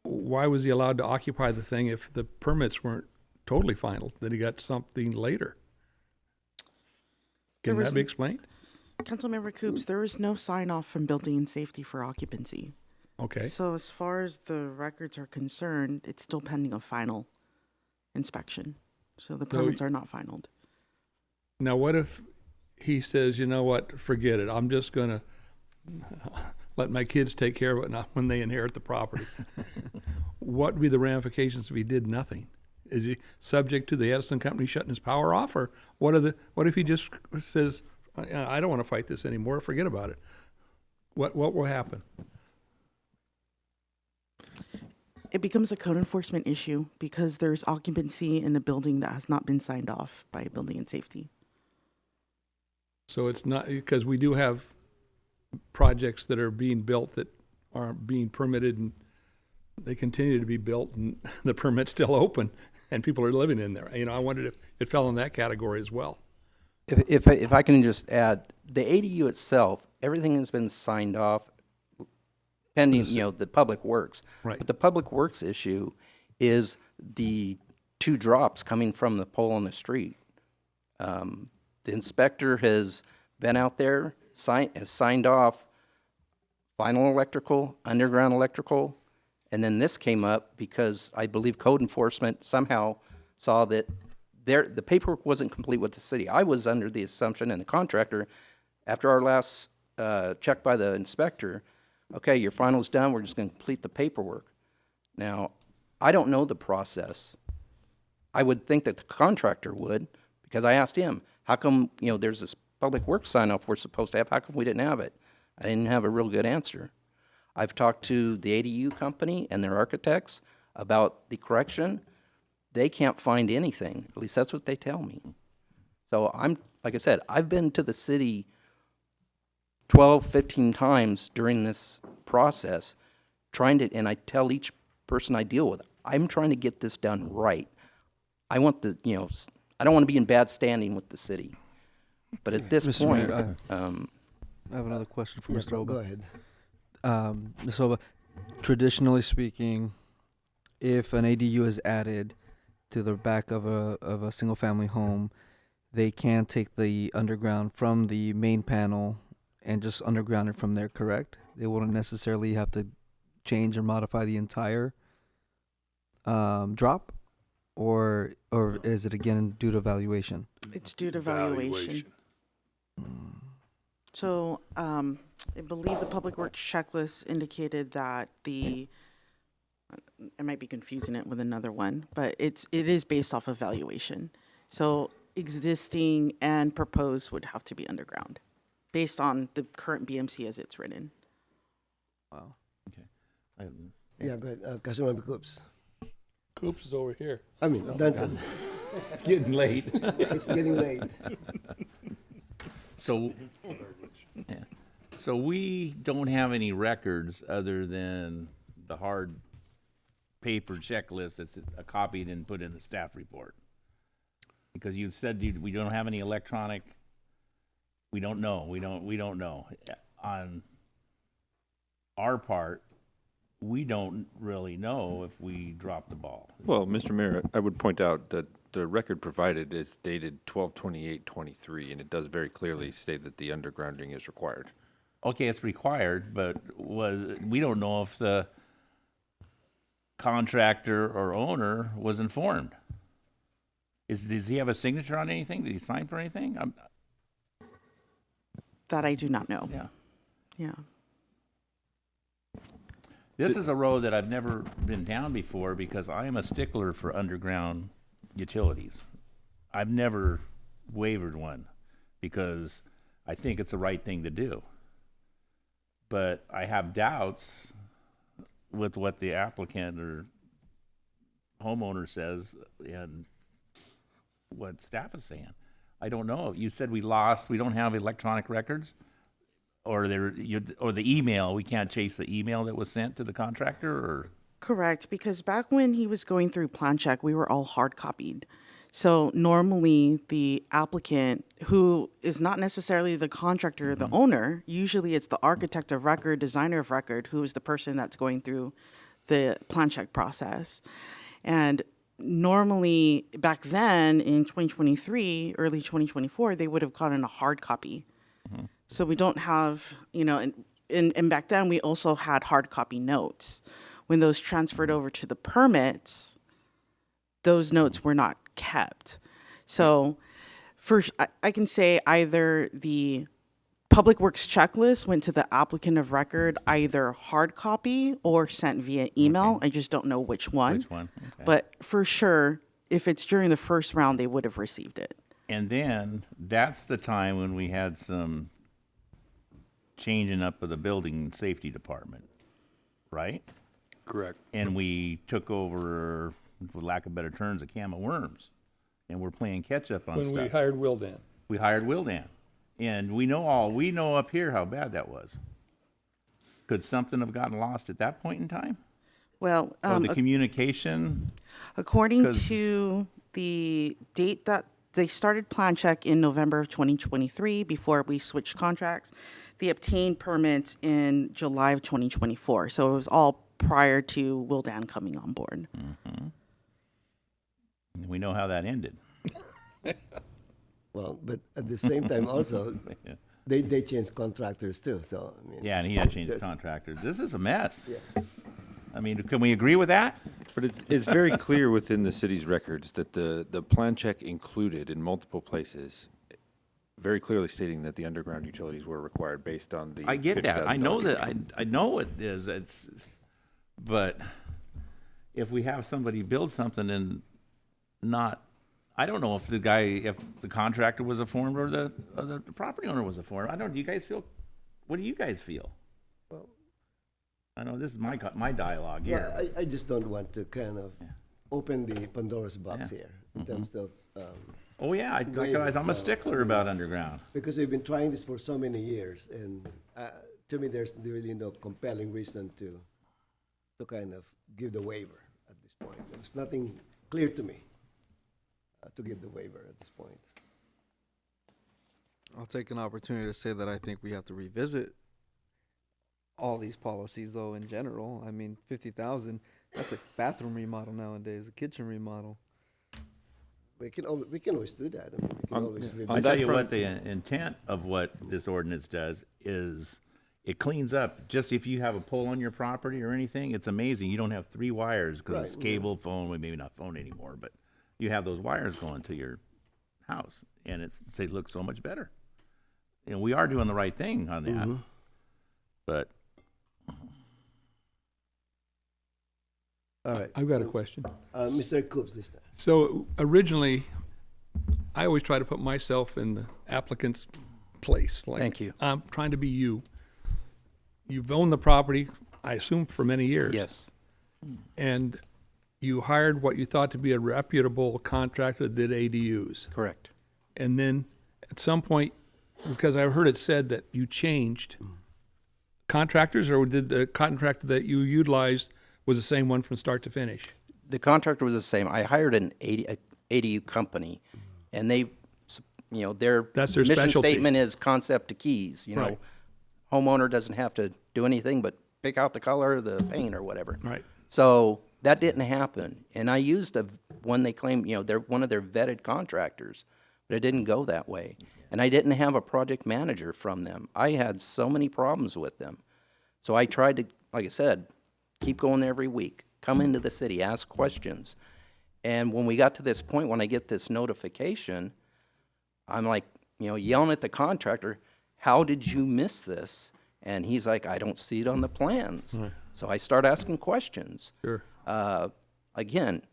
why was he allowed to occupy the thing if the permits weren't totally final, that he got something later? Can There that was- be explained? Councilmember Coops, there is no sign off from building and safety for occupancy. Okay. So as far as the records are concerned, it's still pending a final inspection. So the permits are not finalized. Now, what if he says, you know what, forget it, I'm just going to let my kids take care of it when they inherit the property? What would be the ramifications if he did nothing? Is he subject to the Edison company shutting his power off, or what if he just says, I don't want to fight this anymore, forget about it? What will happen? It becomes a code enforcement issue because there's occupancy in a building that has not been signed off by building and safety. So it's not, because we do have projects that are being built that aren't being permitted, and they continue to be built, and the permit's still open, and people are living in there. I wondered if it fell in that category as well. If I can just add, the ADU itself, everything has been signed off pending, the public works. Right. But the public works issue is the 2 drops coming from the pole on the street. The inspector has been out there, has signed off final electrical, underground electrical, and then this came up because I believe code enforcement somehow saw that the paperwork wasn't complete with the city. I was under the assumption, and the contractor, after our last check by the inspector, okay, your final's done, we're just going to complete the paperwork. Now, I don't know the process. I would think that the contractor would, because I asked him, how come, there's this public works sign-off we're supposed to have, how come we didn't have it? I didn't have a real good answer. I've talked to the ADU company and their architects about the correction. They can't find anything. At least that's what they tell me. So like I said, I've been to the city 12, 15 times during this process, and I tell each person I deal with, I'm trying to get this done right. I want I don't want to be in bad standing with the city. But at this Mr. point, Mayor, I have another question for Mr. Oba. Go ahead. Ms. Oba, traditionally speaking, if an ADU is added to the back of a single-family home, they can take the underground from the main panel and just underground it from there, correct? They wouldn't necessarily have to change or modify the entire drop, or is it again due to valuation? It's due to valuation. So I believe the Public Works checklist indicated that I might be confusing it with another one, but it is based off of valuation. So existing and proposed would have to be underground, based on the current BMC as it's written. Wow. Okay. Yeah, go ahead. Councilmember Coops. Coops is over here. I mean, Danton. It's getting late. It's getting late. So we don't have any records other than the hard paper checklist that's copied and put in the staff report. Because you said we don't have any electronic. We don't know. We don't know. On our part, we don't really know if we dropped the ball. Well, Mr. Mayor, I would point out that the record provided is dated 12/28/23, and it does very clearly state that the undergrounding is required. Okay, it's required, but we don't know if the contractor or owner was informed. Does he have a signature on anything? Did he sign for anything? That I do not know. Yeah. Yeah. This is a road that I've never been down before because I am a stickler for underground utilities. I've never wavered one because I think it's the right thing to do. But I have doubts with what the applicant or homeowner says and what staff is saying. I don't know. You said we don't have electronic records? Or the email, we can't chase the email that was sent to the contractor, or? Correct, because back when he was going through plan check, we were all hard copied. So normally the applicant, who is not necessarily the contractor or the owner, usually it's the architect of record, designer of record, who is the person that's going through the plan check process. And normally back then in 2023, early 2024, they would have gotten a hard copy. So we don't have, and back then we also had hard copy notes. When those transferred over to the permits, those notes were not kept. So first, I can say either the Public Works checklist went to the applicant of record, either hard copy or sent via email. Okay. I just don't know which one. Which one? Okay. But for sure, if it's during the first round, they would have received it. And then that's the time when we had some changing up of the building safety department, right? Correct. And we took over, for lack of better terms, a can of worms, and we're playing catch up on stuff. When we hired Wildan. We hired Wildan, and we know up here how bad that was. Could something have gotten lost at that point in time? Well, or the communication. According to the date that they started plan check in November of 2023, before we switched contracts, they obtained permits in July of 2024. So it was all prior to Wildan coming on board. Mm-hmm. We know how that ended. Well, but at the same time also, they changed contractors too. So I mean, yeah, and he had changed contractors. This is a mess. Yeah. I mean, can we agree with that? But it's very clear within the city's records that the plan check included in multiple places, very clearly stating that the underground utilities were required based on the I get that. I know $50,000 that. I know it is. But if we have somebody build something and not, I don't know if if the contractor was informed or the property owner was informed. I don't. Do you guys feel? What do you guys feel? Well, I know this is my dialogue here. Well, I just don't want to kind of open the Pandora's box here in terms of. Oh yeah, guys, I'm a stickler about underground. Because we've been trying this for so many years, and to me, there's really no compelling reason to kind of give the waiver at this point. There's nothing clear to me to give the waiver at this point. I'll take an opportunity to say that I think we have to revisit all these policies, though, in general. I mean, 50,000, that's a bathroom remodel nowadays, a kitchen remodel. We can always do that. I mean, we can always. I'll tell you what the intent of what this ordinance does is it cleans up. Just if you have a pole on your property or anything, it's amazing. You don't have 3 wires because it's cable, phone, well, maybe not phone anymore, but you have those wires going to your house, and it looks so much better. You know, we are doing the right thing on that, but. All right. I've got a question. Mr. Coops this time. So originally, I always try to put myself in the applicant's place. Like, Thank you. I'm trying to be you. You've owned the property, I assume, for many years. Yes. And you hired what you thought to be a reputable contractor that did ADUs. Correct. And then at some point, because I heard it said that you changed contractors, or did the contractor that you utilized was the same one from start to finish? The contractor was the same. I hired an ADU company, and they, their That's their mission specialty. statement is concept to keys. Right. Homeowner doesn't have to do anything but pick out the color, the paint, or whatever. Right. So that didn't happen, and I used one they claim, they're one of their vetted contractors, but it didn't go that way. And I didn't have a project manager from them. I had so many problems with them. So I tried to, like I said, keep going there every week, come into the city, ask questions. And when we got to this point, when I get this notification, I'm like, yelling at the contractor, how did you miss this? And he's like, I don't see it on the plans. Right. So I start asking questions. Sure. Again,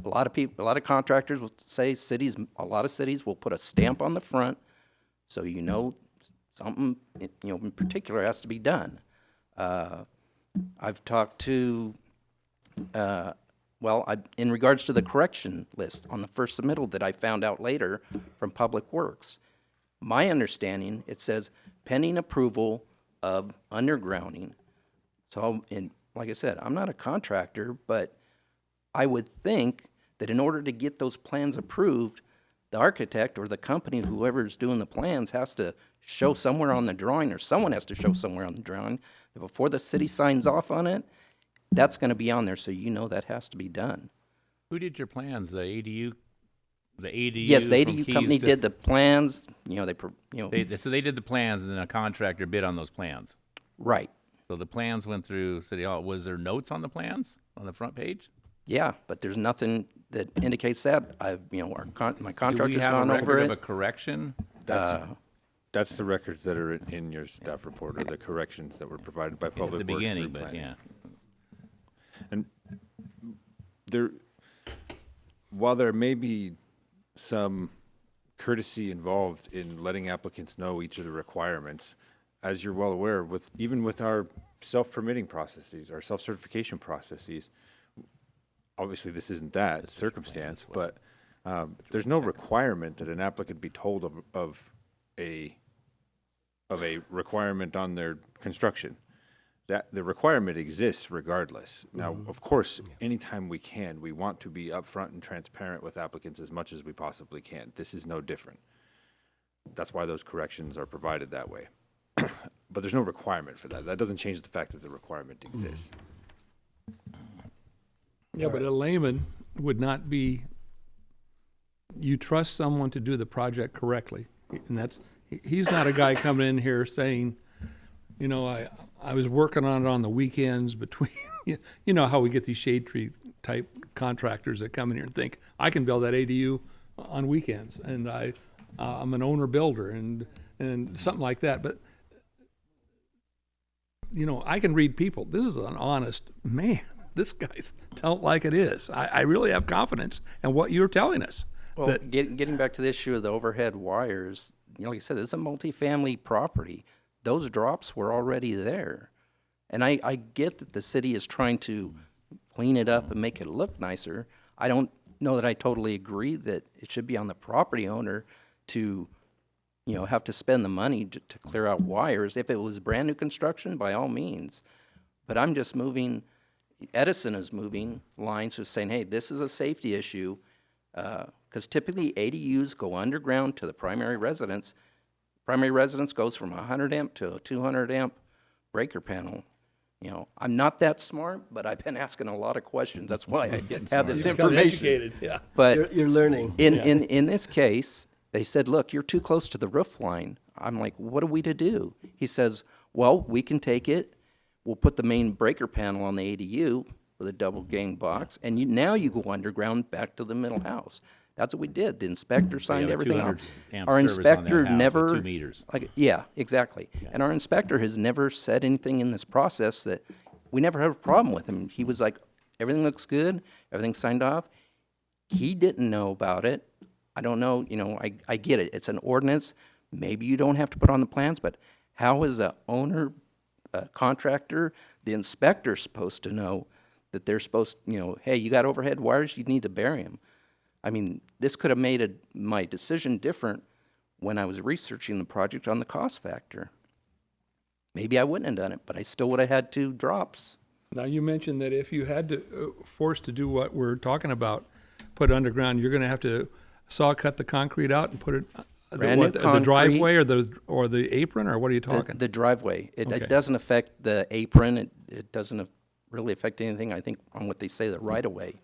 a lot of contractors will say a lot of cities will put a stamp on the front, so something, in particular has to be done. I've talked to, in regards to the correction list on the first submittal that I found out later from Public Works, my understanding, it says pending approval of undergrounding. So, like I said, I'm not a contractor, but I would think that in order to get those plans approved, the architect or the company, whoever's doing the plans, has to show somewhere on the drawing, or someone has to show somewhere on the drawing, that before the city signs off on it, that's going to be on there, so that has to be done. Who did your plans? The ADU? The ADU? Yes, the from ADU Keys company to- did the plans, So they did the plans, and then a contractor bid on those plans. Right. So the plans went through City Hall. Was there notes on the plans on the front page? Yeah, but there's nothing that indicates that. My contractor's gone Do we have a over record it. of a correction? That's the records that are in your staff report, or the corrections that were provided by Public At the Works beginning, through but planning. yeah. And while there may be some courtesy involved in letting applicants know each of the requirements, as you're well aware, even with our self-permitting processes, our self-certification processes, obviously this isn't that circumstance, but there's no requirement that an applicant be told of a requirement on their construction. That the requirement exists regardless. Now, of course, anytime we can, we want to be upfront and transparent with applicants as much as we possibly can. This is no different. That's why those corrections are provided that way. But there's no requirement for that. That doesn't change the fact that the requirement exists. Yeah, but a layman would not be, you trust someone to do the project correctly. And he's not a guy coming in here saying, I was working on it on the weekends between, you know how we get these shade tree type contractors that come in here and think, I can build that ADU on weekends, and I'm an owner builder and something like that. But I can read people. This is an honest man. This guy's telling it like it is. I really have confidence in what you're telling us. Well, getting back to the issue of the overhead wires, like I said, it's a multifamily property. Those drops were already there. And I get that the city is trying to clean it up and make it look nicer. I don't know that I totally agree that it should be on the property owner to, have to spend the money to clear out wires. If it was brand new construction, by all means. But I'm just moving, Edison is moving lines who's saying, hey, this is a safety issue, because typically ADUs go underground to the primary residence. Primary residence goes from a 100 amp to a 200 amp breaker panel. I'm not that smart, but I've been asking a lot of questions. That's why I have this information. Educated, yeah. But You're learning. In this case, they said, look, you're too close to the roof line. I'm like, what are we to do? He says, well, we can take it. We'll put the main breaker panel on the ADU with a double gang box, and now you go underground back to the middle house. That's what we did. The inspector signed everything off. Our inspector never, 2 meters. yeah, exactly. And our inspector has never said anything in this process that we never had a problem with him. He was like, everything looks good, everything's signed off. He didn't know about it. I don't know, I get it. It's an ordinance. Maybe you don't have to put on the plans, but how is a owner, a contractor, the inspector supposed to know that they're supposed, hey, you got overhead wires, you need to bury them. I mean, this could have made my decision different when I was researching the project on the cost factor. Maybe I wouldn't have done it, but I still would have had 2 drops. Now, you mentioned that if you had to forced to do what we're talking about, put underground, you're going to have to saw cut the concrete out and put it the driveway or the apron, or what are you talking? The driveway. It Okay. doesn't affect the apron. It doesn't really affect anything. I think on what they say the right of way,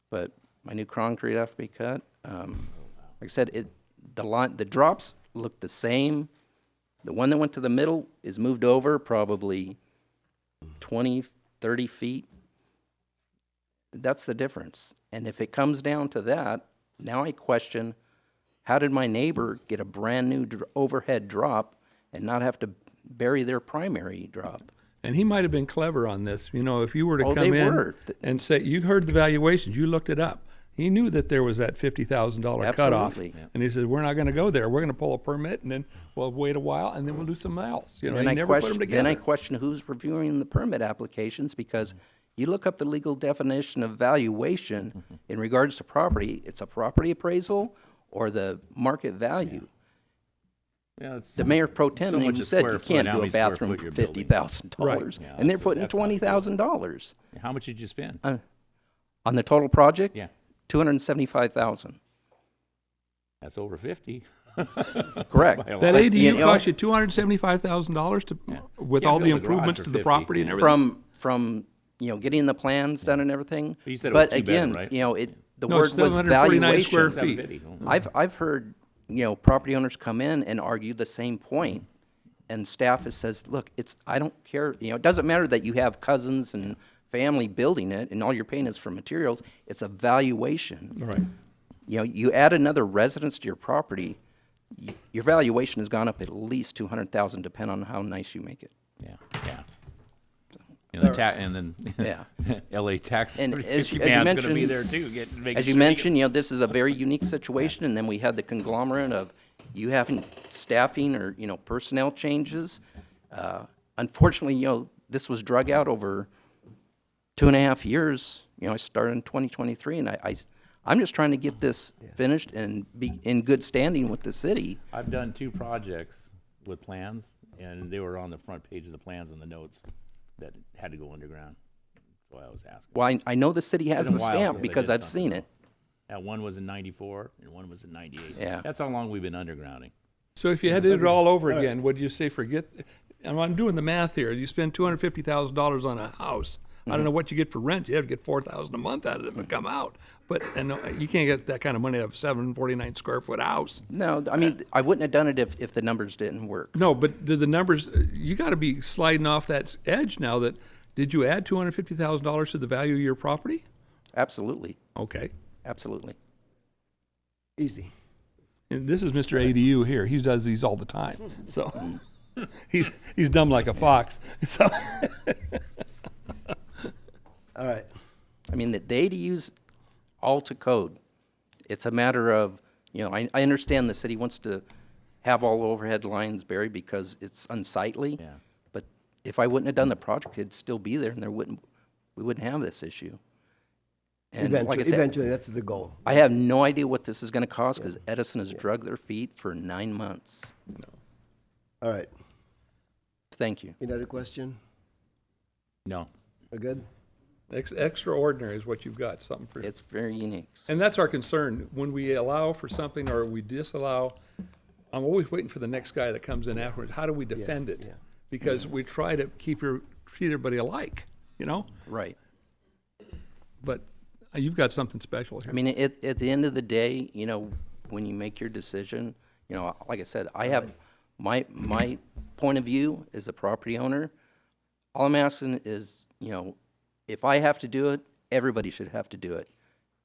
but my new concrete have to be cut. Like I said, the drops look the same. The one that went to the middle is moved over probably 20, 30 feet. That's the difference. And if it comes down to that, now I question, how did my neighbor get a brand new overhead drop and not have to bury their primary drop? And he might have been clever on this. If you were to Oh, come they in were. and say, you heard the valuations, you looked it up. He knew that there was that $50,000 cutoff. Absolutely. Yeah. And he said, we're not going to go there. We're going to pull a permit, and then we'll wait a while, and then we'll do something else. He Then never put them together. Then I question who's reviewing the permit applications, because you look up the legal definition of valuation in regards to property, it's a property appraisal or the market value. Yeah, it's The mayor pro tem so much even a said square you foot, can't how do a many square bathroom foot for you're building. $50,000, Right. and they're putting that's not $20,000 How much did you spend? on the total project. Yeah. $275,000. That's over 50. Correct. By a That lot. ADU cost you $275,000 to with Can't all the build a garage improvements for to the 50, property and yeah. everything. From getting the plans done and everything. But you said it was But two-bedroom, again, right? the No, word it's was 749 square valuation. feet. 750. I've heard property owners come in and argue the same point, and staff has says, look, I don't care. It doesn't matter that you have cousins and family building it, and all you're paying is for materials. It's a valuation. Right. You add another residence to your property, your valuation has gone up at least $200,000, depending on how nice you make it. Yeah, yeah. And then Yeah. LA tax And as you man's going to be mentioned- there too. As you mentioned, this is a very unique situation, and then we had the conglomerate of you having staffing or personnel changes. Unfortunately, this was drug out over 2.5 years. I started in 2023, and I'm just trying to get this finished and be in good standing with the city. I've done 2 projects with plans, and they were on the front page of the plans and the notes that had to go underground. That's why I was asking. Well, I know the city has Been a the while stamp since they because did I've something. seen it. Yeah, one was in 94 and one was in 98. Yeah. That's how long we've been undergrounding. So if you had to do it all over again, would you say forget? And I'm doing the math here. You spend $250,000 on a house. I don't know what you get for rent. You have to get $4,000 a month out of them and come out. But you can't get that kind of money out of a 749 square foot house. No, I mean, I wouldn't have done it if the numbers didn't work. No, but did the numbers? You got to be sliding off that edge now. Did you add $250,000 to the value of your property? Absolutely. Okay. Absolutely. Easy. And this is Mr. ADU here. He does these all the time. So he's dumb like a fox. So All right. I mean, the ADU's all to code. It's a matter of, I understand the city wants to have all overhead lines buried because it's unsightly. Yeah. But if I wouldn't have done the project, it'd still be there, and we wouldn't have this issue. And like I said, Eventually, that's the goal. I have no idea what this is going to cost because Edison has drugged their feet for 9 months. All right. Thank you. Any other question? No. We're good? extraordinary is what you've got, something for you. It's very unique. And that's our concern. When we allow for something or we disallow, I'm always waiting for the next guy that comes in afterwards. How do we defend it? Yeah. Because we try to treat everybody alike, Right. But you've got something special here. I mean, at the end of the day, when you make your decision, like I said, I have my point of view as a property owner. All I'm asking is, if I have to do it, everybody should have to do it.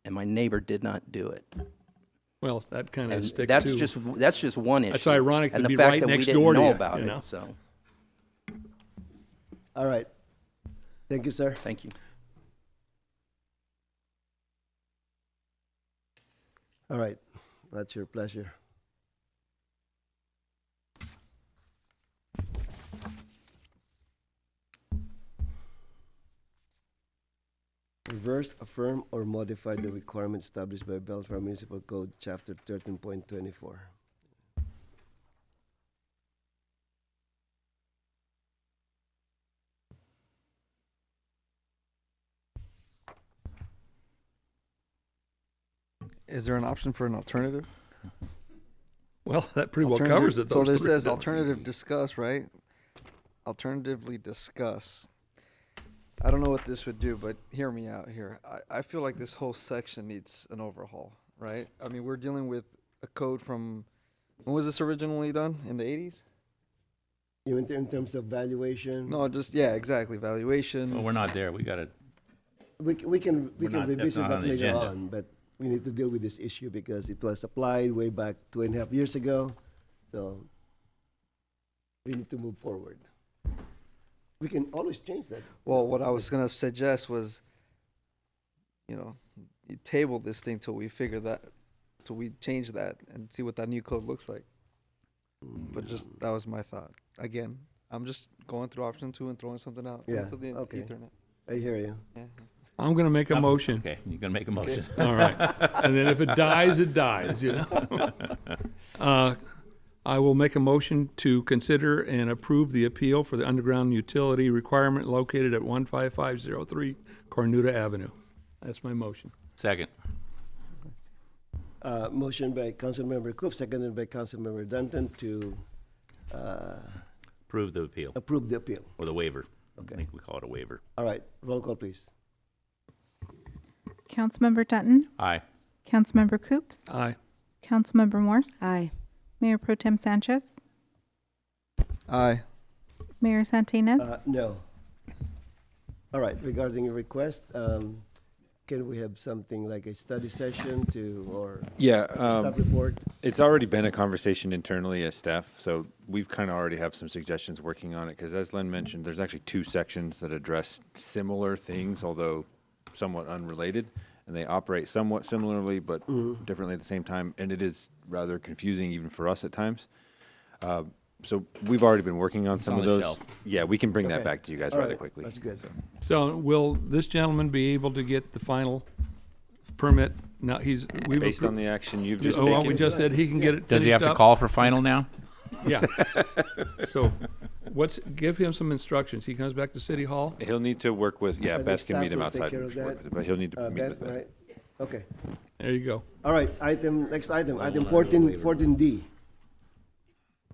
And my neighbor did not do it. Well, that kind of sticks that's to. just one issue. That's ironic and to the be fact right that next we door didn't to know you, about you it. know? So All right. Thank you, sir. thank you. All right. That's your pleasure. Reverse, affirm, or modify the requirement established by Bellflower Municipal Code, Chapter 13.24. Is there an option for an alternative? Well, that pretty well covers it. So those there three. says alternative discuss, right? Alternatively discuss. I don't know what this would do, but hear me out here. I feel like this whole section needs an overhaul, right? I mean, we're dealing with a code from, when was this originally done? In the 80s? You mean in terms of valuation? No, yeah, exactly. Valuation. Well, we're not there. We got to. We can We're not- that's revisit not that on the later agenda. on, but we need to deal with this issue because it was applied way back 2.5 years ago. So we need to move forward. We can always change that. Well, what I was going to suggest was, you table this thing till we change that and see what that new code looks like. But that was my thought. Again, I'm just going through option 2 and throwing something out Yeah, into the okay. Ethernet. I hear you. Yeah. I'm going to make a motion. Okay, you're going to make a motion. All right. And then if it dies, it dies, I will make a motion to consider and approve the appeal for the underground utility requirement located at 15503 Cornuda Avenue. That's my motion. Second. Motion by Councilmember Coop, seconded by Councilmember Danton to Approve the appeal. approve the appeal. Or the waiver. Okay. I think we call it a waiver. All right, roll call, please. Councilmember Dutton, Aye. Councilmember Coops, Aye. Councilmember Morse, Aye. Mayor Pro Tem Sanchez, Aye. Mayor Santinez. No. All right, regarding your request, can we have something like a study session or staff report? It's already been a conversation internally as staff, so we've kind of already have some suggestions working on it, because as Len mentioned, there's actually 2 sections that address similar things, although somewhat unrelated, and they operate somewhat similarly, but differently at the same time, and it is rather confusing even for us at times. So we've already been working on some on of the those. shelf. Yeah, we can bring that Okay. back to you guys All rather right, quickly. That's good. So will this gentleman be able to get the final permit? Now, we've Based on approved- the action you've just well, taken. we just said he can get it Does he have finished to up. call for final now? Yeah. So give him some instructions. He comes back to City Hall. He'll need to work with, I think Beth can meet staff him will take outside care and of work that. with it, but he'll need to meet with Beth, Beth. right? Okay. There you go. All right, next item, item not do a 14, waiver. 14D.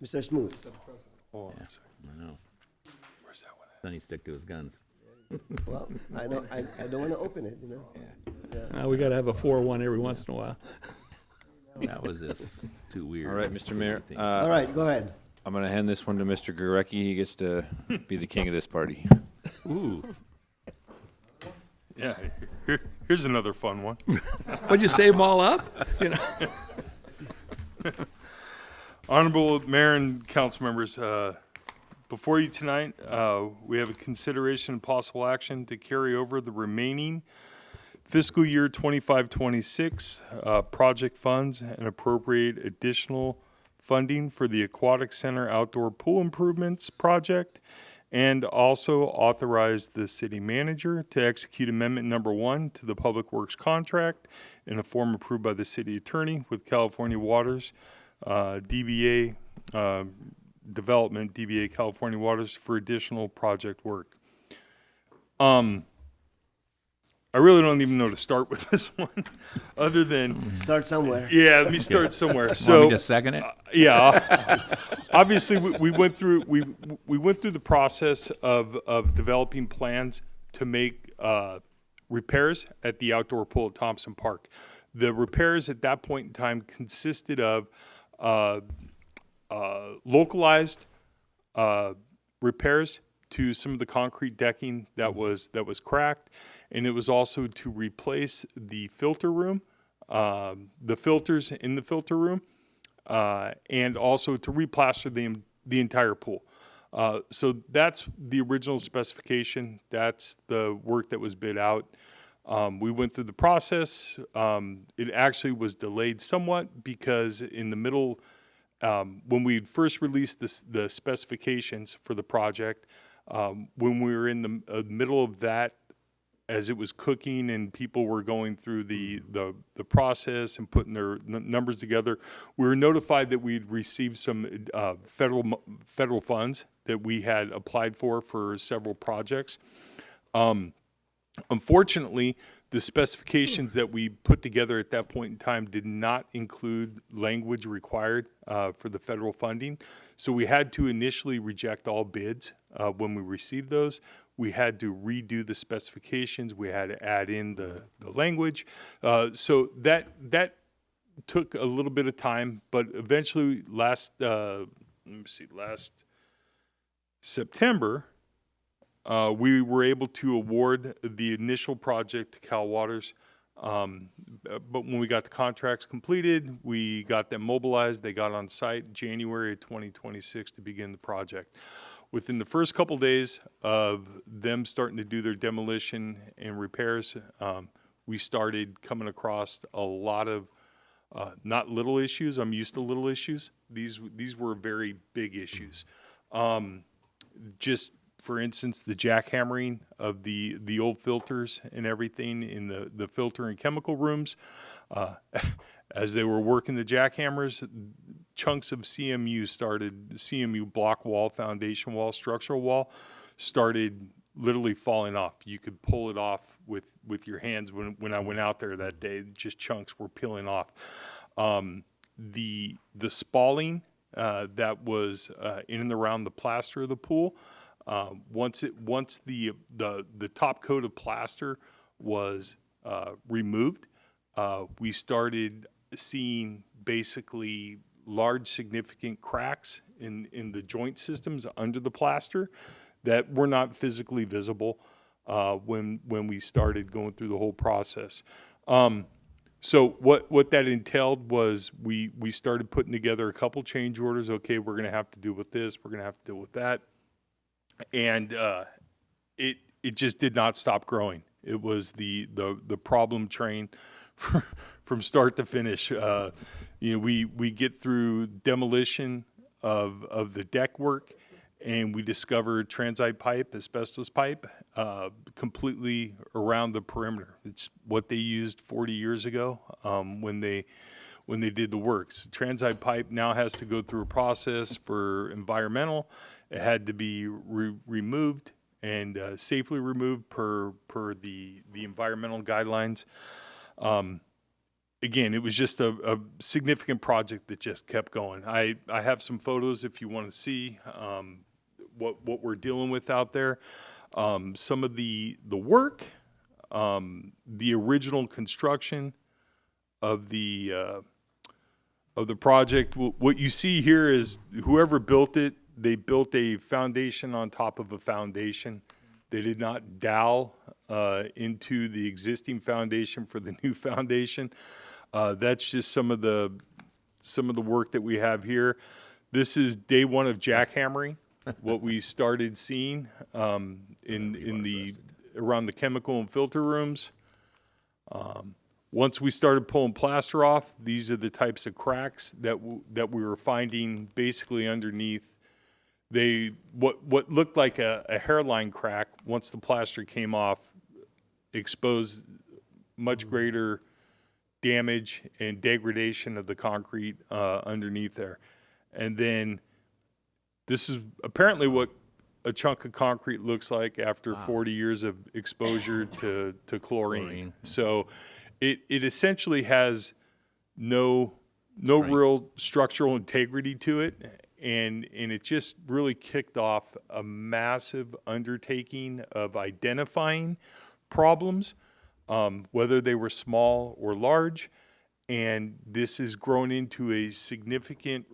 Mr. Smooth. I know. Then he stick to his guns. Well, I don't want to open it, Yeah. We got to have a 4-1 every once in a while. That was just too weird. All right, Mr. Mayor. All right, go ahead. I'm going to hand this one to Mr. Gurecki. He gets to be the king of this party. Ooh. Yeah. Here's another fun one. Would you save them all up? You know. Honorable Mayor and council members, before you tonight, we have a consideration and possible action to carry over the remaining fiscal year 25-26 project funds and appropriate additional funding for the Aquatic Center Outdoor Pool Improvements Project, and also authorize the city manager to execute amendment number 1 to the Public Works contract in a form approved by the city attorney with California Waters DBA Development, DBA California Waters, for additional project work. I really don't even know to start with this one, other than start somewhere. Yeah, let me start somewhere. So, want me to second it? Yeah, obviously we went through we went through the process of developing plans to make repairs at the outdoor pool at Thompson Park. The repairs at that point in time consisted of localized repairs to some of the concrete decking that was cracked, and it was also to replace the filter room, the filters in the filter room, and also to replaster the entire pool. So that's the original specification. That's the work that was bid out. We went through the process. It actually was delayed somewhat because in the middle, when we first released the specifications for the project, when we were in the middle of that, as it was cooking and people were going through the process and putting their numbers together, we were notified that we'd received some federal funds that we had applied for several projects. Unfortunately, the specifications that we put together at that point in time did not include language required for the federal funding. So we had to initially reject all bids when we received those. We had to redo the specifications. We had to add in the language. So that took a little bit of time, but eventually last September, we were able to award the initial project to Cal Waters, but when we got the contracts completed, we got them mobilized. They got on site January of 2026 to begin the project. Within the first couple days of them starting to do their demolition and repairs, we started coming across a lot of not little issues. I'm used to little issues. These were very big issues. Just for instance, the jackhammering of the old filters and everything in the filter and chemical rooms. As they were working the jackhammers, chunks of CMU block wall, foundation wall, structural wall, started literally falling off. You could pull it off with your hands when I went out there that day. Just chunks were peeling off. The spalling that was in and around the plaster of the pool, once the top coat of plaster was removed, we started seeing basically large significant cracks in the joint systems under the plaster that were not physically visible when we started going through the whole process. So what that entailed was we started putting together a couple change orders. Okay, we're going to have to deal with this. We're going to have to deal with that. And it just did not stop growing. It was the problem train from start to finish. We get through demolition of the deck work, and we discovered transite pipe, asbestos pipe, completely around the perimeter. It's what they used 40 years ago when they did the work. So transite pipe now has to go through a process for environmental. It had to be removed and safely removed per the environmental guidelines. Again, it was just a significant project that just kept going. I have some photos if you want to see what we're dealing with out there. Some of the work, the original construction of the project. What you see here is whoever built it, they built a foundation on top of a foundation. They did not dowel into the existing foundation for the new foundation. That's just some of the work that we have here. This is day one of jackhammering, what we started seeing around the chemical and filter rooms. Once we started pulling plaster off, these are the types of cracks that we were finding basically underneath. What looked like a hairline crack, once the plaster came off, exposed much greater damage and degradation of the concrete underneath there. And then this is apparently what a chunk of concrete looks like after 40 years of exposure to chlorine. So it essentially has no real structural integrity to it. And it just really kicked off a massive undertaking of identifying problems, whether they were small or large. And this has grown into a significant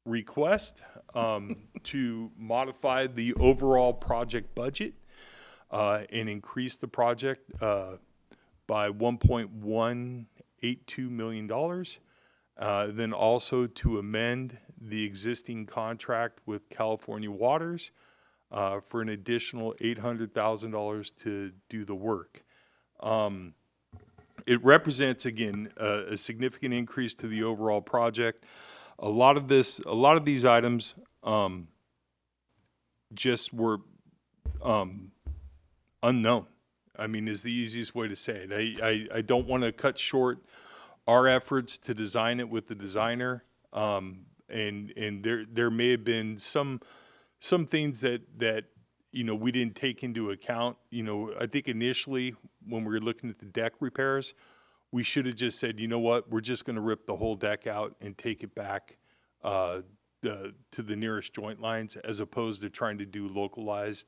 request to modify the overall project budget and increase the project by $1.182 million. Then also to amend the existing contract with California Waters for an additional $800,000 to do the work. It represents, again, a significant increase to the overall project. A lot of these items just were unknown. I mean, is the easiest way to say it. I don't want to cut short our efforts to design it with the designer, and there may have been some things that we didn't take into account. I think initially when we were looking at the deck repairs, we should have just said, you know what, we're just going to rip the whole deck out and take it back to the nearest joint lines, as opposed to trying to do localized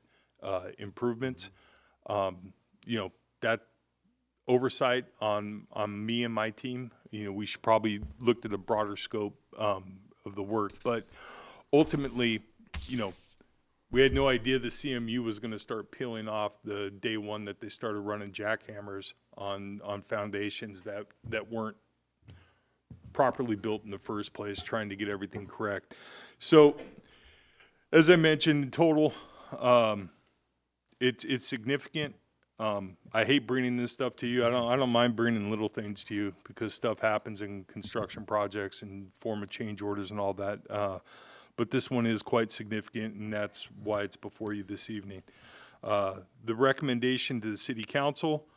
improvements. That oversight on me and my team, we should probably looked at a broader scope of the work. But ultimately, we had no idea the CMU was going to start peeling off the day one that they started running jackhammers on foundations that weren't properly built in the first place, trying to get everything correct. So, as I mentioned, in total, it's significant. I hate bringing this stuff to you. I don't mind bringing little things to you, because stuff happens in construction projects and form of change orders and all that. But this one is quite significant, and that's why it's before you this evening. The recommendation to the City Council,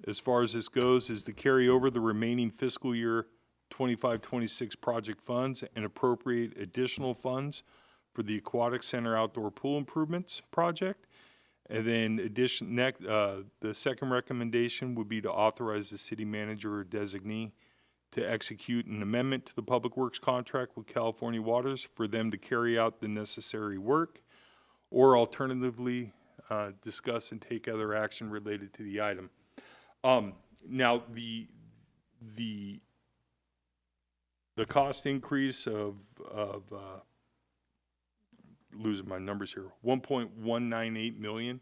as far as this goes, is to carry over the remaining fiscal year 25-26 project funds and appropriate additional funds for the Aquatic Center Outdoor Pool Improvements project. And then the second recommendation would be to authorize the city manager or designee to execute an amendment to the Public Works contract with California Waters for them to carry out the necessary work, or alternatively, discuss and take other action related to the item. Now, the cost increase of losing my numbers here, 1.198 million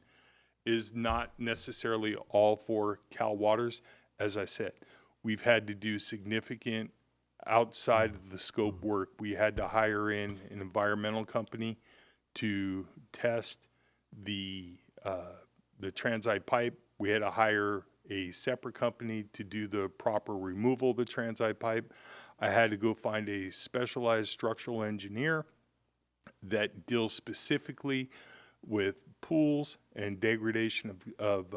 is not necessarily all for Cal Waters. As I said, we've had to do significant outside of the scope work. We had to hire in an environmental company to test the transite pipe. We had to hire a separate company to do the proper removal of the transite pipe. I had to go find a specialized structural engineer that deals specifically with pools and degradation of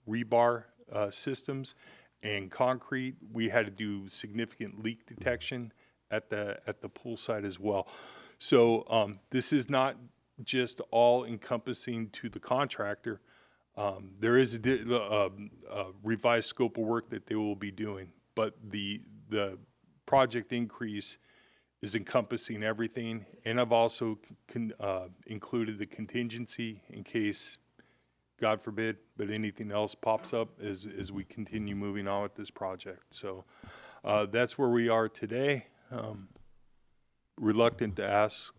rebar systems and concrete. We had to do significant leak detection at the pool site as well. So this is not just all encompassing to the contractor. There is a revised scope of work that they will be doing, but the project increase is encompassing everything. And I've also included the contingency in case, God forbid, but anything else pops up as we continue moving on with this project. So that's where we are today. Reluctant to ask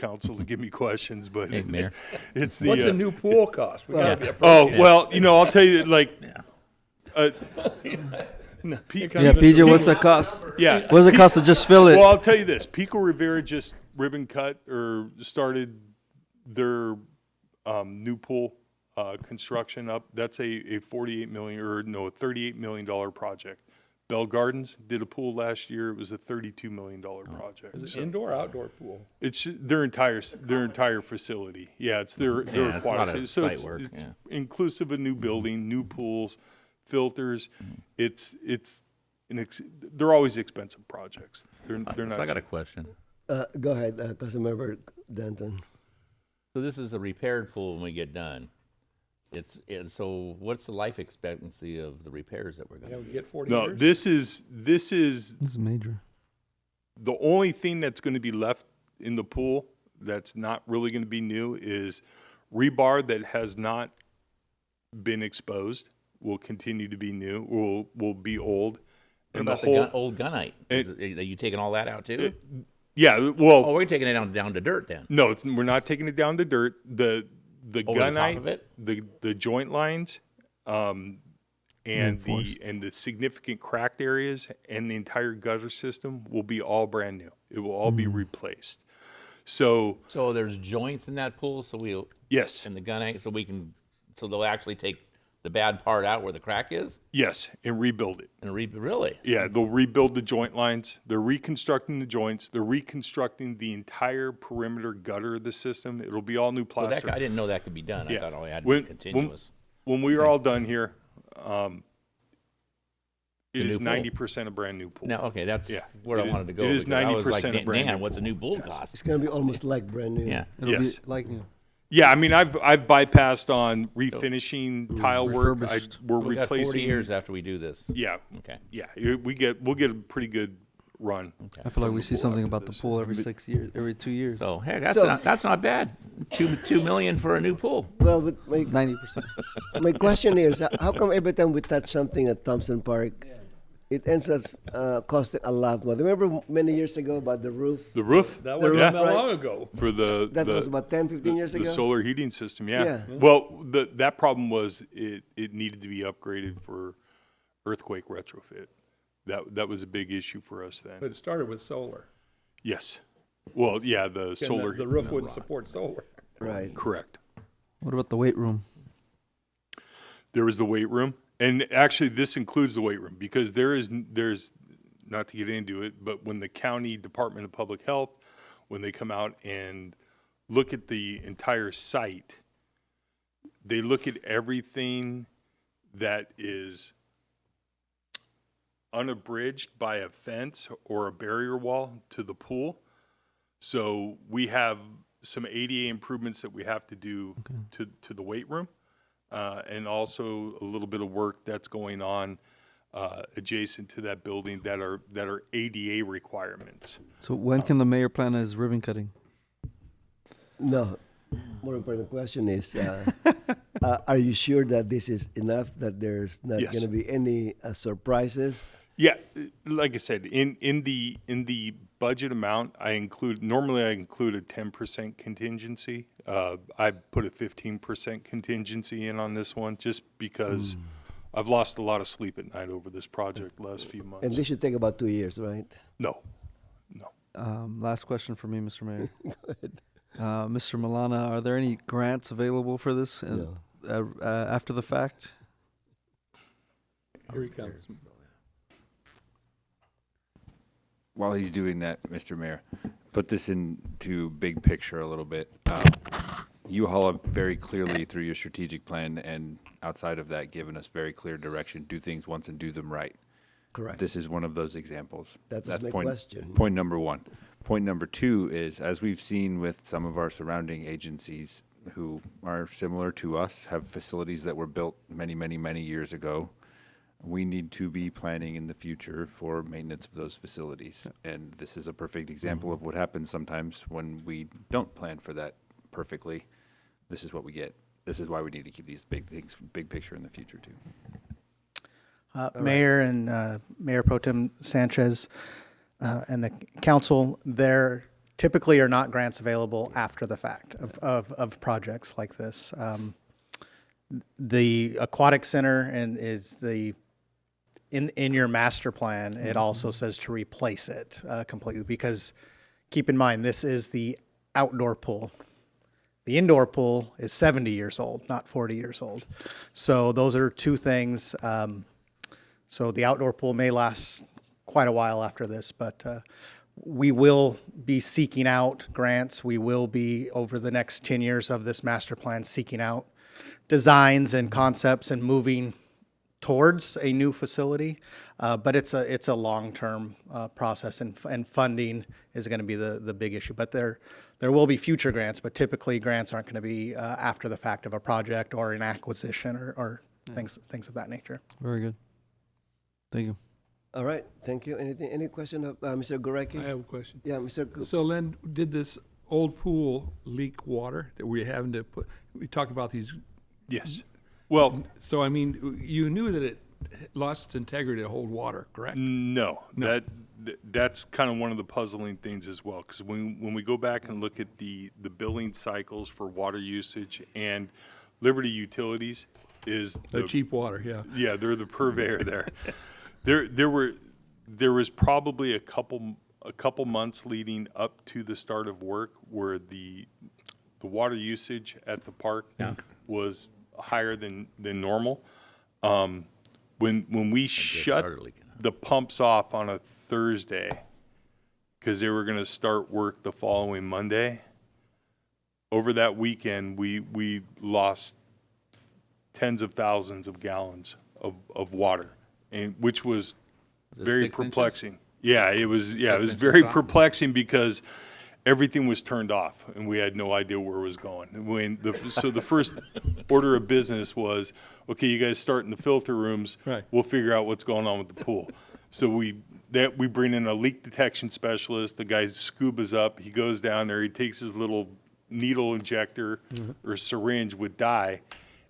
council to give me questions, but Hey, Mayor. it's the. What's a new pool cost? We gotta be Oh, appropriate. well, I'll tell you, like, No, here Yeah, comes Mr. PJ, what's Pico. the cost? Yeah. What does it cost to just fill it? Well, I'll tell you this. Pico Rivera just ribbon cut or started their new pool construction up. That's a $38 million or no, a $38 million project. Bell Gardens did a pool last year. It was a $32 million project. Is it So indoor or outdoor pool? it's their entire facility. Yeah, it's their it's a lot aquatic. of So site it's, work, it's yeah. inclusive of new building, new pools, filters. It's they're always expensive projects. They're not. So I got a question. Go ahead, Councilmember Denton. So this is a repaired pool when we get done. So what's the life expectancy of the repairs that we're going Yeah, to we do? get 40 No, years? this is This is major. the only thing that's going to be left in the pool that's not really going to be new is rebar that has not been exposed will continue to be new, will be old. What And about the whole, old gunite? Are you taking all that out too? yeah, well, Oh, we're taking it down to dirt then. no, we're not taking it down to dirt. The Over the top gunite, of it? the joint lines, and the significant cracked areas and the entire gutter system will be all brand new. It will all be replaced. So So there's joints in that pool, so we'll yes, in the gunite, so they'll actually take the bad part out where the crack is yes, and rebuild it. and really. Yeah, they'll rebuild the joint lines. They're reconstructing the joints. They're reconstructing the entire perimeter gutter of the system. It'll be all new So that, plaster. I didn't know that could be done. I Yeah. thought all it had to When- be continuous. When we are all done here, The it is new pool. 90% a brand new pool. No, okay, that's Yeah, where I wanted to go. It is because I was 90% like, a brand Dan, new what's a pool. new pool cost? It's going to be almost like brand new. Yeah. It'll Yes. be like new. Yeah, I mean, I've bypassed on refinishing tile work. Refurbished. We're We got 40 replacing. years after we do this. Yeah, Okay. yeah. We'll get a pretty good run. I feel like we the see pool something after about the this. pool every 6 years, every 2 years. So hey, So- that's not bad. $2 million for a new pool. Well, but my 90%. question here is, how come every time we touch something at Thompson Park, it ends up costing a lot more? Remember many years ago about the roof? The roof. That The wasn't roof, that right? long ago. For That was about 10, 15 years the ago? solar heating system, yeah. Yeah. Well, that problem was it needed to be upgraded for earthquake retrofit. That was a big issue for us then. But it started with solar. Yes. Well, yeah, the And solar. the roof wouldn't support solar. Right. Correct. What about the weight room? There was the weight room, and actually this includes the weight room because there's not to get into it, but when the county Department of Public Health, when they come out and look at the entire site, they look at everything that is unabridged by a fence or a barrier wall to the pool. So we have some ADA improvements that we have to do to the weight room, and also a little bit of work that's going on adjacent to that building that are ADA requirements. So when can the mayor plan his ribbon cutting? No. More important question is, are you sure that this is enough, that there's not Yes. going to be any surprises? Yeah, like I said, in the budget amount, normally I include a 10% contingency. I put a 15% contingency in on this one just because I've lost a lot of sleep at night over this project the last few months. And this should take about 2 years, right? No. Last question for me, Mr. Mayor. Mr. Milana, are there any grants available for this after the fact? Here he comes. While he's doing that, Mr. Mayor, put this into big picture a little bit. You all have very clearly, through your strategic plan and outside of that, given us very clear direction. Do things once and do them right. Correct. This is one of those examples. That's my question. Point number one. Point number two is, as we've seen with some of our surrounding agencies who are similar to us, have facilities that were built many, many, many years ago, we need to be planning in the future for maintenance of those facilities. And this is a perfect example of what happens sometimes when we don't plan for that perfectly. This is what we get. This is why we need to keep these big things, big picture in the future too. Mayor and Mayor Pro Tem Sanchez and the council, there typically are not grants available after the fact of projects like this. The aquatic center in your master plan, it also says to replace it completely, because keep in mind, this is the outdoor pool. The indoor pool is 70 years old, not 40 years old. So those are two things. So the outdoor pool may last quite a while after this, but we will be seeking out grants. We will be, over the next 10 years of this master plan, seeking out designs and concepts and moving towards a new facility. But it's a long-term process, and funding is going to be the big issue. But there will be future grants, but typically grants aren't going to be after the fact of a project or an acquisition or things of that nature. Very good. Thank you. All right, thank you. Any question of Mr. Gorecki? I have a question. Yeah, Mr. Coops. So Len, did this old pool leak water that we're having to put, we talked about these. Yes. Well, so I mean, you knew that it lost its integrity to hold water, correct? No. That's kind of one of the puzzling things as well, because when we go back and look at the billing cycles for water usage, and Liberty Utilities is the cheap water, yeah. Yeah, they're the purveyor there. There was probably a couple months leading up to the start of work where the water usage at the park was higher than normal. When we shut the pumps off on a Thursday because they were going to start work the following Monday, over that weekend we lost tens of thousands of gallons of water, and which was very perplexing. Yeah, it was very perplexing because everything was turned off and we had no idea where it was going. So the first order of business was, okay, you guys start in the filter rooms. Right. We'll figure out what's going on with the pool. So we bring in a leak detection specialist. The guy scubas up. He goes down there. He takes his little needle injector or syringe with dye,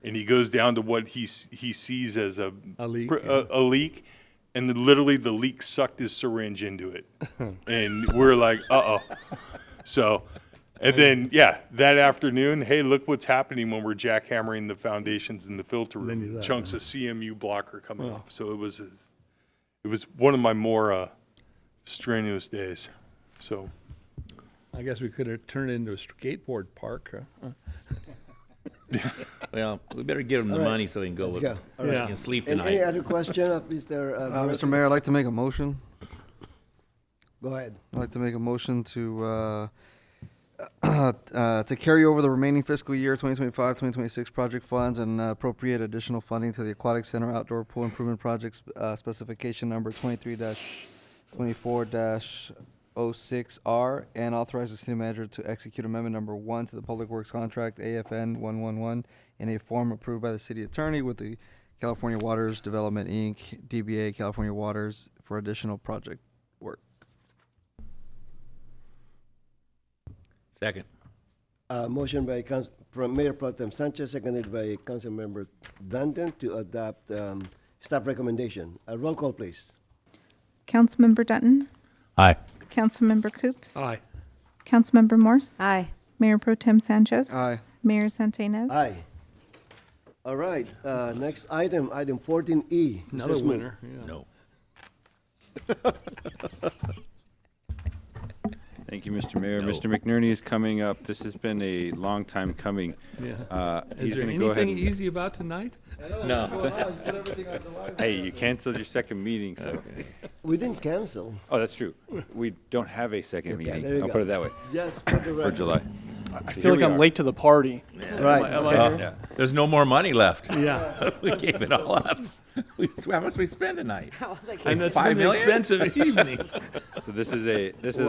and he goes down to what he sees as a leak. A leak. And then literally the leak sucked his syringe into it. And we're like, uh-oh. So, and then, that afternoon, hey, look what's happening when we're jackhammering the foundations in the filter room. Chunks of CMU blocker coming off. So it was one of my more strenuous days. So, I guess we could have turned it into a skateboard park. Well, we better give them the money so they can go. And sleep tonight. Any other question of Mr. Mr. Mayor, I'd like to make a motion. Go ahead. I'd like to make a motion to carry over the remaining fiscal year 2025-2026 project funds and appropriate additional funding to the Aquatic Center Outdoor Pool Improvement Project specification number 23-24-06R, and authorize the city manager to execute amendment number 1 to the Public Works Contract AFN 111 in a form approved by the city attorney with the California Waters Development, Inc., DBA California Waters, for additional project work. Second. Motion by Mayor Pro Tem Sanchez, seconded by Councilmember Danton to adopt staff recommendation. Roll call, please. Councilmember Dutton. Aye. Councilmember Coops. Aye. Councilmember Morse. Aye. Mayor Pro Tem Sanchez. Aye. Mayor Santenaz. Aye. All right, next item 14E. Another Mr. Smith. winner. Yeah. No. Thank you, Mr. Mayor. No. Mr. McNerney is coming up. This has been a long time coming. Yeah. He's Is there going to go ahead anything and... easy about tonight? No. Hey, you canceled your second meeting, so... Okay. We didn't cancel. Oh, that's true. We don't have a second Okay, meeting. there you I'll go. put it that way. Just for the For record. July. I feel like I'm late to the party. Right. Am I okay. here? Yeah. There's no more money left. Yeah. We gave it all up. How much we spend tonight? And that's $5 been an million? expensive evening. So this is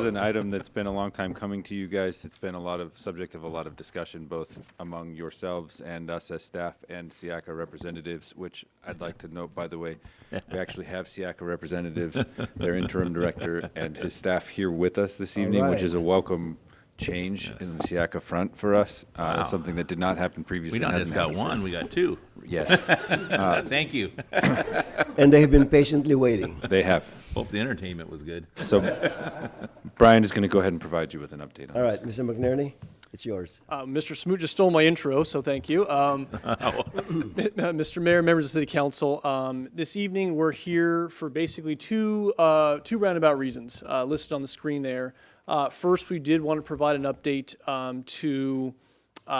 an item that's been a long time coming to you guys. It's been subject of a lot of discussion, both among yourselves and us as staff and SIACA representatives, which I'd like to note, by the way, we actually have SIACA representatives, their interim director and his staff here with us this evening, which right. is a welcome change in the Siaka front for us. That's something that did not happen previously. We don't just got one, we got two. Yes. Thank you. And they have been patiently waiting. They have. Hope the entertainment was good. So Brian is going to go ahead and provide you with an update on All this. right, Mr. McNerney, it's yours. Mr. Smoot just stole my intro, so thank you. Mr. Mayor, members of the City Council, this evening we're here for basically two roundabout reasons listed on the screen there. First, we did want to provide an update to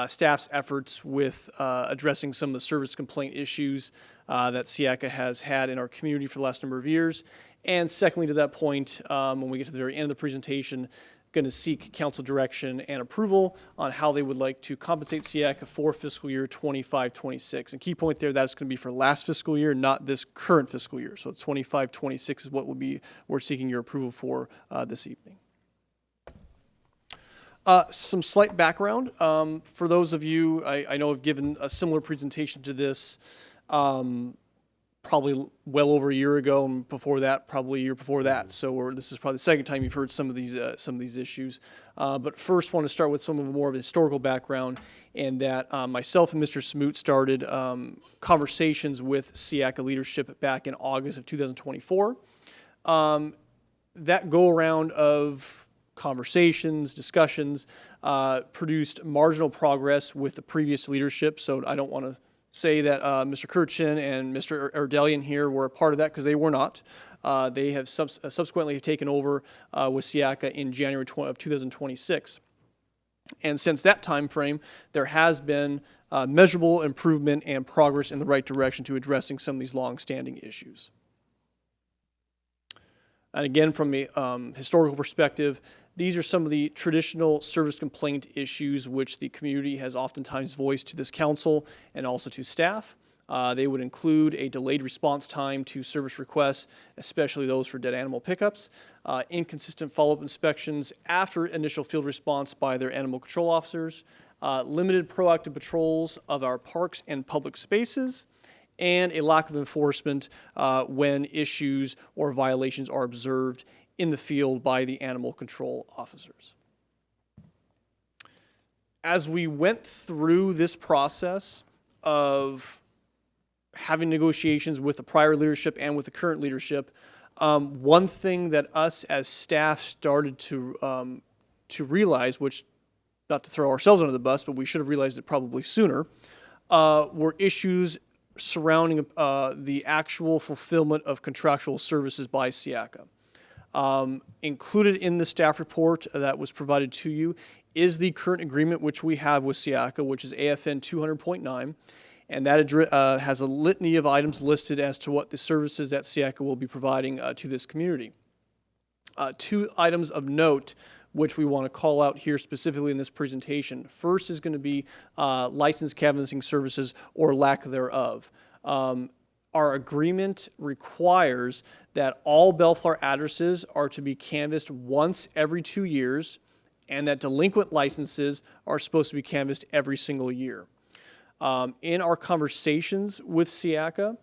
staff's efforts with addressing some of the service complaint issues that Siaka has had in our community for the last number of years. And secondly, to that point, when we get to the very end of the presentation, going to seek council direction and approval on how they would like to compensate Siaka for fiscal year 25-26. And key point there, that's going to be for last fiscal year, not this current fiscal year. So 25-26 is what we're seeking your approval for this evening. Some slight background. For those of you, I know have given a similar presentation to this probably well over a year ago, and before that, probably a year before that. So this is probably the second time you've heard some of these issues. But first, want to start with some of more of a historical background, and that myself and Mr. Smoot started conversations with Siaka leadership back in August of 2024. That go-around of conversations, discussions, produced marginal progress with the previous leadership. So I don't want to say that Mr. Kirchin and Mr. Erdelian here were a part of that, because they were not. They have subsequently taken over with Siaka in January of 2026. And since that time frame, there has been measurable improvement and progress in the right direction to addressing some of these long-standing issues. And again, from a historical perspective, these are some of the traditional service complaint issues which the community has oftentimes voiced to this council and also to staff. They would include a delayed response time to service requests, especially those for dead animal pickups, inconsistent follow-up inspections after initial field response by their animal control officers, limited proactive patrols of our parks and public spaces, and a lack of enforcement when issues or violations are observed in the field by the animal control officers. As we went through this process of having negotiations with the prior leadership and with the current leadership, one thing that us as staff started to realize, which, not to throw ourselves under the bus, but we should have realized it probably sooner, were issues surrounding the actual fulfillment of contractual services by Siaka. Included in the staff report that was provided to you is the current agreement which we have with Siaka, which is AFN 200.9, and that has a litany of items listed as to what the services that Siaka will be providing to this community. Two items of note which we want to call out here specifically in this presentation. First is going to be licensed canvassing services or lack thereof. Our agreement requires that all Bellflower addresses are to be canvassed once every 2 years, and that delinquent licenses are supposed to be canvassed every single year. In our conversations with Siaka,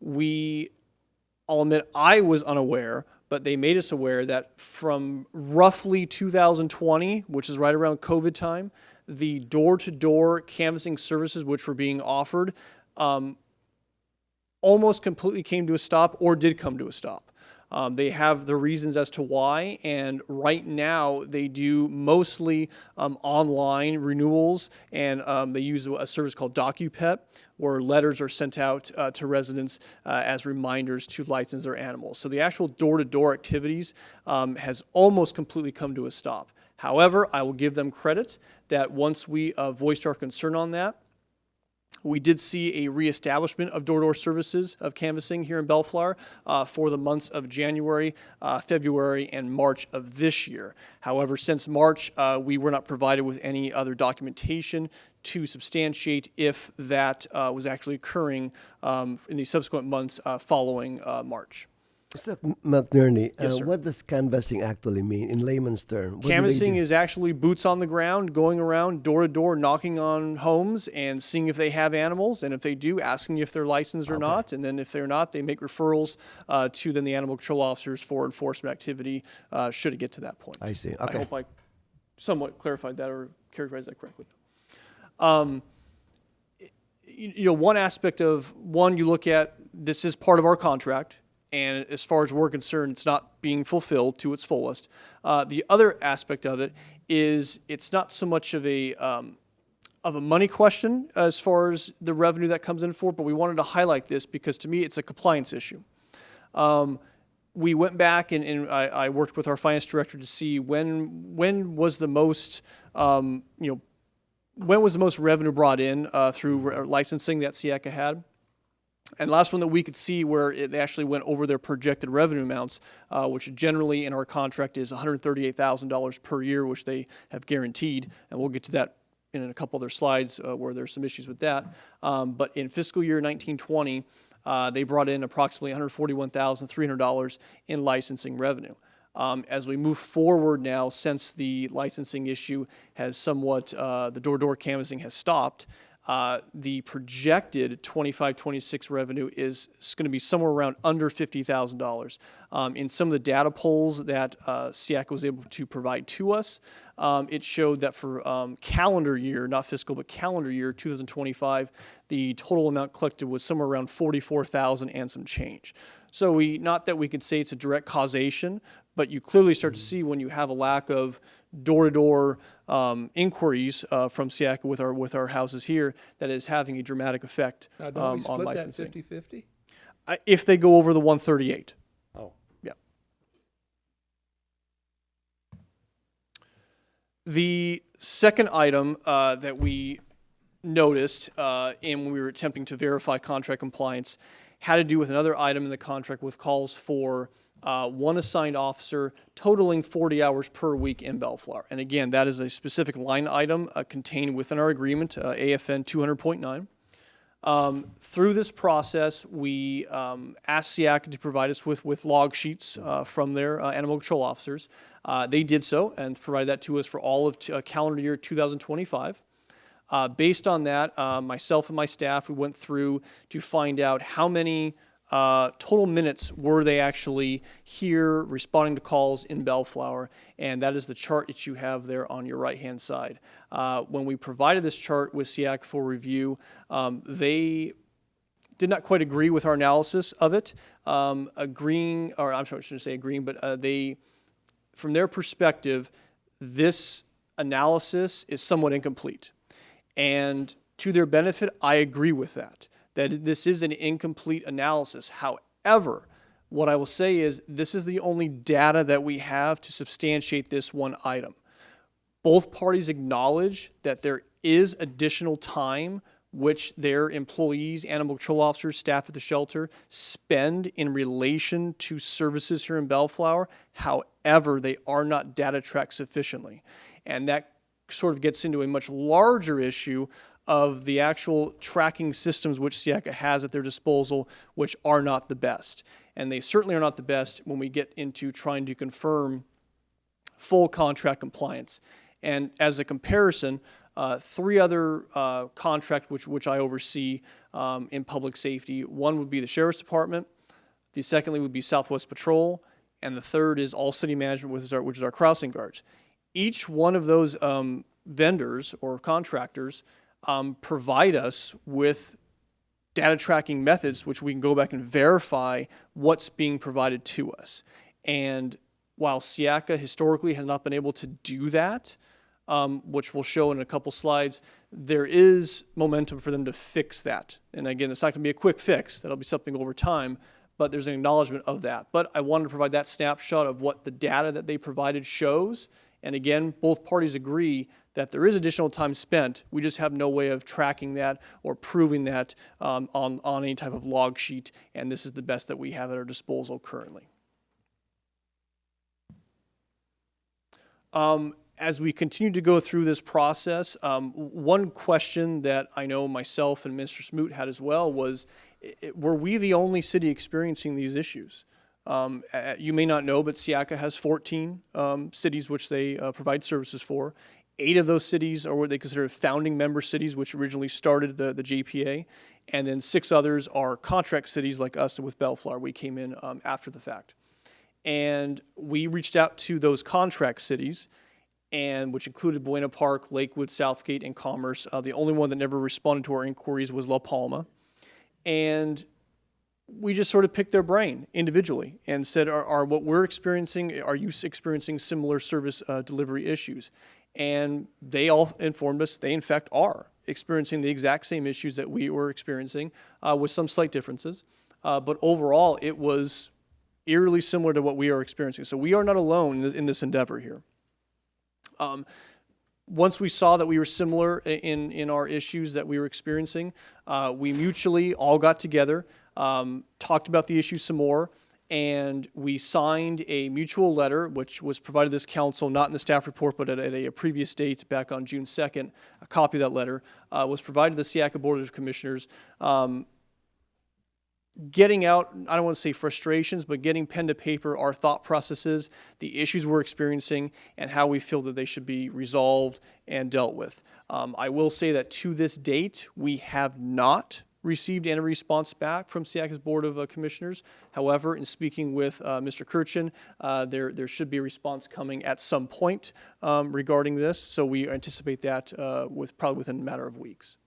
I'll admit I was unaware, but they made us aware that from roughly 2020, which is right around COVID time, the door-to-door canvassing services which were being offered almost completely came to a stop or did come to a stop. They have the reasons as to why, and right now they do mostly online renewals, and they use a service called DocuPet, where letters are sent out to residents as reminders to license their animals. So the actual door-to-door activities has almost completely come to a stop. However, I will give them credit that once we voiced our concern on that, we did see a reestablishment of door-to-door services of canvassing here in Bellflower for the months of January, February, and March of this year. However, since March, we were not provided with any other documentation to substantiate if that was actually occurring in the subsequent months following March. Mr. McNerney, Yes, sir. what does canvassing actually mean in layman's terms? What do they Canvassing do? is actually boots on the ground, going around door to door, knocking on homes and seeing if they have animals, and if they do, asking if they're licensed or not, and then if they're not, they make referrals to then the animal control officers for enforcement activity should it get to that point. I see. I Okay. hope I somewhat clarified that or characterized that correctly. One aspect of you look at this is part of our contract, and as far as we're concerned, it's not being fulfilled to its fullest. The other aspect of it is it's not so much of a money question as far as the revenue that comes in for, but we wanted to highlight this because to me it's a compliance issue. We went back and I worked with our finance director to see when was the most when was the most revenue brought in through licensing that SIACA had. And last one that we could see where it actually went over their projected revenue amounts, which generally in our contract is $138,000 per year, which they have guaranteed. And we'll get to that in a couple other slides where there's some issues with that. But in fiscal year 1920, they brought in approximately $141,300 in licensing revenue. As we move forward now, since the licensing issue has somewhat, the door-to-door canvassing has stopped, the projected 25-26 revenue is going to be somewhere around under $50,000. In some of the data polls that SIACA was able to provide to us, it showed that for calendar year, not fiscal, but calendar year 2025, the total amount collected was somewhere around $44,000 and some change. So not that we could say it's a direct causation, but you clearly start to see when you have a lack of door-to-door inquiries from SIACA with our houses here, that is having a dramatic effect Now, don't we on split licensing. that 50-50? If they go over the 138. Oh. Yeah. The second item that we noticed when we were attempting to verify contract compliance had to do with another item in the contract with calls for one assigned officer totaling 40 hours per week in Bellflower. And again, that is a specific line item contained within our agreement, AFN 200.9. Through this process, we asked SIACA to provide us with log sheets from their animal control officers. They did so and provided that to us for all of calendar year 2025. Based on that, myself and my staff, we went through to find out how many total minutes were they actually here responding to calls in Bellflower, and that is the chart that you have there on your right-hand side. When we provided this chart with SIACA for review, they did not quite agree with our analysis of it, but they, from their perspective, this analysis is somewhat incomplete. And to their benefit, I agree with that this is an incomplete analysis. However, what I will say is this is the only data that we have to substantiate this one item. Both parties acknowledge that there is additional time which their employees, animal control officers, staff at the shelter spend in relation to services here in Bellflower. However, they are not data tracked sufficiently. And that sort of gets into a much larger issue of the actual tracking systems which SIACA has at their disposal, which are not the best. And they certainly are not the best when we get into trying to confirm full contract compliance. And as a comparison, three other contracts which I oversee in public safety. One would be the Sheriff's Department, the secondly would be Southwest Patrol, and the third is All City Management, which is our crossing guards. Each one of those vendors or contractors provide us with data tracking methods which we can go back and verify what's being provided to us. And while SIACA historically has not been able to do that, which we'll show in a couple slides, there is momentum for them to fix that. And again, it's not going to be a quick fix. That'll be something over time, but there's an acknowledgement of that. But I wanted to provide that snapshot of what the data that they provided shows. And again, both parties agree that there is additional time spent. We just have no way of tracking that or proving that on any type of log sheet. And this is the best that we have at our disposal currently. As we continue to go through this process, one question that I know myself and Mr. Smoot had as well was, were we the only city experiencing these issues? You may not know, but SIACA has 14 cities which they provide services for. 8 of those cities are what they consider founding member cities, which originally started the JPA. And then 6 others are contract cities like us with Bellflower. We came in after the fact. And we reached out to those contract cities. and which included Buena Park, Lakewood, Southgate, and Commerce. The only one that never responded to our inquiries was La Palma. And we just sort of picked their brain individually and said, are what we're experiencing, are you experiencing similar service delivery issues? And they all informed us they in fact are experiencing the exact same issues that we were experiencing with some slight differences. But overall, it was eerily similar to what we are experiencing. So we are not alone in this endeavor here. Once we saw that we were similar in our issues that we were experiencing, we mutually all got together, talked about the issue some more, and we signed a mutual letter, which was provided to this council, not in the staff report, but at a previous date back on June 2nd. A copy of that letter was provided to the Seattle Board of Commissioners, getting out, I don't want to say frustrations, but getting pen to paper our thought processes, the issues we're experiencing, and how we feel that they should be resolved and dealt with. I will say that to this date, we have not received any response back from SEAC's Board of Commissioners. However, in speaking with Mr. Kirchen, there should be a response coming at some point regarding this, so we anticipate that probably within a matter of weeks.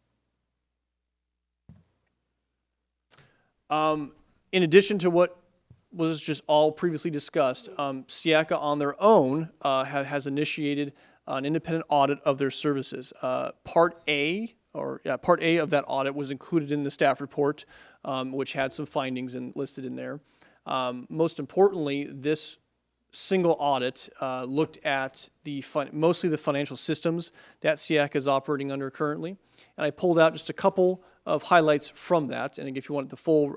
In addition to what was just all previously discussed, SEACA on their own has initiated an independent audit of their services. Part A of that audit was included in the staff report, which had some findings listed in there. Most importantly, this single audit looked at mostly the financial systems that SEACA is operating under currently, and I pulled out just a couple of highlights from that. And if you want the full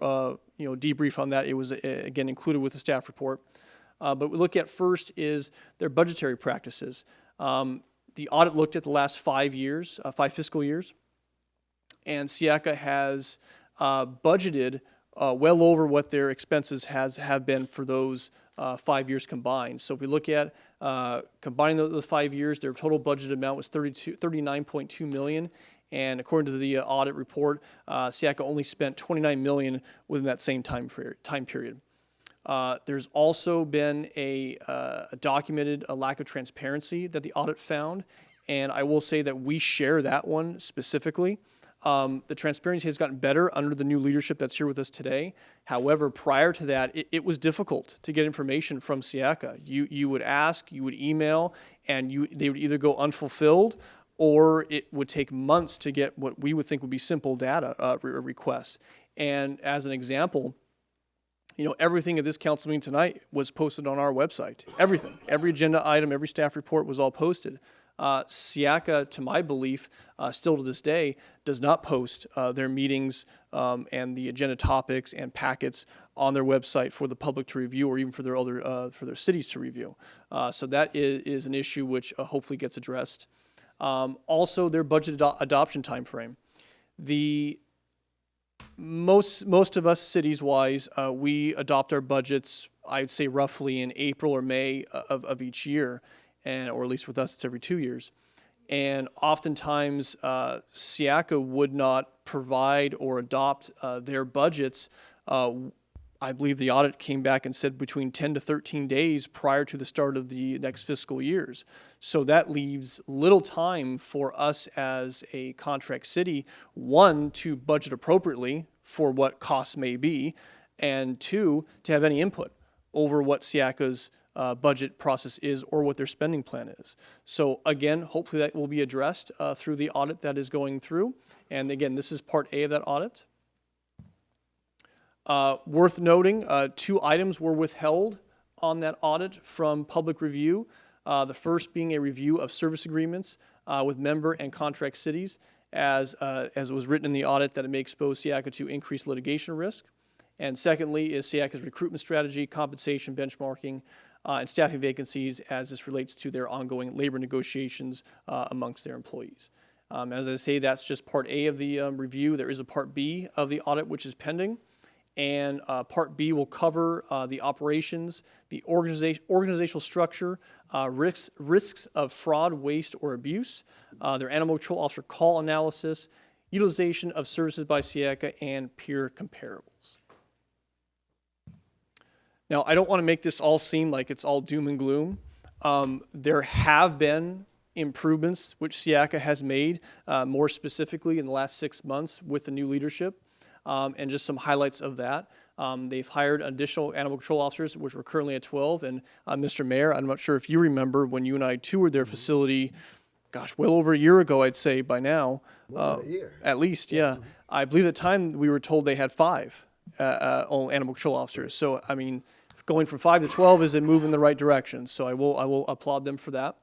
debrief on that, it was again included with the staff report. But we look at first is their budgetary practices. The audit looked at the last 5 years, 5 fiscal years, and SEACA has budgeted well over what their expenses have been for those 5 years combined. So if we look at combining the 5 years, their total budget amount was $39.2 million. And according to the audit report, SEACA only spent $29 million within that same time period. There's also been a documented lack of transparency that the audit found, and I will say that we share that one specifically. The transparency has gotten better under the new leadership that's here with us today. However, prior to that, it was difficult to get information from SEACA. You would ask, you would email, and they would either go unfulfilled, or it would take months to get what we would think would be simple data requests. And as an example, everything at this council meeting tonight was posted on our website. Everything, every agenda item, every staff report was all posted. SEACA, to my belief, still to this day, does not post their meetings and the agenda topics and packets on their website for the public to review, or even for their cities to review. So that is an issue which hopefully gets addressed. Also, their budget adoption timeframe. Most of us cities-wise, we adopt our budgets, I'd say roughly in April or May of each year, or at least with us, it's every 2 years. And oftentimes, SEACA would not provide or adopt their budgets. I believe the audit came back and said between 10 to 13 days prior to the start of the next fiscal years. So that leaves little time for us as a contract city, one, to budget appropriately for what costs may be, and two, to have any input over what SEACA's budget process is or what their spending plan is. So again, hopefully that will be addressed through the audit that is going through. And again, this is part A of that audit. Worth noting, 2 items were withheld on that audit from public review. The first being a review of service agreements with member and contract cities, as it was written in the audit that it may expose SEACA to increased litigation risk. And secondly is SEACA's recruitment strategy, compensation benchmarking, and staffing vacancies as this relates to their ongoing labor negotiations amongst their employees. As I say, that's just part A of the review. There is a part B of the audit which is pending. And Part B will cover the operations, the organizational structure, risks of fraud, waste, or abuse, their animal control officer call analysis, utilization of services by SEACA, and peer comparables. Now, I don't want to make this all seem like it's all doom and gloom. There have been improvements which SIACA has made, more specifically in the last 6 months with the new leadership, and just some highlights of that. They've hired additional animal control officers, which we're currently at 12. And Mr. Mayor, I'm not sure if you remember when you and I toured their facility, gosh, well over a year ago, I'd say by now. More than a year. At least, yeah. I believe at the time we were told they had 5 animal control officers. So, I mean, going from 5 to 12 is a move in the right direction. So I will applaud them for that.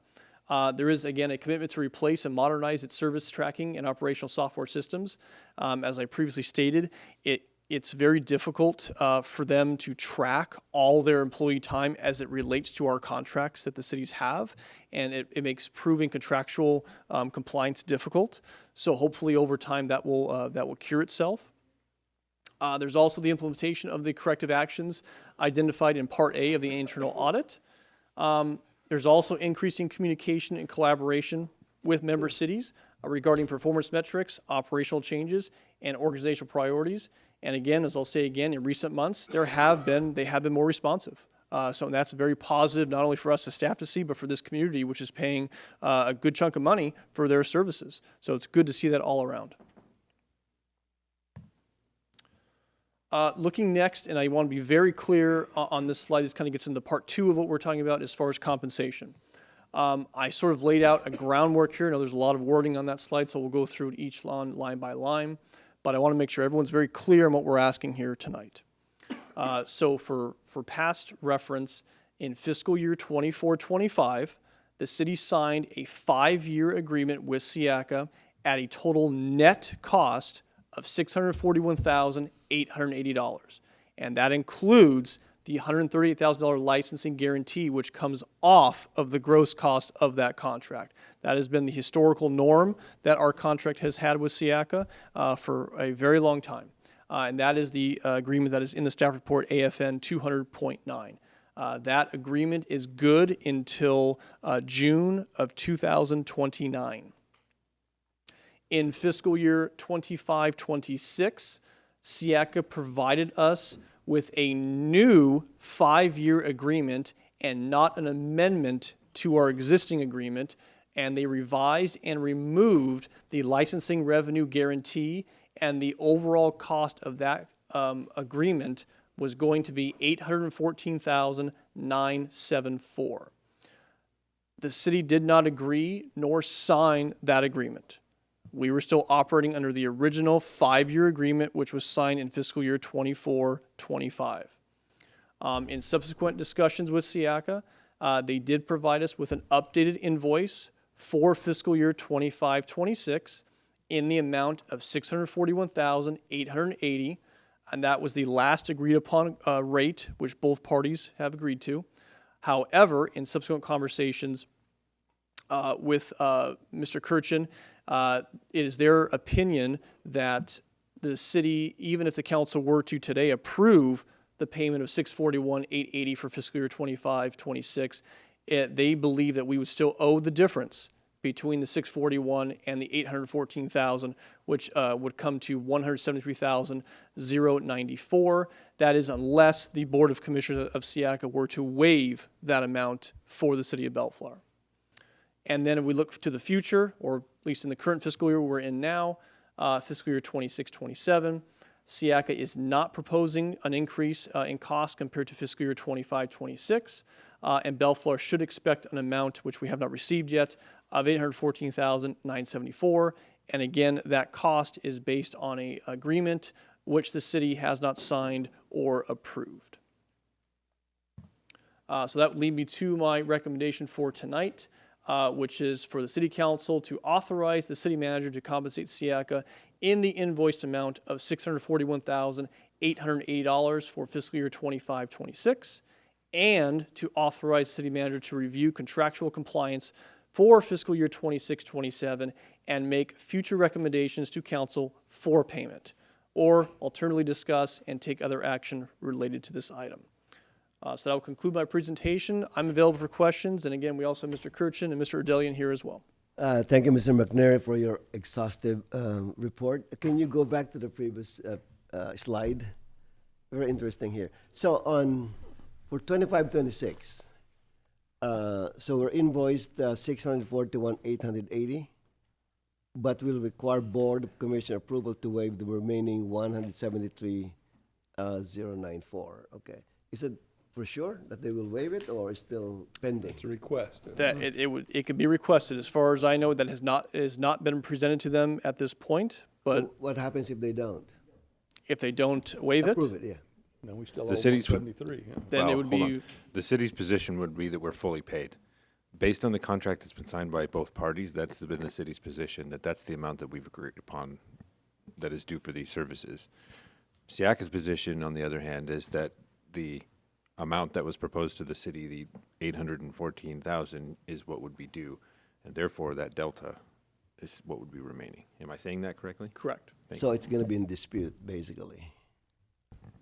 There is, again, a commitment to replace and modernize its service tracking and operational software systems. As I previously stated, it's very difficult for them to track all their employee time as it relates to our contracts that the cities have, and it makes proving contractual compliance difficult. So hopefully over time that will cure itself. There's also the implementation of the corrective actions identified in Part A of the internal audit. There's also increasing communication and collaboration with member cities regarding performance metrics, operational changes, and organizational priorities. And again, as I'll say again, in recent months, they have been more responsive. So that's very positive, not only for us as staff to see, but for this community, which is paying a good chunk of money for their services. So it's good to see that all around. Looking next, and I want to be very clear on this slide, this kind of gets into part 2 of what we're talking about as far as compensation. I sort of laid out a groundwork here. Now there's a lot of wording on that slide, so we'll go through it each line by line. But I want to make sure everyone's very clear on what we're asking here tonight. So for past reference, in fiscal year 24-25, the city signed a 5-year agreement with SIACA at a total net cost of $641,880. And that includes the $138,000 licensing guarantee, which comes off of the gross cost of that contract. That has been the historical norm that our contract has had with SIACA for a very long time. And that is the agreement that is in the staff report AFN 200.9. That agreement is good until June of 2029. In fiscal year 25-26, SIACA provided us with a new 5-year agreement and not an amendment to our existing agreement, and they revised and removed the licensing revenue guarantee, and the overall cost of that agreement was going to be $814,974. The city did not agree nor sign that agreement. We were still operating under the original 5-year agreement, which was signed in fiscal year 24-25. In subsequent discussions with SIACA, they did provide us with an updated invoice for fiscal year 25-26 in the amount of $641,880, and that was the last agreed upon rate, which both parties have agreed to. However, in subsequent conversations with Mr. Kirchen, it is their opinion that the city, even if the council were to today approve the payment of $641,880 for fiscal year 25-26, they believe that we would still owe the difference between the $641,000 and the $814,000, which would come to $173,094. That is unless the Board of Commissioners of SIACA were to waive that amount for the city of Bellflower. And then if we look to the future, or at least in the current fiscal year we're in now, fiscal year 26-27, SIACA is not proposing an increase in cost compared to fiscal year 25-26, and Bellflower should expect an amount, which we have not received yet, of $814,974. And again, that cost is based on an agreement which the city has not signed or approved. So that would lead me to my recommendation for tonight, which is for the City Council to authorize the City Manager to compensate SIACA in the invoiced amount of $641,880 for fiscal year 25-26, and to authorize the City Manager to review contractual compliance for fiscal year 26-27 and make future recommendations to Council for payment, or alternatively discuss and take other action related to this item. So that will conclude my presentation. I'm available for questions. And again, we also have Mr. Kirchen and Mr. Erdelian here as well. Thank you, Mr. McNary, for your exhaustive report. Can you go back to the previous slide? Very interesting here. So for 25-26, So we're invoiced 641,880, but will require Board of Commissioner approval to waive the remaining 173,094. Okay. Is it for sure that they will waive it, or is still pending? It's a request. That it could be requested. As far as I know, that has not been presented to them at this point. But What happens if they don't? if they don't waive it, Approve it, yeah. No, we still The owe city's would- 173. Yeah. then it Well, would hold be. on. The city's position would be that we're fully paid. Based on the contract that's been signed by both parties, that's been the city's position, that that's the amount that we've agreed upon that is due for these services. Siaka's position, on the other hand, is that the amount that was proposed to the city, the 814,000, is what would be due, and therefore that delta is what would be remaining. Am I saying that correctly? Correct. Thank So it's going to be in dispute, basically.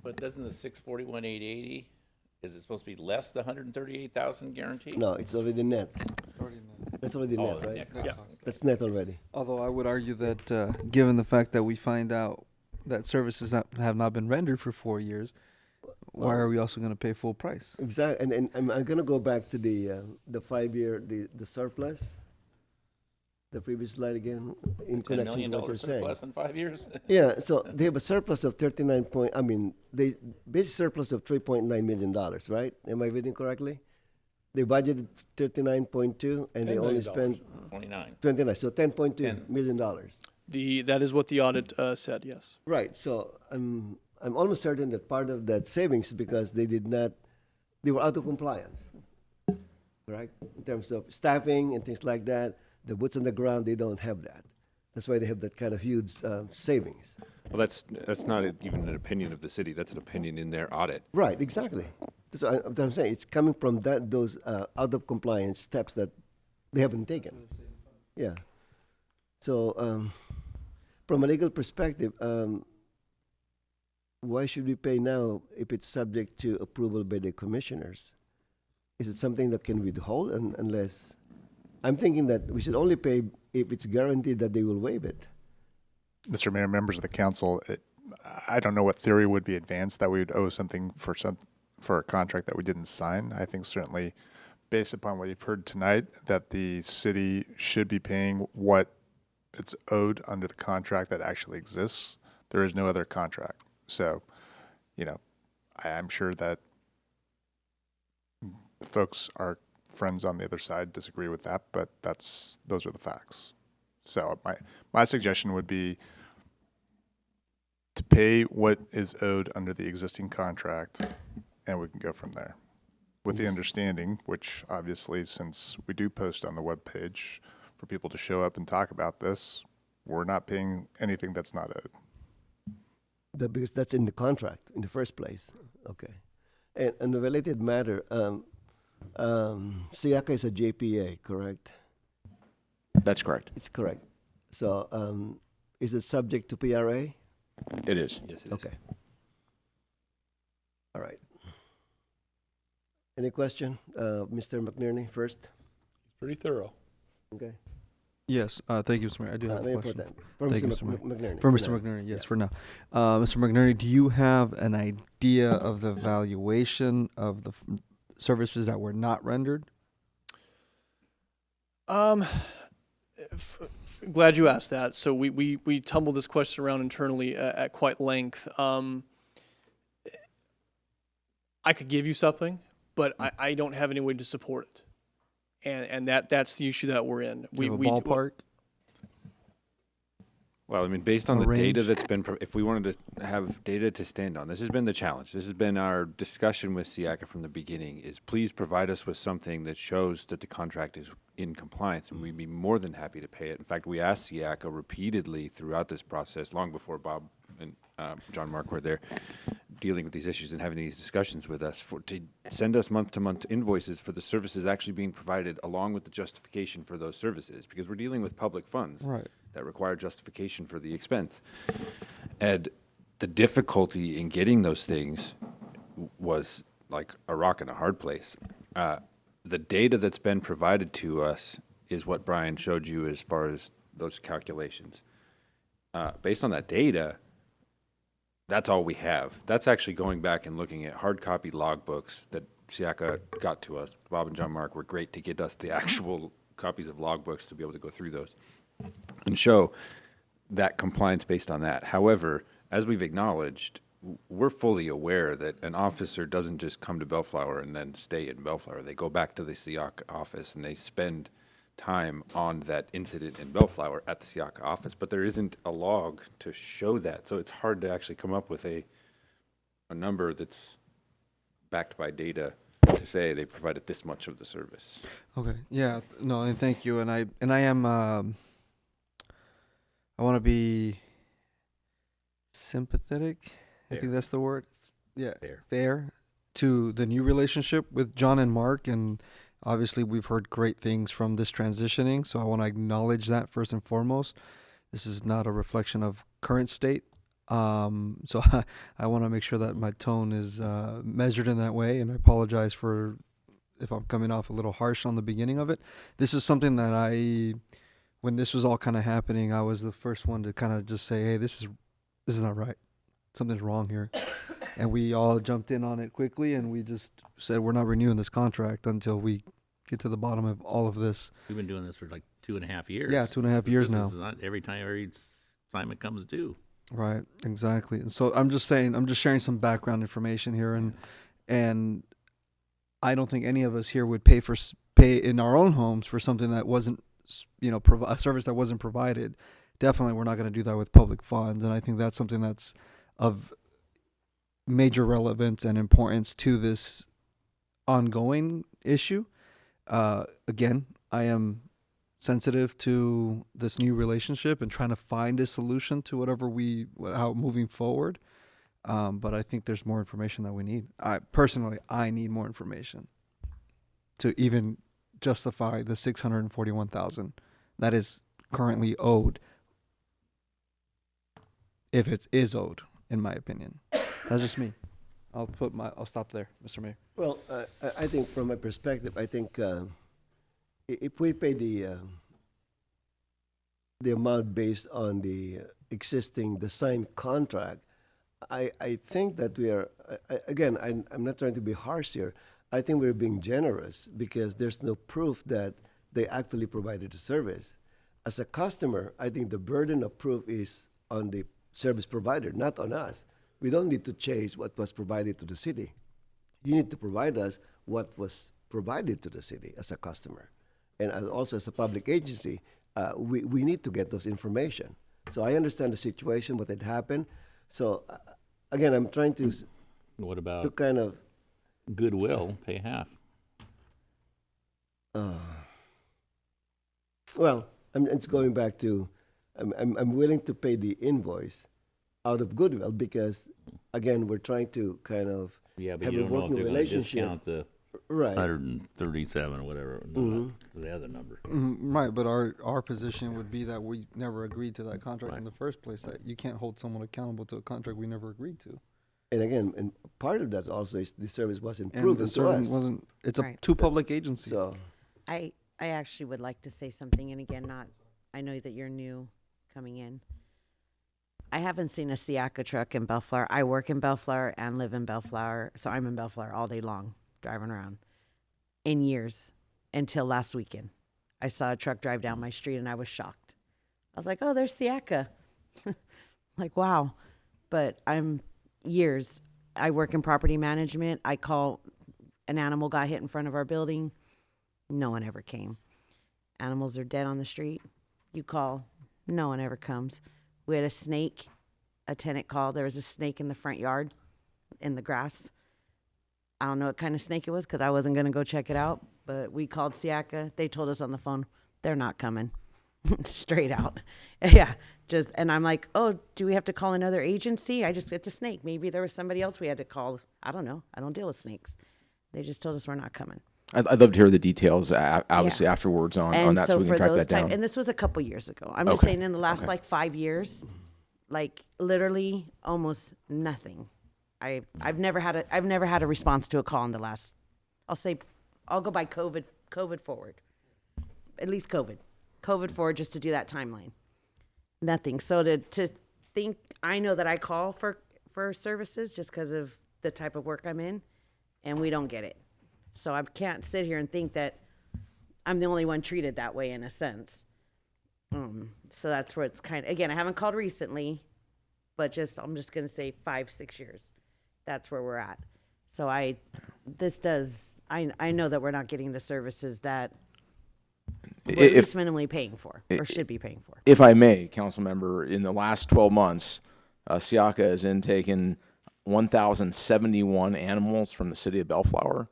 But doesn't the 641,880, is it supposed to be less the 138,000 guarantee? No, it's already net. That's already Oh, net, right? net, Yeah. That's net already. Although I would argue that given the fact that we find out that services have not been rendered for 4 years, why are we also going to pay full price? Exactly, and I'm going to go back to the 5-year, the surplus, the previous slide again, in $10 connection million to what you're saying. surplus in 5 years? Yeah, so they have a surplus of 39 point, I mean, they basic surplus of $3.9 million, right? Am I reading correctly? They budgeted 39.2 and they $10 only million. spent 29. 29, so $10.2 10. million dollars. That is what the audit said. Yes. Right, so I'm almost certain that part of that savings is because they were out of compliance, correct? In terms of staffing and things like that, the boots on the ground, they don't have that. That's why they have that kind of huge savings. Well, that's not even an opinion of the city. That's an opinion in their audit. Right, exactly. That's what I'm saying. It's coming from those out of compliance steps that they haven't taken. Yeah. So, from a legal perspective, why should we pay now if it's subject to approval by the commissioners? Is it something that can withhold unless? I'm thinking that we should only pay if it's guaranteed that they will waive it. Mr. Mayor, members of the council, I don't know what theory would be advanced that we would owe something for a contract that we didn't sign. I think certainly, based upon what you've heard tonight, that the city should be paying what it's owed under the contract that actually exists. There is no other contract. So, I'm sure that the folks, our friends on the other side, disagree with that, but those are the facts. So my suggestion would be to pay what is owed under the existing contract, and we can go from there. With the understanding, which obviously, since we do post on the webpage for people to show up and talk about this, we're not paying anything that's not owed. Because that's in the contract in the first place. Okay. And on a related matter, Siaka is a JPA, correct? That's correct. It's correct. So, is it subject to PRA? It is. Yes, it is. Okay. All right. Any question, Mr. McNerney first? Pretty thorough. Okay. Yes, thank you, Mr. Mayor. I do have a Very question. important. For Thank you, Mr. McNerney. For For Mr. now. McNerney, yes, Yeah. for now. Mr. McNerney, do you have an idea of the valuation of the services that were not rendered? Glad you asked that. So we tumbled this question around internally at quite length. I could give you something, but I don't have any way to support it, and that's the issue that we're in. Do you have a ballpark? Well, I mean, based on A the data range? that's been, if we wanted to have data to stand on, this has been the challenge. This has been our discussion with Siaka from the beginning, is please provide us with something that shows that the contract is in compliance, and we'd be more than happy to pay it. In fact, we asked Siaka repeatedly throughout this process, long before Bob and John Mark were there, dealing with these issues and having these discussions with us, to send us month-to-month invoices for the services actually being provided, along with the justification for those services, because we're dealing with public funds. Right. That require justification for the expense. And the difficulty in getting those things was like a rock in a hard place. The data that's been provided to us is what Brian showed you as far as those calculations. Based on that data, that's all we have. That's actually going back and looking at hard copy logbooks that Siaka got to us, Bob and John Mark were great to get us the actual copies of logbooks to be able to go through those and show that compliance based on that. However, as we've acknowledged, we're fully aware that an officer doesn't just come to Bellflower and then stay in Bellflower. They go back to the SIAC office and they spend time on that incident in Bellflower at the SIAC office, but there isn't a log to show that. So it's hard to actually come up with a number that's backed by data to say they provided this much of the service. Okay. Yeah. No, and thank you. And I am, I want to be sympathetic. I think that's the word. Yeah. Fair to the new relationship with John and Mark. And obviously we've heard great things from this transitioning. So I want to acknowledge that first and foremost. This is not a reflection of current state. So I want to make sure that my tone is measured in that way, and I apologize for if I'm coming off a little harsh on the beginning of it. This is something that when this was all kind of happening, I was the first one to kind of just say, hey, this is not right. Something's wrong here. And we all jumped in on it quickly, and we just said we're not renewing this contract until we get to the bottom of all of this. We've been doing this for like 2.5 years. Yeah, 2.5 years now. This is not every assignment comes due. Right, exactly. And so I'm just sharing some background information here, and I don't think any of us here would pay in our own homes for something that wasn't, a service that wasn't provided. Definitely, we're not going to do that with public funds, and I think that's something that's of major relevance and importance to this ongoing issue. Again, I am sensitive to this new relationship and trying to find a solution to how moving forward. But I think there's more information that we need. I need more information to even justify the $641,000 that is currently owed, if it is owed, in my opinion. That's just me. I'll stop there, Mr. Mayor. Well, I think from my perspective, I think if we pay the amount based on the signed contract, I think that we are, I'm not trying to be harsh here. I think we're being generous because there's no proof that they actually provided the service. As a customer, I think the burden of proof is on the service provider, not on us. We don't need to chase what was provided to the city. You need to provide us what was provided to the city as a customer. And also as a public agency, we need to get those information. So I understand the situation, what had happened. So again, I'm trying to. What about to kind of goodwill? Pay half. Well, I'm just going back to, I'm willing to pay the invoice out of goodwill because, again, we're trying to kind of but have you a don't know if working they're going to relationship. discount the Right. 137 or whatever, the other number. Right, but our position would be that we never agreed to that contract in the first place. That you can't hold someone accountable to a contract we never agreed to. And again, and part of that also is the service wasn't And proven the to us. service wasn't. It's Right. two public agencies. So I actually would like to say something, and again, I know that you're new coming in. I haven't seen a Siaka truck in Bellflower. I work in Bellflower and live in Bellflower, so I'm in Bellflower all day long, driving around, in years, until last weekend. I saw a truck drive down my street, and I was shocked. I was like, oh, there's Siaka. Like, wow. But years. I work in property management. I call an animal got hit in front of our building. No one ever came. Animals are dead on the street. You call, no one ever comes. We had a snake. A tenant called. There was a snake in the front yard, in the grass. I don't know what kind of snake it was because I wasn't going to go check it out. But we called Siaka. They told us on the phone, they're not coming. Straight out. Yeah. And I'm like, oh, do we have to call another agency? It's a snake. Maybe there was somebody else we had to call. I don't know. I don't deal with snakes. They just told us we're not coming. I'd love to hear the details, obviously, afterwards on that, so we can track that down. And this was a couple years ago. I'm just saying in the last, 5 years, literally almost nothing. I've never had a response to a call in the last, I'll go by COVID forward. At least COVID forward, just to do that timeline. Nothing. So to think, I know that I call for services just because of the type of work I'm in, and we don't get it. So I can't sit here and think that I'm the only one treated that way in a sense. So that's where it's kind of, again, I haven't called recently, but I'm just going to say 5-6 years. That's where we're at. So I know that we're not getting the services that we're at least minimally paying for, or should be paying for. If I may, council member, in the last 12 months, Siaka has intaken 1,071 animals from the city of Bellflower,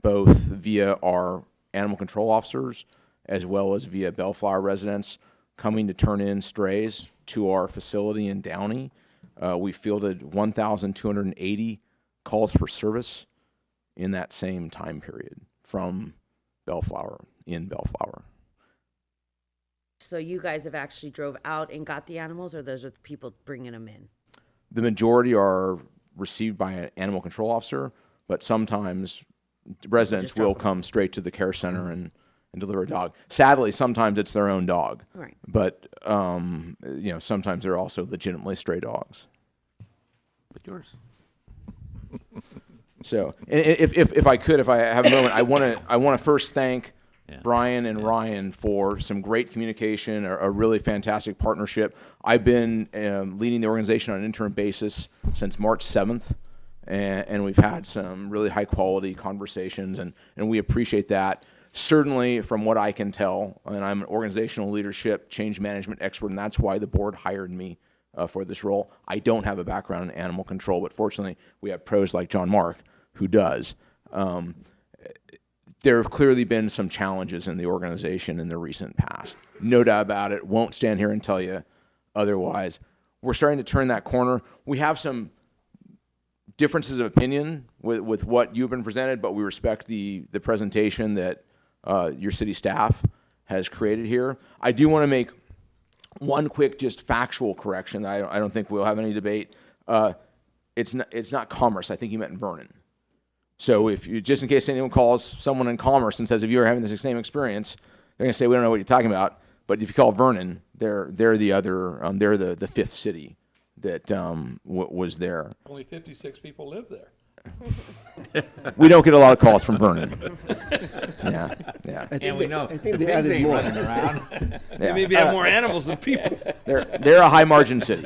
both via our animal control officers as well as via Bellflower residents coming to turn in strays to our facility in Downey. We fielded 1,280 calls for service in that same time period from Bellflower, in Bellflower. So you guys have actually drove out and got the animals, or those are the people bringing them in? The majority are received by an animal control officer, but sometimes residents will come straight to the care center and deliver a dog. Sadly, sometimes it's their own dog. Right. But, sometimes they're also legitimately stray dogs. But yours. So, if I have a moment, I want to first thank Brian and Ryan for some great communication, a really fantastic partnership. I've been leading the organization on an interim basis since March 7th, and we've had some really high quality conversations, and we appreciate that. Certainly, from what I can tell, and I'm an organizational leadership change management expert, and that's why the board hired me for this role. I don't have a background in animal control, but fortunately, we have pros like John Mark, who does. There have clearly been some challenges in the organization in the recent past. No doubt about it. Won't stand here and tell you otherwise. We're starting to turn that corner. We have some differences of opinion with what you've been presented, but we respect the presentation that your city staff has created here. I do want to make one quick just factual correction. I don't think we'll have any debate. It's not Commerce. I think you meant Vernon. So if you, just in case anyone calls someone in Commerce and says, if you're having this same experience, they're going to say, we don't know what you're talking about. But if you call Vernon, they're the other, they're the fifth city that was there. Only 56 people live there. We don't get a lot of calls from Vernon. Yeah. And we know. I think they added more. Around. They maybe have more animals than people. They're a high margin city.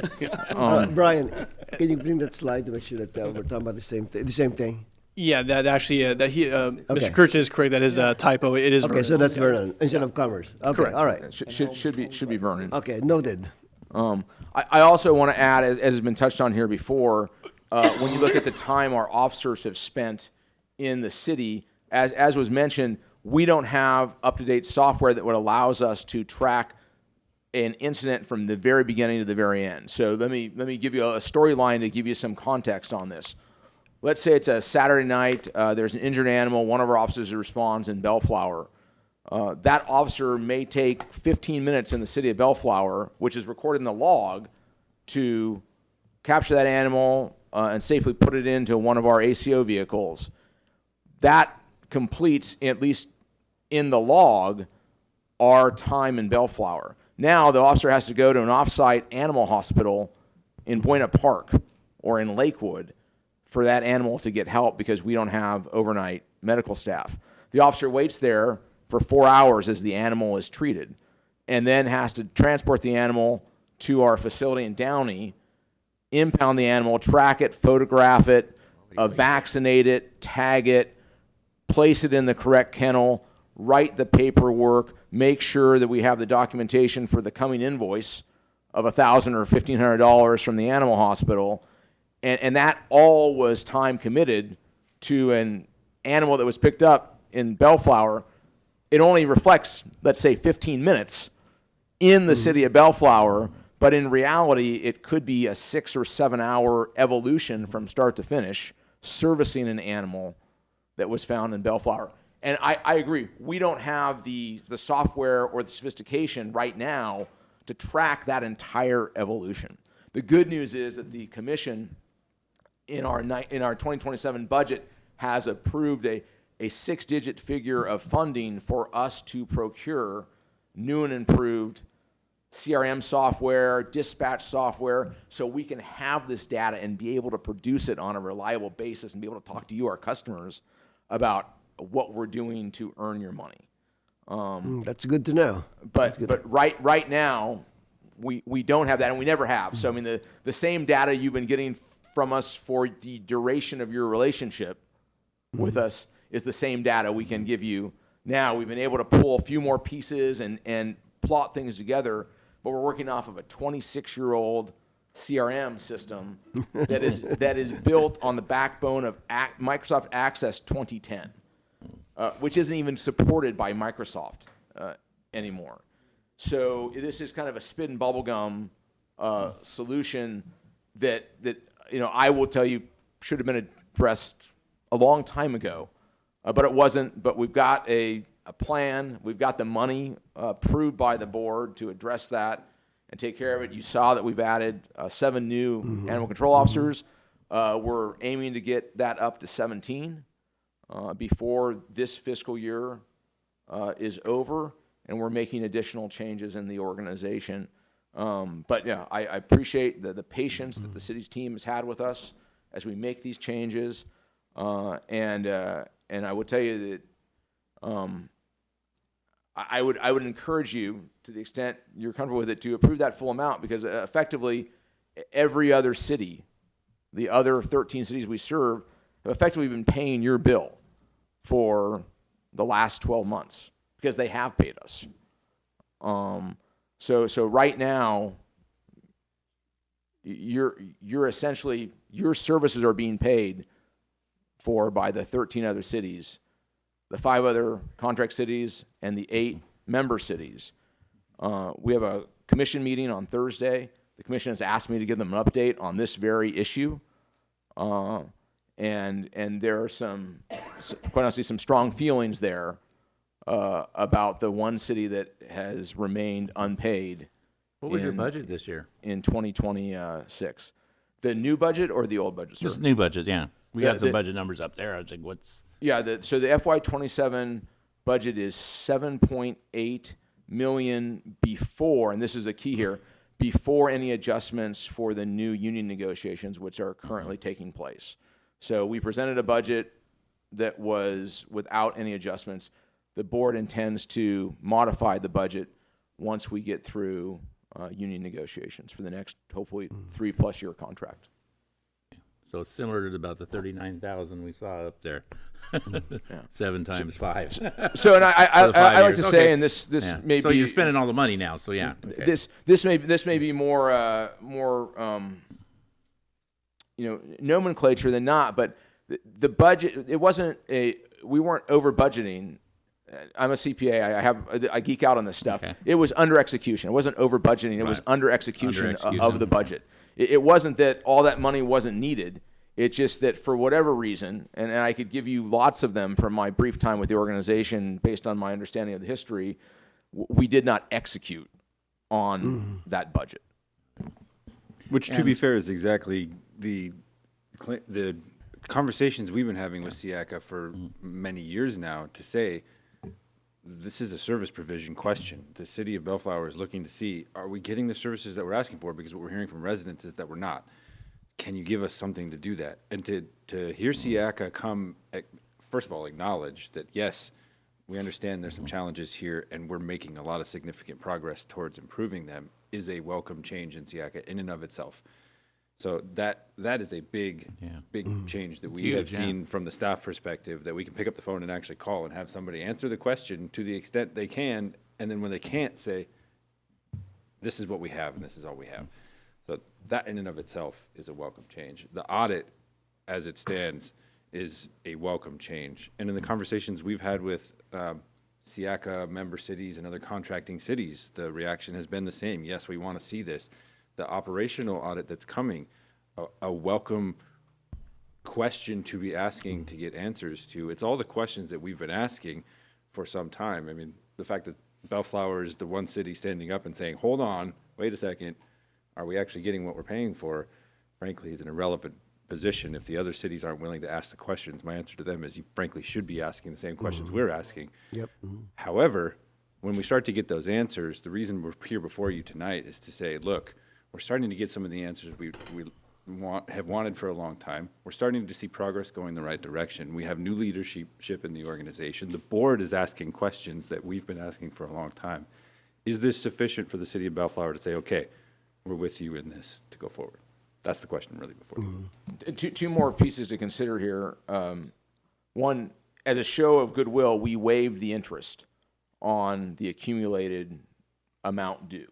Brian, can you bring that slide to make sure that we're talking about the same thing? Yeah, that actually, Mr. Kirchen is correct. That is a typo. It is Okay, Vernon. so that's Vernon instead of Commerce. Okay, Correct. all right. Should be Vernon. Okay, noted. I also want to add, as has been touched on here before, when you look at the time our officers have spent in the city, as was mentioned, we don't have up-to-date software that would allows us to track an incident from the very beginning to the very end. So let me give you a storyline to give you some context on this. Let's say it's a Saturday night, there's an injured animal, one of our officers responds in Bellflower. That officer may take 15 minutes in the city of Bellflower, which is recorded in the log, to capture that animal and safely put it into one of our ACO vehicles. That completes, at least in the log, our time in Bellflower. Now the officer has to go to an off-site animal hospital in Buena Park or in Lakewood for that animal to get help because we don't have overnight medical staff. The officer waits there for 4 hours as the animal is treated and then has to transport the animal to our facility in Downey, impound the animal, track it, photograph it, vaccinate it, tag it, place it in the correct kennel, write the paperwork, make sure that we have the documentation for the coming invoice of $1,000 or $1,500 from the animal hospital. And that all was time committed to an animal that was picked up in Bellflower. It only reflects, let's say, 15 minutes in the city of Bellflower, but in reality, it could be a 6 or 7 hour evolution from start to finish, servicing an animal that was found in Bellflower. And I agree, we don't have the software or the sophistication right now to track that entire evolution. The good news is that the commission in our 2027 budget has approved a 6-digit figure of funding for us to procure new and improved CRM software, dispatch software, so we can have this data and be able to produce it on a reliable basis and be able to talk to you, our customers, about what we're doing to earn your money. That's good to know. But right now, we don't have that, and we never have. So I mean, the same data you've been getting from us for the duration of your relationship with us is the same data we can give you now. We've been able to pull a few more pieces and plot things together, but we're working off of a 26-year-old CRM system that is built on the backbone of Microsoft Access 2010, which isn't even supported by Microsoft anymore. So this is kind of a spit and bubblegum solution that I will tell you should have been addressed a long time ago, but it wasn't. But we've got a plan. We've got the money approved by the board to address that and take care of it. You saw that we've added 7 new animal control officers. We're aiming to get that up to 17 before this fiscal year is over, and we're making additional changes in the organization. But yeah, I appreciate the patience that the city's team has had with us as we make these changes. And I would tell you that I would encourage you, to the extent you're comfortable with it, to approve that full amount, because effectively every other city, the other 13 cities we serve, have effectively been paying your bill for the last 12 months because they have paid us. So right now, you're essentially, your services are being paid for by the 13 other cities, the 5 other contract cities, and the 8 member cities. We have a commission meeting on Thursday. The commission has asked me to give them an update on this very issue. And there are quite honestly, some strong feelings there about the one city that has remained unpaid. What was your budget this year? In 2026. The new budget or the old budget, sir? Just new budget, yeah. We got some budget numbers up there. I was like, what's... Yeah, so the FY27 budget is $7.8 million before, and this is a key here, before any adjustments for the new union negotiations, which are currently taking place. So we presented a budget that was without any adjustments. The board intends to modify the budget once we get through union negotiations for the next, hopefully, 3+ year contract. So it's similar to about the 39,000 we saw up there. 7 times 5. So, and I like to say, and this may be. So you're spending all the money now. So yeah. Okay. This may be more nomenclature than not, but the budget, it wasn't we weren't over budgeting. I'm a CPA. I geek out on this stuff. Okay. It was under execution. It wasn't over budgeting. It was under execution of the budget. It wasn't that all that money wasn't needed. It's just that for whatever reason, and I could give you lots of them from my brief time with the organization based on my understanding of the history, we did not execute on that budget. Which, to be fair, is exactly the conversations we've been having with SIACA for many years now, to say this is a service provision question. The city of Bellflower is looking to see, are we getting the services that we're asking for? Because what we're hearing from residents is that we're not. Can you give us something to do that? And to hear SIACA come, first of all, acknowledge that, yes, we understand there's some challenges here and we're making a lot of significant progress towards improving them, is a welcome change in SIACA in and of itself. So that is a big change that we have seen from the staff perspective, that we can pick up the phone and actually call and have somebody answer the question to the extent they can, and then when they can't, say, this is what we have and this is all we have. So that in and of itself is a welcome change. The audit, as it stands, is a welcome change. And in the conversations we've had with SIACA member cities and other contracting cities, the reaction has been the same. Yes, we want to see this. The operational audit that's coming, a welcome question to be asking to get answers to. It's all the questions that we've been asking for some time. I mean, the fact that Bellflower is the one city standing up and saying, hold on, wait a second, are we actually getting what we're paying for, frankly, is an irrelevant position. If the other cities aren't willing to ask the questions, my answer to them is you frankly should be asking the same questions we're asking. Yep. However, when we start to get those answers, the reason we're here before you tonight is to say, look, we're starting to get some of the answers we have wanted for a long time. We're starting to see progress going the right direction. We have new leadership in the organization. The board is asking questions that we've been asking for a long time. Is this sufficient for the city of Bellflower to say, okay, we're with you in this to go forward? That's the question really before you. Two more pieces to consider here. One, as a show of goodwill, we waived the interest on the accumulated amount due.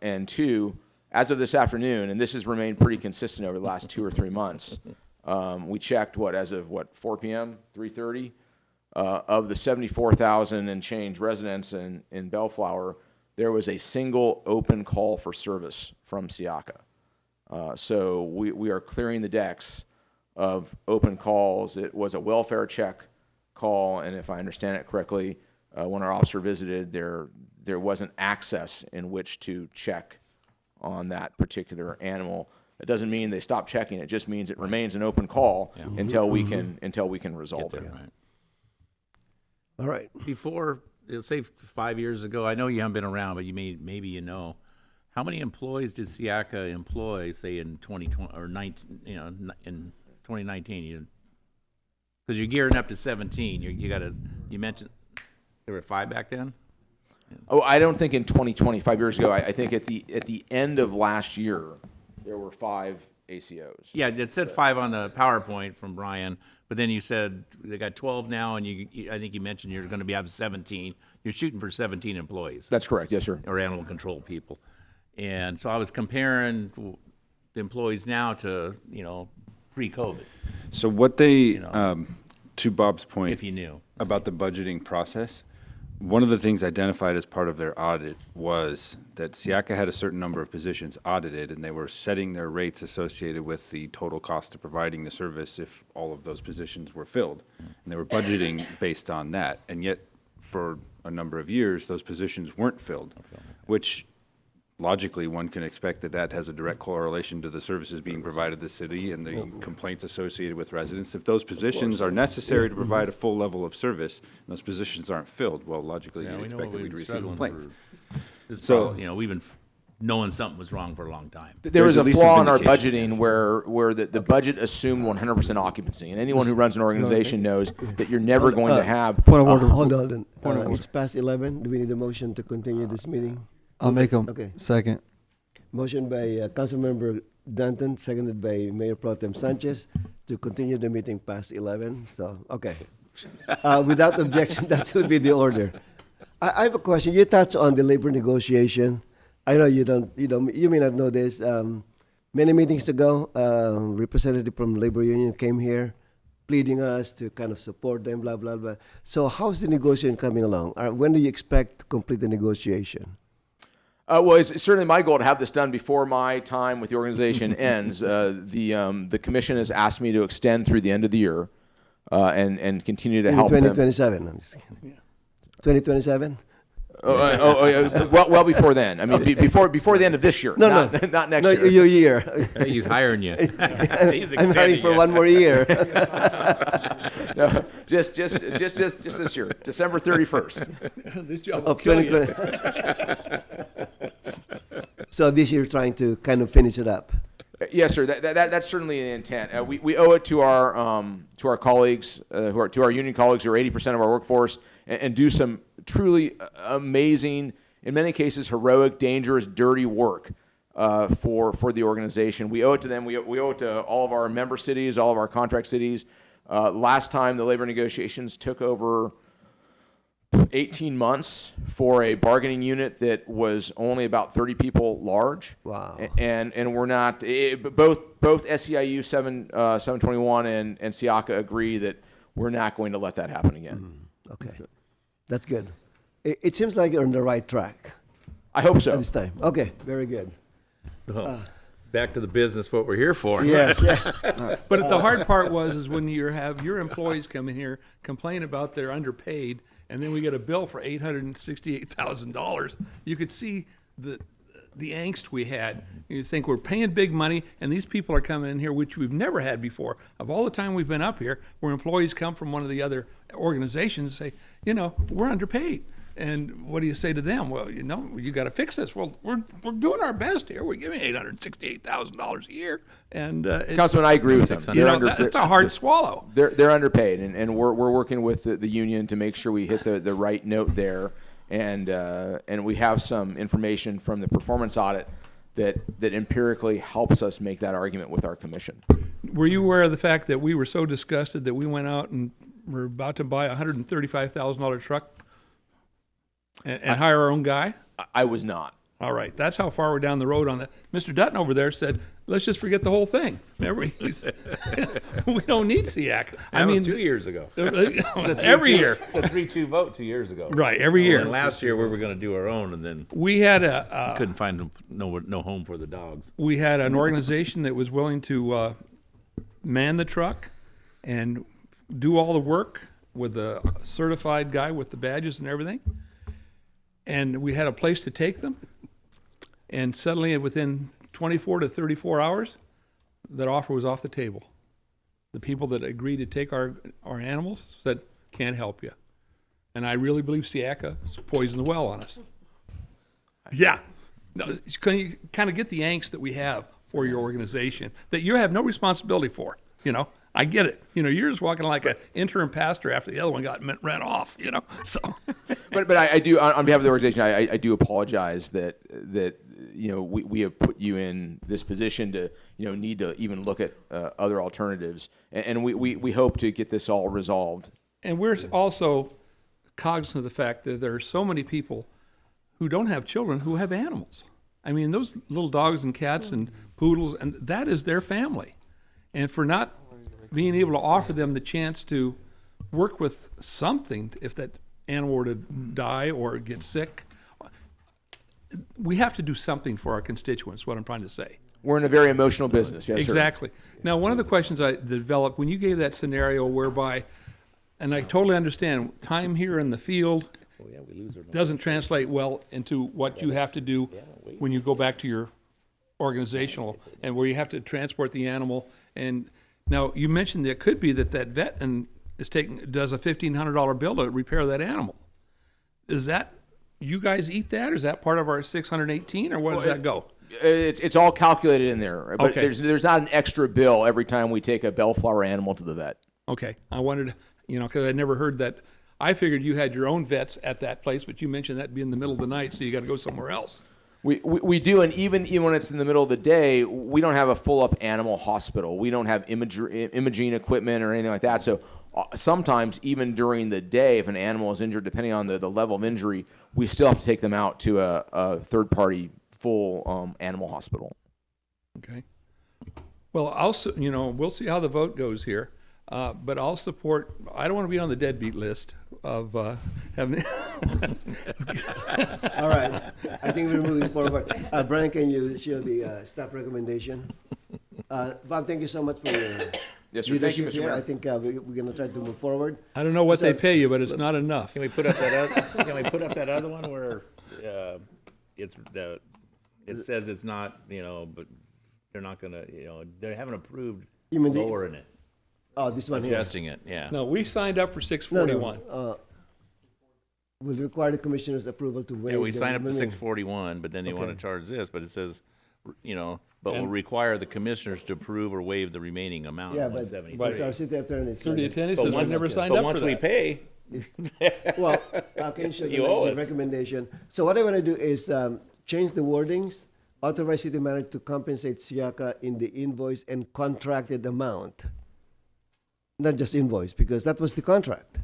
And two, as of this afternoon, and this has remained pretty consistent over the last 2 or 3 months, we checked, as of 4 p.m., 3:30, of the 74,000 and change residents in Bellflower, there was a single open call for service from Siaka. So we are clearing the decks of open calls. It was a welfare check call, and if I understand it correctly, when our officer visited, there wasn't access in which to check on that particular animal. It doesn't mean they stop checking. It just means it remains an open call until we can resolve it. Right. All right. Before, say 5 years ago, I know you haven't been around, but maybe you know, how many employees did Siaka employ, say in 2020 or 19, in 2019? Because you're gearing up to 17. You mentioned there were 5 back then. Oh, I don't think in 2020, 5 years ago. I think at the end of last year, there were 5 ACOs. Yeah, it said 5 on the PowerPoint from Brian, but then you said they got 12 now, and I think you mentioned you're going to have 17. You're shooting for 17 employees. That's correct, yes, sir. Or animal control people. And so I was comparing the employees now to, pre-COVID. So what they, to Bob's point, If you knew. about the budgeting process, one of the things identified as part of their audit was that Siaka had a certain number of positions audited, and they were setting their rates associated with the total cost of providing the service if all of those positions were filled. And they were budgeting based on that. And yet, for a number of years, those positions weren't filled, which logically one can expect that has a direct correlation to the services being provided to the city and the complaints associated with residents. If those positions are necessary to provide a full level of service, and those positions aren't filled, well, logically you'd expect that we'd receive complaints. So, we've been knowing something was wrong for a long time. There was a flaw in our budgeting where the budget assumed 100% occupancy, and anyone who runs an organization knows that you're never going to have. Point of order. Hold on. It's past 11. Do we need a motion to continue this meeting? I'll make a Okay. second. Motion by Councilmember Danton, seconded by Mayor Pro Tem Sanchez to continue the meeting past 11. So, okay. Without objection, that will be the order. I have a question. You touched on the labor negotiation. I know you may not know this. Many meetings ago, representative from labor union came here pleading us to kind of support them, blah, blah, blah. So how's the negotiation coming along? When do you expect to complete the negotiation? Well, it's certainly my goal to have this done before my time with the organization ends. The commission has asked me to extend through the end of the year and continue to help them. 2027. I'm just kidding. 2027? Well before then. I mean, before the end of this year. Not next year. No, your year. He's hiring you. I'm hiring for 1 more year. No, just this year, December 31st. This job of 2020. So this year, trying to kind of finish it up. Yes, sir. That's certainly the intent. We owe it to our colleagues, to our union colleagues who are 80% of our workforce, and do some truly amazing, in many cases heroic, dangerous, dirty work for the organization. We owe it to them. We owe it to all of our member cities, all of our contract cities. Last time the labor negotiations took over 18 months for a bargaining unit that was only about 30 people large. Wow. And we're not, both SEIU 721 and Siaka agree that we're not going to let that happen again. Okay. That's good. It seems like you're on the right track. I hope so. At this time. Okay, very good. Back to the business, what we're here for. Yes. But the hard part is when you have your employees come in here, complain about they're underpaid, and then we get a bill for $868,000. You could see the angst we had. You think we're paying big money, and these people are coming in here, which we've never had before. Of all the time we've been up here, where employees come from one of the other organizations and say, we're underpaid. And what do you say to them? Well, you got to fix this. Well, we're doing our best here. We're giving $868,000 a year, and Councilman, I agree with them. That's a hard swallow. They're underpaid, and we're working with the union to make sure we hit the right note there, and we have some information from the performance audit that empirically helps us make that argument with our commission. Were you aware of the fact that we were so disgusted that we went out and were about to buy a $135,000 truck and hire our own guy? I was not. All right, that's how far we're down the road on that. Mr. Dutton over there said, let's just forget the whole thing. Remember, he said, we don't need SEAC. That was 2 years ago. Every year. It's a 3-2 vote 2 years ago. Right, every year. And last year we were going to do our own, and then we had couldn't find no home for the dogs. We had an organization that was willing to man the truck and do all the work with a certified guy with the badges and everything. And we had a place to take them. And suddenly, within 24 to 34 hours, that offer was off the table. The people that agreed to take our animals said, can't help you. And I really believe SEACA poisoned the well on us. Yeah. No, can you kind of get the angst that we have for your organization that you have no responsibility for? I get it. You're just walking like an interim pastor after the other one got ran off. So. But I do, on behalf of the organization, I do apologize that we have put you in this position to need to even look at other alternatives, and we hope to get this all resolved. And we're also cognizant of the fact that there are so many people who don't have children who have animals. I mean, those little dogs and cats and poodles, and that is their family. And for not being able to offer them the chance to work with something if that animal were to die or get sick, we have to do something for our constituents, what I'm trying to say. We're in a very emotional business, yes, exactly. Sir. Now, one of the questions I developed, when you gave that scenario whereby, and I totally understand, time here in the field doesn't translate well into what you have to do when you go back to your organizational and where you have to transport the animal. And now you mentioned that it could be that vet does a $1,500 bill to repair that animal. Is that, you guys eat that, or is that part of our 618, or where does that go? It's all calculated in there, but okay. There's not an extra bill every time we take a Bellflower animal to the vet. Okay, I wanted, because I never heard that. I figured you had your own vets at that place, but you mentioned that'd be in the middle of the night, so you got to go somewhere else. We do, and even when it's in the middle of the day, we don't have a full-up animal hospital. We don't have imaging equipment or anything like that. So sometimes, even during the day, if an animal is injured, depending on the level of injury, we still have to take them out to a third-party full animal hospital. Okay. Well, also, we'll see how the vote goes here. But I'll support, I don't want to be on the deadbeat list of having. All right. I think we're moving forward. Brian, can you share the staff recommendation? Bob, thank you so much for your yes, sir. Thank you, Mr. here. Mayor. I think we're going to try to move forward. I don't know what they pay you, but it's not enough. Can we put up that other one where it says it's not, but they're not going to, they haven't approved lowering it. Oh, this one here. Adjusting it, yeah. No, we signed up for 641. No. Will require the commissioner's approval to waive. Yeah, we signed up to 641, but then they want to charge this, but it says, but will require the commissioners to approve or waive the remaining amount of 173. But our city attorney said I've never signed up for that. But once we pay. Well, can you show the recommendation? So what I want to do is change the wordings, authorize city manager to compensate SEACA in the invoice and contracted amount. Not just invoice, because that was the contract.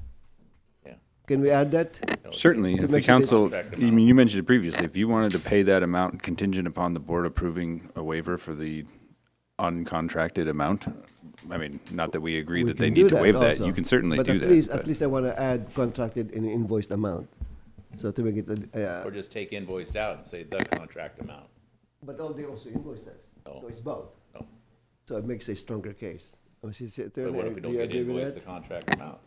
Yeah. Can we add that? Certainly. If the council, you mentioned it previously, if you wanted to pay that amount contingent upon the board approving a waiver for the uncontracted amount, not that we agree that they need to waive that, you can certainly do that. At least I want to add contracted and invoiced amount. So to make it. Or just take invoiced out and say the contract amount. But they also invoice us. So it's both. Oh. So it makes a stronger case. But what if we don't get invoiced the contract amount?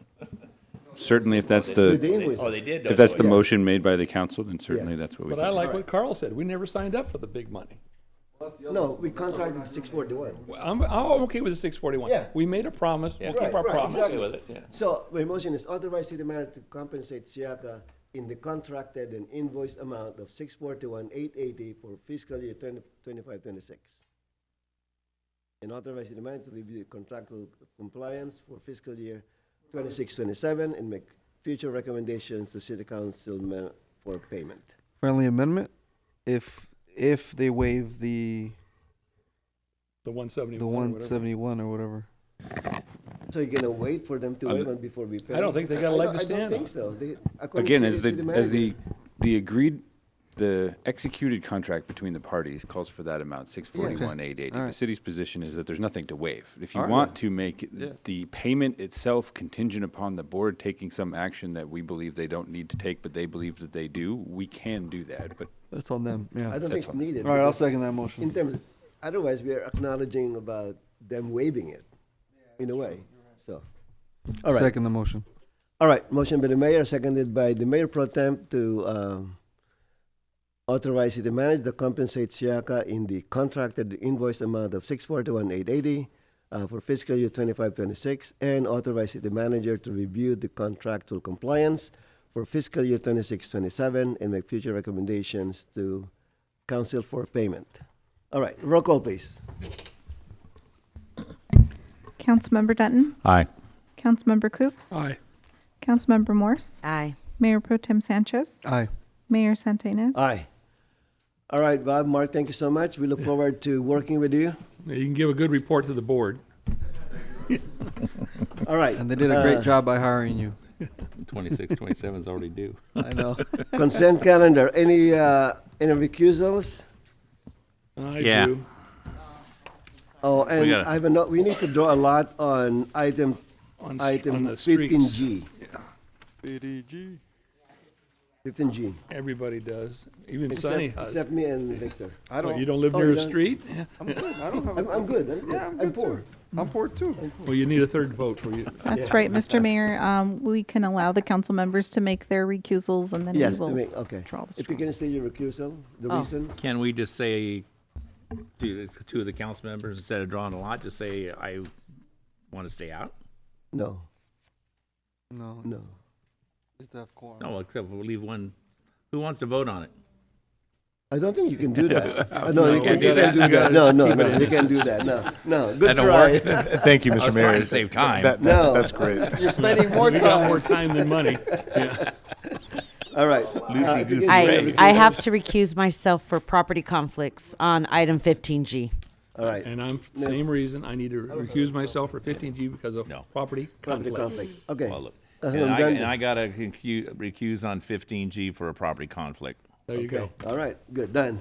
Certainly, if that's the if that's the motion made by the council, then certainly that's what we. But I like what Carl said. We never signed up for the big money. No, we contracted 641. I'm okay with the 641. Yeah. We made a promise. We'll keep our promise. Exactly. With it, yeah. So my motion is authorize city manager to compensate SEACA in the contracted and invoiced amount of $641,880 for fiscal year 2025-26. And authorize the manager to review contractual compliance for fiscal year 26-27 and make future recommendations to City Council for payment. Friendly amendment, if they waive the 171. the or whatever. 171 or whatever. So you're gonna wait for them to waive it before we pay? I don't think they got a leg to I stand don't on. think so. According Again, to as city the manager- the executed contract between the parties calls for that amount, 641,880. All right. The city's position is that there's nothing to waive. If you All right. want to make Yeah. the payment itself contingent upon the board taking some action that we believe they don't need to take, but they believe that they do, we can do that. But That's on them. Yeah. I don't think it's needed. All right, I'll because second that motion. In terms, otherwise we are acknowledging about them waiving it, in a way, so. All right. Second the motion. All right, motion by the mayor, seconded by the mayor pro tem to authorize city manager to compensate Siaka in the contracted invoice amount of $641,880 for fiscal year 25-26, and authorize city manager to review the contractual compliance for fiscal year 26-27 and make future recommendations to council for payment. All right, roll call, please. Councilmember Dutton, Aye. Councilmember Coops, Aye. Councilmember Morse, Aye. Mayor Pro Tem Sanchez, Aye. Mayor Santinas. Aye. All right, Bob, Mark, thank you so much. We look forward to working with you. You can give a good report to the board. All right. And they did a great job by hiring you. 26, 27 is already due. I know. Consent calendar, any recusals? I Yeah. do. Oh, and gotta- I have a note, we need to draw a lot on item On Item the streets. 15G. BDG. 15G. Everybody does. Even Sunny has. Except me and Victor. I What, don't. you don't live Oh, near you a don't? street? Yeah. I'm good. I don't have. I'm good. I'm I'm good poor. too. I'm poor too. Well, you need a third vote for you. That's right, Mr. Mayor. We can allow the council members to make their recusals, and then we Yes, will. okay. draw the If you can state your recusal, the Oh. reason. Can we just say to two of the council members, instead of drawing a lot, just say, I want to stay out? No, No. no. Just to have quorum. No, except we'll leave one. Who wants to vote on it? I don't think you can do that. No, No, you can't do that. No, you can't do that. No. Good That don't try. work. Thank you, I Mr. was Mayor. trying to save time. No. That's great. You're spending more We got time. more time than money. Yeah. All right. Lucy if you Goose can Ray. say I, your I recusal. have to recuse myself for property conflicts on item 15G. All right. And I'm, same reason, I need to recuse myself for 15G because of No. property Property conflict. conflict. Okay. Well, look. Councilman And Brandon. I got to recuse on 15G for a property conflict. There you go. All right. Good. Done.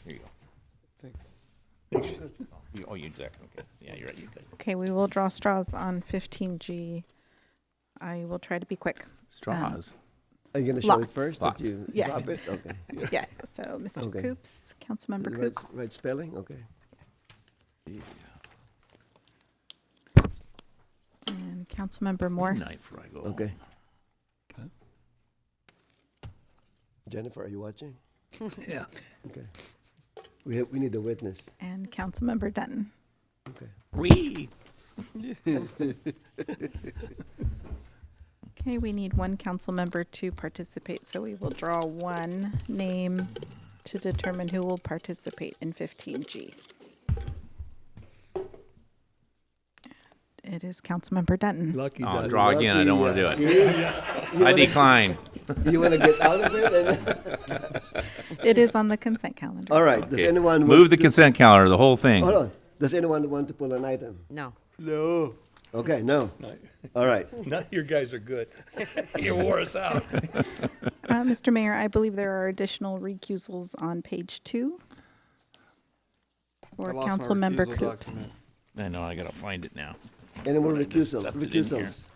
Here you go. Thanks. Oh, you exactly. Okay. Yeah, you're right. You're good. Okay, we will draw straws on 15G. I will try to be quick. Straws. Are you going to show it Lots. first? that Lots. you Yes. drop it? Okay. Yes, so Mr. Okay. Coops, Councilmember Right- Coops. Right spelling? Okay. And Councilmember Night Morse. before I go home. Okay. Jennifer, are you watching? Yeah. Okay. We need a witness. And Councilmember Dutton. Okay. Wee. Okay, we need one council member to participate, so we will draw one name to determine who will participate in 15G. It is Councilmember Dutton. Lucky I'll does. draw again. I don't want to do it. See? I decline. You want to get out of it? It is on the consent calendar. All right. Does Okay. anyone Move want the to- consent calendar, the whole thing. Hold on. Does anyone want to pull an item? No. No. Okay. No. All right. None of your guys are good. You wore us out. Mr. Mayor, I believe there are additional recusals on page 2 for I lost my Councilmember recusal Coops. document. I know. I got to find it now. Any more I just recusals? stuffed it in here. Recusals.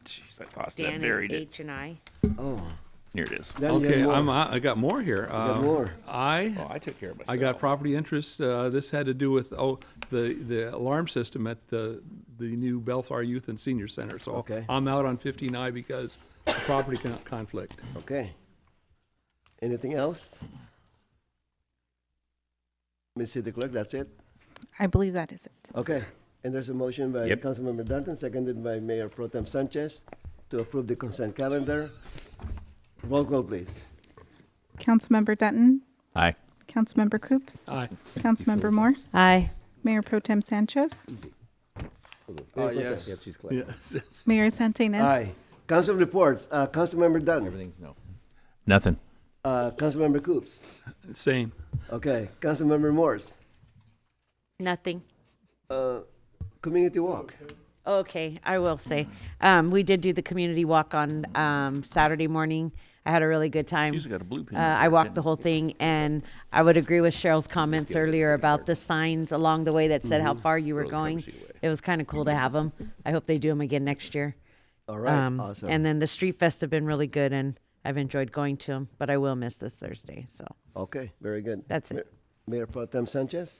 Jeez, I lost Dan that. is Buried it. H and I. Oh. Here it is. Then you have Okay, more. I got more here. got more. Oh, I took care of myself. I got property interests. This had to do with, the alarm system at the new Bellflower Youth and Senior Center. So Okay. I'm out on 15I because of property conflict. Okay. Anything else? Ms. City Clerk, that's it? I believe that is it. Okay. And there's a motion by Yep. Councilmember Danton, seconded by Mayor Pro Tem Sanchez to approve the consent calendar. Roll call, please. Councilmember Dutton, Aye. Councilmember Coops, Aye. Councilmember Morse, Aye. Mayor Pro Tem Sanchez, Yes. Mayor Santinez. Aye. Council reports. Councilmember Dunn. Nothing. Councilmember Coops. Same. Okay. Councilmember Morse. Nothing. Community walk. Okay, I will say, we did do the community walk on Saturday morning. I had a really good time. She's got a blue pin. I walked the whole thing, and I would agree with Cheryl's comments earlier about the signs along the way that said how far you were going. It was kind of cool to have them. I hope they do them again next year. All right. Awesome. And then the street fests have been really good, and I've enjoyed going to them, but I will miss this Thursday. So Okay. Very good. that's it. Mayor Pro Tem Sanchez.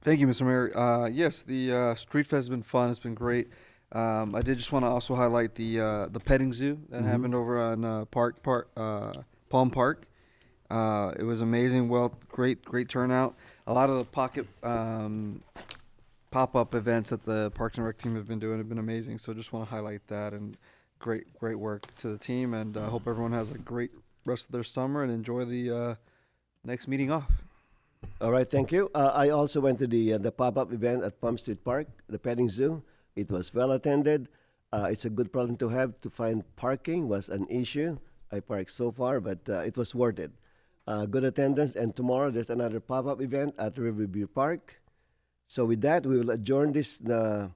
Thank you, Mr. Mayor. Yes, the Street Fest has been fun. It's been great. I did just want to also highlight the petting zoo that happened over on Palm Park. It was amazing. Well, great turnout. A lot of the pocket pop-up events that the Parks and Rec team have been doing have been amazing. So just want to highlight that, and great work to the team. And I hope everyone has a great rest of their summer and enjoy the next meeting off. All right. Thank you. I also went to the pop-up event at Palm Street Park, the petting zoo. It was well attended. It's a good problem to have. To find parking was an issue. I parked so far, but it was worth it. Good attendance. And tomorrow there's another pop-up event at Riverview Park. So with that, we will adjourn this to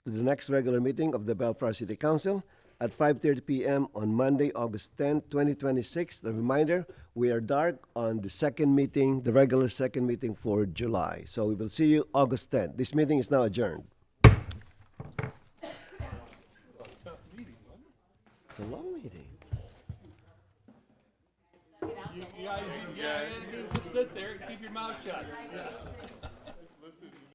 the next regular meeting of the Bellflower City Council at 5:30 p.m. on Monday, August 10, 2026. The reminder, we are dark on the second meeting, the regular second meeting for July. So we will see you August 10. This meeting is now adjourned. It's a long meeting. You guys just sit there and keep your mouth shut.